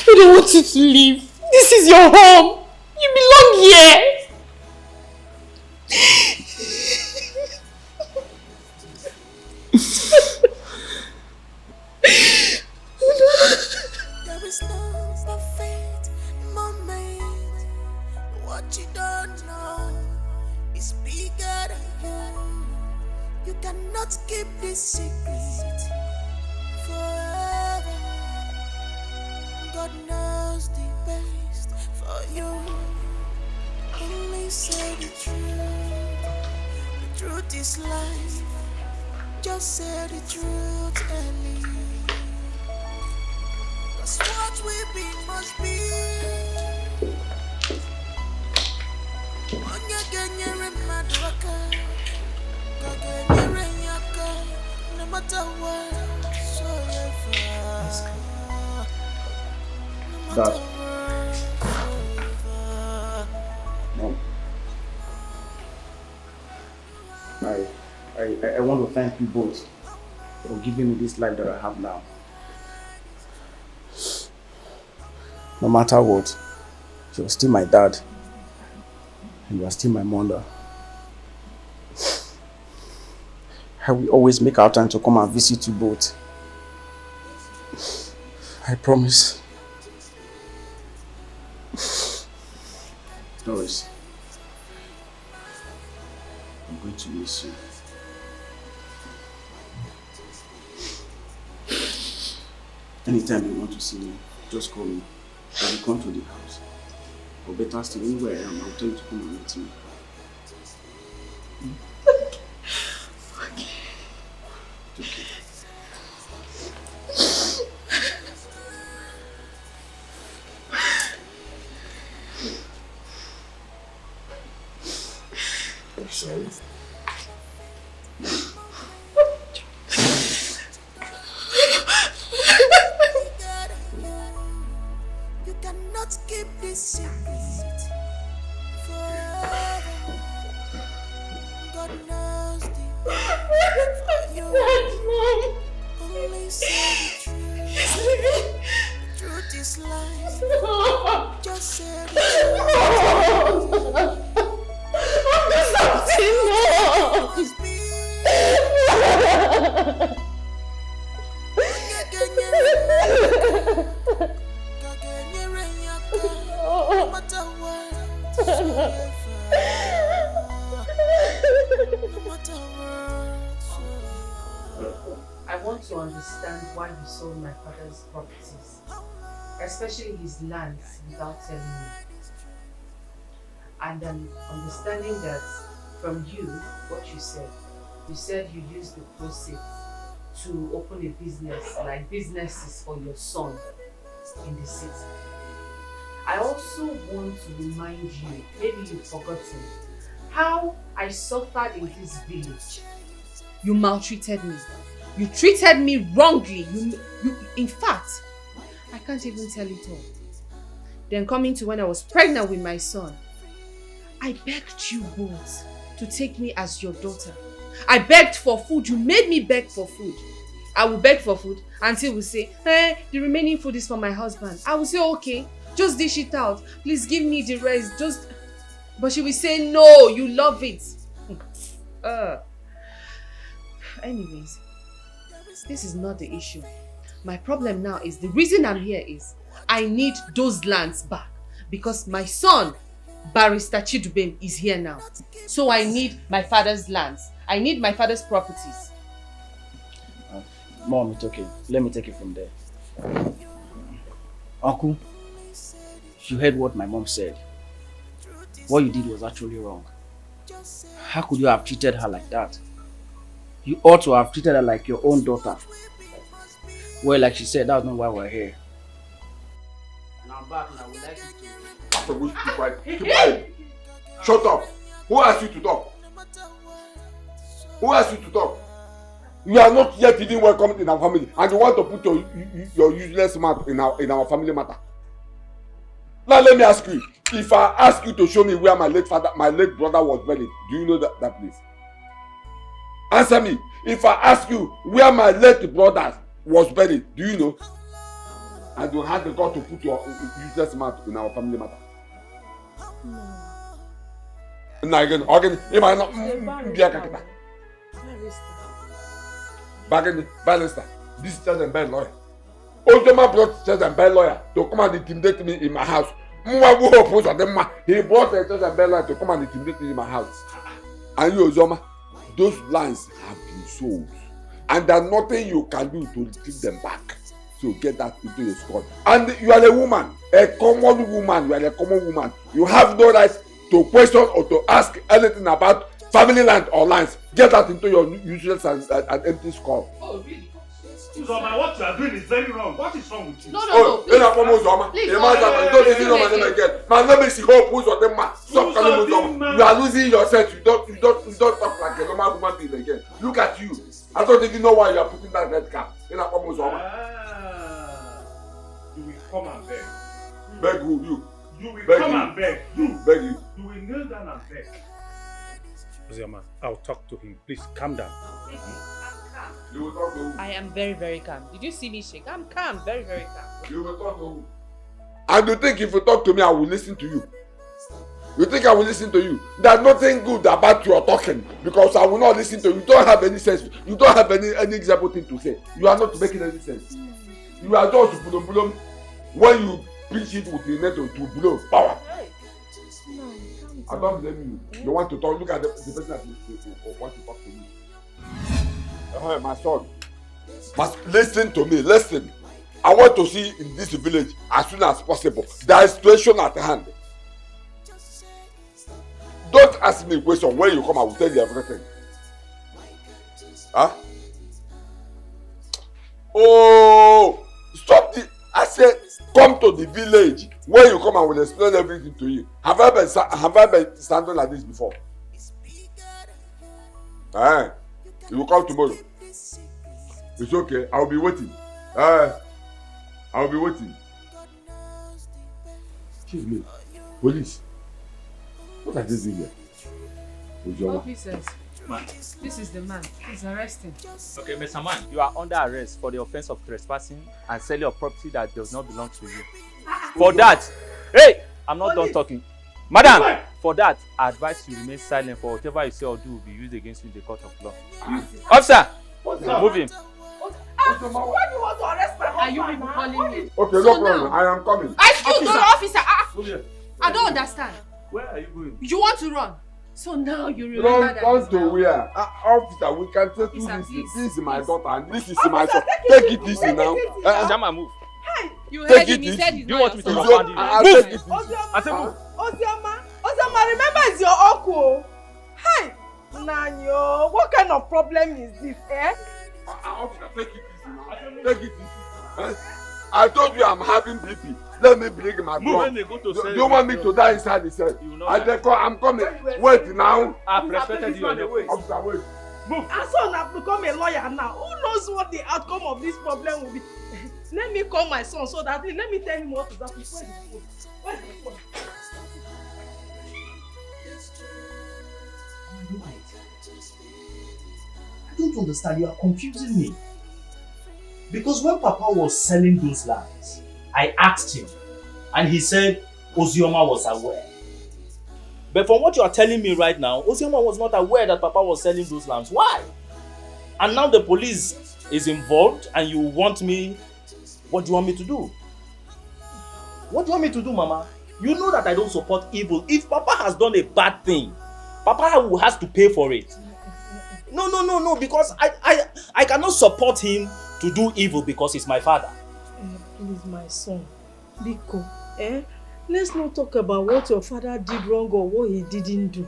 We don't want you to leave. This is your home. You belong here. There is no perfect moment. What you don't know is bigger than you. You cannot keep this secret forever. God knows the best for you. Only say the truth. The truth is life. Just say the truth, Ellie. Cause what we be must be. No matter what, Dad. Mom. I want to thank you both for giving me this life that I have now. No matter what, you're still my dad. And you are still my mother. I will always make our time to come and visit you both. I promise. Doris, I'm going to miss you. Anytime you want to see me, just call me. I will come to the house. Or better still, anywhere I am, I'll tell you to come and meet me. It's okay. I'm sorry. You cannot keep this secret forever. God knows the best for you. Only say the truth. The truth is life. Just say the truth. I want to understand why you sold my father's properties, especially his lands, without telling me. And I'm understanding that from you, what you said you used the proceeds to open a business, like businesses for your son in the city. I also want to remind you, maybe you've forgotten, how I suffered in this village. You maltreated me. You treated me wrongly. In fact, I can't even tell it all. Then coming to when I was pregnant with my son, I begged you both to take me as your daughter. I begged for food. You made me beg for food. I will beg for food until we say, hey, the remaining food is for my husband. I will say, okay, just dish it out. Please give me the rest. But she will say, no, you love it. Anyways, this is not the issue. My problem now is, the reason I'm here is, I need those lands back. Because my son, Barrister Chidubem, is here now. So I need my father's lands. I need my father's properties. Mom, it's okay. Let me take it from there. Uncle, you heard what my mom said. What you did was actually wrong. How could you have treated her like that? You ought to have treated her like your own daughter. Well, like she said, that's not why we're here. And I'm back and I would like you to... Keep quiet. Keep quiet. Shut up. Who asked you to talk? Who asked you to talk? You are not yet even welcome in our family, and you want to put your useless mouth in our family matter. Now let me ask you, if I ask you to show me where my late brother was buried, do you know that place? Answer me. If I ask you where my late brother was buried, do you know? And you had the God to put your useless mouth in our family matter. No. Again, if I not barrister, this judge and bad lawyer. Ultima brought judge and bad lawyer to come and intimidate me in my house. He brought a judge and bad lawyer to come and intimidate me in my house. And you, Ozoma, those lands have been sold. And there's nothing you can do to take them back. So get that into your skull. And you are a woman, a common woman. You are a common woman. You have no right to question or to ask anything about family land or lands. Get that into your useless and empty skull. Oh, really? Uzoma, what you are doing is very wrong. What is wrong with you? No, please. My name is Hope Uzodema. Stop calling me Uzoma. You are losing yourself. You don't talk like a normal human being again. Look at you. I don't even know why you are putting that red cap. You will come and beg. Beg who? You. You will beg come you. And beg. You. Beg you. You will kneel down and beg. Uzoma, I'll talk to him. Please calm down. You will talk to who? I am very, very calm. Did you see me shake? I'm calm, very, very calm. You will talk to who? And you think if you talk to me, I will listen to you? You think I will listen to you? There's nothing good about your talking because I will not listen to you. You don't have any sense. You don't have any example thing to say. You are not making any sense. You are just bulum when you preach it with the net to blow power. I don't blame you. You want to talk. Look at the person that want to talk to me. My son, listen to me. Listen. I want to see in this village as soon as possible. There is situation at hand. Don't ask me a question. When you come, I will tell you everything. Huh? Oh, stop the. I said, come to the village. When you come, I will explain everything to you. Have I been standing like this before? You will come tomorrow. It's okay. I will be waiting. I will be waiting. Excuse me. Police. What are they doing here? Officers, this is the man. He's arresting. Okay, Mr. Man, you are under arrest for the offense of trespassing and selling a property that does not belong to you. For that, hey, I'm not done talking. Madam, for that, I advise you remain silent for whatever you say or do will be used against you in the court of law. Officer, move him. Why do you want to arrest my husband? Are you people calling me? Okay, no problem. I am coming. Excuse me, officer. I don't understand. Where are you going? You want to run? So now you remember that. Run to where? Officer, we can take you this. This is my daughter and this is my son. Take it easy now. Jama, move. You heard him. He said he's not your son. Move. I said move. Ozoma, remember it's your uncle. Hi, Nanyo, what kind of problem is this, eh? Officer, take it easy now. Take it easy. I told you I'm having BP. Let me bring my blood. Do you want me to die inside the cell? I'm coming. Wait now. I've respected you on the way. Officer, wait. Move. And so I've become a lawyer now. Who knows what the outcome of this problem will be? Let me call my son so that let me tell him what is happening. Where's the phone? I don't understand. You are confusing me. Because when Papa was selling those lands, I asked him, and he said Ozioma was aware. But from what you are telling me right now, Ozioma was not aware that Papa was selling those lands. Why? And now the police is involved, and you want me. What do you want me to do? What do you want me to do, Mama? You know that I don't support evil. If Papa has done a bad thing, Papa has to pay for it. No, because I cannot support him to do evil because he's my father. Please, my son. Biko, let's not talk about what your father did wrong or what he didn't do.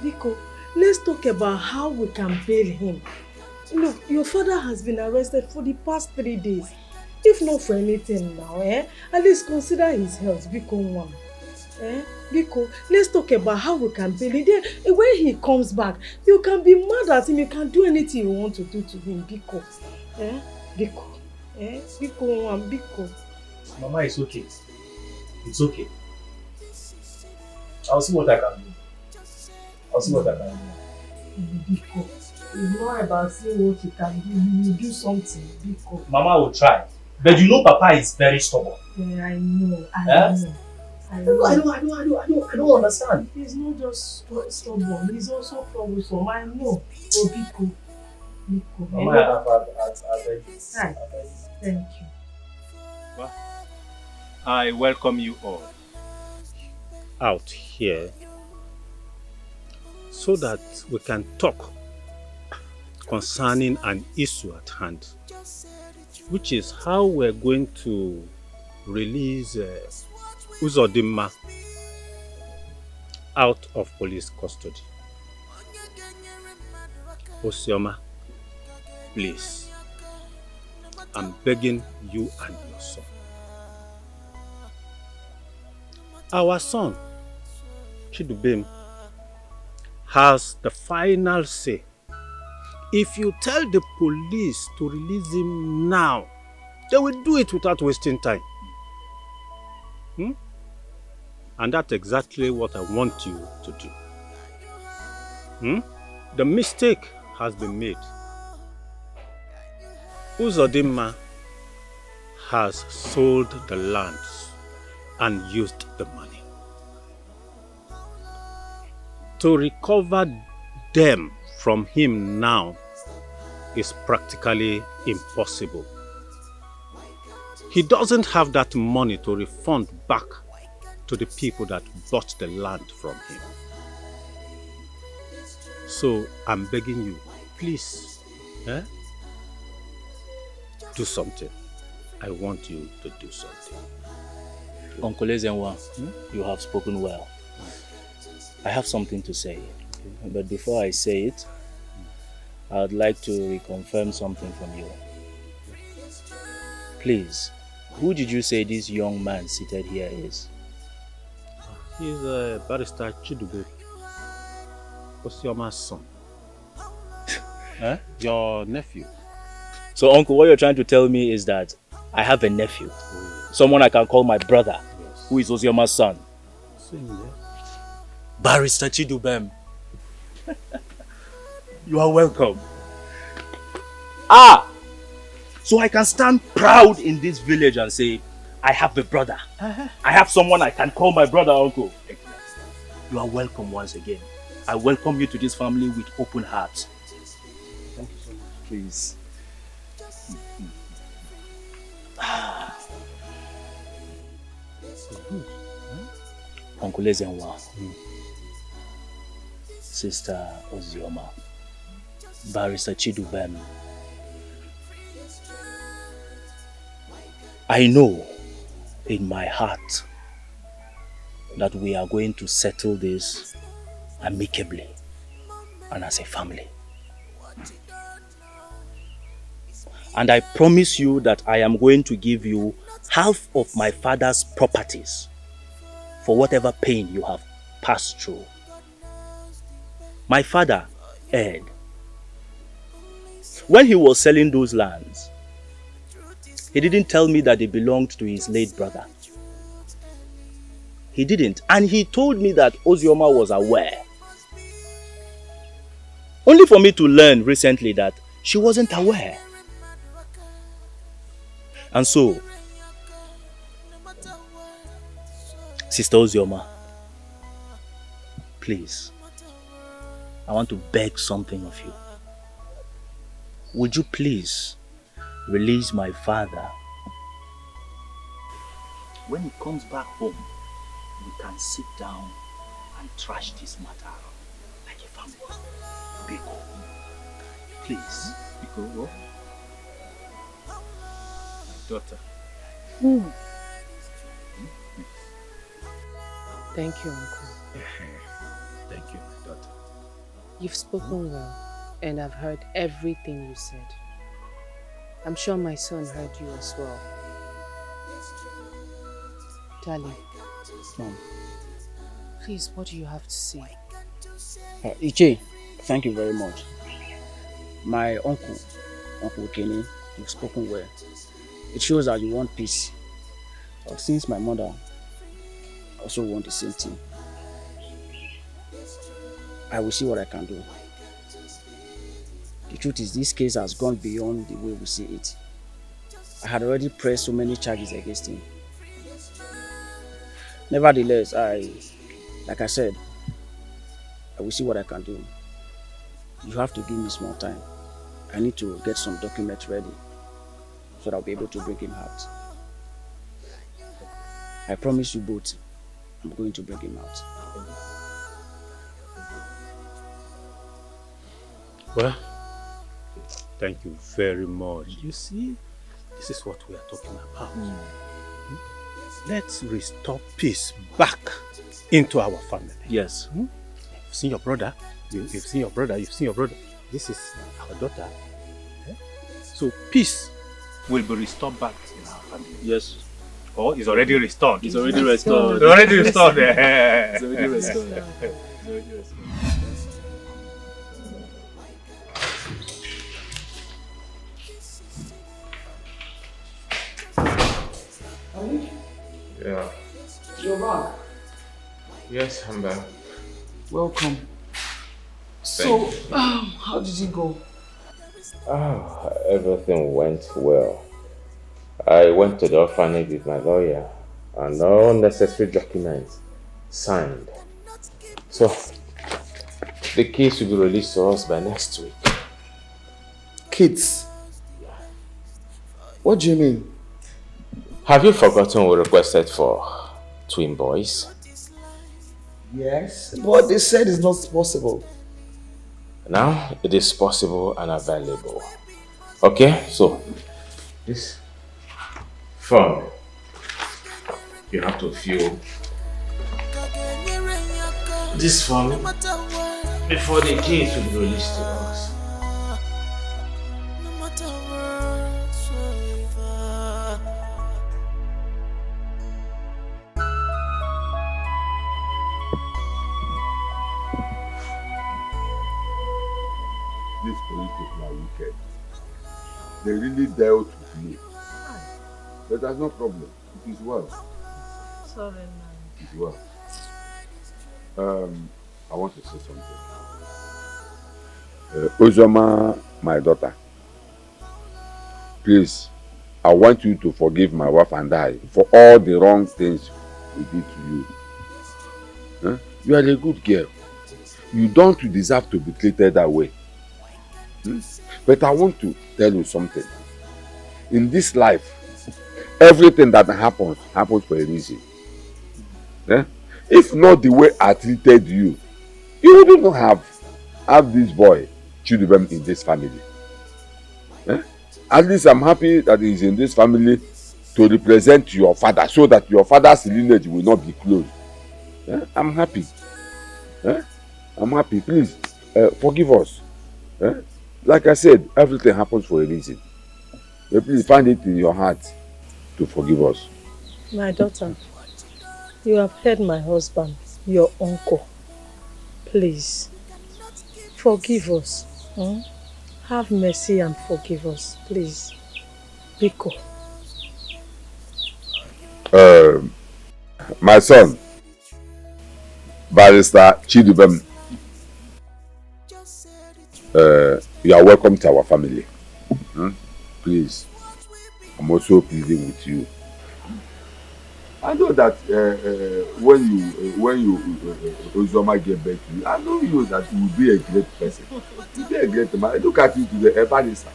Biko, let's talk about how we can bail him. Look, your father has been arrested for the past 3 days. If not for anything now, at least consider his health, Biko one. Biko, let's talk about how we can bail him. Then, when he comes back, you can be mad at him, you can do anything you want to do to him, Biko. Biko. Biko one, Biko. Mama, it's okay. It's okay. I'll see what I can do. Biko, it's not about seeing what you can do. You will do something, Biko. Mama will try. But you know Papa is very stubborn. Yeah, I know. I don't understand. He's not just stubborn, he's also troublesome. I know. Oh, Biko. Mama, I beg you. Thank you. Well, I welcome you all out here so that we can talk concerning an issue at hand, which is how we're going to release Uzodimma out of police custody. Osioma, please, I'm begging you and your son. Our son, Chidubem, has the final say. If you tell the police to release him now, they will do it without wasting time. And that's exactly what I want you to do. The mistake has been made. Uzodimma has sold the lands and used the money. To recover them from him now is practically impossible. He doesn't have that money to refund back to the people that bought the land from him. So I'm begging you, please, do something. I want you to do something. Uncle Ezenwa, you have spoken well. I have something to say. But before I say it, I would like to reconfirm something from you. Please, who did you say this young man seated here is? He's Barrister Chidubem, Osioma's son. Your nephew. So, Uncle, what you're trying to tell me is that I have a nephew, someone I can call my brother, who is Osioma's son. Barrister Chidubem. You are welcome. So I can stand proud in this village and say, I have a brother. I have someone I can call my brother, Uncle. You are welcome once again. I welcome you to this family with open hearts. Thank you so much. Please. Uncle Ezenwa, Sister Ozioma, Barrister Chidubem, I know in my heart that we are going to settle this amicably and as a family. And I promise you that I am going to give you half of my father's properties for whatever pain you have passed through. My father, Ed, when he was selling those lands, he didn't tell me that they belonged to his late brother. He didn't. And he told me that Ozioma was aware. Only for me to learn recently that she wasn't aware. And so, Sister Ozioma, please, I want to beg something of you. Would you please release my father? When he comes back home, we can sit down and trash this matter out like a family. Biko, please. Biko, what? My daughter. Thank you, Uncle. Thank you, my daughter. You've spoken well, and I've heard everything you said. I'm sure my son heard you as well. Darling. Mom. Please, what do you have to say? Iche, thank you very much. My Uncle Kenny, you've spoken well. It shows that you want peace. But since my mother also wants the same thing, I will see what I can do. The truth is, this case has gone beyond the way we see it. I had already pressed so many charges against him. Nevertheless, like I said, I will see what I can do. You have to give me some more time. I need to get some documents ready so that I'll be able to bring him out. I promise you both, I'm going to bring him out. Well, thank you very much. You see, this is what we are talking about. Let's restore peace back into our family. Yes. You've seen your brother. You've seen your brother. You've seen your brother. This is our daughter. So peace will be restored back in our family. Yes. Oh, it's already restored. It's already restored. It's already restored. It's already restored. It's already restored. Yeah. You're back. Yes, I'm back. Welcome. So, how did it go? Everything went well. I went to the orphanage with my lawyer and all necessary documents signed. So, the case will be released to us by next week. Kids? What do you mean? Have you forgotten we requested for twin boys? Yes, but they said it's not possible. Now it is possible and available. Okay, so this form you have to fill this form before the case will be released to us. These police people are wicked. They really dealt with me. But that's no problem. It is well. Sorry, man. It is well. I want to say something. Uzoma, my daughter, please, I want you to forgive my wife and I for all the wrong things we did to you. Huh? You are a good girl. You don't deserve to be treated that way. But I want to tell you something. In this life, everything that happens for a reason. If not the way I treated you, you wouldn't have this boy, children in this family. At least I'm happy that he's in this family to represent your father so that your father's lineage will not be closed. I'm happy. I'm happy. Please, forgive us. Like I said, everything happens for a reason. Please find it in your heart to forgive us. My daughter, you have heard my husband, your uncle. Please, forgive us. Have mercy and forgive us, please. Biko. My son, Barrister Chidubem, you are welcome to our family. Please, I'm also pleading with you. I know that when Uzoma gave birth to you, I know you that you will be a great person. You will be a great man. Look at you today, a barrister.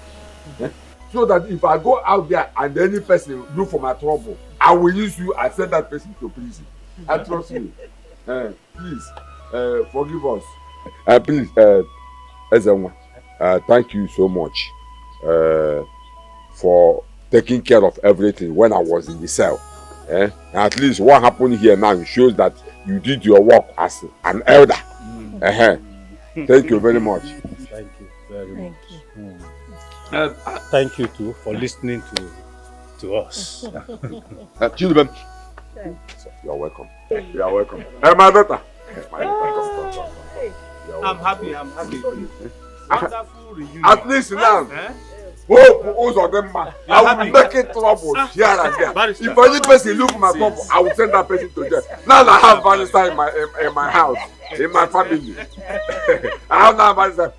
So that if I go out there and any person look for my trouble, I will use you and send that person to prison. I trust you. Please, forgive us. Please, Ezenwa, thank you so much for taking care of everything when I was in the cell. At least what happened here now shows that you did your work as an elder. Thank you very much. Thank you very much. Thank you too for listening to us. Children, you're welcome. You're welcome. Hey, my daughter. I'm happy. Wonderful reunion. At least now. Hope of them man. I will be making trouble here and there. If any person look my trouble, I will send that person to jail. Now I have Vanessa in my house, in my family. I have now Vanessa.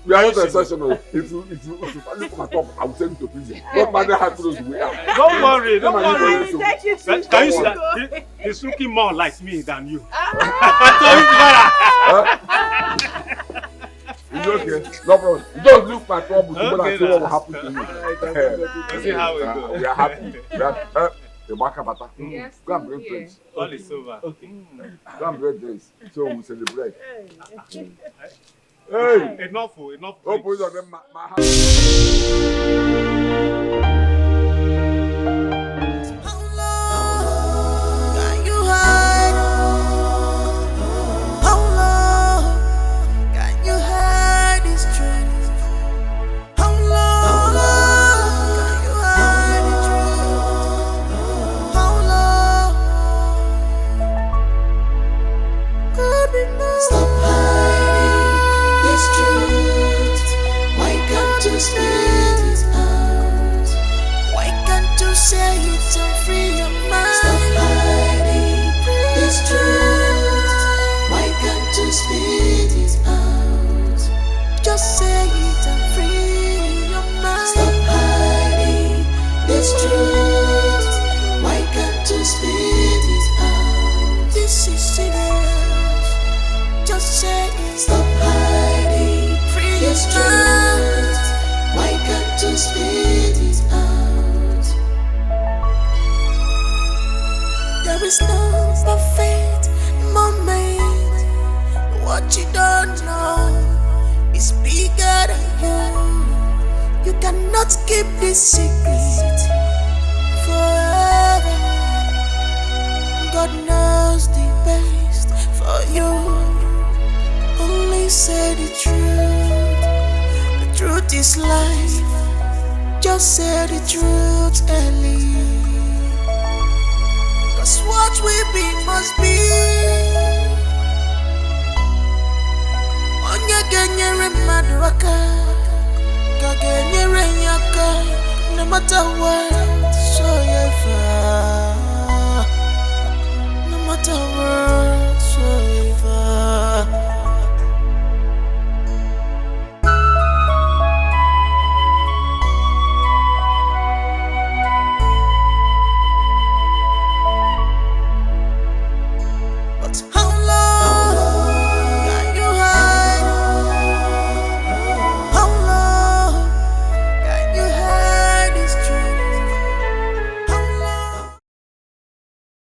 We are not exceptional. If you look my trouble, I will send you to prison. Don't matter how close we are. Don't worry. Can you see that? He's looking more like me than you. It's okay. No problem. Don't look my trouble to what I say what will happen to you. Let's see how it goes. We are happy. The Baka Bata. Go and bring drinks. All is over. Okay. Go and bring drinks. So we celebrate. Hey! Enough. Oh, boys of them, my say it and free your mind. Stop hiding this truth. Why can't you spit it out? Just say it and free your mind. Stop hiding this truth. Why can't you spit it out? This is serious. Just say it. Stop hiding this truth. Why can't you spit it out? There is no perfect moment. What you don't know is bigger than you. You cannot keep this secret forever. God knows the best for you. Only say the truth. The truth is life. Just say the truth, Ellie. What we be must be. Onye genyere mmadụ aka, ka genyere ya aka, no matter what, so ever. No matter what, so ever.